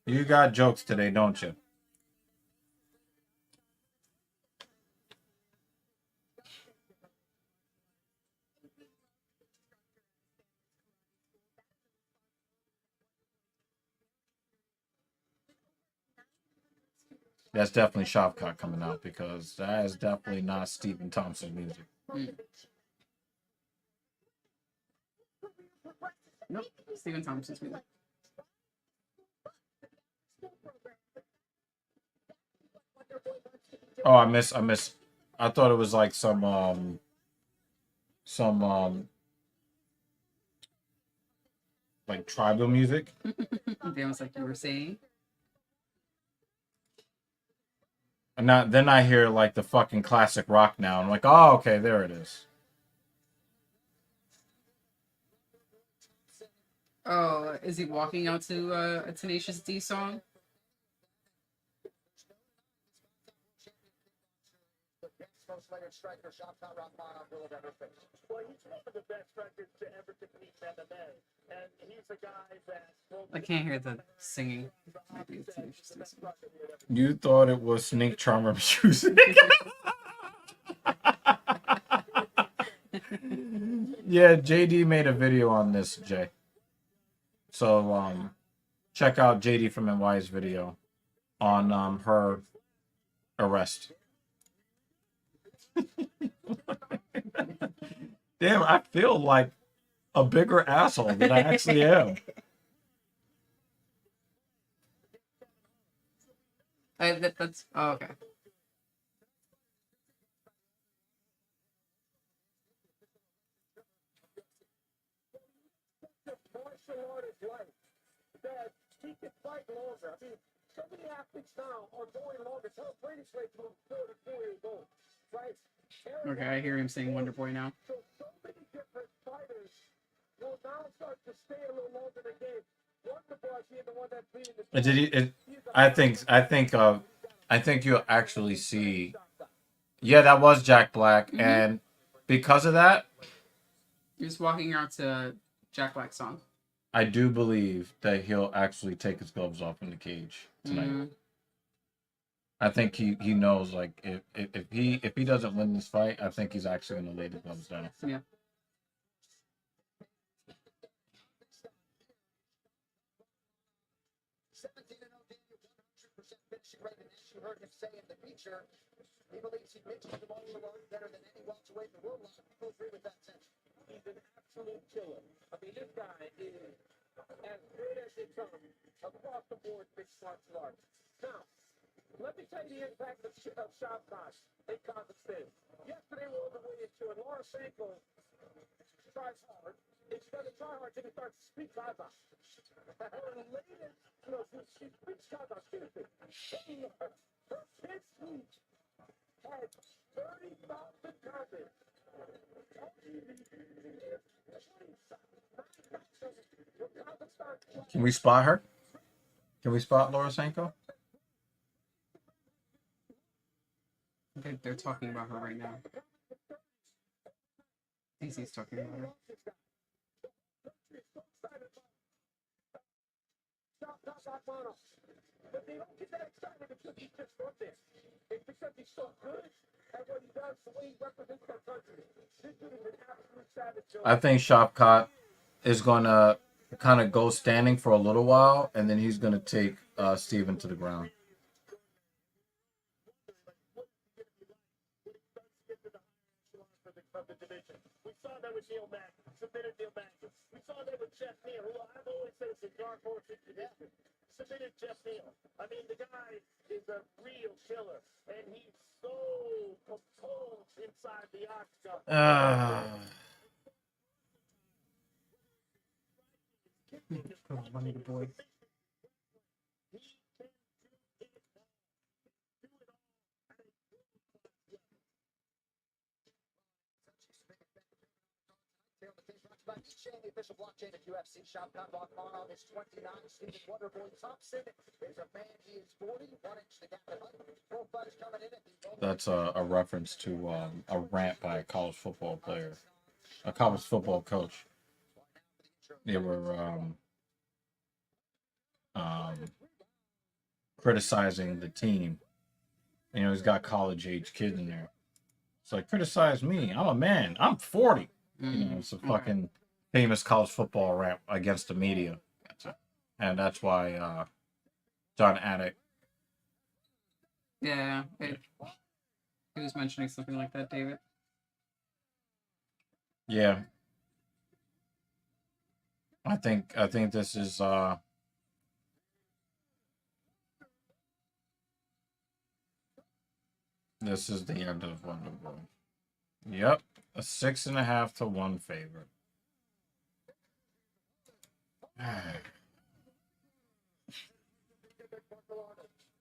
You got jokes today, don't you? That's definitely Shavkat coming out because that is definitely not Stephen Thompson music. Nope. Stephen Thompson's music. Oh, I miss. I thought it was like some like tribal music. Damn, it's like you were saying. And then I hear like the fucking classic rock now. I'm like, oh, okay, there it is. Oh, is he walking out to a Tenacious D song? Well, he's one of the best strikers to ever compete in MMA, and he's a guy that. I can't hear the singing. Maybe it's Tenacious D song. You thought it was Snake Charmer music. Yeah, JD made a video on this, Jay. So check out JD from NY's video on her arrest. Damn, I feel like a bigger asshole than I actually am. That's okay. Martial art is life. That he can fight longer. I mean, so many athletes now are going longer. Tom Brady's ready to 34 years old, right? Okay, I hear him saying Wonder Boy now. So many different fighters will now start to stay a little longer in the game. Wonder Boy being the one that's leading the I think you'll actually see. Yeah, that was Jack Black, and because of that, He was walking out to Jack Black's song. I do believe that he'll actually take his gloves off in the cage tonight. I think he knows, like, if he doesn't win this fight, I think he's actually going to lay the gloves down. Yeah. You heard him say in the feature, he believes he mixes the martial art better than any welterweight in the world. A lot of people agree with that sense. He's an absolute killer. I mean, this guy is as me tell you the impact of Shavkat in Covington. Yesterday we were on the way into it. Laura Sanko tries hard. If she doesn't try hard, she starts to speak Kaza. Her latest, she speaks Kaza. Excuse me. Her fifth speech had 30,000 comments. Can we spot her? Can we spot Laura Sanko? They're talking about her right now. DC's talking about her. But they don't get that excited because he's just from there. It's because he's so good at what he does, the way he represents our country. This dude is an absolute savage. I think Shavkat is going to kind of go standing for a little while, and then he's going to take Steven to the ground. Of the division. We saw that with Neil Mack, submitted Neil Mack. We saw that with Jeff Neal, who I've always said is a dark horse in division. Submitted Jeff Neal. I mean, the guy is a real killer, and he's so composed inside the octagon. Money boy. The official blockchain of UFC Shavkat Rakhmonov is 29. Stephen Wonderboy Thompson is a man. He is 40. 1 inch the gap in height. Both fighters coming in at the That's a reference to a rant by a college football player, a college football coach. They were criticizing the team. You know, he's got college-age kids in there. It's like, criticize me. I'm a man. I'm 40. You know, it's a fucking famous college football rant against the media. And that's why John Attic. Yeah, he was mentioning something like that, David. Yeah. I think this is this is the end of Wonderboy. Yep. A 6.5 to 1 favorite.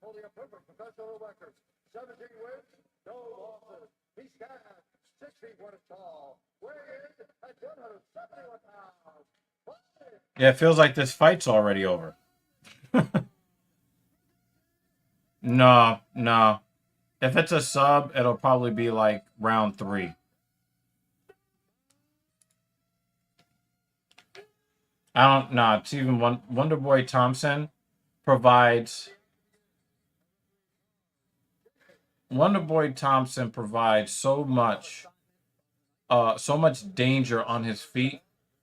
Holding a perfect professional record. 17 wins, no losses. He stands 6 feet 1 inch tall. Weighed at 171 pounds. Yeah, it feels like this fight's already over. No. If it's a sub, it'll probably be like round 3. I don't know. It's even Wonderboy Thompson provides. Wonderboy Thompson provides so much danger on his feet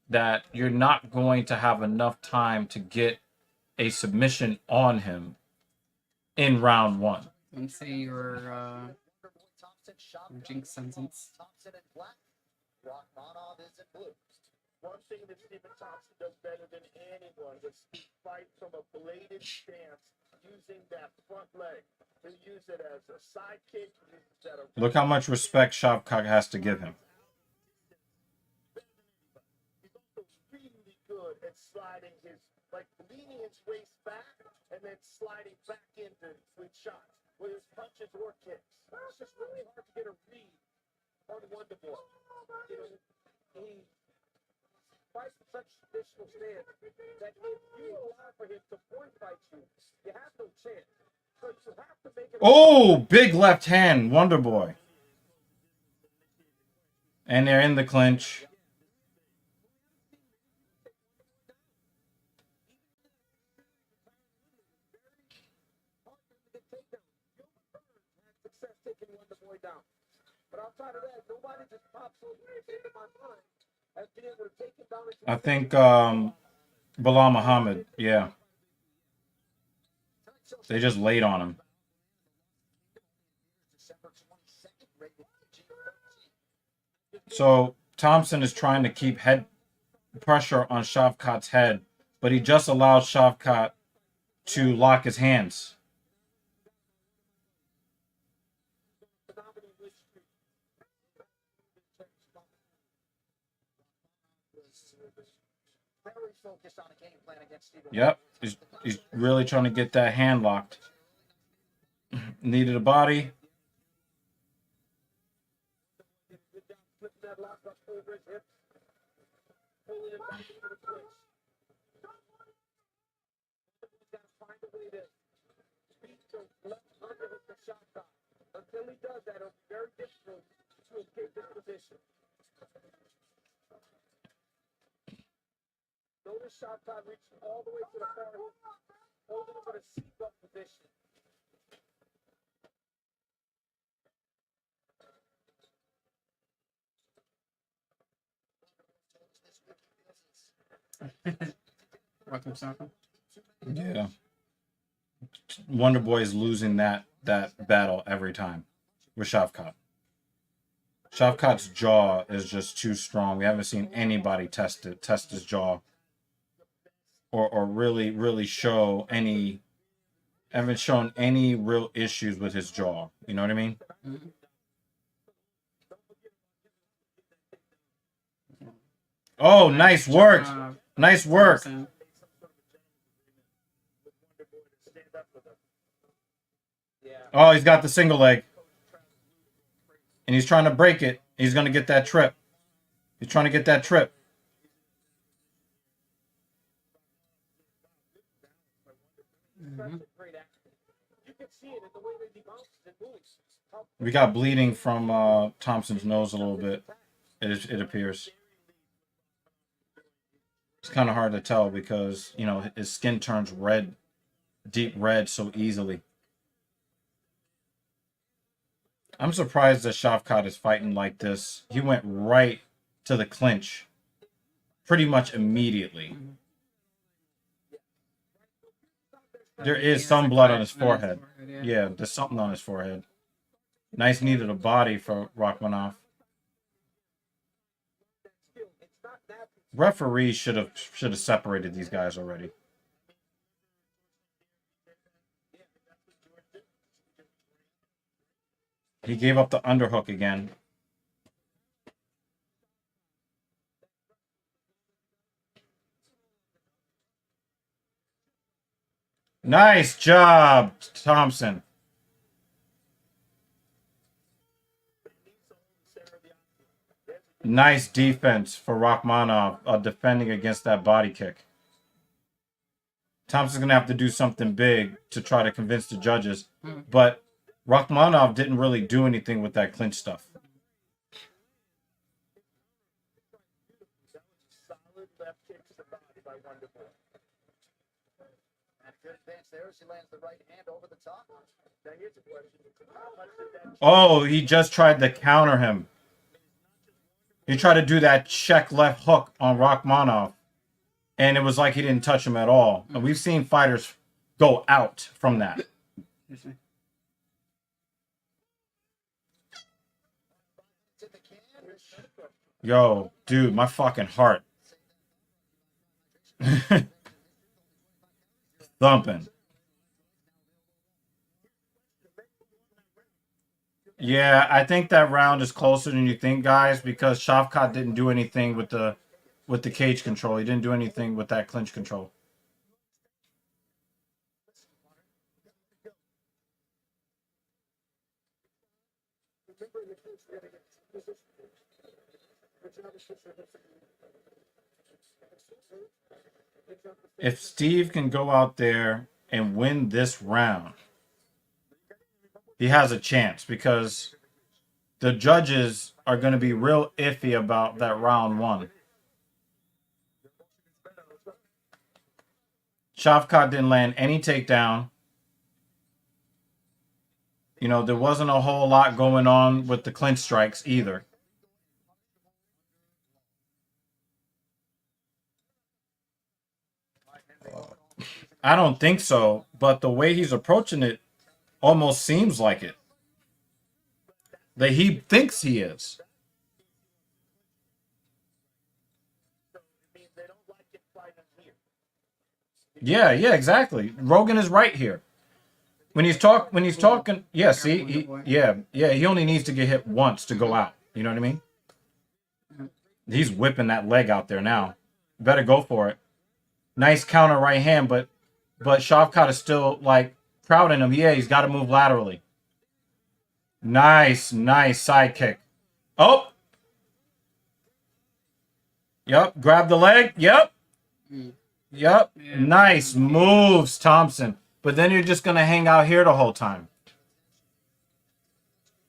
that you're not going to have enough time to get a submission on him in round 1. And say your jinx sentence. Thompson in black. Rakhmonov is in blue. One thing that Stephen Thompson does better than anyone is fight from a bladed stance using that front leg. He'll use it as a sidekick. Look how much respect Shavkat has to give him. He's also really good at sliding his, like leaning his waist back and then sliding back into between shots with his punches or kicks. It's just really hard to get a read on Wonderboy. You know, he fights with such traditional stance that if you allow for him to point fight you have no chance. So you have to make it. Oh, big left hand, Wonderboy. And they're in the clinch. Success taking Wonderboy down. But outside of that, nobody just pops into my mind as being able to take him down. I think Bilal Muhammad, yeah. They just laid on him. So Thompson is trying to keep head pressure on Shavkat's head, but he just allows Shavkat to lock his hands. very focused on a game plan against Stephen. Yep. He's really trying to get that hand locked. Needed a body. Flipping that lock up over his hips. Pulling it back into the clinch. He's got to find a way to beat the left under with the shot clock. Until he does that, it'll be very difficult to escape this position. Notice shot clock reaching all the way to the far hook, holding him in a seatbelt position. Welcome, Saka. Yeah. Wonder Boy is losing that battle every time with Shavkat. Shavkat's jaw is just too strong. We haven't seen anybody test his jaw. Or really show any, haven't shown any real issues with his jaw. You know what I mean? Mm-hmm. Oh, nice work. Nice work. Oh, he's got the single leg. And he's trying to break it. He's going to get that trip. He's trying to get that trip. We got bleeding from Thompson's nose a little bit. It appears. It's kind of hard to tell because, you know, his skin turns red, deep red so easily. I'm surprised that Shavkat is fighting like this. He went right to the clinch pretty much immediately. There is some blood on his forehead. Yeah, there's something on his forehead. Nice knee to the body for Rachmanov. Referees should have separated these guys already. He gave up the underhook again. Nice job, Thompson. Nice defense for Rachmanov defending against that body kick. Thompson's going to have to do something big to try to convince the judges. But Rachmanov didn't really do anything with that clinch stuff. Oh, he just tried to counter him. He tried to do that check left hook on Rachmanov, and it was like he didn't touch him at all. And we've seen fighters go out from that. Yo, dude, my fucking heart. Thumping. Yeah, I think that round is closer than you think, guys, because Shavkat didn't do anything with the cage control. He didn't do anything with that clinch control. If Steve can go out there and win this round, he has a chance because the judges are going to be real iffy about that round one. Shavkat didn't land any takedown. You know, there wasn't a whole lot going on with the clinch strikes either. I don't think so, but the way he's approaching it almost seems like it. That he thinks he is. Yeah, exactly. Rogan is right here. When he's talking, yeah, see, he only needs to get hit once to go out. You know what I mean? He's whipping that leg out there now. Better go for it. Nice counter right hand, but Shavkat is still like crowding him. Yeah, he's got to move laterally. Nice side kick. Oh. Yep. Grab the leg. Yep. Yep. Yeah. Nice moves, Thompson. But then you're just gonna hang out here the whole time.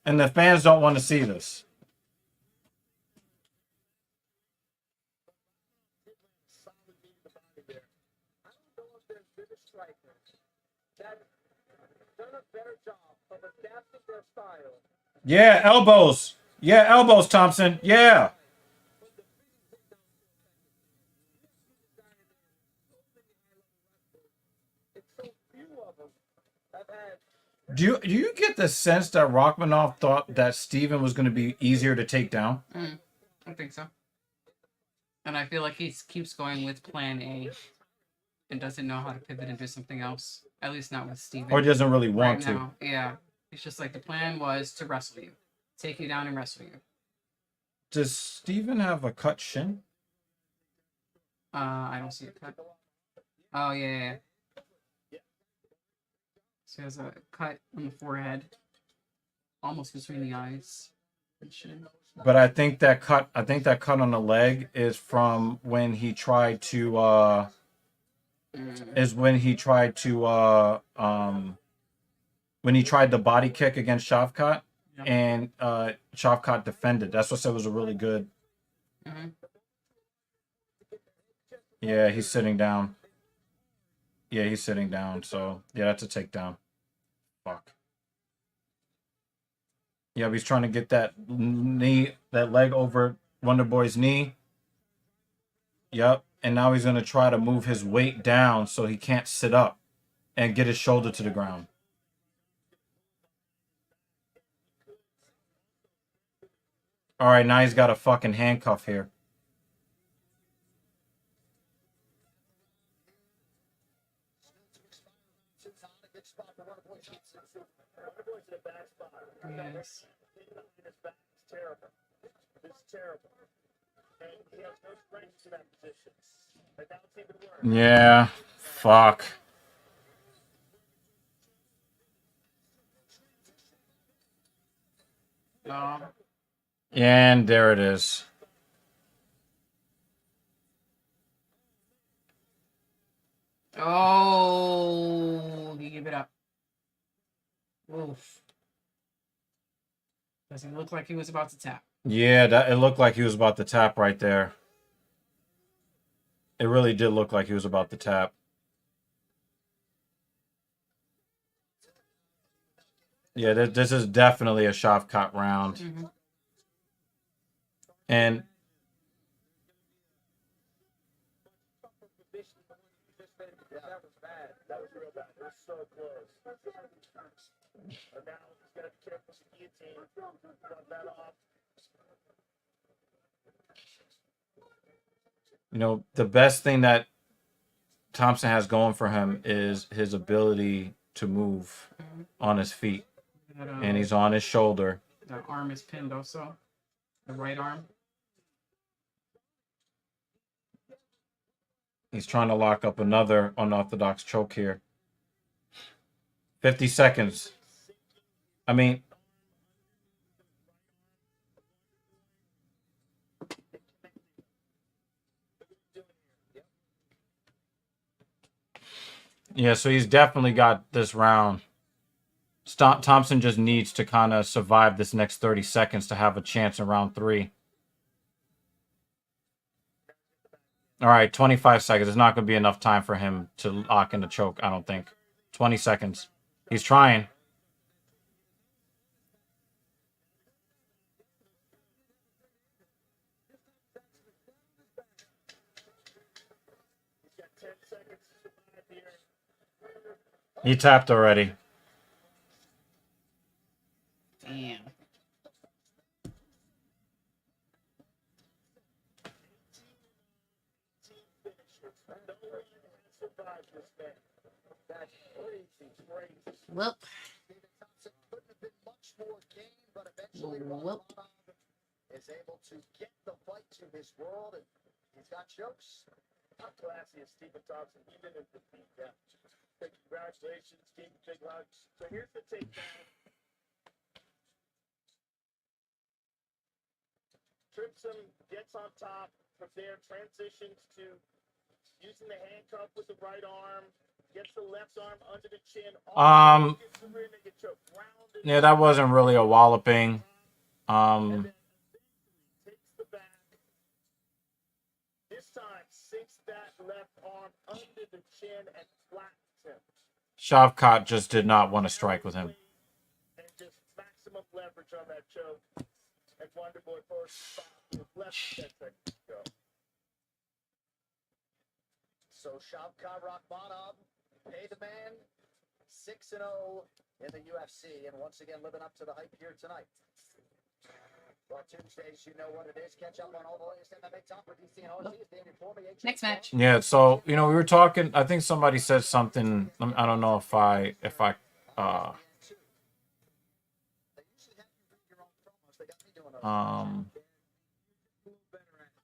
And the fans don't want to see this. I don't know if there's been a striker that's done a better job of adapting their style. Yeah, elbows. Yeah, elbows, Thompson. Yeah. It's so few of them have had. Do you get the sense that Rachmaninoff thought that Steven was going to be easier to take down? I think so. And I feel like he keeps going with plan A and doesn't know how to pivot and do something else. At least not with Steven. Or doesn't really want to? Now. Yeah. It's just like the plan was to wrestle you. Take you down and wrestle you. Does Steven have a cut shin? I don't see a cut. Oh, yeah. So he has a cut on the forehead. Almost between the eyes. And chin. But I think that cut on the leg is from when he tried to when he tried the body kick against Shavkat. Yep. And Shavkat defended. That's what said was a really good. Yeah, he's sitting down. Yeah, he's sitting down. So yeah, that's a takedown. Fuck. Yeah, but he's trying to get that leg over Wonder Boy's knee. Yep. And now he's gonna try to move his weight down so he can't sit up and get his shoulder to the ground. All right, now he's got a fucking handcuff here. Yes. It's terrible. It's terrible. And he has no strength to that position. But now it's even worse. Yeah. Fuck. And there it is. Oh, he gave it up. Oof. Does he look like he was about to tap? Yeah, it looked like he was about to tap right there. It really did look like he was about to tap. Yeah, this is definitely a Shavkat round. Mm-hmm. And That was bad. That was real bad. It was so close. And now he's got to be careful with the guillotine. Got that off. you know, the best thing that Thompson has going for him is his ability to move on his feet. And he's on his shoulder. The arm is pinned also. The right arm. He's trying to lock up another unorthodox choke here. 50 seconds. I mean, yeah, so he's definitely got this round. Thompson just needs to kind of survive this next 30 seconds to have a chance in round 3. All right, 25 seconds. It's not going to be enough time for him to lock in the choke, I don't think. 20 seconds. He's trying. He tapped already. Damn. Well. Well. is able to get the fight to his world, and he's got chokes. How classy is Stephen Thompson, even in defeat? Yeah. Big congratulations, Steve. Big hugs. So here's the takedown. Trips him, gets on top. From there, transitions to using the handcuff with the right arm. Gets the left arm under the chin. Gets the rear naked choke. Yeah, that wasn't really a walloping. And then takes the back. This time, sinks that left arm under the chin and flattens him. Shavkat just did not want to strike with him. And just maximum leverage on that choke. And Wonderboy forced to stop with less than 10 seconds to go. So Shavkat Rakhmonov, pay the man, 6-0 in the UFC, and once again living up to the hype here tonight. Well, Tuesdays, you know what it is. Catch up on all the latest MMA talk with DC and OC. Next match. Yeah, so we were talking. I think somebody said something. I don't know if I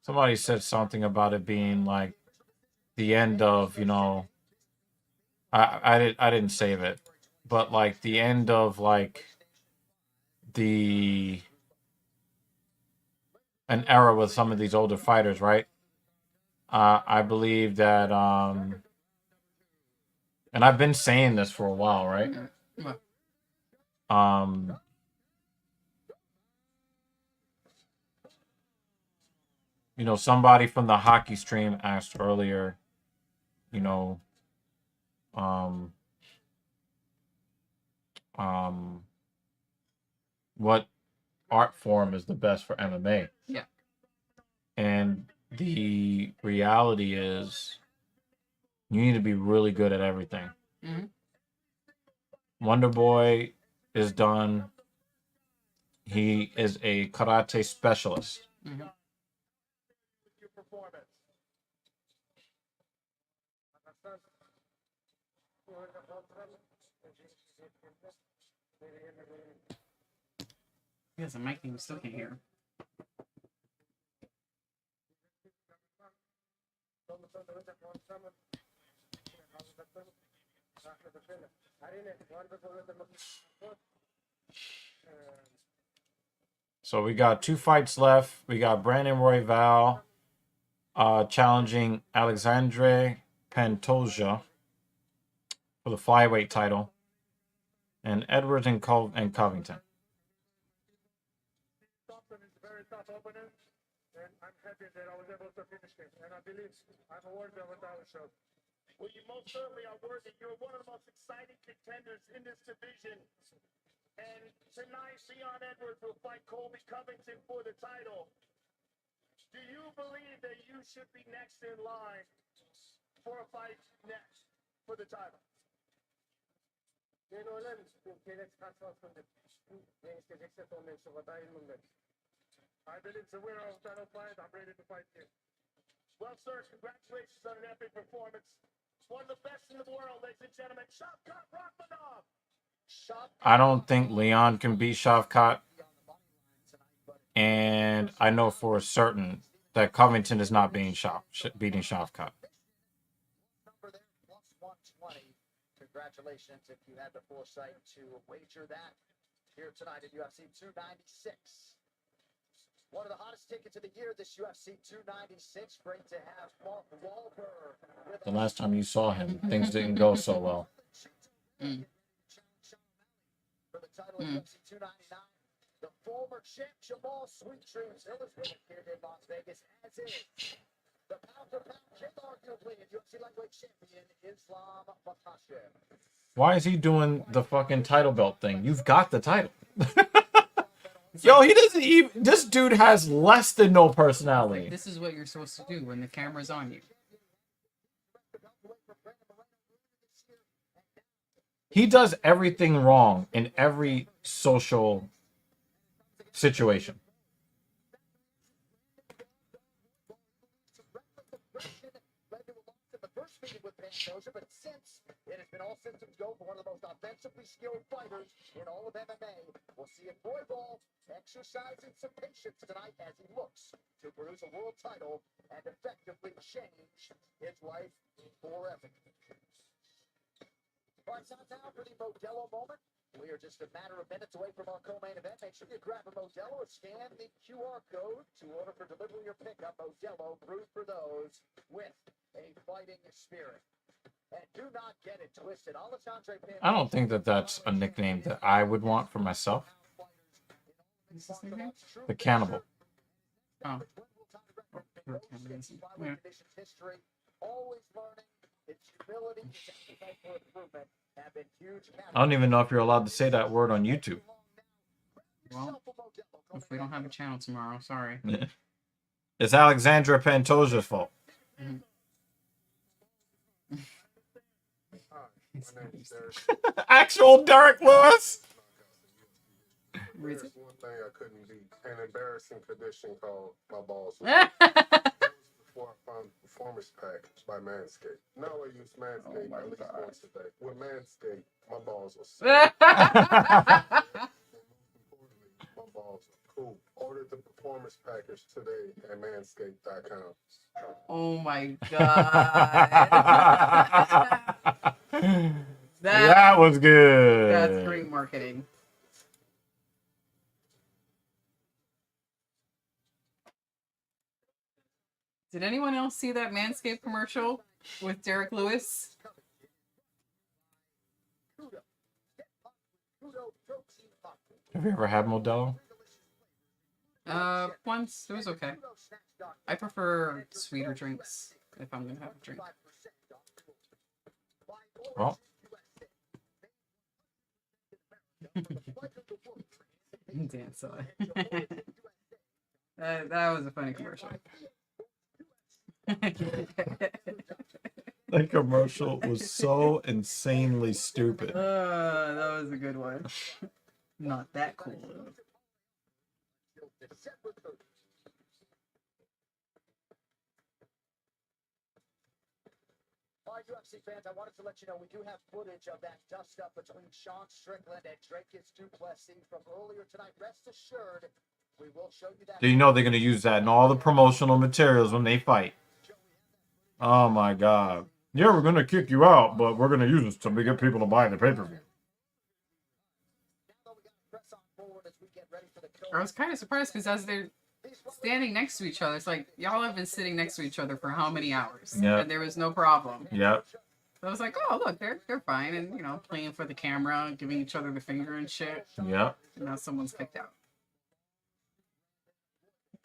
somebody said something about it being like the end of I didn't save it, but like the end of like an era with some of these older fighters, right? I believe that and I've been saying this for a while, right? Somebody from the hockey stream asked earlier, what art form is the best for MMA? Yeah. And the reality is you need to be really good at everything. Wonderboy is done. He is a karate specialist. Your performance. He has a mic and you still can't hear. So we got 2 fights left. We got Brandon Royval challenging Alexandre Pantoja for the flyweight title, and Edwards and Covington. Thompson is a very tough opponent, and I'm happy that I was able to finish him. And I believe I'm worthy of a title shot. Well, you most certainly are worthy. You're one of the most exciting contenders in this division. And tonight, Leon Edwards will fight Colby Covington for the title. Do you believe that you should be next in line for a fight next for the title? I believe it's a winner of title fight. I'm ready to fight you. Well, sir, congratulations on an epic performance. One of the best in the world, ladies and gentlemen. Shavkat Rakhmonov. I don't think Leon can beat Shavkat. And I know for certain that Covington is not beating Shavkat. Number there, plus 120. Congratulations if you had the foresight to wager that here tonight at UFC 296. One of the hottest tickets of the year, this UFC 296. Great to have Mark Wahlberg with The last time you saw him, things didn't go so well. For the title of UFC 299. The former champ Jamal Sweet Dreams Illustrated here in Las Vegas, as is the pound-for-pound king, arguably, and UFC lightweight champion Islam Makhachev. Why is he doing the fucking title belt thing? You've got the title. Yo, he doesn't even. This dude has less than no personality. This is what you're supposed to do when the camera's on you. He does everything wrong in every social situation. working with Pantoja, but since it has been all systems go for one of the most offensively skilled fighters in all of MMA, we'll see if Roybal exercising some patience tonight as he looks to produce a world title and effectively change his life forever. All right, time now for the Modelo moment. We are just a matter of minutes away from our co-main event. Make sure you grab a Modelo or scan the QR code to order for delivery or pickup. Modelo, brewed for those with a fighting spirit. And do not get it twisted. Alexandre Pantoja, I don't think that that's a nickname that I would want for myself. What's his nickname? The Cannibal. Oh. Always learning. Its humility, its appetite for improvement have been huge. I don't even know if you're allowed to say that word on YouTube. Well, if we don't have a channel tomorrow, sorry. It's Alexandra Pantoja's fault. Actual Derek Lewis. There's one thing I couldn't beat, an embarrassing condition called my balls. Before I found Performance Pack by Manscaped. Now I use Manscaped at least once a day. With Manscaped, my balls are sick. My balls are cool. Order the Performance Package today at manscaped.com. Oh my god. That was good. That's great marketing. Did anyone else see that Manscaped commercial with Derek Lewis? Have you ever had Modelo? Once. It was okay. I prefer sweeter drinks if I'm gonna have a drink. Well, Dan saw it. that was a funny commercial. the commercial was so insanely stupid. That was a good one. Not that cool. All right, UFC fans, I wanted to let you know we do have footage of that dust-up between Sean Strickland and Dracus Duplessis from earlier tonight. Rest assured, we will show you that. Do you know they're going to use that in all the promotional materials when they fight? Oh my god. Yeah, we're going to kick you out, but we're going to use this to get people to buy the pay-per-view. I was kind of surprised because as they're standing next to each other, it's like, y'all have been sitting next to each other for how many hours? Yeah. And there was no problem. Yep. So I was like, oh, look, they're fine. And, you know, playing for the camera, giving each other the finger and shit. Yep. And now someone's kicked out.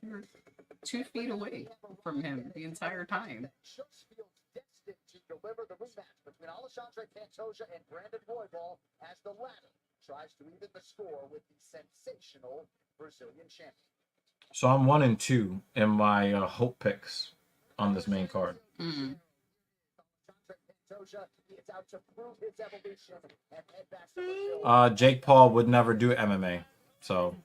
You're 2 feet away from him the entire time. To deliver the rematch between Alexandre Pantoja and Brandon Roybal as the latter tries to even the score with the sensational Brazilian champion. So I'm 1-2 in my hope picks on this main card. Mm. Jake Paul would never do MMA, so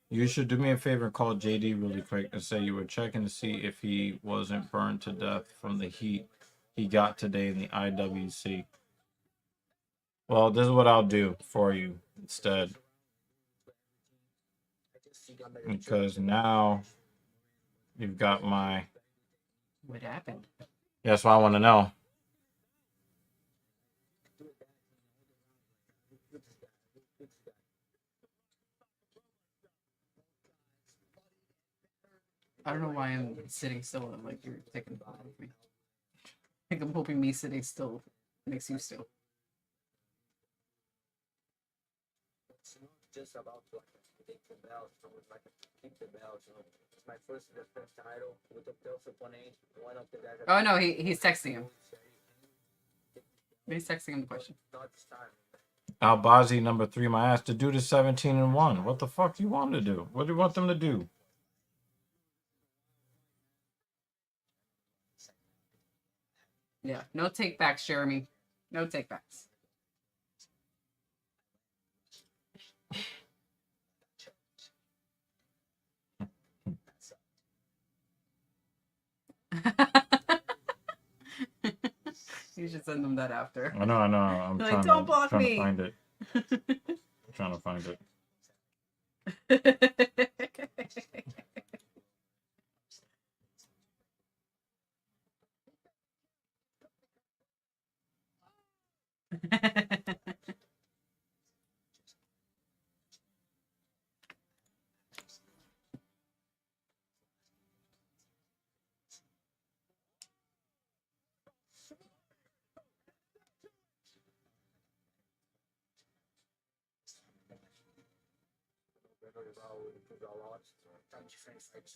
you should do me a favor and call JD really quick and say you were checking to see if he wasn't burned to death from the heat he got today in the IWC. Well, this is what I'll do for you instead. Because now you've got my... What happened? That's what I want to know. I don't know why I'm sitting still. I'm like, you're taking a photo of me. I think I'm hoping me sitting still makes you still. It's not just about to take the belt, so it's like keep the belt. You know, it's my first defense title with a tough opponent. One of the guys. Oh no, he's texting him. He's texting him the question. Not this time. Albazi number 3, my ass. To do the 17-1. What the fuck do you want to do? What do you want them to do? Yeah, no take backs, Jeremy. No take backs. send him that after. I know. I'm You're trying, like, don't block trying me. to find it. I'm trying to find it.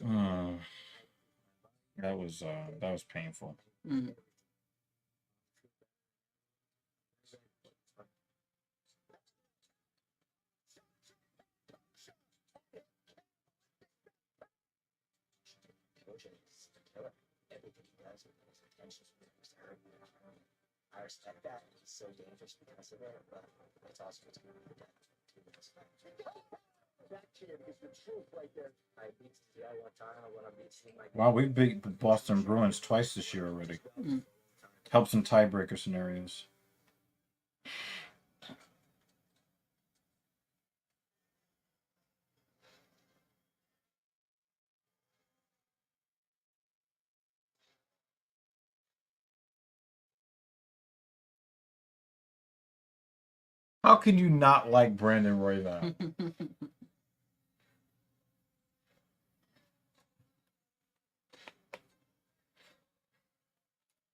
Hmm. That was painful. Mm. I respect that. He's so dangerous because of it, but it's also what's going to be that kid is the truth right there. I beat CGI one time. I want to beat him like. Wow, we beat Boston Bruins twice this year already. Mm. Helps in tiebreaker scenarios. How can you not like Brandon Royval?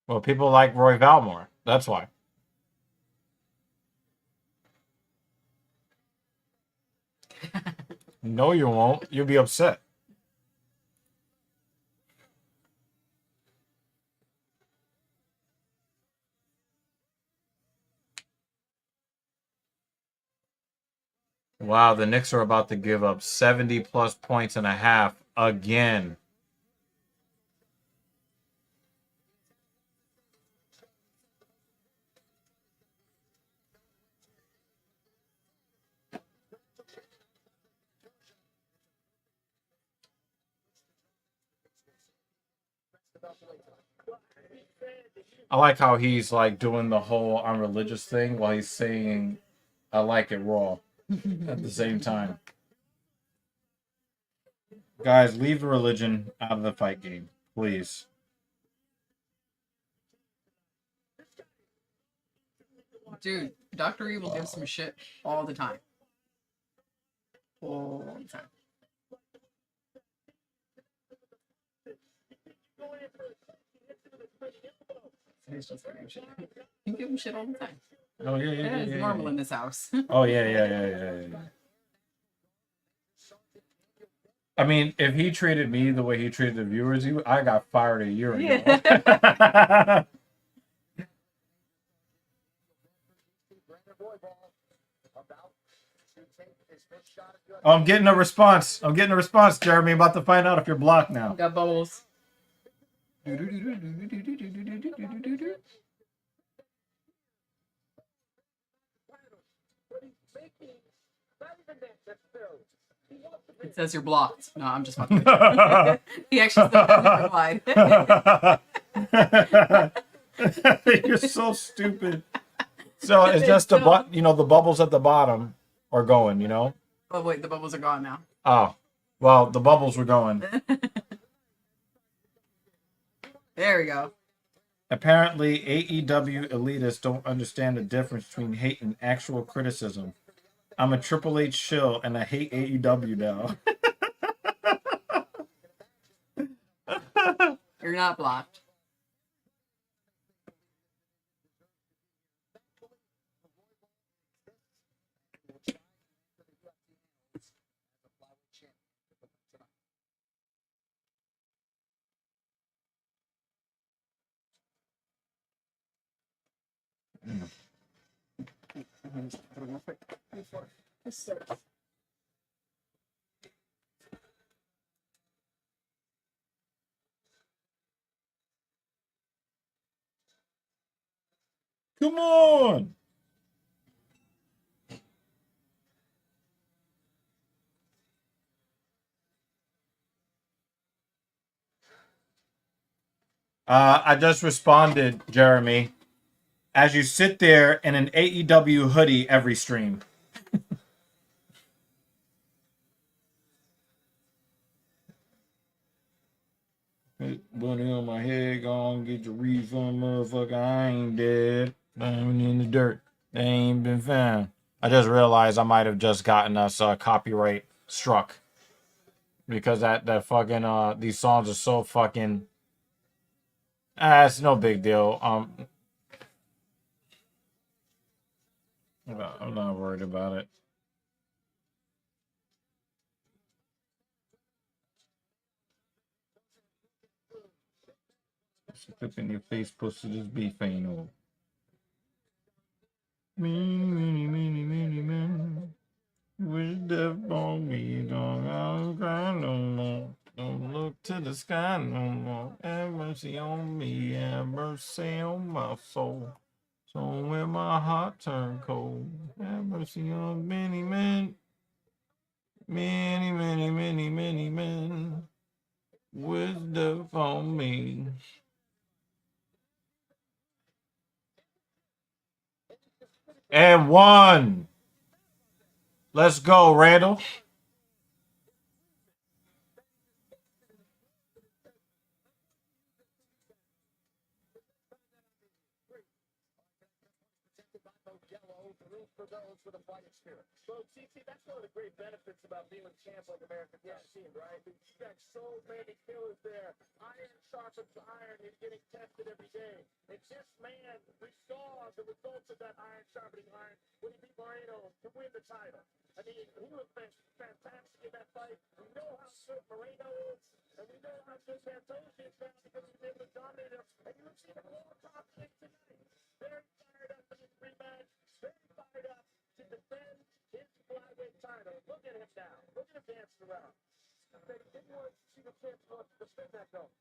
Well, people like Royval more. That's why. No, you won't. You'll be upset. Wow, the Knicks are about to give up 70 plus points and a half again. I like how he's like doing the whole I'm religious thing while he's saying I like it raw at the same time. Guys, leave the religion out of the fight game, please. Dude, Dr. Evil gives some shit all the time. All the time. He's just giving him shit. You give him shit all the time. Oh yeah, That is normal in this house. Oh yeah. I mean, if he treated me the way he treated the viewers, I got fired a year ago. Yeah. Oh, I'm getting a response. Jeremy. I'm about to find out if you're blocked now. Got bubbles. It says you're blocked. No, I'm just fucking. He actually still hasn't replied. You're so stupid. So it's just the the bubbles at the bottom are going, Oh wait, the bubbles are gone now. Oh, well, the bubbles were going. There we go. Apparently, AEW elitists don't understand the difference between hate and actual criticism. I'm a Triple H shill, and I hate AEW now. You're not blocked. Come on! I just responded, Jeremy, as you sit there in an AEW hoodie every stream. Bunny on my head, gonna get your refund, motherfucker. I ain't dead. I ain't in the dirt. They ain't been found. I just realized I might have just gotten us copyright struck because that fucking these songs are so fucking. It's no big deal. I'm not worried about it. Flip in your face, pussy. This beef ain't over. Man. Wish death on me, don't I'm crying no more. Don't look to the sky no more. Have mercy on me, have mercy on my soul. So when my heart turn cold, have mercy on many men. Many, many, many, many men. Wish death on me. And one. Let's go, Randall. For those with a fighting spirit. So, see, that's one of the great benefits about being a champ like American UFC, right? You got so many killers there. Iron sharpens iron. You're getting tested every day. And this man, we saw the results of that iron sharpening iron when he beat Moreno to win the title. I mean, he was fantastic in that fight. We know how good Moreno is, and we know how good Santos is now because he was able to dominate him. And you would see him all confident tonight. Very fired up in this rematch. Very fired up to defend his flyweight title. Look at him now. Look at him dancing around. They didn't want to see the chance to defend that, though.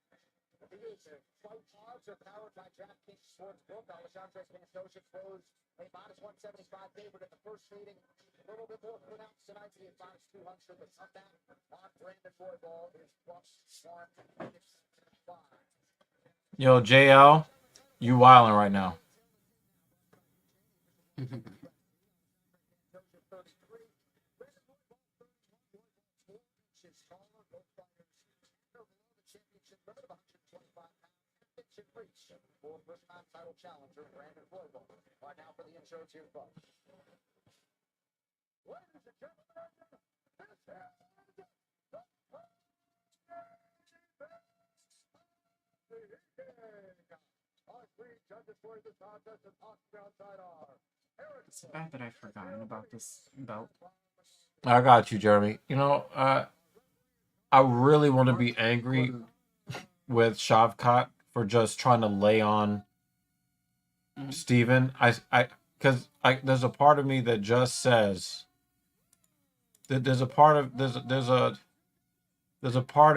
He is. Fight odds are powered by DraftKings Sportsbook. Alexandre Santos throws a minus 175 favorite at the first meeting. A little bit more pronounced tonight to the minus 200. The comeback on Brandon Roybal is plus 165. Yo, JL, you wilding right now. For first-time title challenger Brandon Roybal are now for the insurance here, folks. Ladies and gentlemen, this is the our three judges for this contest and outside are Eric. It's bad that I've forgotten about this belt. I got you, Jeremy. You know, I really want to be angry with Shavkat for just trying to lay on Steven. Because there's a part of me that just says that there's a part of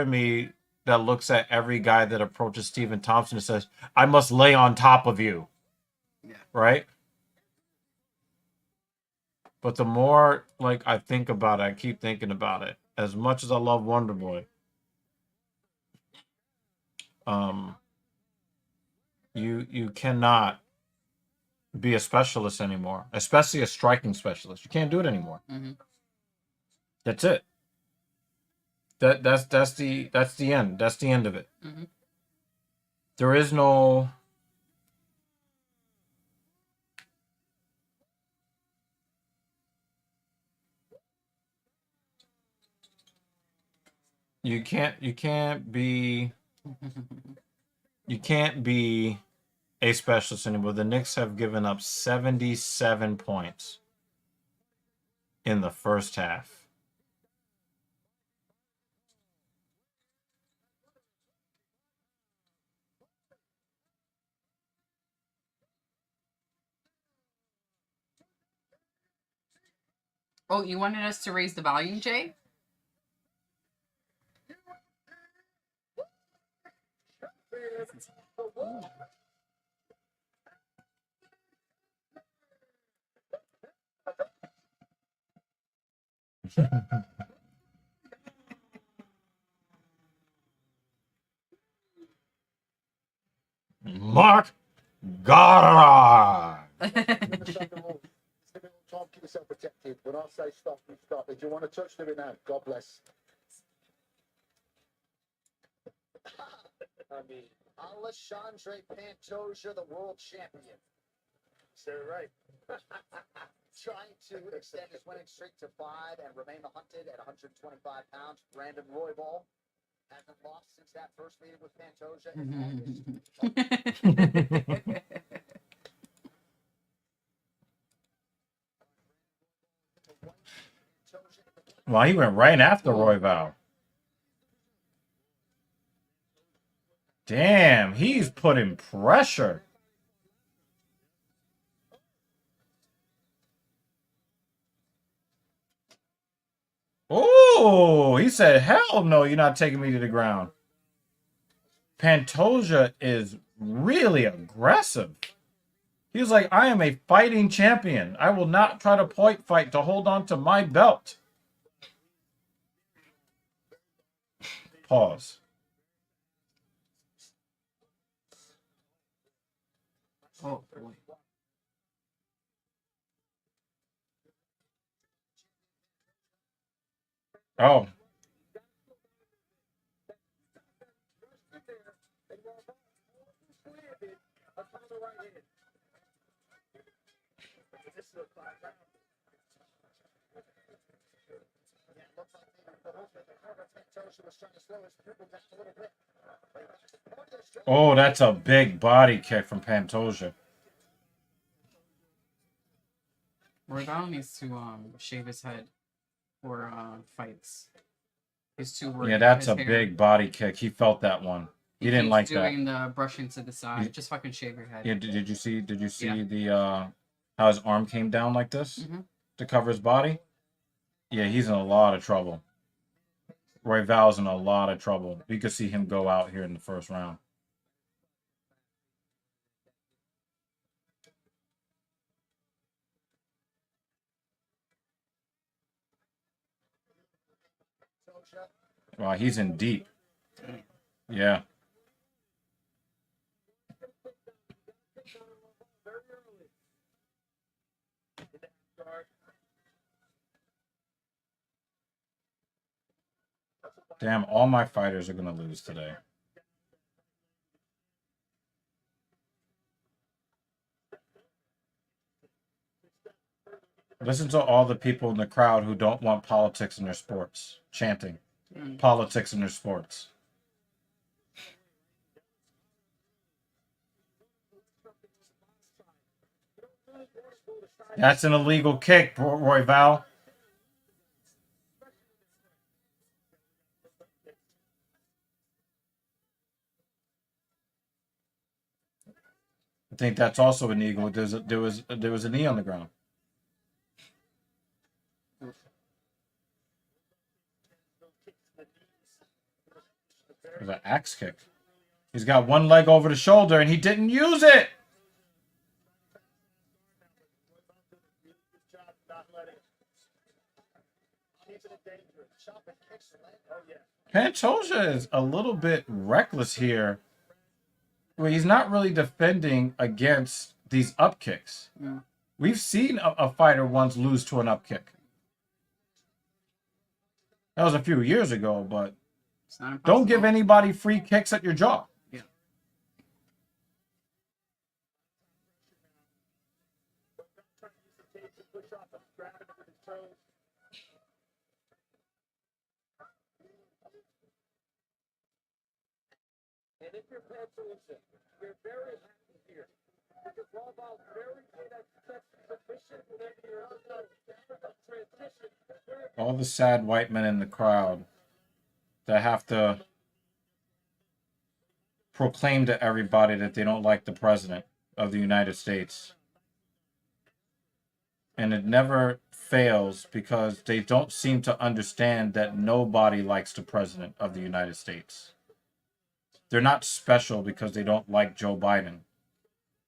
me that looks at every guy that approaches Stephen Thompson and says, I must lay on top of you. Yeah. Right? But the more like I think about it, I keep thinking about it. As much as I love Wonder Boy, you cannot be a specialist anymore, especially a striking specialist. You can't do it anymore. Mm-hmm. That's it. That's the end. That's the end of it. Mm-hmm. There is no. You can't be a specialist anymore. The Knicks have given up 77 points in the first half. Oh, you wanted us to raise the volume, Jay? Mark God. Tom, keep yourself protected. When I say stop, you stop. If you want to touch, do it now. God bless. I mean, Alexandre Pantoja, the world champion. say it right. Trying to extend his winning streak to 5 and remain the hunted at 125 pounds. Brandon Royval hasn't lost since that first meeting with Pantoja in August. Well, he went right after Royval. Damn, he's putting pressure. Oh, he said, hell no, you're not taking me to the ground. Pantoja is really aggressive. He was like, I am a fighting champion. I will not try to point fight to hold on to my belt. Pause. Oh, boy. Oh. Oh, that's a big body kick from Pantoja. Royval needs to shave his head for fights. He's too worried. Yeah, that's a big body kick. He felt that one. He didn't like that. Doing the brushing to the side. Just fucking shave your head. Yeah, did you see Yeah. the how his arm came down like this to cover his body? Yeah, he's in a lot of trouble. Royval's in a lot of trouble. You could see him go out here in the first round. Wow, he's in deep. Yeah. Damn, all my fighters are going to lose today. Listen to all the people in the crowd who don't want politics in their sports, chanting politics in their sports. That's an illegal kick, Royval. I think that's also illegal. There was a knee on the ground. There's an axe kick. He's got one leg over the shoulder and he didn't use it. Pantoja is a little bit reckless here, where he's not really defending against these up kicks. Yeah. We've seen a fighter once lose to an up kick. That was a few years ago, but don't give anybody free kicks at your jaw. Yeah. And if you're Pantoja, you're very happy here. Because Royval's very good at submission whenever you're on the transition. All the sad white men in the crowd that have to proclaim to everybody that they don't like the president of the United States. And it never fails because they don't seem to understand that nobody likes the president of the United States. They're not special because they don't like Joe Biden.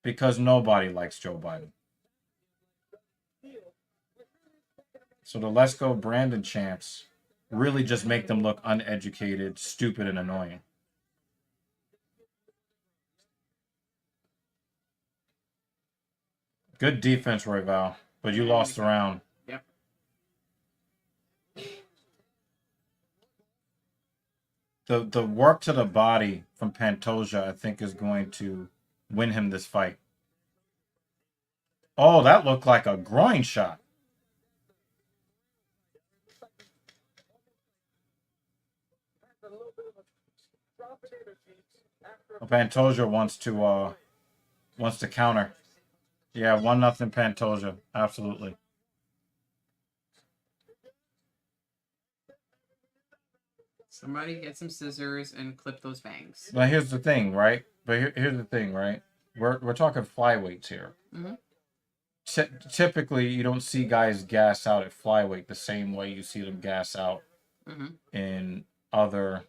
Because nobody likes Joe Biden. So the Let's Go Brandon chants really just make them look uneducated, stupid, and annoying. Good defense, Royval, but you lost the round. Yep. The work to the body from Pantoja, I think, is going to win him this fight. Oh, that looked like a groin shot. Pantoja wants to counter. Yeah, 1-0 Pantoja. Absolutely. Somebody get some scissors and clip those bangs. Now here's the thing, right? But here's the thing, right? We're talking flyweights here. Mm-hmm. Typically, you don't see guys gas out at flyweight the same way you see them gas out in other.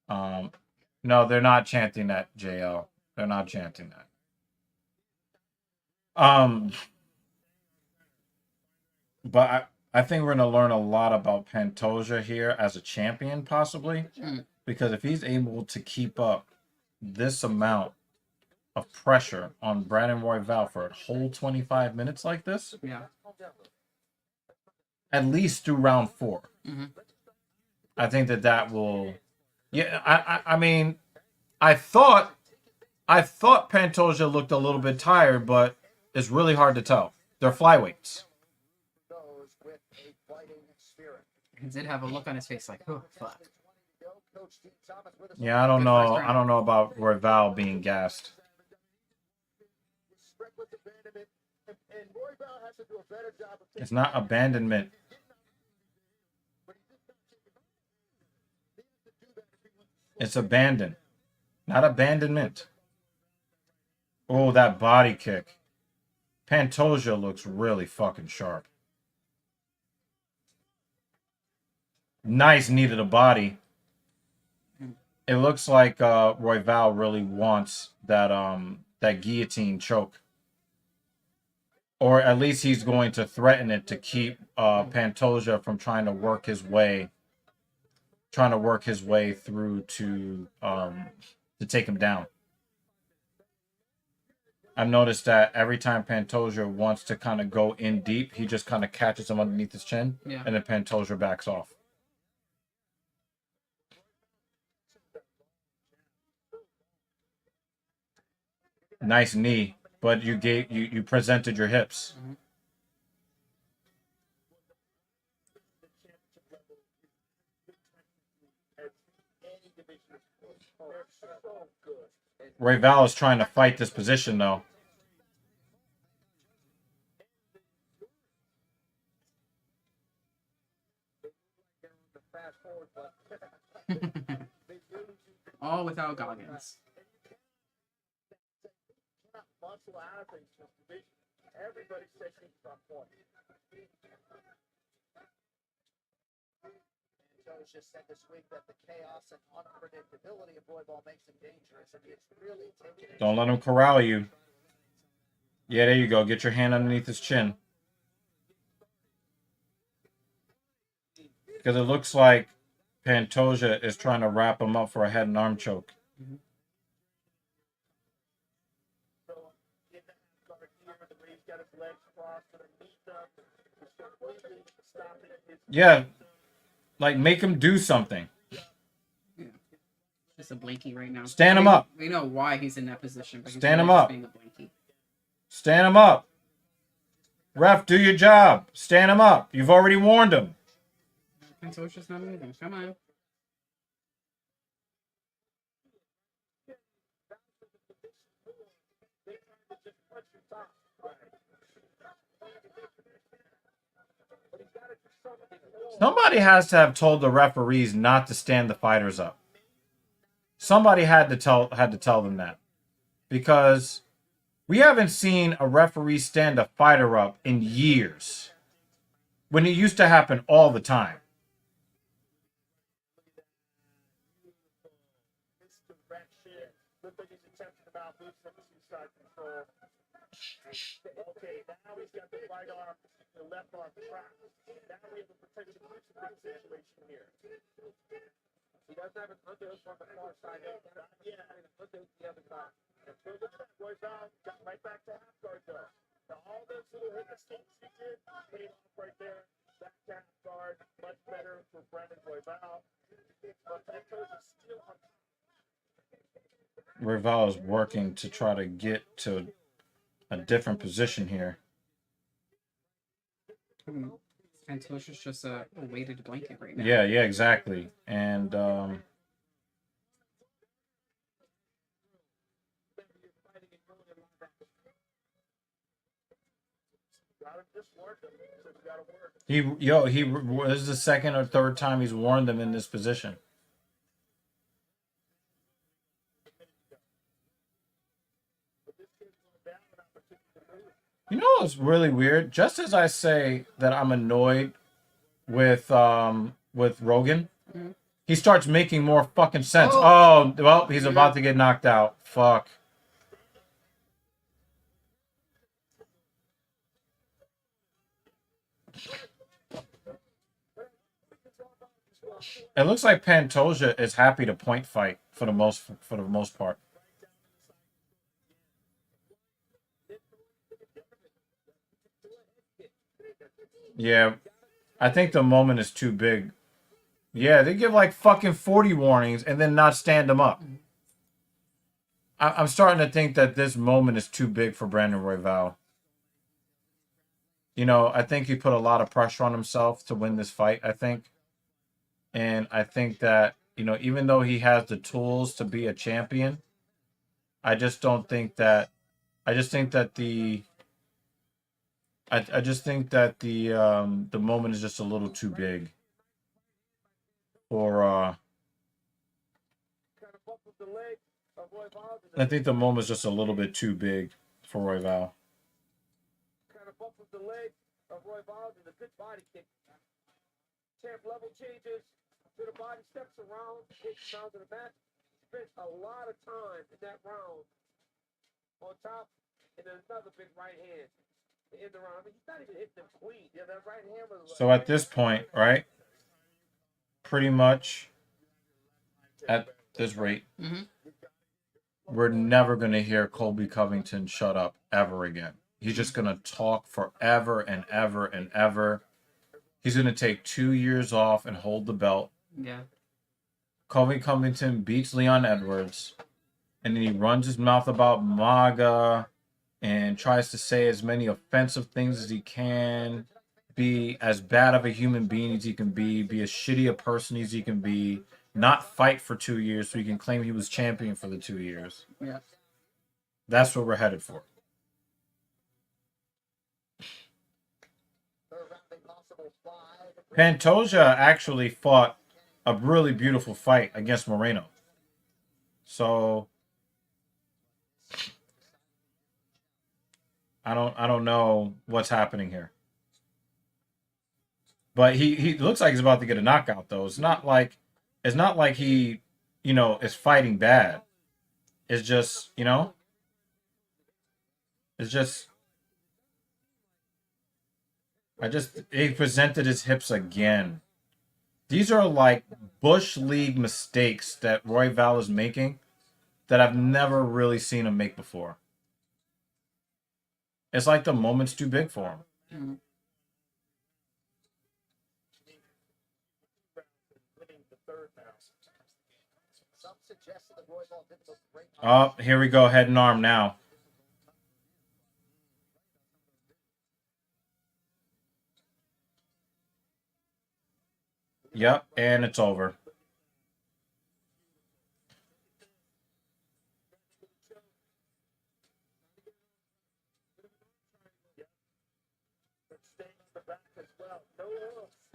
No, they're not chanting that, JL. They're not chanting that. But I think we're going to learn a lot about Pantoja here as a champion, possibly. Because if he's able to keep up this amount of pressure on Brandon Royval for a whole 25 minutes like this, at least through round 4, I think that will... Yeah, I mean, I thought Pantoja looked a little bit tired, but it's really hard to tell. They're flyweights. He did have a look on his face like, oh, fuck. Yeah, I don't know. I don't know about Royval being gassed. It's not abandonment. It's abandon, not abandonment. Oh, that body kick. Pantoja looks really fucking sharp. Nice knee to the body. It looks like Royval really wants that guillotine choke. Or at least he's going to threaten it to keep Pantoja from trying to work his way through to take him down. I've noticed that every time Pantoja wants to kind of go in deep, he just kind of catches him underneath his chin, and then Pantoja backs off. Nice knee, but you presented your hips. Royval is trying to fight this position, though. All without Goggins. Joe's just said this week that the chaos and unpredictability of Royval makes him dangerous, and he's really taken it. Don't let him corral you. Yeah, there you go. Get your hand underneath his chin. Because it looks like Pantoja is trying to wrap him up for a head and arm choke. Yeah. Like, make him do something. Just a blankie right now. Stand him up. We know why he's in that position. But Stand him really up. just being a blankie. Stand him up. Ref, do your job. Stand him up. You've already warned him. Pantoja's not moving. Come on. Somebody has to have told the referees not to stand the fighters up. Somebody had to tell them that. Because we haven't seen a referee stand a fighter up in years. When it used to happen all the time. Okay, now he's got the right arm, the left arm trapped. Now we have a potential crucifix situation here. He does have an underhook on the far side. Yeah, and an underhook the other side. So look at that, Royval got right back to half guard though. Royval is working to try to get to a different position here. Pantosha's just a weighted blanket right now. Yeah, exactly. And he this is the second or third time he's warned them in this position. You know what's really weird? Just as I say that I'm annoyed with Rogan, he starts making more fucking sense. Oh, well, he's about to get knocked out. Fuck. It looks like Pantoja is happy to point fight for the most part. Yeah, I think the moment is too big. Yeah, they give like fucking 40 warnings and then not stand him up. I'm starting to think that this moment is too big for Brandon Royval. You know, I think he put a lot of pressure on himself to win this fight, I think. And I think that, you know, even though he has the tools to be a champion, I just don't think that I just think that the moment is just a little too big for I think the moment is just a little bit too big for Royval. Kind of bumped the leg of Royval and a good body kick. Champ level changes to the body, steps around, takes him out of the mat. Spent a lot of time in that round on top, and then another big right hand to end the round. I mean, he's not even hitting them clean. Yeah, that right hand was. So at this point, right, pretty much at this rate, we're never going to hear Colby Covington shut up ever again. He's just going to talk forever and ever and ever. He's going to take 2 years off and hold the belt. Yeah. Colby Covington beats Leon Edwards, and then he runs his mouth about MAGA and tries to say as many offensive things as he can, be as bad of a human being as he can be as shitty a person as he can be, not fight for 2 years so he can claim he was champion for the 2 years. Yeah. That's what we're headed for. Pantoja actually fought a really beautiful fight against Moreno. So I don't know what's happening here. But he looks like he's about to get a knockout though. It's not like he, you know, is fighting bad. It's just, you know, he presented his hips again. These are like Bush League mistakes that Royval is making that I've never really seen him make before. It's like the moment's too big for him. Oh, here we go, head and arm now. Yep, and it's over.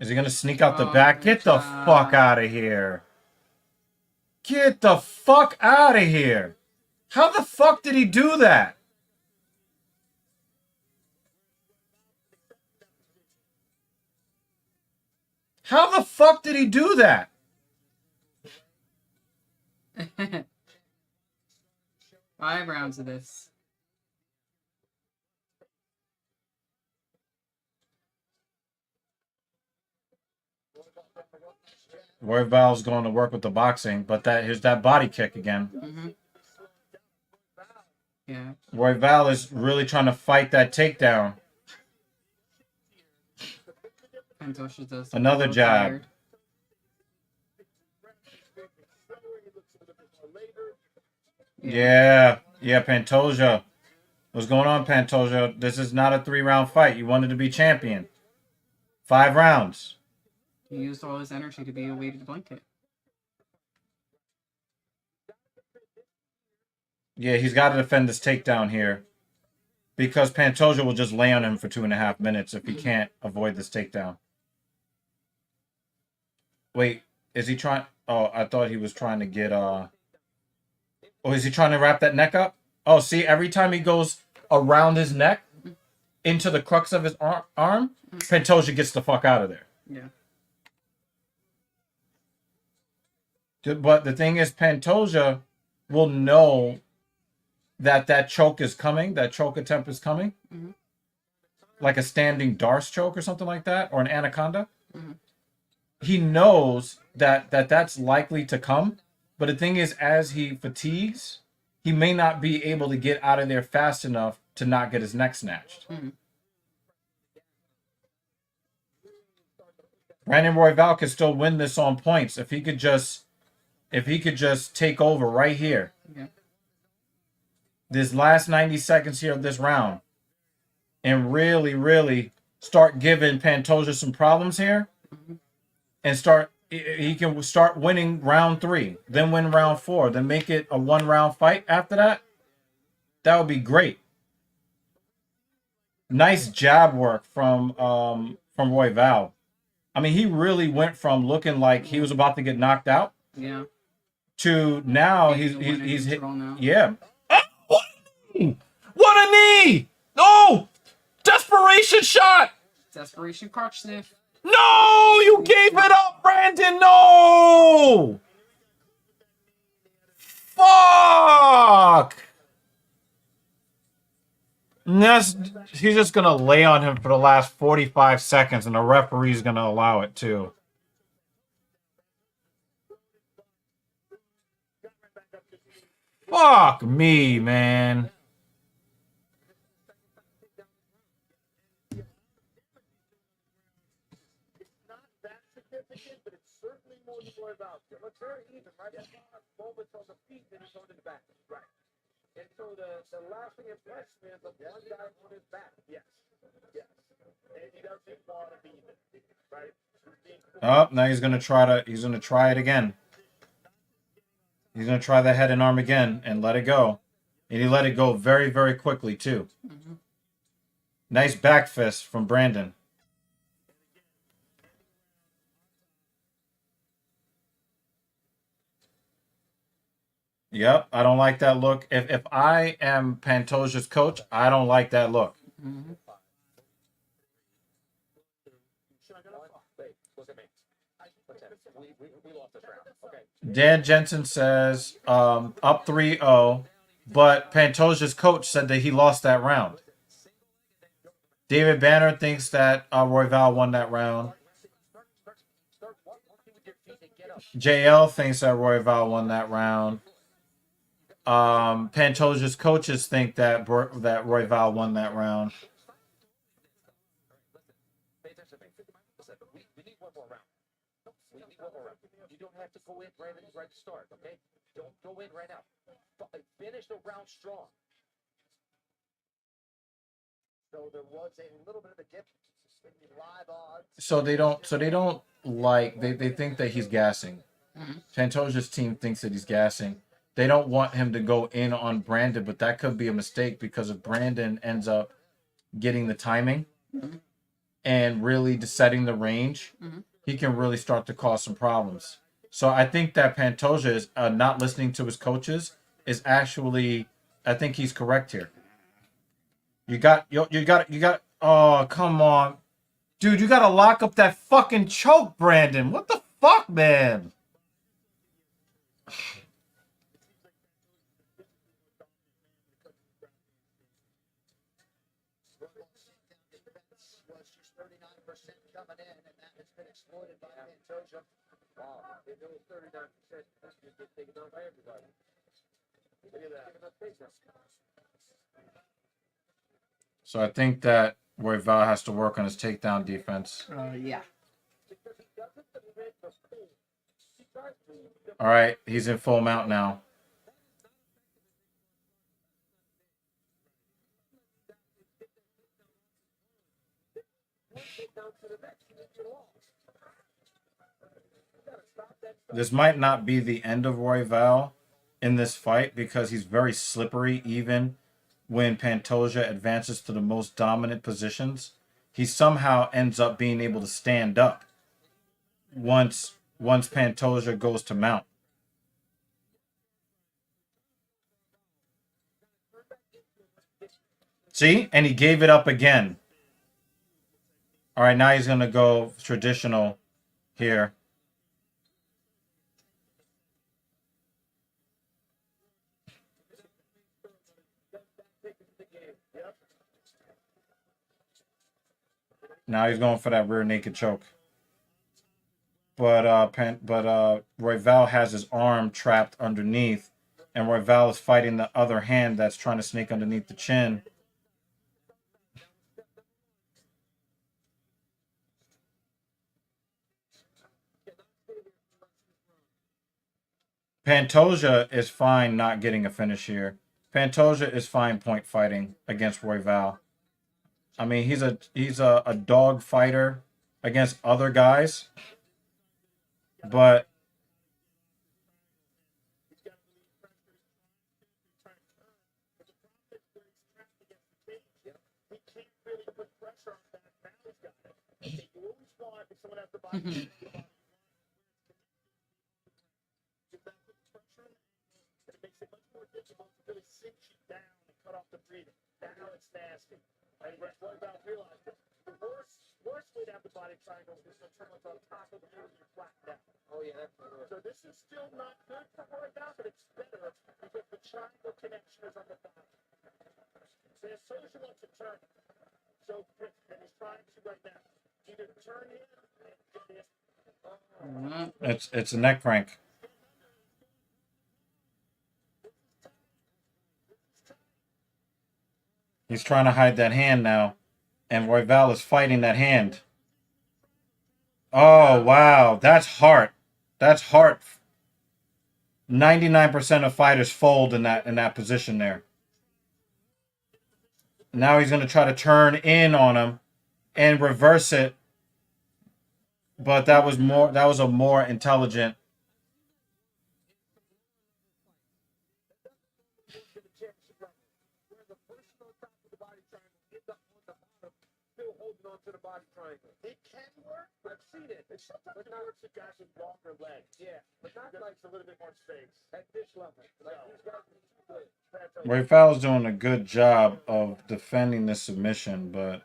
Is he going to sneak out the back? Get the fuck out of here. Get the fuck out of here. How the fuck did he do that? How the fuck did he do that? 5 rounds of this. Royval's going to work with the boxing, but here's that body kick again. Yeah. Royval is really trying to fight that takedown. Another jab. Yeah, Pantoja. What's going on, Pantoja? This is not a 3-round fight. You wanted to be champion. 5 rounds. He used all his energy to be a weighted blanket. Yeah, he's got to defend this takedown here. Because Pantoja will just lay on him for 2.5 minutes if he can't avoid this takedown. Wait, is he trying? Oh, I thought he was trying to get Oh, is he trying to wrap that neck up? Oh, see, every time he goes around his neck into the crux of his arm, Pantoja gets the fuck out of there. Yeah. But the thing is, Pantoja will know that choke is coming, that choke attempt is coming. Like a standing Darce choke or something like that, or an anaconda. He knows that's likely to come. But the thing is, as he fatigues, he may not be able to get out of there fast enough to not get his neck snatched. Brandon Royval can still win this on points if he could just take over right here. Yeah. This last 90 seconds here of this round and really, really start giving Pantoja some problems here and he can start winning round 3, then win round 4, then make it a 1-round fight after that. That would be great. Nice jab work from Royval. I mean, he really went from looking like he was about to get knocked out to now he's hit. Now. Yeah. What a knee! Oh! Desperation shot! Desperation crotch sniff. No! You gave it up, Brandon! No! Fuck! He's just gonna lay on him for the last 45 seconds, and the referee's gonna allow it too. Fuck me, man. Not that significant, but it's certainly more than about. It looks very even, right? Moments on the feet, then he's on to the back. Right. And so the lasting impression is of one guy on his back. Yes. Yes. And he doesn't want to be there. Right? Oh, now he's gonna try it again. He's gonna try the head and arm again and let it go. And he let it go very, very quickly too. Nice back fist from Brandon. Yep, I don't like that look. If I am Pantoja's coach, I don't like that look. Dan Jensen says up 3-0, but Pantoja's coach said that he lost that round. David Banner thinks that Royval won that round. JL thinks that Royval won that round. Pantoja's coaches think that Royval won that round. We need one more round. We need one more round. You don't have to go in right at the start, okay? Don't go in right now. Finish the round strong. So there was a little bit of a difference in the live odds. So they don't like they think that he's gassing. Pantoja's team thinks that he's gassing. They don't want him to go in on Brandon, but that could be a mistake because if Brandon ends up getting the timing and really setting the range, he can really start to cause some problems. So I think that Pantoja is not listening to his coaches is actually, I think he's correct here. You got. Oh, come on, dude! You got to lock up that fucking choke, Brandon. What the fuck, man? Was just 39% coming in, and that has been exploited by Pantoja. Wow. If it was 39%, that's going to get taken on by everybody. Look at that. So I think that Royval has to work on his takedown defense. Yeah. All right, he's in full mount now. This might not be the end of Royval in this fight because he's very slippery even when Pantoja advances to the most dominant positions. He somehow ends up being able to stand up once Pantoja goes to mount. See? And he gave it up again. All right, now he's going to go traditional here. Now he's going for that rear naked choke. But Royval has his arm trapped underneath, and Royval is fighting the other hand that's trying to snake underneath the chin. Pantoja is fine not getting a finish here. Pantoja is fine point fighting against Royval. I mean, he's a dog fighter against other guys, but Now it's nasty. And Royval realized it. The worst way to have the body triangle is to turn what's on top of you and you're flat down. Oh yeah, that's good. So this is still not good for Royval, but it's better because the triangle connection is on the bottom. So as soon as you want to turn, so and he's trying to right now, either turn in and get in. it's a neck crank. He's trying to hide that hand now, and Royval is fighting that hand. Oh, wow. That's heart. That's heart. 99% of fighters fold in that position there. Now he's going to try to turn in on him and reverse it. But that was a more intelligent. To the body triangle. It can work. I've seen it. It sometimes works with guys with longer legs. Yeah, but not like a little bit more space. At this level. Like these guys are too good. Royval's doing a good job of defending this submission, but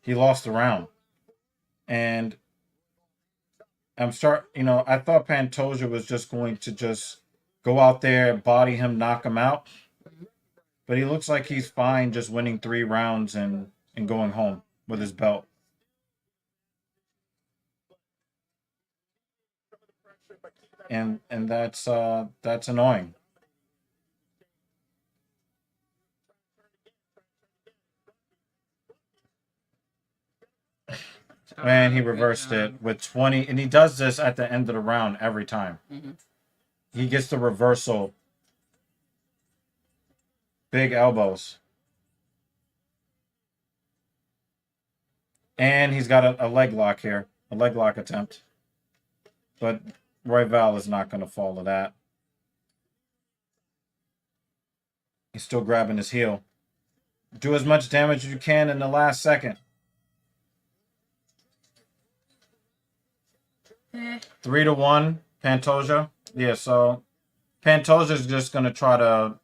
he lost the round. And I thought Pantoja was just going to just go out there, body him, knock him out. But he looks like he's fine just winning 3 rounds and going home with his belt. And that's annoying. And he reversed it with 20, and he does this at the end of the round every time. He gets the reversal. Big elbows. And he's got a leg lock here. A leg lock attempt. But Royval is not going to fall to that. He's still grabbing his heel. Do as much damage as you can in the last second. 3-1, Pantoja. Yeah, so Pantoja's just going to try to,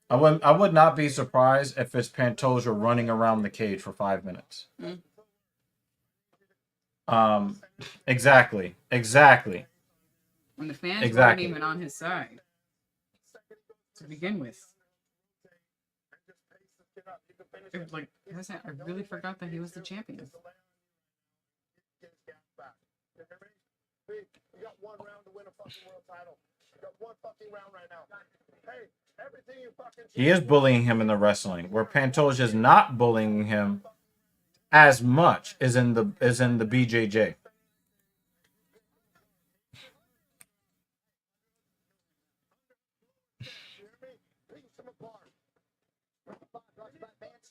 I would not be surprised if it's Pantoja running around the cage for 5 minutes. Exactly. When the fans weren't even on his side to begin with. It was like, I really forgot that he was the champion. You got 1 round to win a fucking world title. You got 1 fucking round right now. Hey, everything you fucking. He is bullying him in the wrestling, where Pantoja is not bullying him as much as in the BJJ.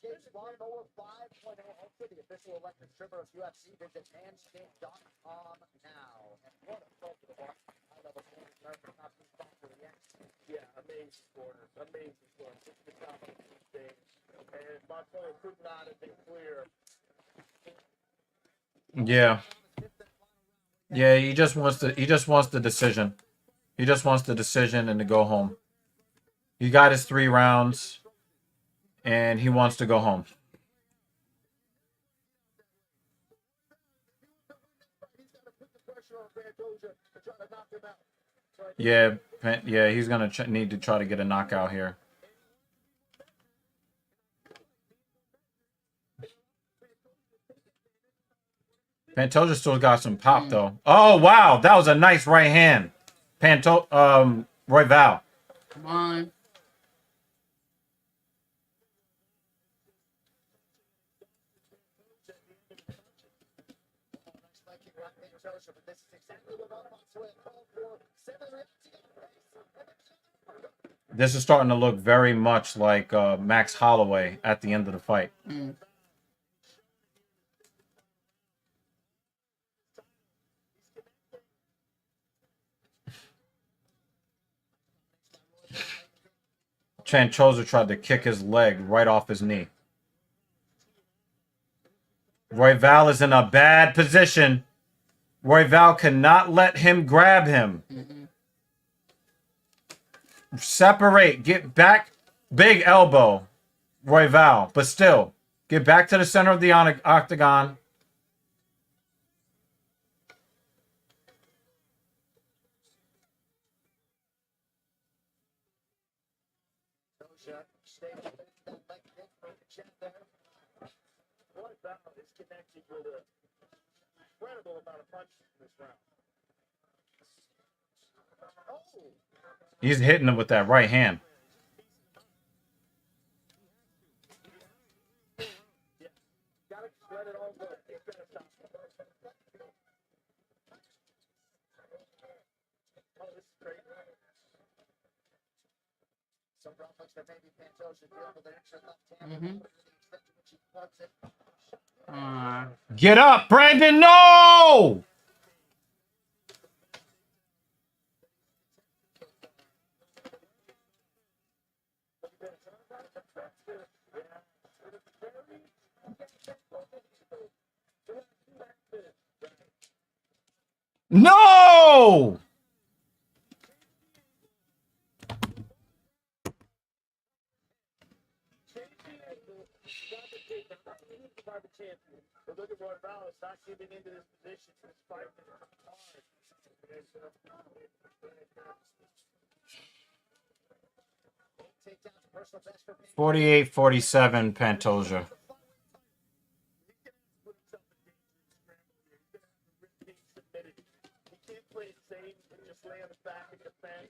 Manscaped's Lawnmower 5.0. Also, the official electric trimmer of UFC. Visit manscaped.com now. And what a photo of high-level standards are for not being sponsor reaction. Yeah, amazing corner. Amazing corner. Just the top of the thing. And my point could not have been clear. Yeah. Yeah, he just wants the decision. He just wants the decision and to go home. He got his 3 rounds and he wants to go home. Yeah, yeah, he's going to need to try to get a knockout here. Pantoja still got some pop though. Oh wow, that was a nice right hand. Royval. Come on. This is starting to look very much like Max Holloway at the end of the fight. Pantoja tried to kick his leg right off his knee. Royval is in a bad position. Royval cannot let him grab him. Separate. Get back. Big elbow. Royval. But still. Get back to the center of the octagon. Incredible amount of punches in this round. He's hitting him with that right hand. Gotta let it all go. Oh, this is great. Some problems that maybe Pantoja deal with an extra left hand. Get up, Brandon! No! No! But look at Roy Ballas not giving into this position. This fight is hard. 48-47 Pantoja. He can't play it safe and just lay on his back and defend.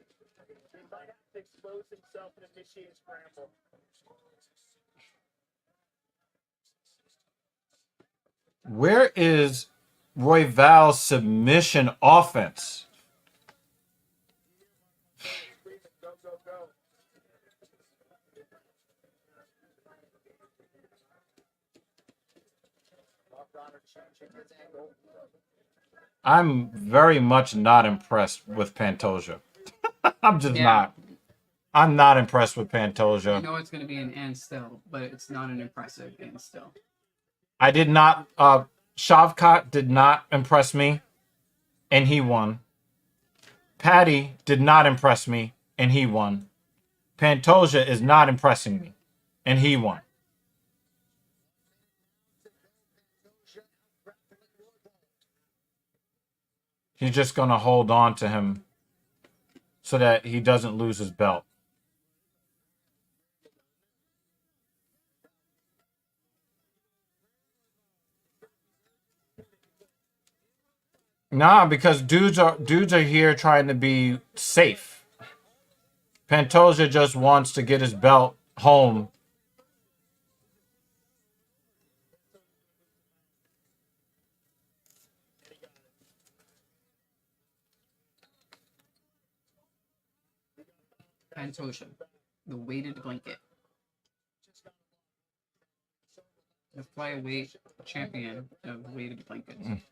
He might have to expose himself and initiate a scramble. Where is Royval's submission offense? Go, go, go. I'm very much not impressed with Pantoja. I'm just not. I'm not impressed with Pantoja. I know it's going to be an end still, but it's not an impressive end still. I did not. Shavkat did not impress me, and he won. Patty did not impress me, and he won. Pantoja is not impressing me, and he won. He's just going to hold on to him so that he doesn't lose his belt. Nah, because dudes are here trying to be safe. Pantoja just wants to get his belt home. Pantoja, the weighted blanket. The flyweight champion of weighted blankets.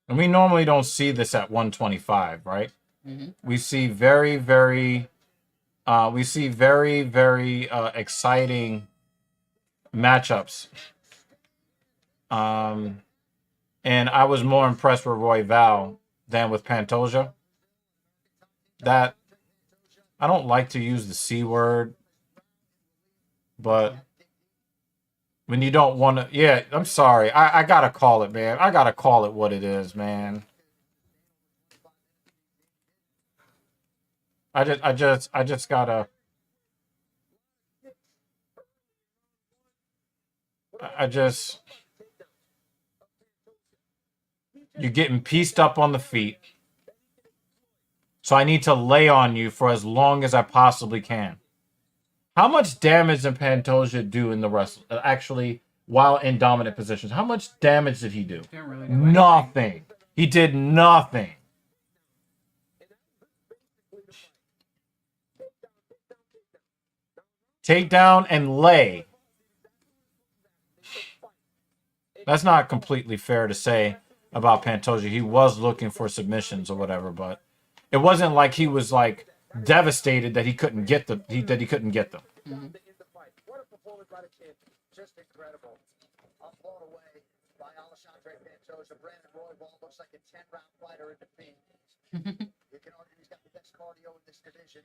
And we normally don't see this at 125, right? Mm-hmm. We see very, very exciting matchups. And I was more impressed with Roy Val than with Pantoja. That I don't like to use the C word, but when you don't want to, yeah, I'm sorry. I gotta call it, man. I gotta call it what it is, man. I just gotta. You're getting pieced up on the feet. So I need to lay on you for as long as I possibly can. How much damage did Pantoja do in the wrestle? Actually, while in dominant positions, how much damage did he do? Didn't really do Nothing. He did nothing. Take down and lay. That's not completely fair to say about Pantoja. He was looking for submissions or whatever, but it wasn't like he was like devastated that he couldn't get them. That he couldn't get them. Mm-hmm. What a performance by the kid. Just incredible. I'm blown away by Alexandre Pantoja. Brandon Royval looks like a 10-round fighter in defeat. You can argue he's got the best cardio in this division.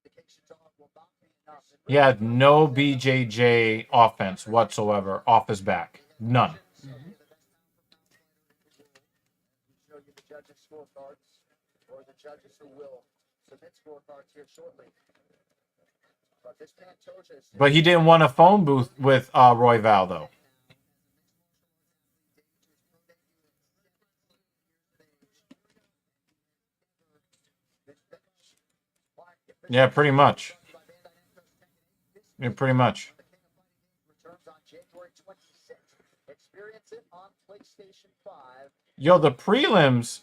Indications are will not be enough. He had no BJJ offense whatsoever off his back. None. Mm-hmm. Show you the judges' scorecards, or the judges who will submit scorecards here shortly. But this Pantoja is But he didn't want a phone booth with Roy Val, though. Yeah, pretty much. Yeah, pretty much. returns on January 26th. Experience it on PlayStation 5. Yo, the prelims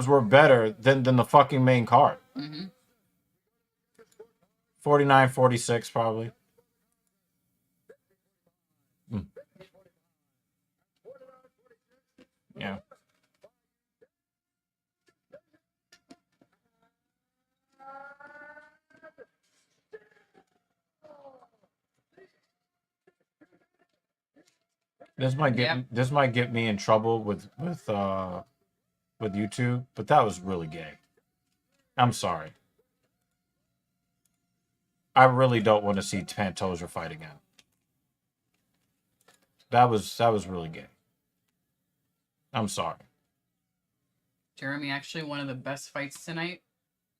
were better than the fucking main card. Mm-hmm. 49-46 probably. Yeah. This might get me in trouble with YouTube, but that was really gay. I'm sorry. I really don't want to see Pantoja fight again. That was really gay. I'm sorry. Jeremy, actually, one of the best fights tonight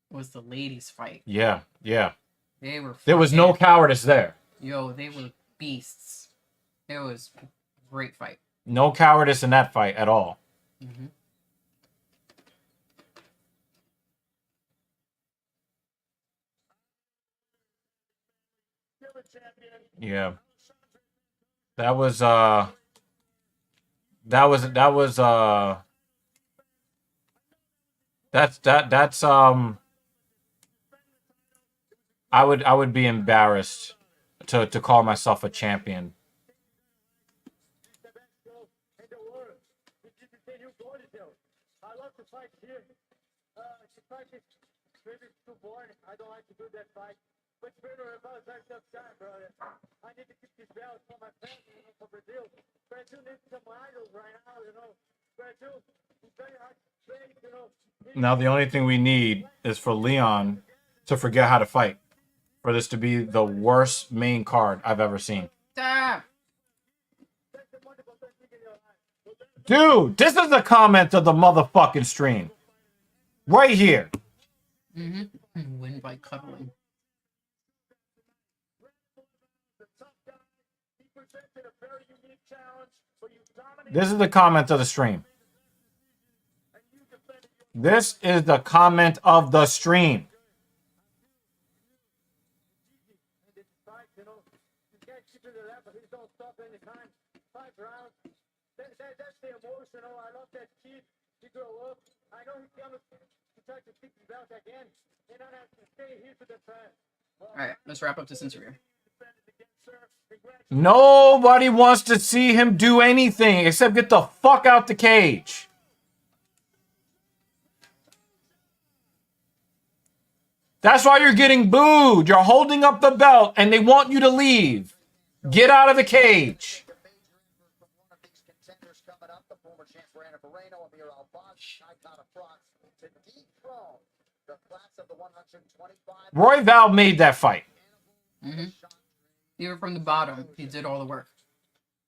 was the ladies' fight. Yeah. They were. There was no cowardice there. Yo, they were beasts. It was a great fight. No cowardice in that fight at all. Mm-hmm. Yeah. That's I would be embarrassed to call myself a champion. I love to fight here. The fight is maybe too boring. I don't like to do that fight. But Pedro, if I was like tough guy, brother, I need to keep this belt for my family, for Brazil. Brazil needs some idols right now, Brazil is very hard to train, Now the only thing we need is for Leon to forget how to fight. For this to be the worst main card I've ever seen. Ah! Dude, this is the comment of the motherfucking stream. Right here. Mm-hmm. Win by cuddling. This is the comment of the stream. This is the comment of the stream. That's the emotional. I love that kid. He grew up. I know he comes to try to keep his belt again. And I have to stay here to defend. All right, let's wrap up this interview. Nobody wants to see him do anything except get the fuck out the cage. That's why you're getting booed. You're holding up the belt and they want you to leave. Get out of the cage. Roy Val made that fight. Even from the bottom, he did all the work.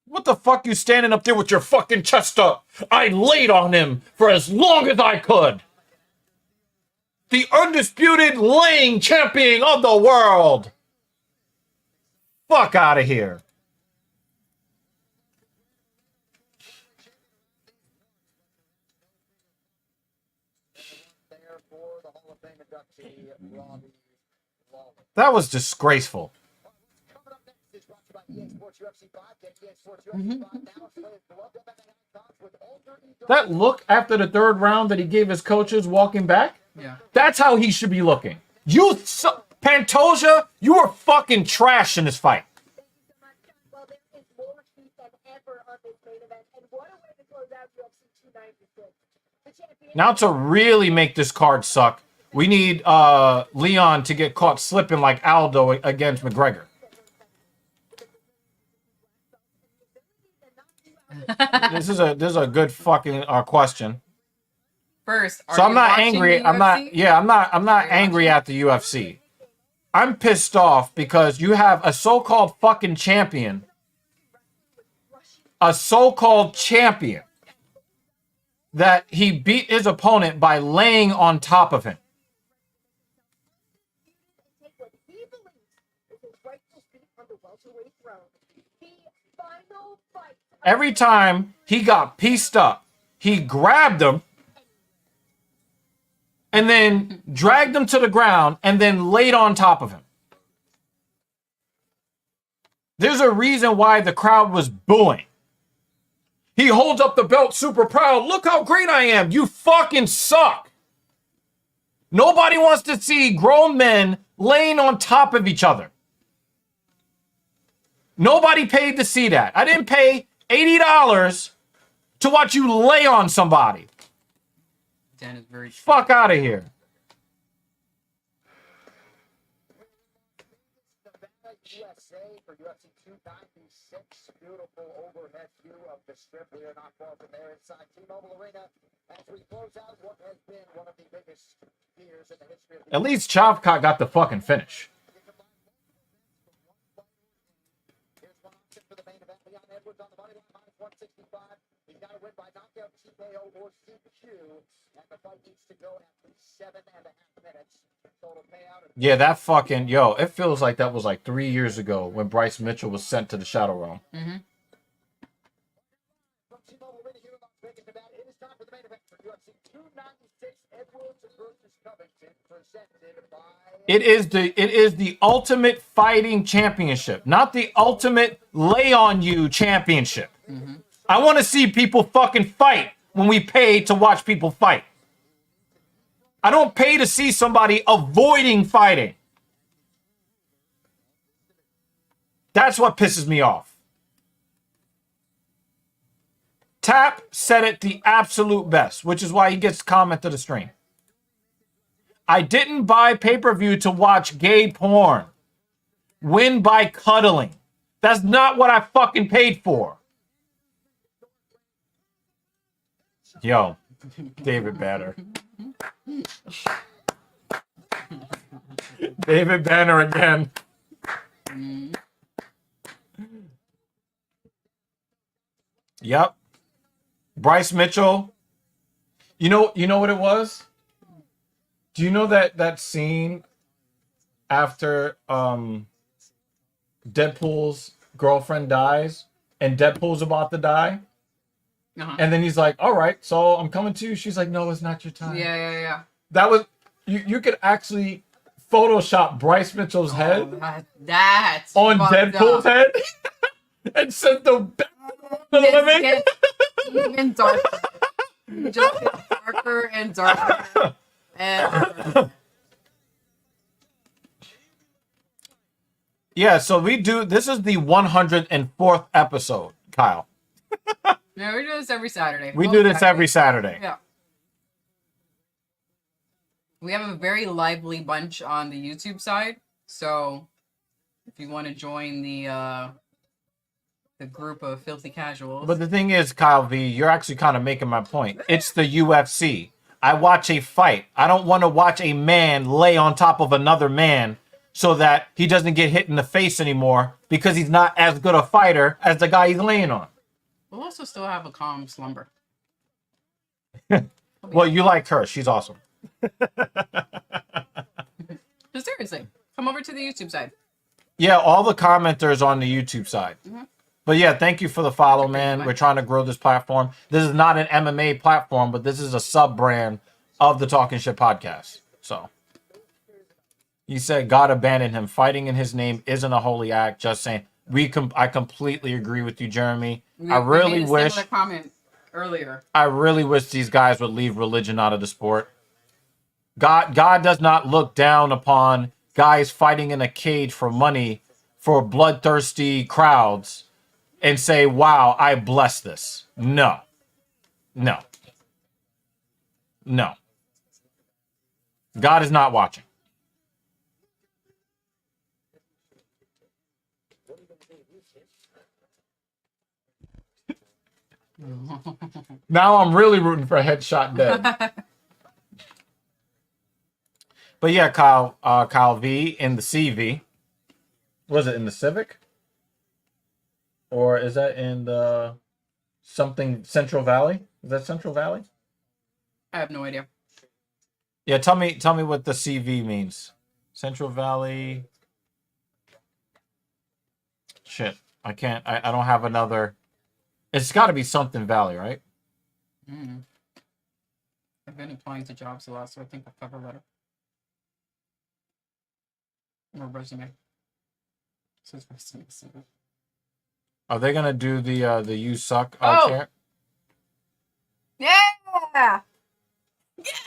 What the fuck you standing up there with your fucking chest up? I laid on him for as long as I could. The undisputed laying champion of the world. Fuck out of here. That was disgraceful. That look after the third round that he gave his coaches walking back, yeah, that's how he should be looking. Pantoja, you were fucking trash in this fight. Well, there is more heat than ever on this main event, and what a way to close out UFC 296. The champion. Now to really make this card suck, we need Leon to get caught slipping like Aldo against McGregor. This is a good fucking question. First, so I'm not angry. I'm not angry at the UFC. I'm pissed off because you have a so-called fucking champion. A so-called champion that he beat his opponent by laying on top of him. Every time he got pieced up, he grabbed him and then dragged him to the ground and then laid on top of him. There's a reason why the crowd was booing. He holds up the belt super proud. Look how great I am. You fucking suck. Nobody wants to see grown men laying on top of each other. Nobody paid to see that. I didn't pay $80 to watch you lay on somebody. Dan is very fuck out of here. USA for UFC 296. Beautiful overhead view of the strip. We are not far from there inside T-Mobile Arena as we close out what has been one of the biggest years in the history of the At least Chavcott got the fucking finish. Here's one option for the main event. Leon Edwards on the money line, minus 165. He's got to win by knockout, TKO, or CQ. And the fight needs to go at least 7.5 minutes. Total payout. Yeah, that fucking, it feels like that was like 3 years ago when Bryce Mitchell was sent to the Shadow Realm. Mm-hmm. From T-Mobile Arena here in Las Vegas, Nevada, it is time for the main event for UFC 296. Edwards versus Covington, presented by... It is the Ultimate Fighting Championship, not the Ultimate Lay on You Championship. Mm-hmm. I want to see people fucking fight when we pay to watch people fight. I don't pay to see somebody avoiding fighting. That's what pisses me off. Tap said it the absolute best, which is why he gets comment to the stream. I didn't buy pay-per-view to watch gay porn. Win by cuddling. That's not what I fucking paid for. Yo, David Banner. David Banner again. Yep. Bryce Mitchell. You know what it was? Do you know that scene after Deadpool's girlfriend dies and Deadpool's about to die? Uh-huh. And then he's like, all right, so I'm coming to you. She's like, no, it's not your time. Yeah. That was, you could actually Photoshop Bryce Mitchell's head That's on Deadpool's up. head and send the living. Even darker. Just gets darker and darker. And Yeah, so we do. This is the 104th episode, Kyle. Yeah, we do this every Saturday. We Well, do this every Saturday. Yeah. We have a very lively bunch on the YouTube side, so if you want to join the group of filthy casuals. But the thing is, Kyle V, you're actually kind of making my point. It's the UFC. I watch a fight. I don't want to watch a man lay on top of another man so that he doesn't get hit in the face anymore because he's not as good a fighter as the guy he's laying on. We'll also still have a calm slumber. Well, you like her. She's awesome. But seriously, come over to the YouTube side. Yeah, all the commenters on the YouTube side. Mm-hmm. But yeah, thank you for the follow, man. We're trying to grow this platform. This is not an MMA platform, but this is a sub-brand of the Talking Shit podcast. So he said God abandoned him. Fighting in his name isn't a holy act. Just saying. I completely agree with you, Jeremy. I really wish. Comment earlier. I really wish these guys would leave religion out of the sport. God does not look down upon guys fighting in a cage for money for bloodthirsty crowds and say, wow, I bless this. No. No. No. God is not watching. Now I'm really rooting for Headshot Dead. But yeah, Kyle V in the CV. Was it in the Civic? Or is that in the something Central Valley? Is that Central Valley? I have no idea. Yeah, tell me what the CV means. Central Valley. Shit. I can't I don't have another. It's gotta be something Valley, right? Mm. I've been applying to jobs a lot, so I think a cover letter. Or resume. It says resume. Are they gonna do the you suck Oh! chant? Yeah! Yes!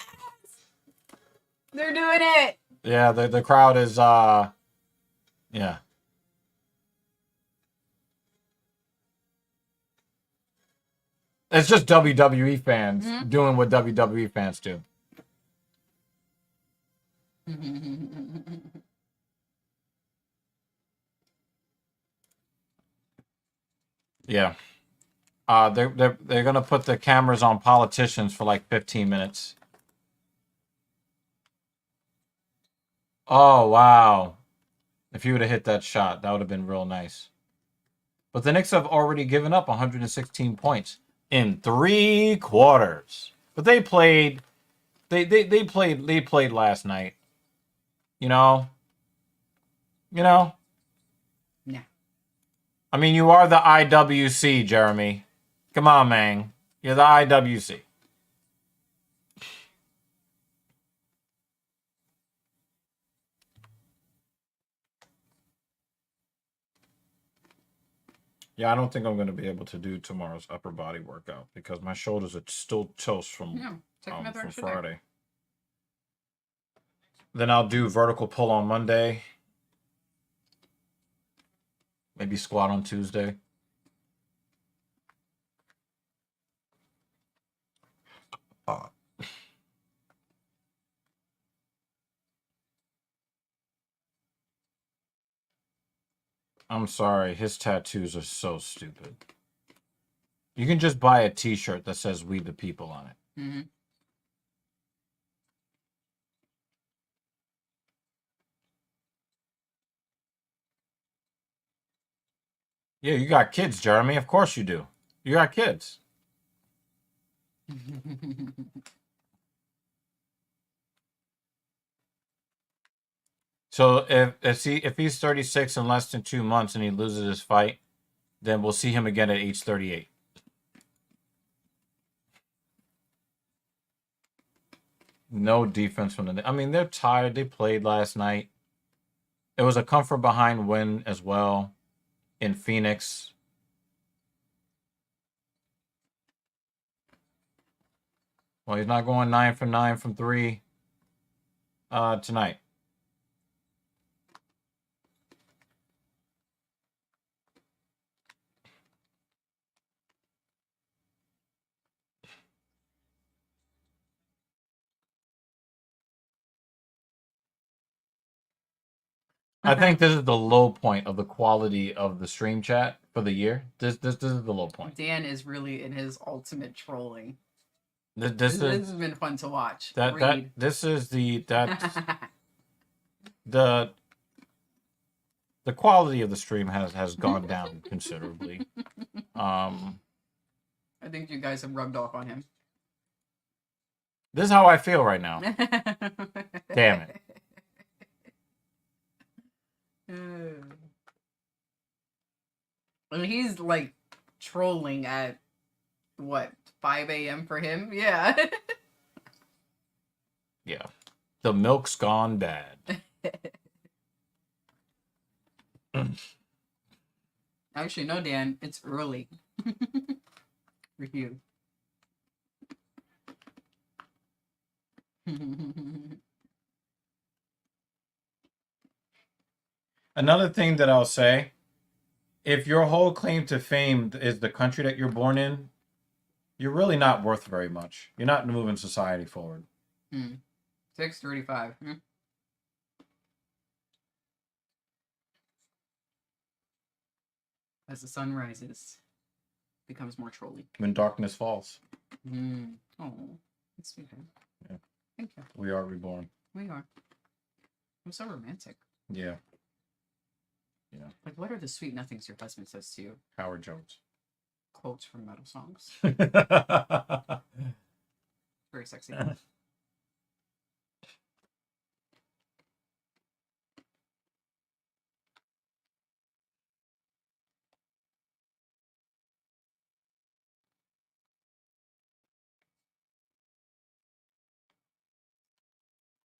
They're doing it! Yeah, the crowd is yeah. It's just WWE fans doing what WWE fans do. Yeah. They're gonna put the cameras on politicians for like 15 minutes. Oh wow. If you would have hit that shot, that would have been real nice. But the Knicks have already given up 116 points in 3 quarters. But they played they played last night. You know? Yeah. I mean, you are the IWC, Jeremy. Come on, man. You're the IWC. Yeah, I don't think I'm going to be able to do tomorrow's upper body workout because my shoulders are still toast from Friday. Then I'll do vertical pull on Monday. Maybe squat on Tuesday. I'm sorry, his tattoos are so stupid. You can just buy a t-shirt that says "We the People" on it. Mm-hmm. Yeah, you got kids, Jeremy. Of course you do. You got kids. So if he's 36 in less than 2 months and he loses his fight, then we'll see him again at age 38. No defense from the. I mean, they're tired. They played last night. It was a comfort behind win as well in Phoenix. Well, he's not going 9 for 9 from 3 tonight. I think this is the low point of the quality of the stream chat for the year. This is the low point. Dan is really in his ultimate trolling. This Has been fun to watch. This is the the quality of the stream has gone down considerably. I think you guys have rubbed off on him. This is how I feel right now. Damn it. And he's like trolling at what, 5 a.m. for him? Yeah. Yeah. The milk's gone bad. Actually, no, Dan. It's early. For you. Another thing that I'll say, if your whole claim to fame is the country that you're born in, you're really not worth very much. You're not moving society forward. 6:35. As the sun rises, it becomes more trolly. When darkness falls. Oh, that's sweet. Yeah. Thank you. We are reborn. We are. I'm so romantic. Yeah. Yeah. Like, what are the sweet nothings your husband says to you? Howard Jones. Quotes from metal songs. Very sexy.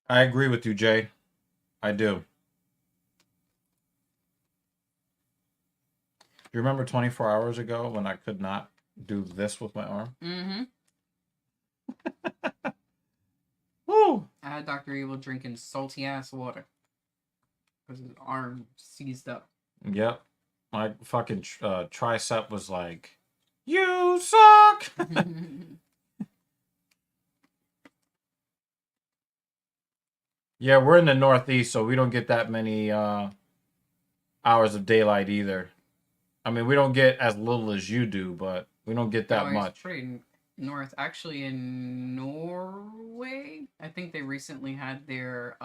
I agree with you, Jay. I do. You remember 24 hours ago when I could not do this with my arm? Woo! I had Dr. Evil drinking salty ass water because his arm seized up. Yep. My fucking tricep was like, you suck! Yeah, we're in the Northeast, so we don't get that many hours of daylight either. I mean, we don't get as little as you do, but we don't get that much. Pretty north. Actually, in Norway, I think they recently had their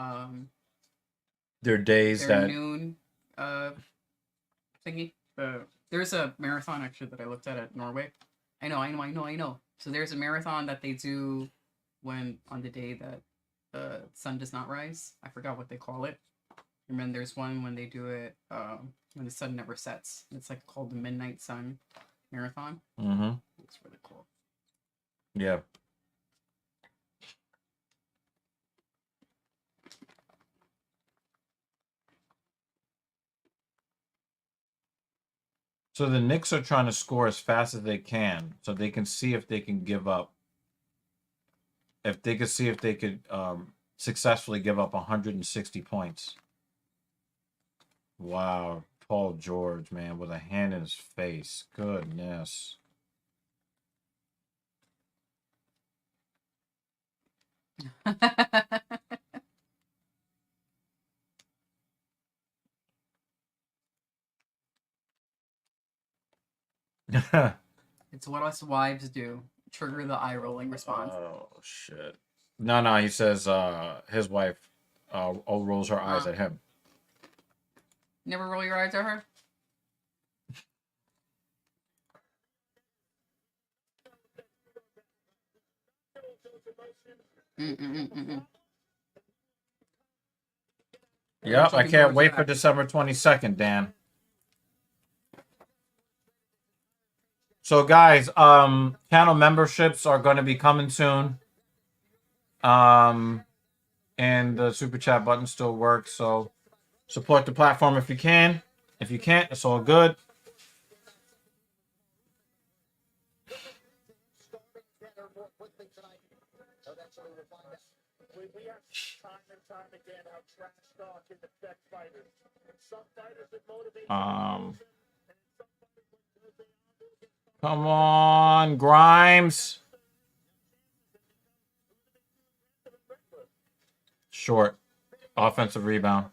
days that noon thingy. There's a marathon actually that I looked at Norway. I know. So there's a marathon that they do when on the day that the sun does not rise. I forgot what they call it. And then there's one when they do it when the sun never sets. It's like called the Midnight Sun Marathon. Mm-hmm. It's really cool. Yeah. So the Knicks are trying to score as fast as they can, so they can see if they can give up. If they could see if they could successfully give up 160 points. Wow, Paul George, man, with a hand in his face. Goodness. It's what us wives do. Trigger the eye rolling response. Oh shit. No, he says his wife rolls her eyes at him. Never roll your eyes at her? Yep, I can't wait for December 22nd, Dan. So guys, channel memberships are going to be coming soon. And the super chat button still works, so support the platform if you can. If you can't, it's all good. We have time and time again how trash talk can affect fighters. Some fighters that motivate Come on, Grimes. Short. Offensive rebound.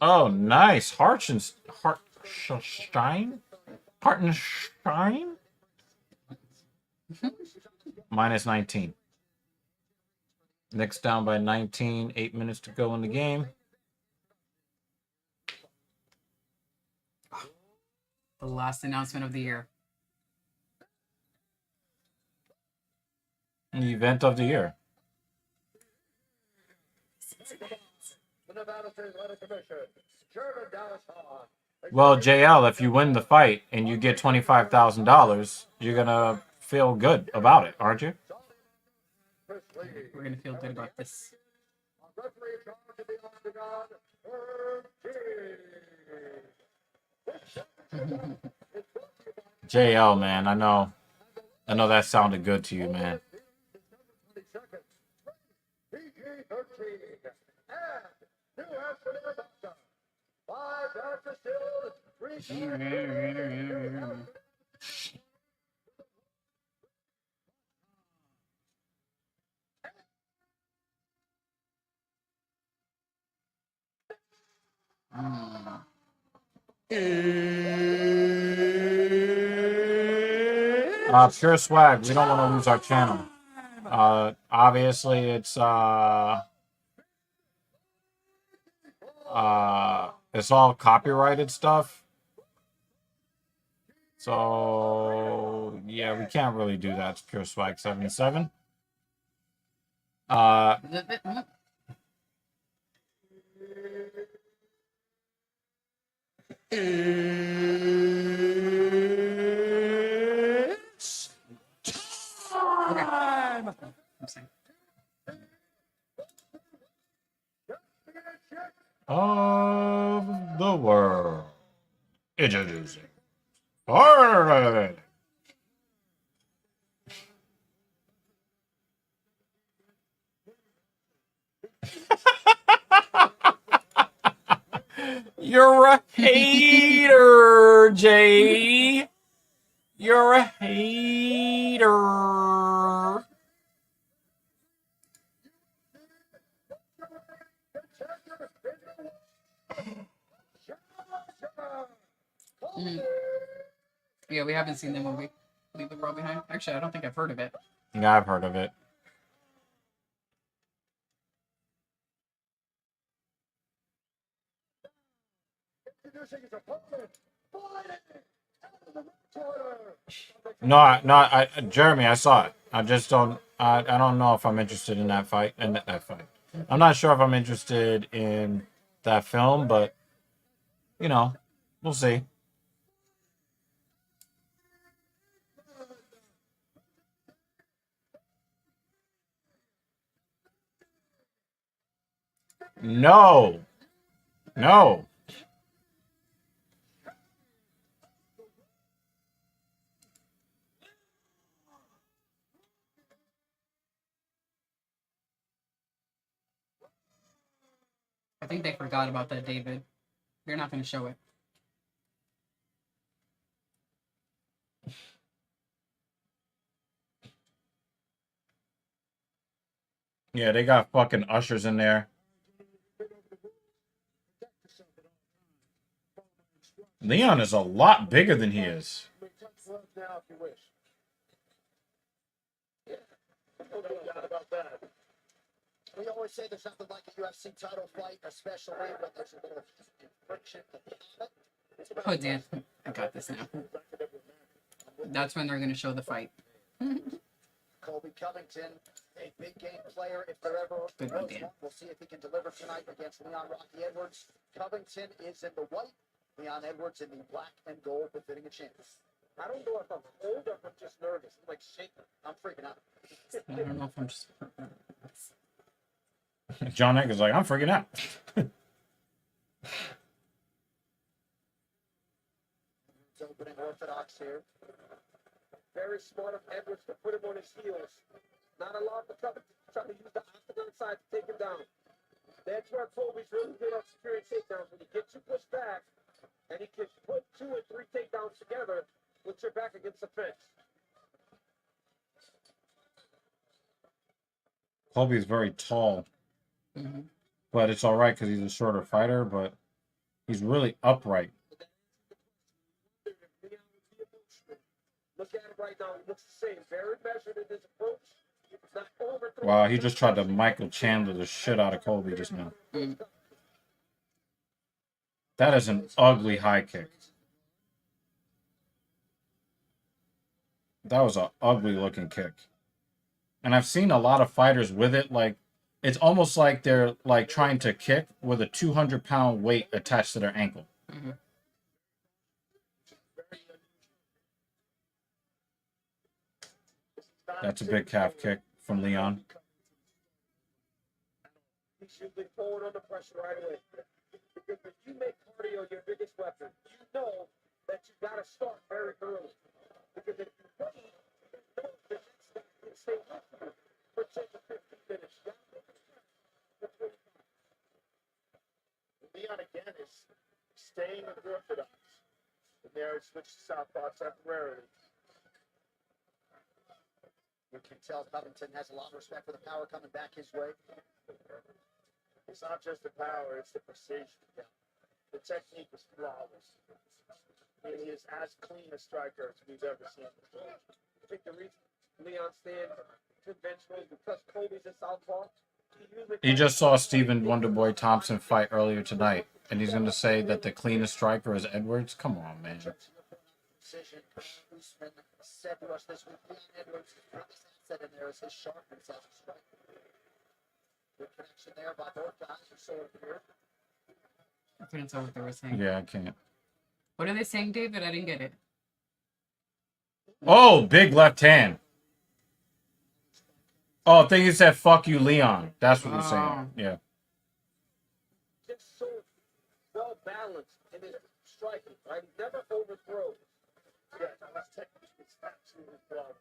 Oh, nice. Hartenstein? Hartenstein? Minus 19. Knicks down by 19. 8 minutes to go in the game. The last announcement of the year. The event of the year. The Nevada State Athletic Commission. German Dallas Hall. Well, JL, if you win the fight and you get $25,000, you're going to feel good about it, aren't you? We're going to feel good about this. Referee in charge of the octagon, JL, man, I know that sounded good to you, man. Pure swag. We don't want to lose our channel. Obviously, it's all copyrighted stuff. So yeah, we can't really do that. It's Pure Swag 77. Of the world. Introducing. You're a hater, Jay. You're a hater. Yeah, we haven't seen the movie Leave the World Behind. Actually, I don't think I've heard of it. Yeah, I've heard of it. No, Jeremy, I saw it. I just don't. I don't know if I'm interested in that fight. I'm not sure if I'm interested in that film, but we'll see. No. I think they forgot about that, David. They're not going to show it. Yeah, they got fucking ushers in there. Leon is a lot bigger than he is. We always say there's nothing like a UFC title fight, especially when there's a little friction. Oh, damn. I got this now. That's when they're going to show the fight. Colby Covington, a big game player. If there ever was one, we'll see if he can deliver tonight against Leon Rocky Edwards. Covington is in the white, Leon Edwards in the black and gold, befitting a champion. I don't know if I'm old or if I'm just nervous. I'm like shaking. I'm freaking out. I don't know if I'm just... John Egg is like, I'm freaking out. It's opening orthodox here. Very smart of Edwards to put him on his heels. Not a lot for Covington trying to use the octagon side to take him down. That's where Colby's really good at securing takedowns. When he gets you pushed back, and he can put 2 or 3 takedowns together with your back against the fence. Colby's very tall. But it's all right because he's a shorter fighter. But He's really upright. Look at him right now. He looks the same. Very measured in his approach. He's not overthrowing. Wow, he just tried to Michael Chandler the shit out of Colby just now. That is an ugly high kick. That was an ugly looking kick. And I've seen a lot of fighters with it. Like, it's almost like they're like trying to kick with a 200-pound weight attached to their ankle. Mm-hmm. That's a big calf kick from Leon. He's usually forward under pressure right away. Because if you make cardio your biggest weapon, you know that you got to start very early. Because if you wait, the next guy can stay with you for 10 to 15 minutes. Leon again is staying orthodox. And there he switched to southpaw temporarily. You can tell Covington has a lot of respect for the power coming back his way. It's not just the power, it's the precision. The technique is flawless. He is as clean a striker as we've ever seen. I think the reason Leon stands conventional is because Colby's a southpaw. He just saw Stephen Wonderboy Thompson fight earlier tonight, and he's going to say that the cleanest striker is Edwards? Come on, man. Decision. Usman said to us this week, Edwards' biggest asset in there is his sharpness as a striker. Good connection there by both guys, or so it appeared. I couldn't tell what they were saying. Yeah, I can't. What are they saying, David? I didn't get it. Oh, big left hand. Oh, I think he said, fuck you, Leon. That's what he's saying. Yeah. Just so well balanced in his striking, right? He never overthrows. Yeah, his technique is absolutely flawless.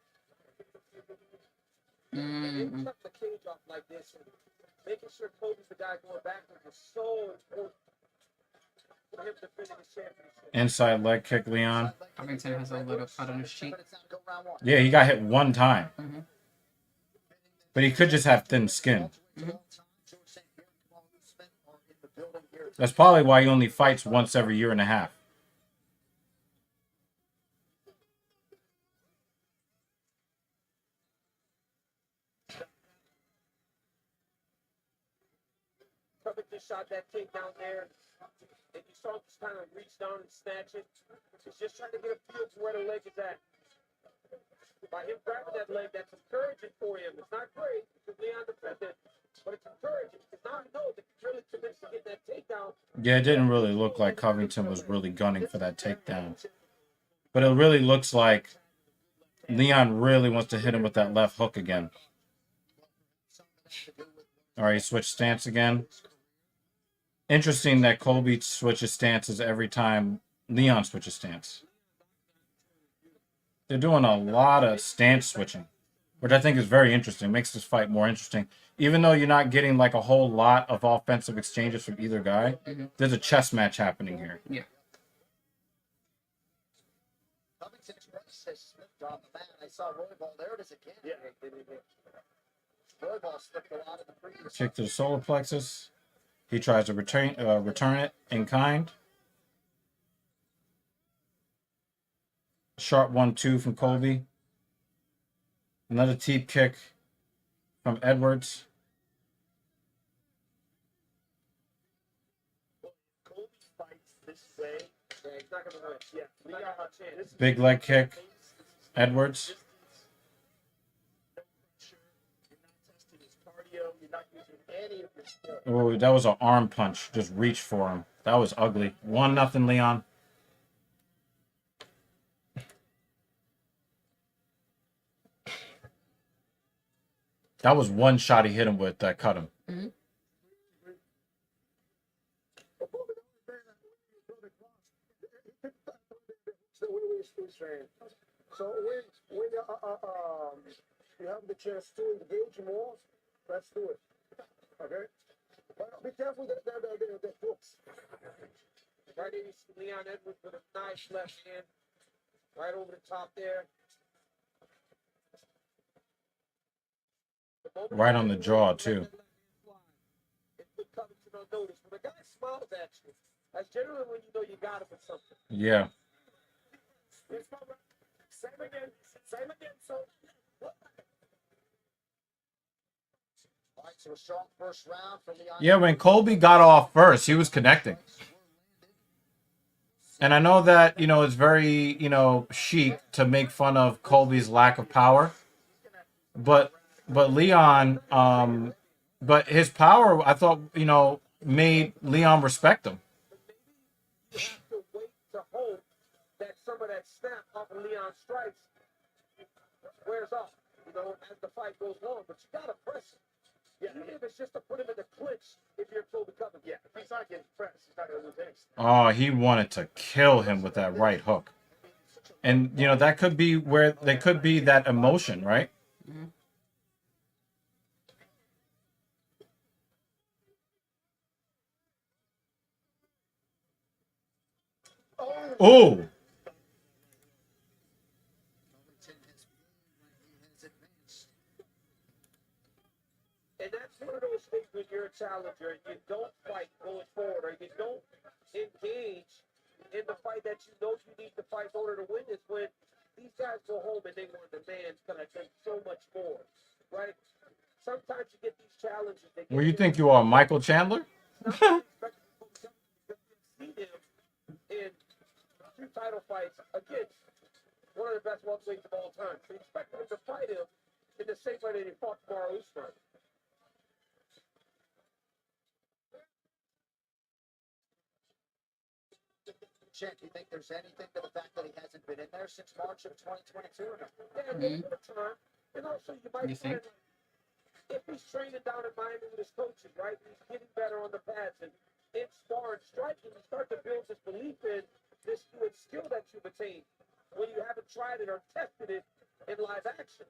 And he cut the cage off like this, and making sure Kobe's the guy going backwards is so important for him defending his championship. Inside leg kick, Leon. Covington has a little cut on his cheek. Yeah, he got hit one time. Mm-hmm. But he could just have thin skin. Mm-hmm. That's probably why he only fights once every year and a half. Covington shot that takedown there, and you saw him just kind of reach down and snatch it. He's just trying to get a feel for where the leg is at. By him grabbing that leg, that's encouraging for him. It's not great because Leon defended, but it's encouraging because now he knows that he's really committed to get that takedown. Yeah, it didn't really look like Covington was really gunning for that takedown. But it really looks like Leon really wants to hit him with that left hook again. All right, he switched stance again. Interesting that Colby switches stances every time Leon switches stance. They're doing a lot of stance switching, which I think is very interesting. Makes this fight more interesting. Even though you're not getting like a whole lot of offensive exchanges from either guy, there's a chess match happening here. Yeah. Covington's race has slipped on the mat. I saw Roybal. There it is again. Yeah. Roybal slipped a lot in the previous. Kick to the solar plexus. He tries to return it in kind. Sharp 1-2 from Colby. Another teep kick from Edwards. Colby fights this way. Yeah, he's not going to win. Yeah, Leon got a chance. Big leg kick. Edwards. Oh, that was an arm punch. Just reach for him. That was ugly. 1-0 Leon. That was one shot he hit him with that cut him. Mm-hmm. So when you have the chance to engage more, let's do it. Okay? But be careful the hooks. Right there, you see Leon Edwards with a nice left hand. Right over the top there. Right on the jaw, too. It put Covington on notice. When a guy smiles at you, That's generally when you know you got it with something. Yeah. Same again. Same again. So. All right, so a strong first round from Leon. Yeah, when Colby got off first, he was connecting. And I know that, you know, it's very, you know, chic to make fun of Colby's lack of power. But Leon, but his power, I thought, you know, made Leon respect him. You have to wait to hope that some of that snap off of Leon's strikes wears off, you know, as the fight goes on. But you gotta press it. Yeah, even if it's just to put him in the clinch if you're Colby Covington. Yeah, if he's not getting pressed, he's not gonna lose anything. Oh, he wanted to kill him with that right hook. And, you know, that could be where they could be that emotion, right? Mm-hmm. Oh. And that's one of those things when you're a challenger, you don't fight going forward, or you don't engage in the fight that you know you need to fight in order to win this. When these guys go home and they want the man's gonna take so much more, right? Sometimes you get these challenges. Where you think you are, Michael Chandler? See him in 2 title fights against one of the best welterweights of all time. So you expect him to fight him in the same way that he fought Kamaru Usman. Chen, do you think there's anything to the fact that he hasn't been in there since March of 2022 or not? Yeah, time. And also, you might find if he's training down in Miami with his coaches, right? He's getting better on the pads and in sparring, striking, you start to build this belief in this good skill that you've attained when you haven't tried it or tested it in live action.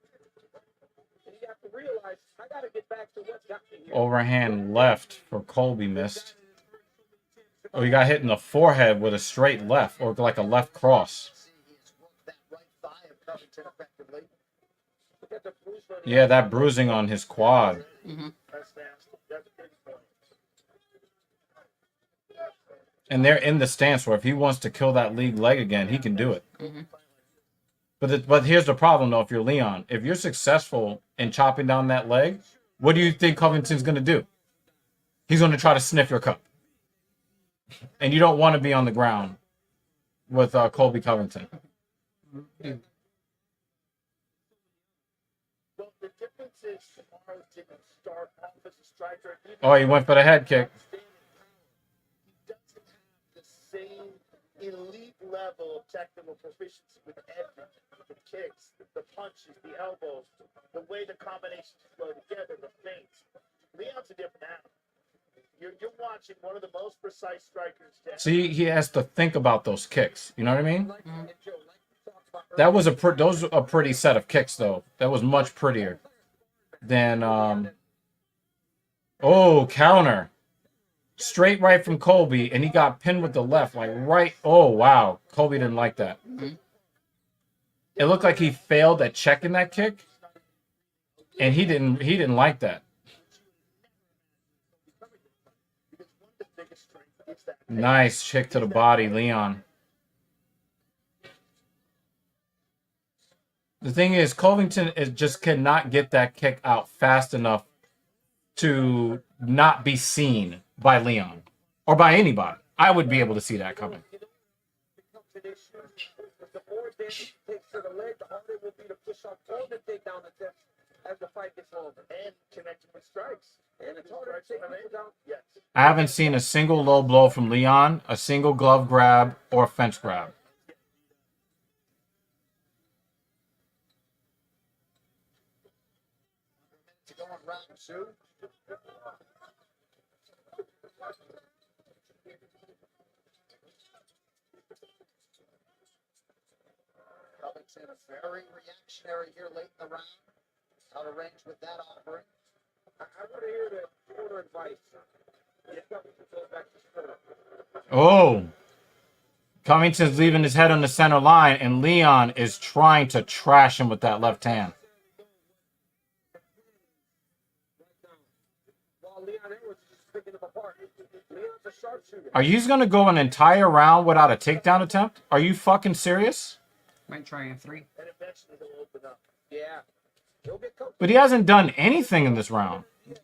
And you have to realize, I got to get back to what got me here. Overhand left for Colby missed. Oh, he got hit in the forehead with a straight left, or like a left cross. Yeah, that bruising on his quad. Mm-hmm. And they're in the stance where if he wants to kill that league leg again, he can do it. Mm-hmm. But here's the problem, though, if you're Leon. If you're successful in chopping down that leg, what do you think Covington's going to do? He's going to try to sniff your cup. And you don't want to be on the ground with Colby Covington. Oh, he went for the head kick. He doesn't have the same elite level of technical proficiency with everything. The kicks, the punches, the elbows, the way the combinations go together, the feints. Leon's a different animal. You're watching one of the most precise strikers. See, he has to think about those kicks. You know what I mean? That was those a pretty set of kicks, though. That was much prettier than oh, counter. Straight right from Colby, and he got pinned with the left, like right. Oh, wow. Colby didn't like that. Mm-hmm. It looked like he failed at checking that kick, and he didn't like that. Nice kick to the body, Leon. The thing is, Covington just cannot get that kick out fast enough to not be seen by Leon or by anybody. I would be able to see that coming. The more damage he takes to the leg, the harder it will be to push off all the takedown attempts as the fight gets longer. And connecting with strikes. And it's harder to take people down. Yes. I haven't seen a single low blow from Leon, a single glove grab, or fence grab. To go on round 2. Covington very reactionary here late in the round. Out of range with that offering. I want to hear the corner advice. Covington goes back to center. Oh. Covington's leaving his head on the center line, and Leon is trying to trash him with that left hand. While while Leon Edwards is picking them apart. Leon's a sharpshooter. Are you gonna go an entire round without a takedown attempt? Are you fucking serious? Might try a 3. And eventually he'll open up. Yeah. He'll get comfortable. But he hasn't done anything in this round. He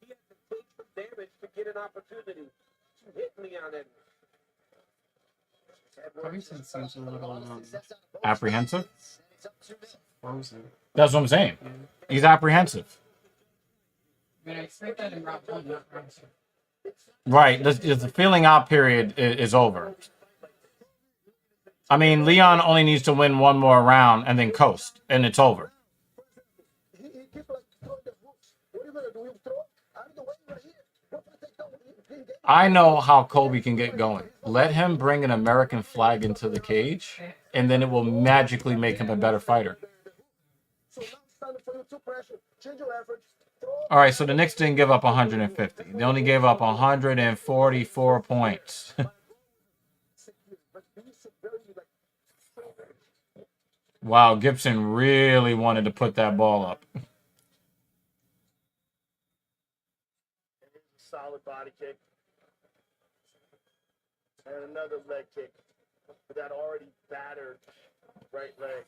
has to take some damage to get an opportunity to hit Leon Edwards. Covington seems a little Apprehensive? frozen. That's what I'm saying. He's apprehensive. I mean, I expect that in round 1, not round 2. Right. The feeling out period is over. I mean, Leon only needs to win one more round and then coast, and it's over. He keep like throwing the hooks. What are you gonna do? You throw out of the way right here. Go for the takedown. I know how Colby can get going. Let him bring an American flag into the cage, and then it will magically make him a better fighter. So now it's time for you to pressure. Change your effort. All right, so the Knicks didn't give up 150. They only gave up 144 points. Wow, Gibson really wanted to put that ball up. Solid body kick. And another leg kick with that already battered right leg.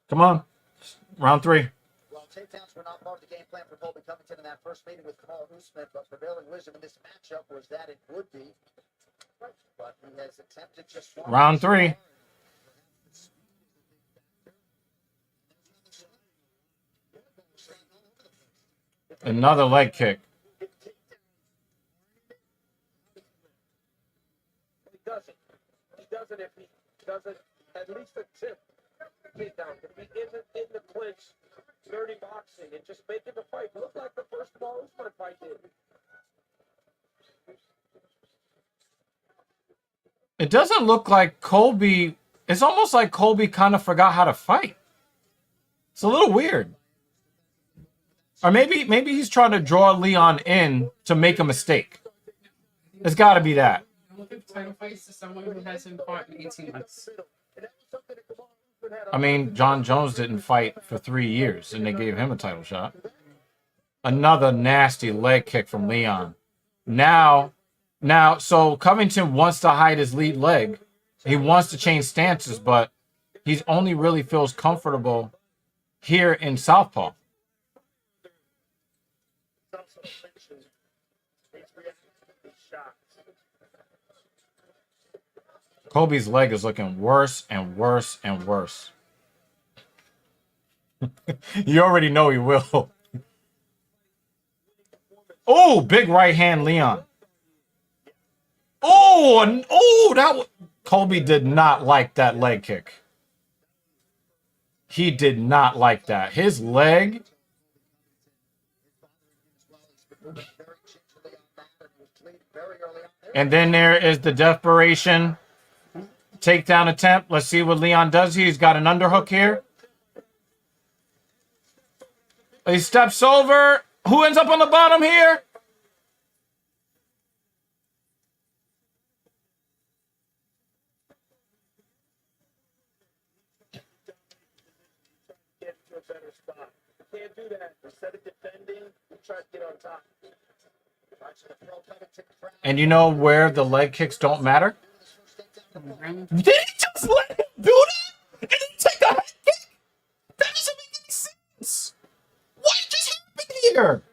Come on. Round 3. Well, takedowns were not part of the game plan for Colby Covington in that first meeting with Kamal Usman, but prevailing wisdom in this matchup was that it would be. But he has attempted just one. Round 3. Another leg kick. He doesn't. He doesn't if he doesn't at least attempt takedown. If he isn't in the clinch, dirty boxing, and just making the fight look like the first Kamal Usman fight did. It doesn't look like Colby. It's almost like Colby kind of forgot how to fight. It's a little weird. Or maybe he's trying to draw Leon in to make a mistake. It's got to be that. Look at title fights to someone who hasn't fought in 18 months. I mean, John Jones didn't fight for 3 years, and they gave him a title shot. Another nasty leg kick from Leon. Now, so Covington wants to hide his lead leg. He wants to change stances, but he's only really feels comfortable here in southpaw. Colby's leg is looking worse and worse and worse. You already know he will. Oh, big right hand, Leon. Oh, Colby did not like that leg kick. He did not like that. His leg. And then there is the desperation takedown attempt. Let's see what Leon does here. He's got an underhook here. He steps over. Who ends up on the bottom here? Get to a better spot. Can't do that. Instead of defending, try to get on top. And you know where the leg kicks don't matter? Did he just let him do that? And then take the head kick? That doesn't make any sense. What just happened here?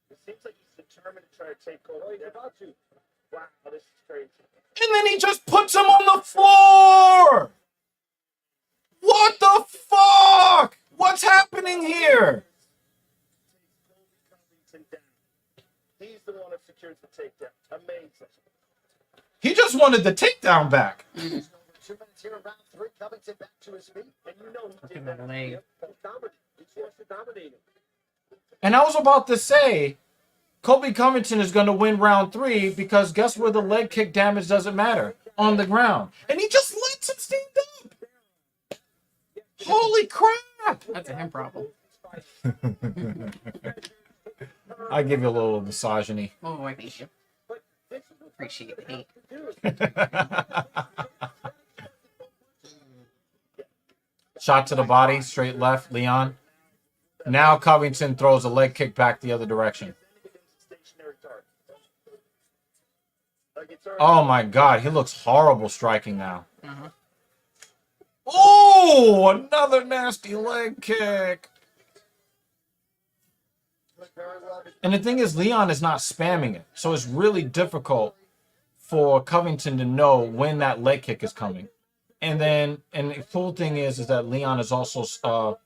It seems like he's determined to try to take Colby. Oh, he's about to. Wow, this is crazy. And then he just puts him on the floor. What the fuck? What's happening here? He's the one that secures the takedown. Amazing. He just wanted the takedown back. 2 minutes here in round 3. Covington back to his feet. And you know he did Look that. at that leg. He dominated. He forced to dominate him. And I was about to say, Colby Covington is going to win round 3 because guess where the leg kick damage doesn't matter? On the ground. And he just lets him stand up. Holy crap. That's a him problem. I give you a little misogyny. Oh, I thank you. Appreciate the hate. Shot to the body, straight left, Leon. Now Covington throws a leg kick back the other direction. Oh my God, he looks horrible striking now. Oh, another nasty leg kick. And the thing is, Leon is not spamming it. So it's really difficult for Covington to know when that leg kick is coming. And the cool thing is that Leon is also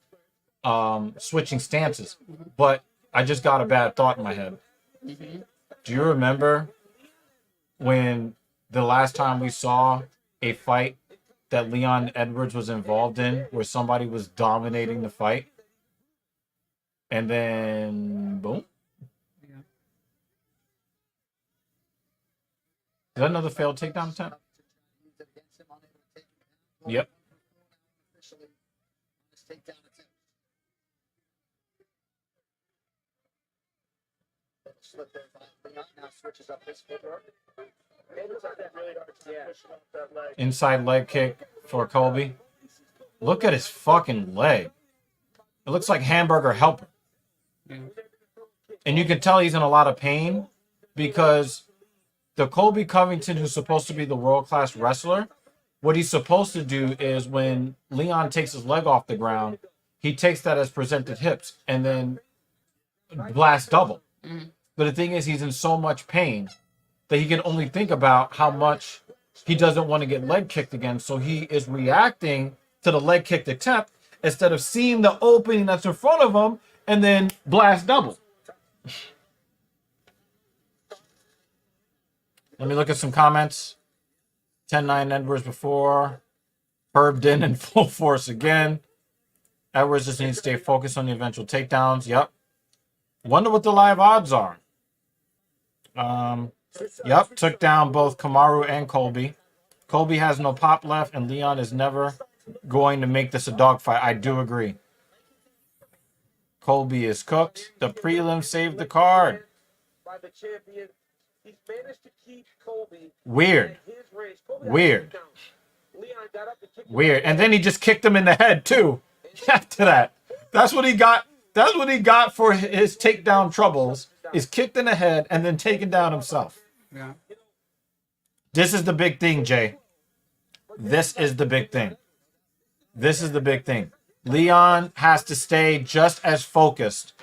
switching stances. But I just got a bad thought in my head. Do you remember when the last time we saw a fight that Leon Edwards was involved in where somebody was dominating the fight? And then, boom. Is that another failed takedown attempt? Yep. Inside leg kick for Colby. Look at his fucking leg. It looks like Hamburger Helper. And you can tell he's in a lot of pain because the Colby Covington, who's supposed to be the world-class wrestler, what he's supposed to do is when Leon takes his leg off the ground, he takes that as presented hips and then blast double. But the thing is, he's in so much pain that he can only think about how much he doesn't want to get leg kicked again. So he is reacting to the leg kicked attempt instead of seeing the opening that's in front of him and then blast double. Let me look at some comments. 10-9 Edwards before. Herb in full force again. Edwards just needs to stay focused on the eventual takedowns. Yep. Wonder what the live odds are. Yep. Took down both Kamaru and Colby. Colby has no pop left, and Leon is never going to make this a dogfight. I do agree. Colby is cooked. The prelim saved the card. By the champion. He's managed to keep Colby. Weird. Weird. Weird. And then he just kicked him in the head too. After that. That's what he got. That's what he got for his takedown troubles. Is kicked in the head and then taken down himself. Yeah. This is the big thing, Jay. This is the big thing. This is the big thing. Leon has to stay just as focused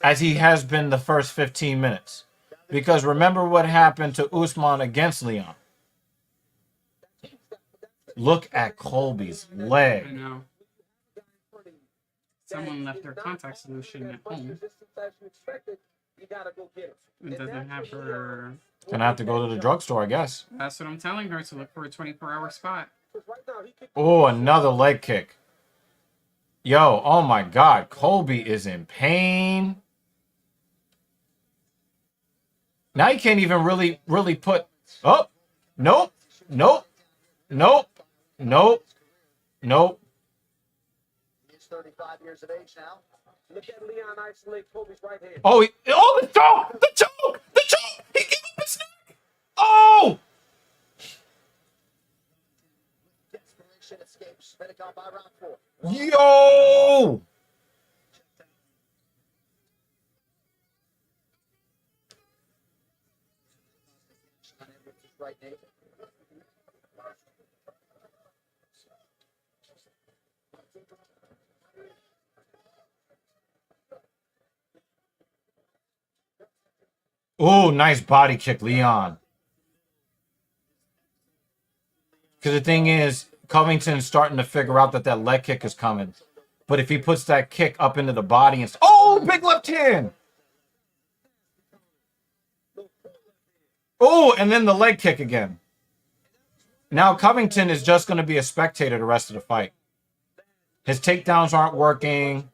as he has been the first 15 minutes. Because remember what happened to Usman against Leon. Look at Colby's I leg. know. Someone left their contact solution at home. It doesn't have her. Gonna have to go to the drugstore, I guess. That's what I'm telling her, to look for a 24-hour spot. Oh, another leg kick. Yo, oh my God. Colby is in pain. Now you can't even really put... Oh, nope, nope, nope, nope, nope. He's 35 years of age now. Look at Leon isolate Colby's right hand. Oh, the choke! The choke! The choke! He gave up his neck! Oh! Desperation escapes. Medicom by round 4. Yo! Right, Nathan. Oh, nice body kick, Leon. Because the thing is, Covington's starting to figure out that leg kick is coming. But if he puts that kick up into the body and... Oh, big left hand! Oh, and then the leg kick again. Now Covington is just going to be a spectator the rest of the fight. His takedowns aren't working.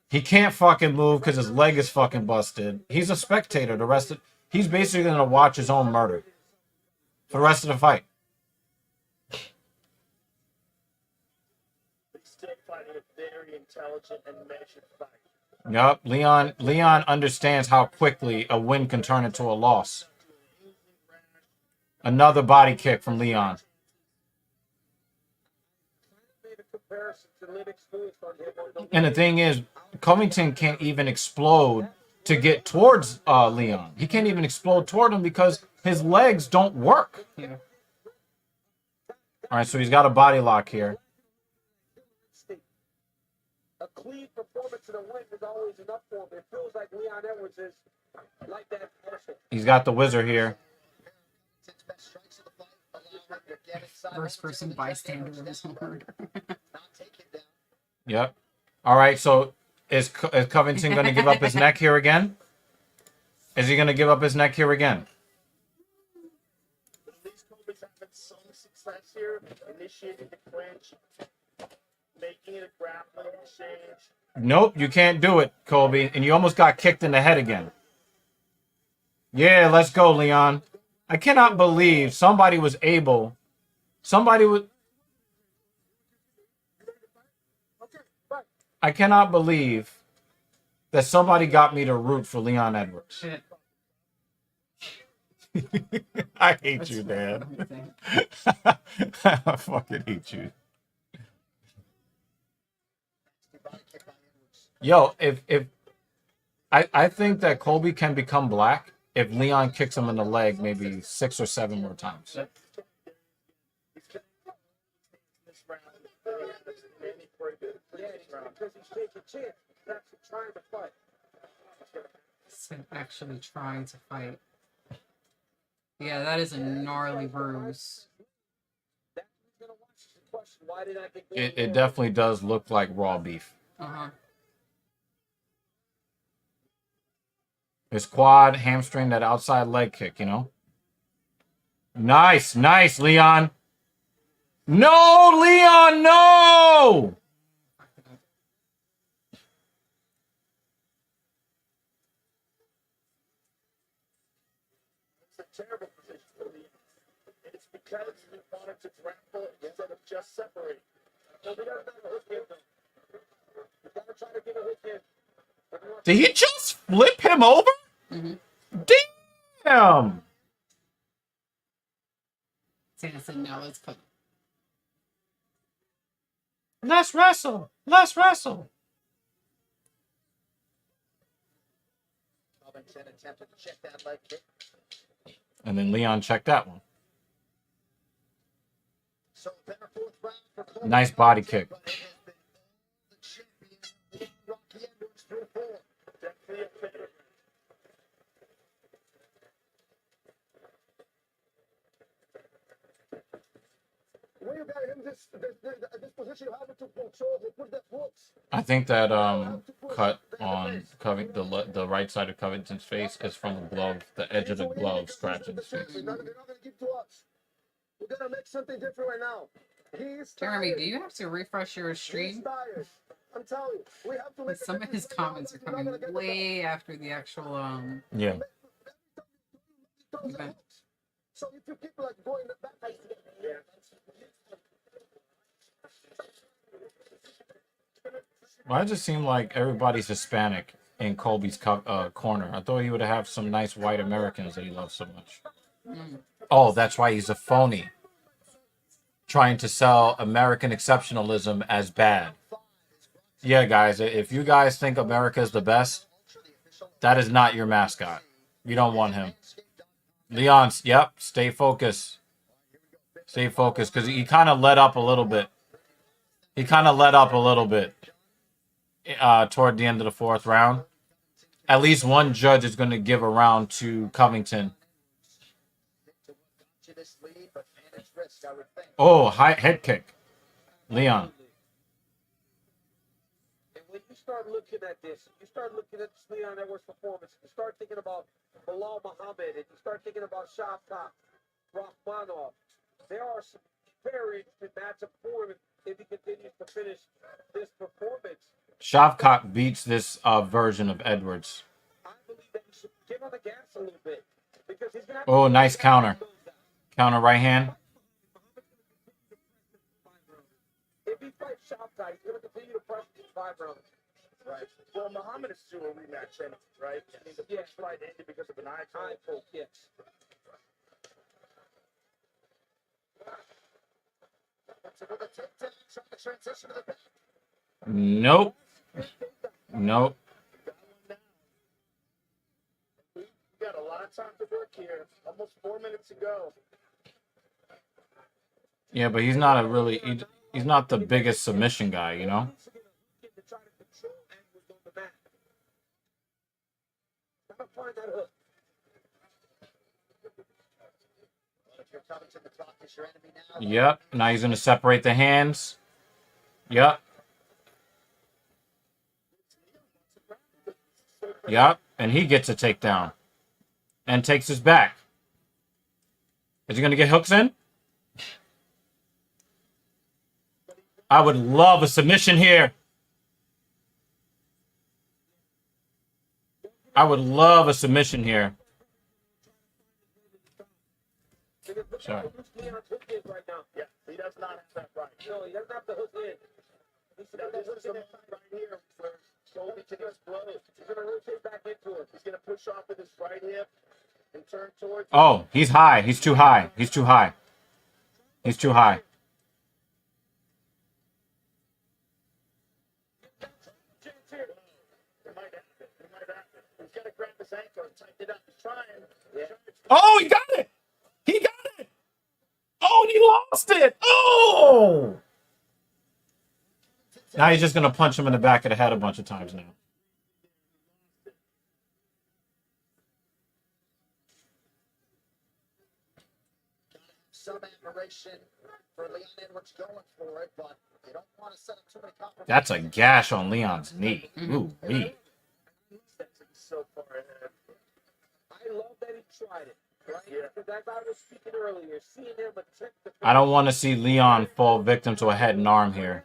He can't fucking move because his leg is fucking busted. He's a spectator the rest of... He's basically going to watch his own murder for the rest of the fight. He's still fighting a very intelligent and measured fight. Yup, Leon understands how quickly a win can turn into a loss. Another body kick from Leon. made a comparison to Lennox Lewis on him on the And the thing is, Covington can't even explode to get towards Leon. He can't even explode toward him because his legs don't work. Yeah. All right, so he's got a body lock here. a clean performance in a win is always enough for him. It feels like Leon Edwards is like that also. He's got the wizard here. First person bystander of his own. Yep. All right, so is Covington going to give up his neck here again? Is he going to give up his neck here again? These Kobe's having some success here, initiating the clinch, making it a grappling exchange. Nope, you can't do it, Colby. And you almost got kicked in the head again. Yeah, let's go, Leon. I cannot believe somebody was able. Somebody would. I cannot believe that somebody got me to root for Leon Edwards. Shit. I hate you, Dan. I fucking hate you. Yo, if I think that Colby can become black if Leon kicks him in the leg maybe 6 or 7 more times. Actually trying to fight. Yeah, that is a gnarly bruise. It definitely does look like raw beef. Uh-huh. His quad, hamstring, that outside leg kick, you know? Nice, nice, Leon. No, Leon, no! It's a terrible position for Leon. It's because he wanted to grapple instead of just separate. So we gotta have a hook in though. We gotta try to get a hook in. Did he just flip him over? Mm-hmm. Damn! Santa said, no, let's cook. Let's wrestle. Let's wrestle. Covington attempted to check that leg kick. And then Leon checked that one. So better fourth round for Covington. Nice body kick. But it has been all the champion, Rocky Edwards through 4. Definitely a better. When you got him this position, you have to control and put that hooks. I think that cut on the right side of Covington's face is from the glove, the edge of the glove scratching his face. They're not gonna give to us. We're gonna make something different right now. He's Jeremy, tired. do you have to refresh your He's stream? tired. I'm telling you, we have to make Some of his comments are coming way after the actual Yeah. event. So if you keep like going back, yeah. Why does it seem like everybody's Hispanic in Colby's corner? I thought he would have some nice white Americans that he loves so much. Oh, that's why he's a phony. Trying to sell American exceptionalism as bad. Yeah, guys, if you guys think America is the best, that is not your mascot. You don't want him. Leon's, yep, stay focused. Stay focused, because he kind of let up a little bit. He kind of let up a little bit toward the end of the 4th round. At least one judge is going to give a round to Covington. Oh, high head kick. Leon. And when you start looking at this, you start looking at this Leon Edwards performance, you start thinking about Bilal Muhammad, and you start thinking about Shavkat Rakhmonov. There are some very interesting matchups for him if he continues to finish this performance. Shavkat beats this version of Edwards. I believe that he should get on the gas a little bit because he's gonna have Oh, to nice counter. Counter right hand. If he fights Shavkat, he's going to continue to press these 5 rounds. Right. Well, Muhammad is still a rematch, right? I mean, the first fight ended because of an eye poke. Yes. Nope. Nope. We got a lot of time to work here. Almost 4 minutes to go. Yeah, but he's not a really he's not the biggest submission guy, you know? Yep. Now he's gonna separate the hands. Yep. Yep. And he gets a takedown. And takes his back. Is he gonna get hooks in? I would love a submission here. I would love a submission here. Sorry. Yeah, he does not have that right. No, he doesn't have the hook in. This is the right here where Covington explodes. He's going to rotate back into it. He's going to push off with his right hip and turn towards. Oh, he's high. He's too high. He's too high. He's too high. Oh, he got it! He got it! Oh, and he lost it! Oh! Now he's just going to punch him in the back of the head a bunch of times now. Some admiration for Leon Edwards going for it, but you don't want to set up too many compromises. That's a gash on Leon's knee. Ooh, knee. So far ahead. I love that he tried it, right? Yeah. Because as I was speaking earlier, seeing him attempt to I don't want to see Leon fall victim to a head and arm here.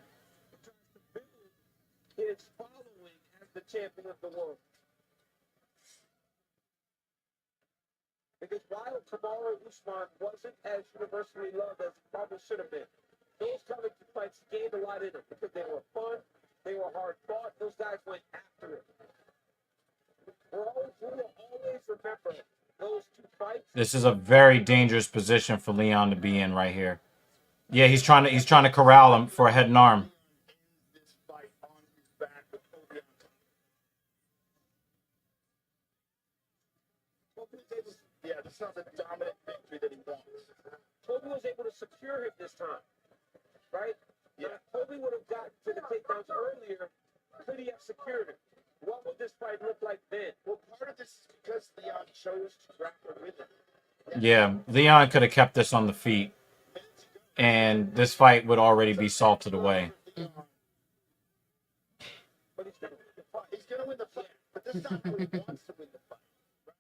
his following as the champion of the world. Because while Kamaru Usman wasn't as universally loved as he probably should have been, those Covington fights gained a lot in them because they were fun, they were hard fought, those guys went after it. We will always remember those two fights. This is a very dangerous position for Leon to be in right here. Yeah, he's trying to corral him for a head and arm. Yeah, this is not the dominant victory that he wants. Kobe was able to secure him this time, right? Yeah. Now, if Kobe would have gotten to the takedowns earlier, could he have secured him? What would this fight look like then? Well, part of this is because Leon chose to grapple with him. Yeah, Leon could have kept this on the feet, and this fight would already be salted away. But he's going to win the fight. But this is not how he wants to win the fight. Right?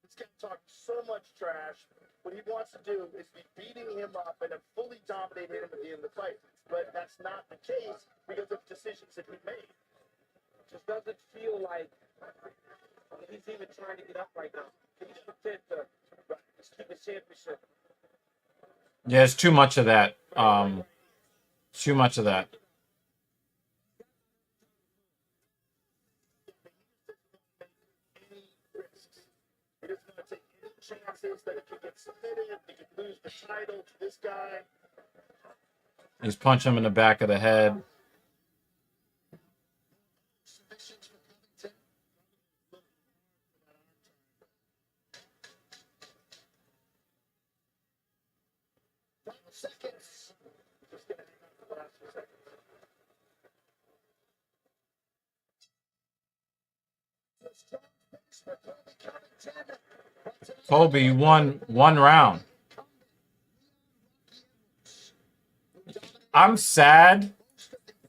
This guy talked so much trash. What he wants to do is be beating him up and have fully dominated him at the end of the fight. But that's not the case because of decisions that he made. Just doesn't feel like he's even trying to get up right now. He's content to just keep his championship. Yeah, it's too much of that. Too much of that. He doesn't want to take any chances that it could get submitted, he could lose the title to this guy. He's punching him in the back of the head. Seconds. Just gonna hang on for the last few seconds. Kobe won one round. I'm sad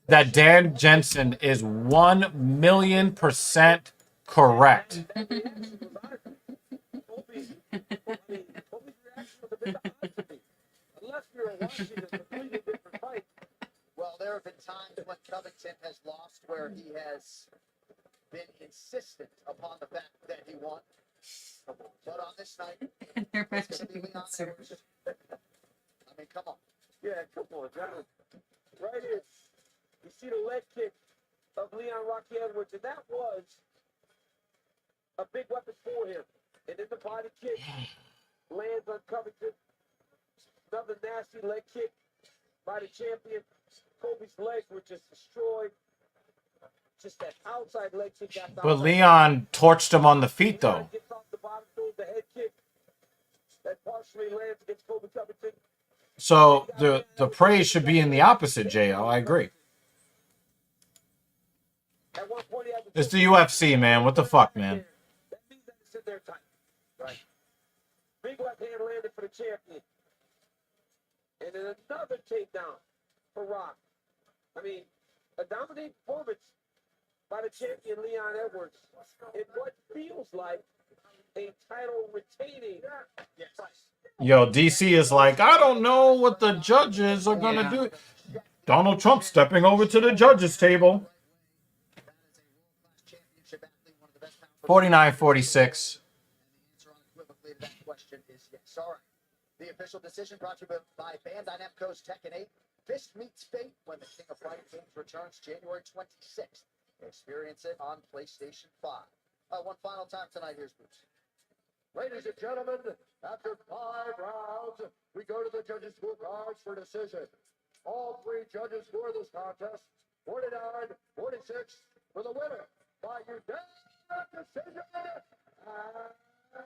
that Dan Jensen is 1,000,000% correct. Well, there have been times when Covington has lost where he has been insistent upon the fact that he won. But on this night, They're it's going to matching be Leon with Edwards. I mean, come on. Yeah, come on, John. Right here. You see the leg kick of Leon Rocky Edwards, and that was a big weapon for him. And then the body kick lands on Covington. Another nasty leg kick. by the champion. Kobe's legs were just destroyed. Just that outside leg kick. But Leon torched him on the feet, though. Gets off the bottom, throws the head kick. That partially lands against Kobe Covington. So the praise should be in the opposite, JL. I agree. At one point, he had the It's the UFC, man. What the fuck, man? That means that it's in there tight. Right. Big left hand landed for the champion. And then another takedown for Rock. I mean, a dominating performance by the champion Leon Edwards in what feels like a title retaining fight. Yo, DC is like, I don't know what the judges are gonna do. Donald Trump stepping over to the judges table. 49-46. That question is yes. All right. The official decision brought to you by Bandai Namco's Tekken 8. Fist meets fate when the King of Fighting Games returns January 26th. Experience it on PlayStation 5. One final time tonight. Here's Bruce. Ladies and gentlemen, after 5 rounds, we go to the judges' scorecards for decision. All 3 judges score this contest 49-46 for the winner by unanimous decision.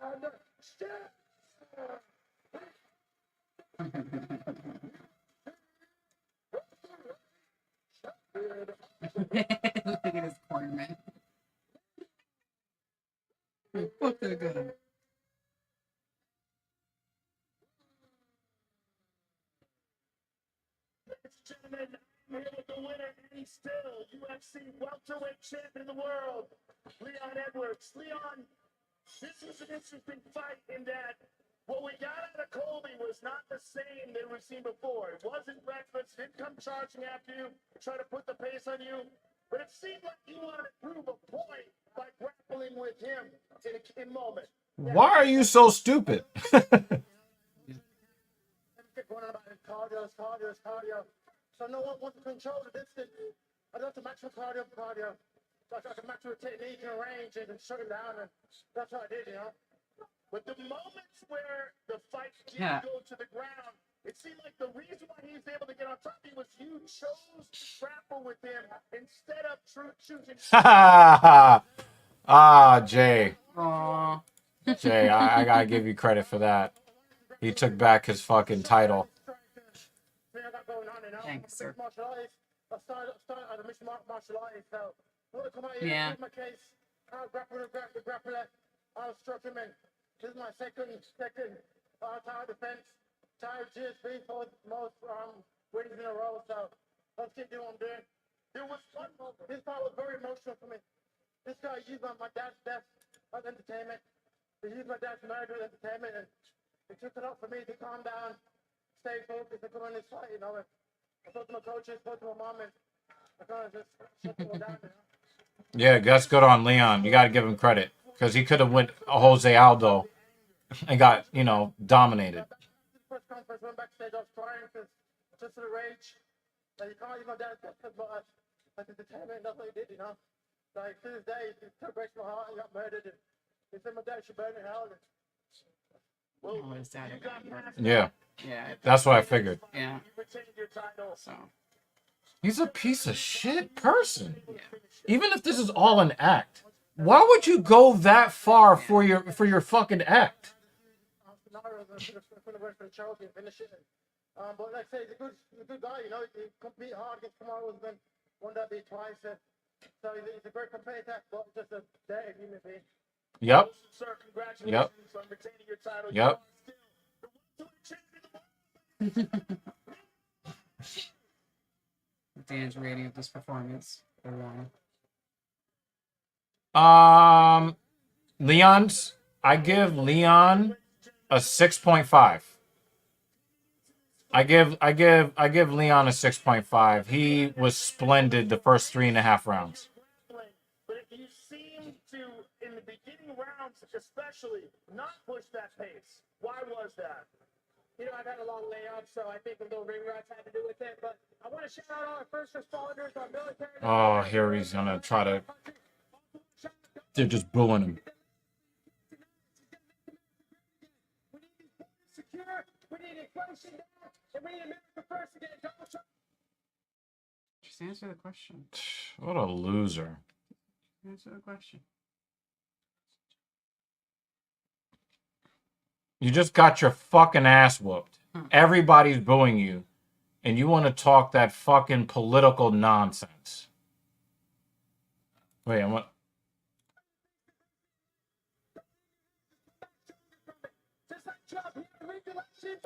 And still. Look at his corner, man. Fuck that guy. Gentlemen, I'm here with the winner, and he's still UFC welterweight champion of the world, Leon Edwards. Leon, this was an interesting fight in that what we got out of Colby was not the same that we've seen before. It wasn't reckless, didn't come charging after you, try to put the pace on you, but it seemed like you wanted to prove a point by grappling with him in a moment. Why are you so stupid? Cardio. So no one wants to control the distance. I got to match with cardio. So I can match with technique and range and shut him down, and that's what I did, you know. But the moments where the fight didn't go to the ground, it seemed like the reason why he was able to get on top of you was you chose to grapple with him instead of choosing. Jay. Aww. Jay, I gotta give you credit for that. He took back his fucking title. Thanks, sir. I started as a mixed martial artist, so I want to come out here Yeah. and my case. I'll grapple that. I'll struck him in. This is my second tower defense. Tower GSP for most wins in a row, so let's keep doing what I'm doing. There was one moment, this part was very emotional for me. This guy used my dad's death as entertainment. He used my dad's murder as entertainment, and it took it up for me to calm down, stay focused, and come on this fight, you know. I spoke to my coaches, spoke to my mom, and I kind of just shut people down, you know. Yeah, that's good on Leon. You got to give him credit because he could have went Jose Aldo and got, dominated. First conference, went backstage, I was crying because just for the rage. Like, you can't use my dad's death as much as entertainment. That's what he did, you know. Like, to this day, he still breaks my heart. He got murdered, and he said my dad should burn in hell. Oh, his dad got murdered. Yeah, Yeah. that's what I figured. Yeah. You retained your title. So. He's a piece of shit person. Even if this is all an act, why would you go that far for your fucking act? But like I say, he's a good guy, you know. He compete hard against Kamaru, then won that beat twice. So he's a great competitor, but just a dead human being. Yep. Sir, congratulations on retaining your title. Yep. Dan's rating of this performance. Leon's. I give Leon a 6.5. I give Leon a 6.5. He was splendid the first 3.5 rounds. But if you seem to, in the beginning rounds especially, not push that pace, why was that? You know, I've had a long layoff, so I think a little ring ruts had to do with it. But I want to shout out all our first responders, our military. Oh, here he's gonna try to. They're just booing him. We need inflation down, and we need America first again. Donald Trump. Just answer the question. What a loser. Answer the question. You just got your fucking ass whooped. Everybody's booing you. And you want to talk that fucking political nonsense. Wait, I'm what? Just like Trump, he had regulation.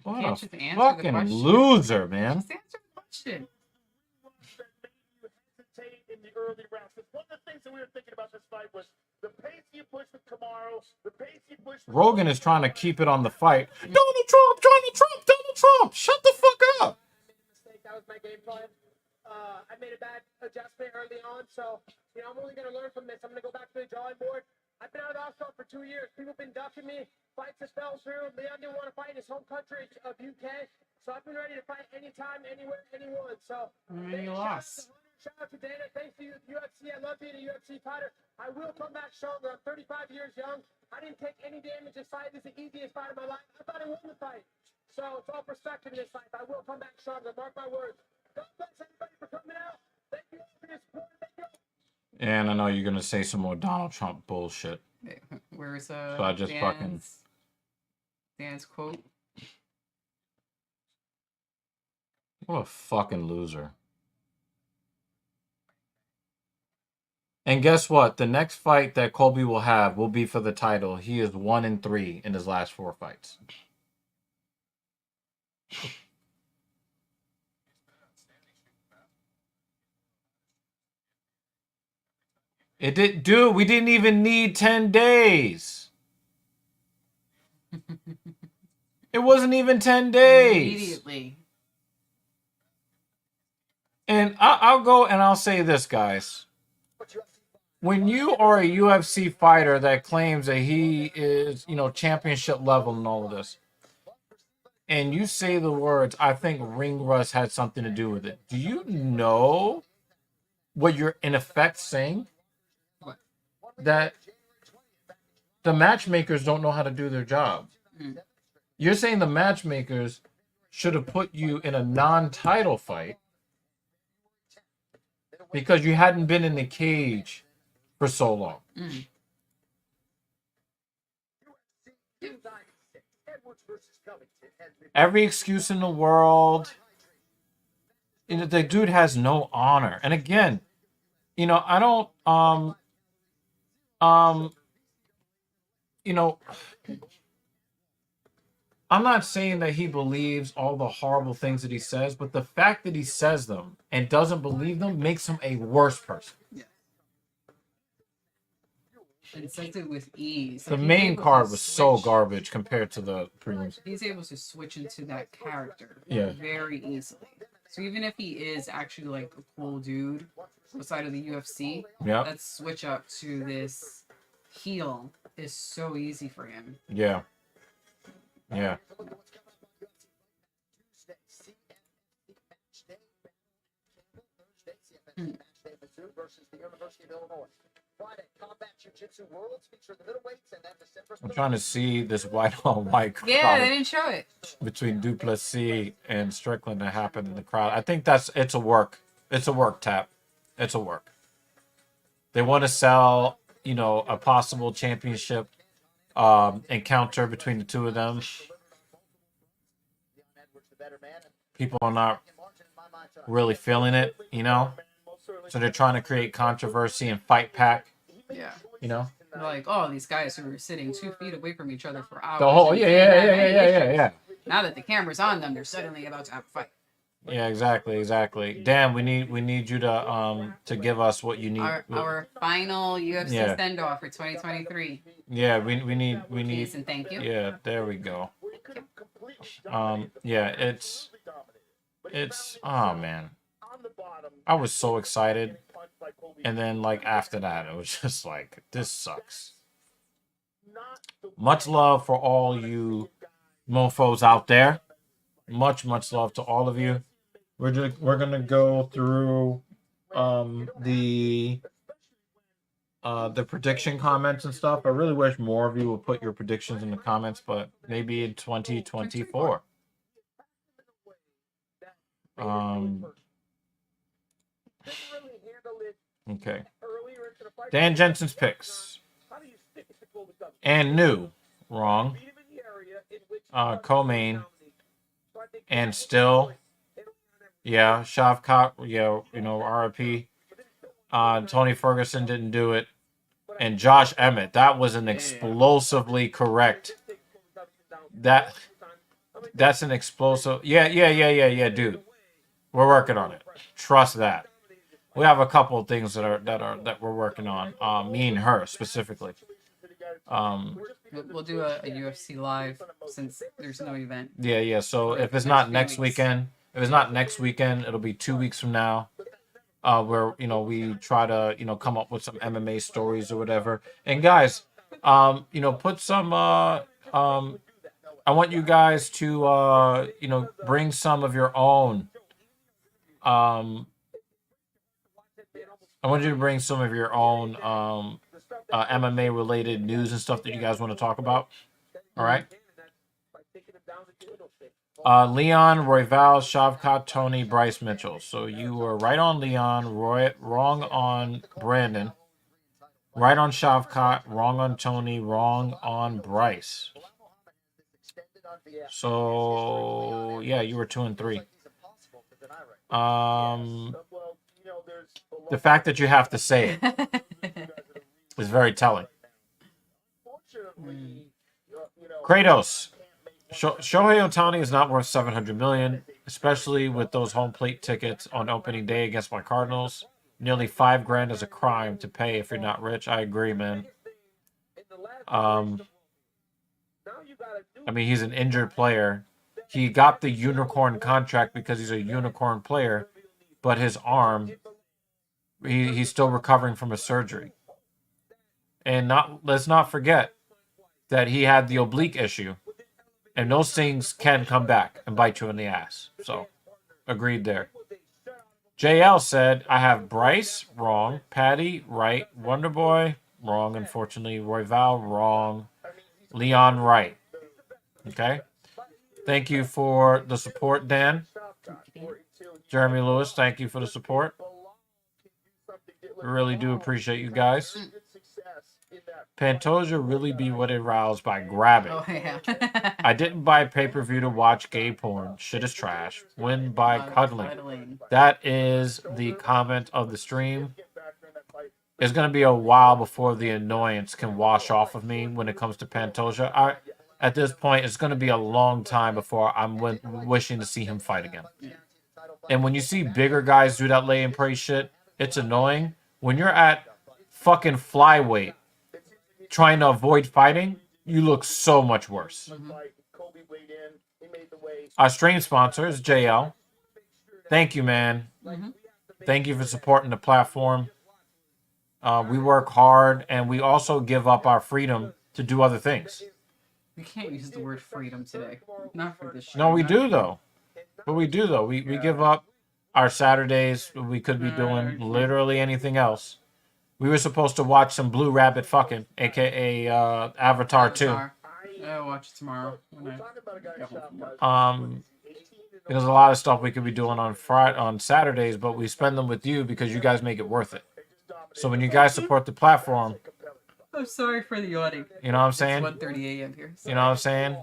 What Can't a just answer the fucking question. loser, man. Just answer the question. That made you hesitate in the early rounds. Because one of the things that we were thinking about this fight was the pace you push with Kamaru, the pace you push with Rogan is trying to keep it on the fight. Donald Trump, Donald Trump, Donald Trump. Shut the fuck up. mistake. That was my game plan. I made a bad adjustment early on, so I'm only gonna learn from this. I'm gonna go back to the drawing board. I've been out of Oslo for 2 years. People have been ducking me. Fights have fell through. Leon didn't want to fight in his home country of UK, so I've been ready to fight anytime, anywhere, anyone. So And you lost. shout out to Dana. Thanks to UFC. I love being a UFC fighter. I will come back stronger. I'm 35 years young. I didn't take any damage this fight. This is the easiest fight of my life. I thought I won the fight. So it's all perspective in this fight. I will come back stronger. Mark my words. God bless everybody for coming out. Thank you for your support. Thank you. And I know you're gonna say some more Donald Trump bullshit. Where's So I just Dan's quote? What a fucking loser. And guess what? The next fight that Colby will have will be for the title. He is 1-3 in his last 4 fights. It did, dude. We didn't even need 10 days. It wasn't even 10 days. Immediately. And I'll go and I'll say this, guys. When you are a UFC fighter that claims that he is, championship level and all of this, and you say the words, I think ring rust had something to do with it. Do you know what you're in effect saying? That the matchmakers don't know how to do their job. You're saying the matchmakers should have put you in a non-title fight because you hadn't been in the cage for so long. Every excuse in the world. The dude has no honor. And again, I don't I'm not saying that he believes all the horrible things that he says, but the fact that he says them and doesn't believe them makes him a worse person. Yeah. And says it with ease. The main card was so garbage compared to the prelims. He's able to switch into that character very easily. So even if he is actually like a cool dude outside of the UFC, that switch up to this heel is so easy for him. Yeah. Yeah. I'm trying to see this white-on-white crowd. Yeah, they didn't show it. Between Duplessis and Strickland that happened in the crowd. I think it's a work. It's a work tap. It's a work. They want to sell, a possible championship encounter between the two of them. People are not really feeling it, So they're trying to create controversy and fight pack. Yeah. Like, these guys who were sitting 2 feet away from each other for hours. The whole yeah. Now that the camera's on them, they're suddenly about to have a fight. Yeah, exactly. Dan, we need you to give us what you need. Our final UFC send-off for 2023. Yeah, we need Please and thank you. Yeah, there we go. It's oh man. I was so excited. And then after that, it was just like, this sucks. Much love for all you mofos out there. Much love to all of you. We're gonna go through the prediction comments and stuff. I really wish more of you would put your predictions in the comments, but maybe in 2024. Didn't really handle it Okay. earlier into the fight. Dan Jensen's picks. How do you stick it to Covington? And new. Wrong. Beat him in the area in which Co-main. So I think And still. Yeah. Shavkat. Yeah. You know, RIP. Tony Ferguson didn't do it. And Josh Emmett. That was an explosively correct. That's an explosive. Yeah, dude. We're working on it. Trust that. We have a couple of things that we're working on. Me and her specifically. We'll do a UFC live since there's no event. Yeah. So if it's not next weekend, it'll be 2 weeks from now. Where we try to come up with some MMA stories or whatever. And guys, put some. I want you guys to bring some of your own. I want you to bring some of your own MMA related news and stuff that you guys want to talk about. All right. Leon, Royval, Shavkat, Tony, Bryce Mitchell. So you were right on Leon, wrong on Brandon, right on Shavkat, wrong on Tony, wrong on Bryce. So yeah, you were 2 and 3. The fact that you have to say it is very telling. Kratos. Shohei Ohtani is not worth $700 million, especially with those home plate tickets on opening day against my Cardinals. Nearly $5,000 is a crime to pay if you're not rich. I agree, man. I mean, he's an injured player. He got the unicorn contract because he's a unicorn player, but his arm, he's still recovering from a surgery. And let's not forget that he had the oblique issue. And those things can come back and bite you in the ass. So, agreed there. JL said, I have Bryce, wrong. Patty, right. Wonderboy, wrong, unfortunately. Royval, wrong. Leon, right. Okay? Thank you for the support, Dan. Jeremy Lewis, thank you for the support. We really do appreciate you guys. Pantoja really be what it roused by grabbing. Oh, yeah. I didn't buy pay-per-view to watch gay porn. Shit is trash. Win by cuddling. That is the comment of the stream. It's going to be a while before the annoyance can wash off of me when it comes to Pantoja. At this point, it's going to be a long time before I'm wishing to see him fight again. And when you see bigger guys do that lay and pray shit, it's annoying. When you're at fucking flyweight, trying to avoid fighting, you look so much worse. Our stream sponsor is JL. Thank you, man. Thank you for supporting the platform. We work hard, and we also give up our freedom to do other things. We can't use the word freedom today. Not for this show. No, we do, though. But we do, though. We give up our Saturdays. We could be doing literally anything else. We were supposed to watch some Blue Rabbit fucking, a.k.a. Avatar 2. I'll watch it tomorrow. There's a lot of stuff we could be doing on Saturdays, but we spend them with you because you guys make it worth it. So when you guys support the platform... I'm sorry for the yawning. You know what I'm saying? It's 1:30 a.m. here. You know what I'm saying?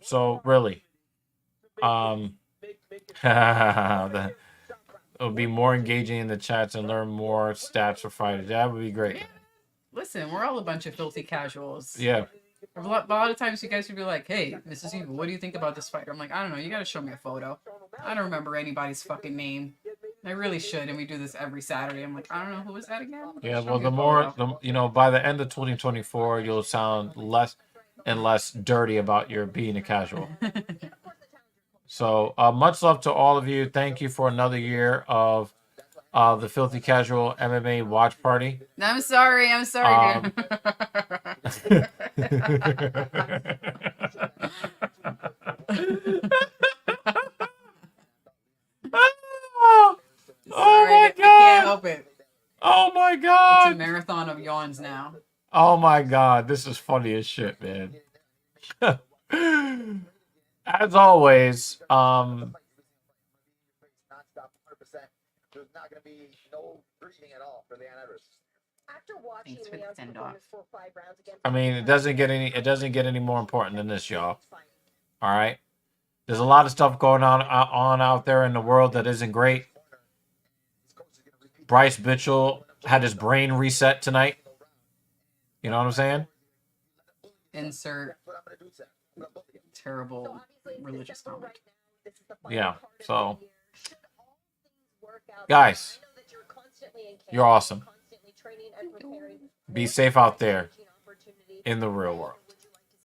So really... It'll be more engaging in the chats and learn more stats for fighters. That would be great. Listen, we're all a bunch of filthy casuals. Yeah. A lot of times you guys would be like, hey, Mrs. Evil, what do you think about this fighter? I'm like, I don't know. You got to show me a photo. I don't remember anybody's fucking name. I really should. And we do this every Saturday. I'm like, I don't know. Who was that again? Yeah, well, by the end of 2024, you'll sound less and less dirty about your being a casual. So much love to all of you. Thank you for another year of the Filthy Casual MMA watch party. I'm sorry. I'm sorry, dude. Oh my god! I can't help it. Oh my god! It's a marathon of yawns now. Oh my god, this is funny as shit, man. As always, that there's not going to be no breathing at all for Leon Edwards. After watching Thanks for the Leon's send performance for 5 rounds against I mean, it doesn't get any more important than this, y'all. All right. There's a lot of stuff going on out there in the world that isn't great. Bryce Mitchell had his brain reset tonight. You know what I'm saying? Insert terrible religious comment. Yeah. So, guys, you're awesome. Be safe out there in the real world.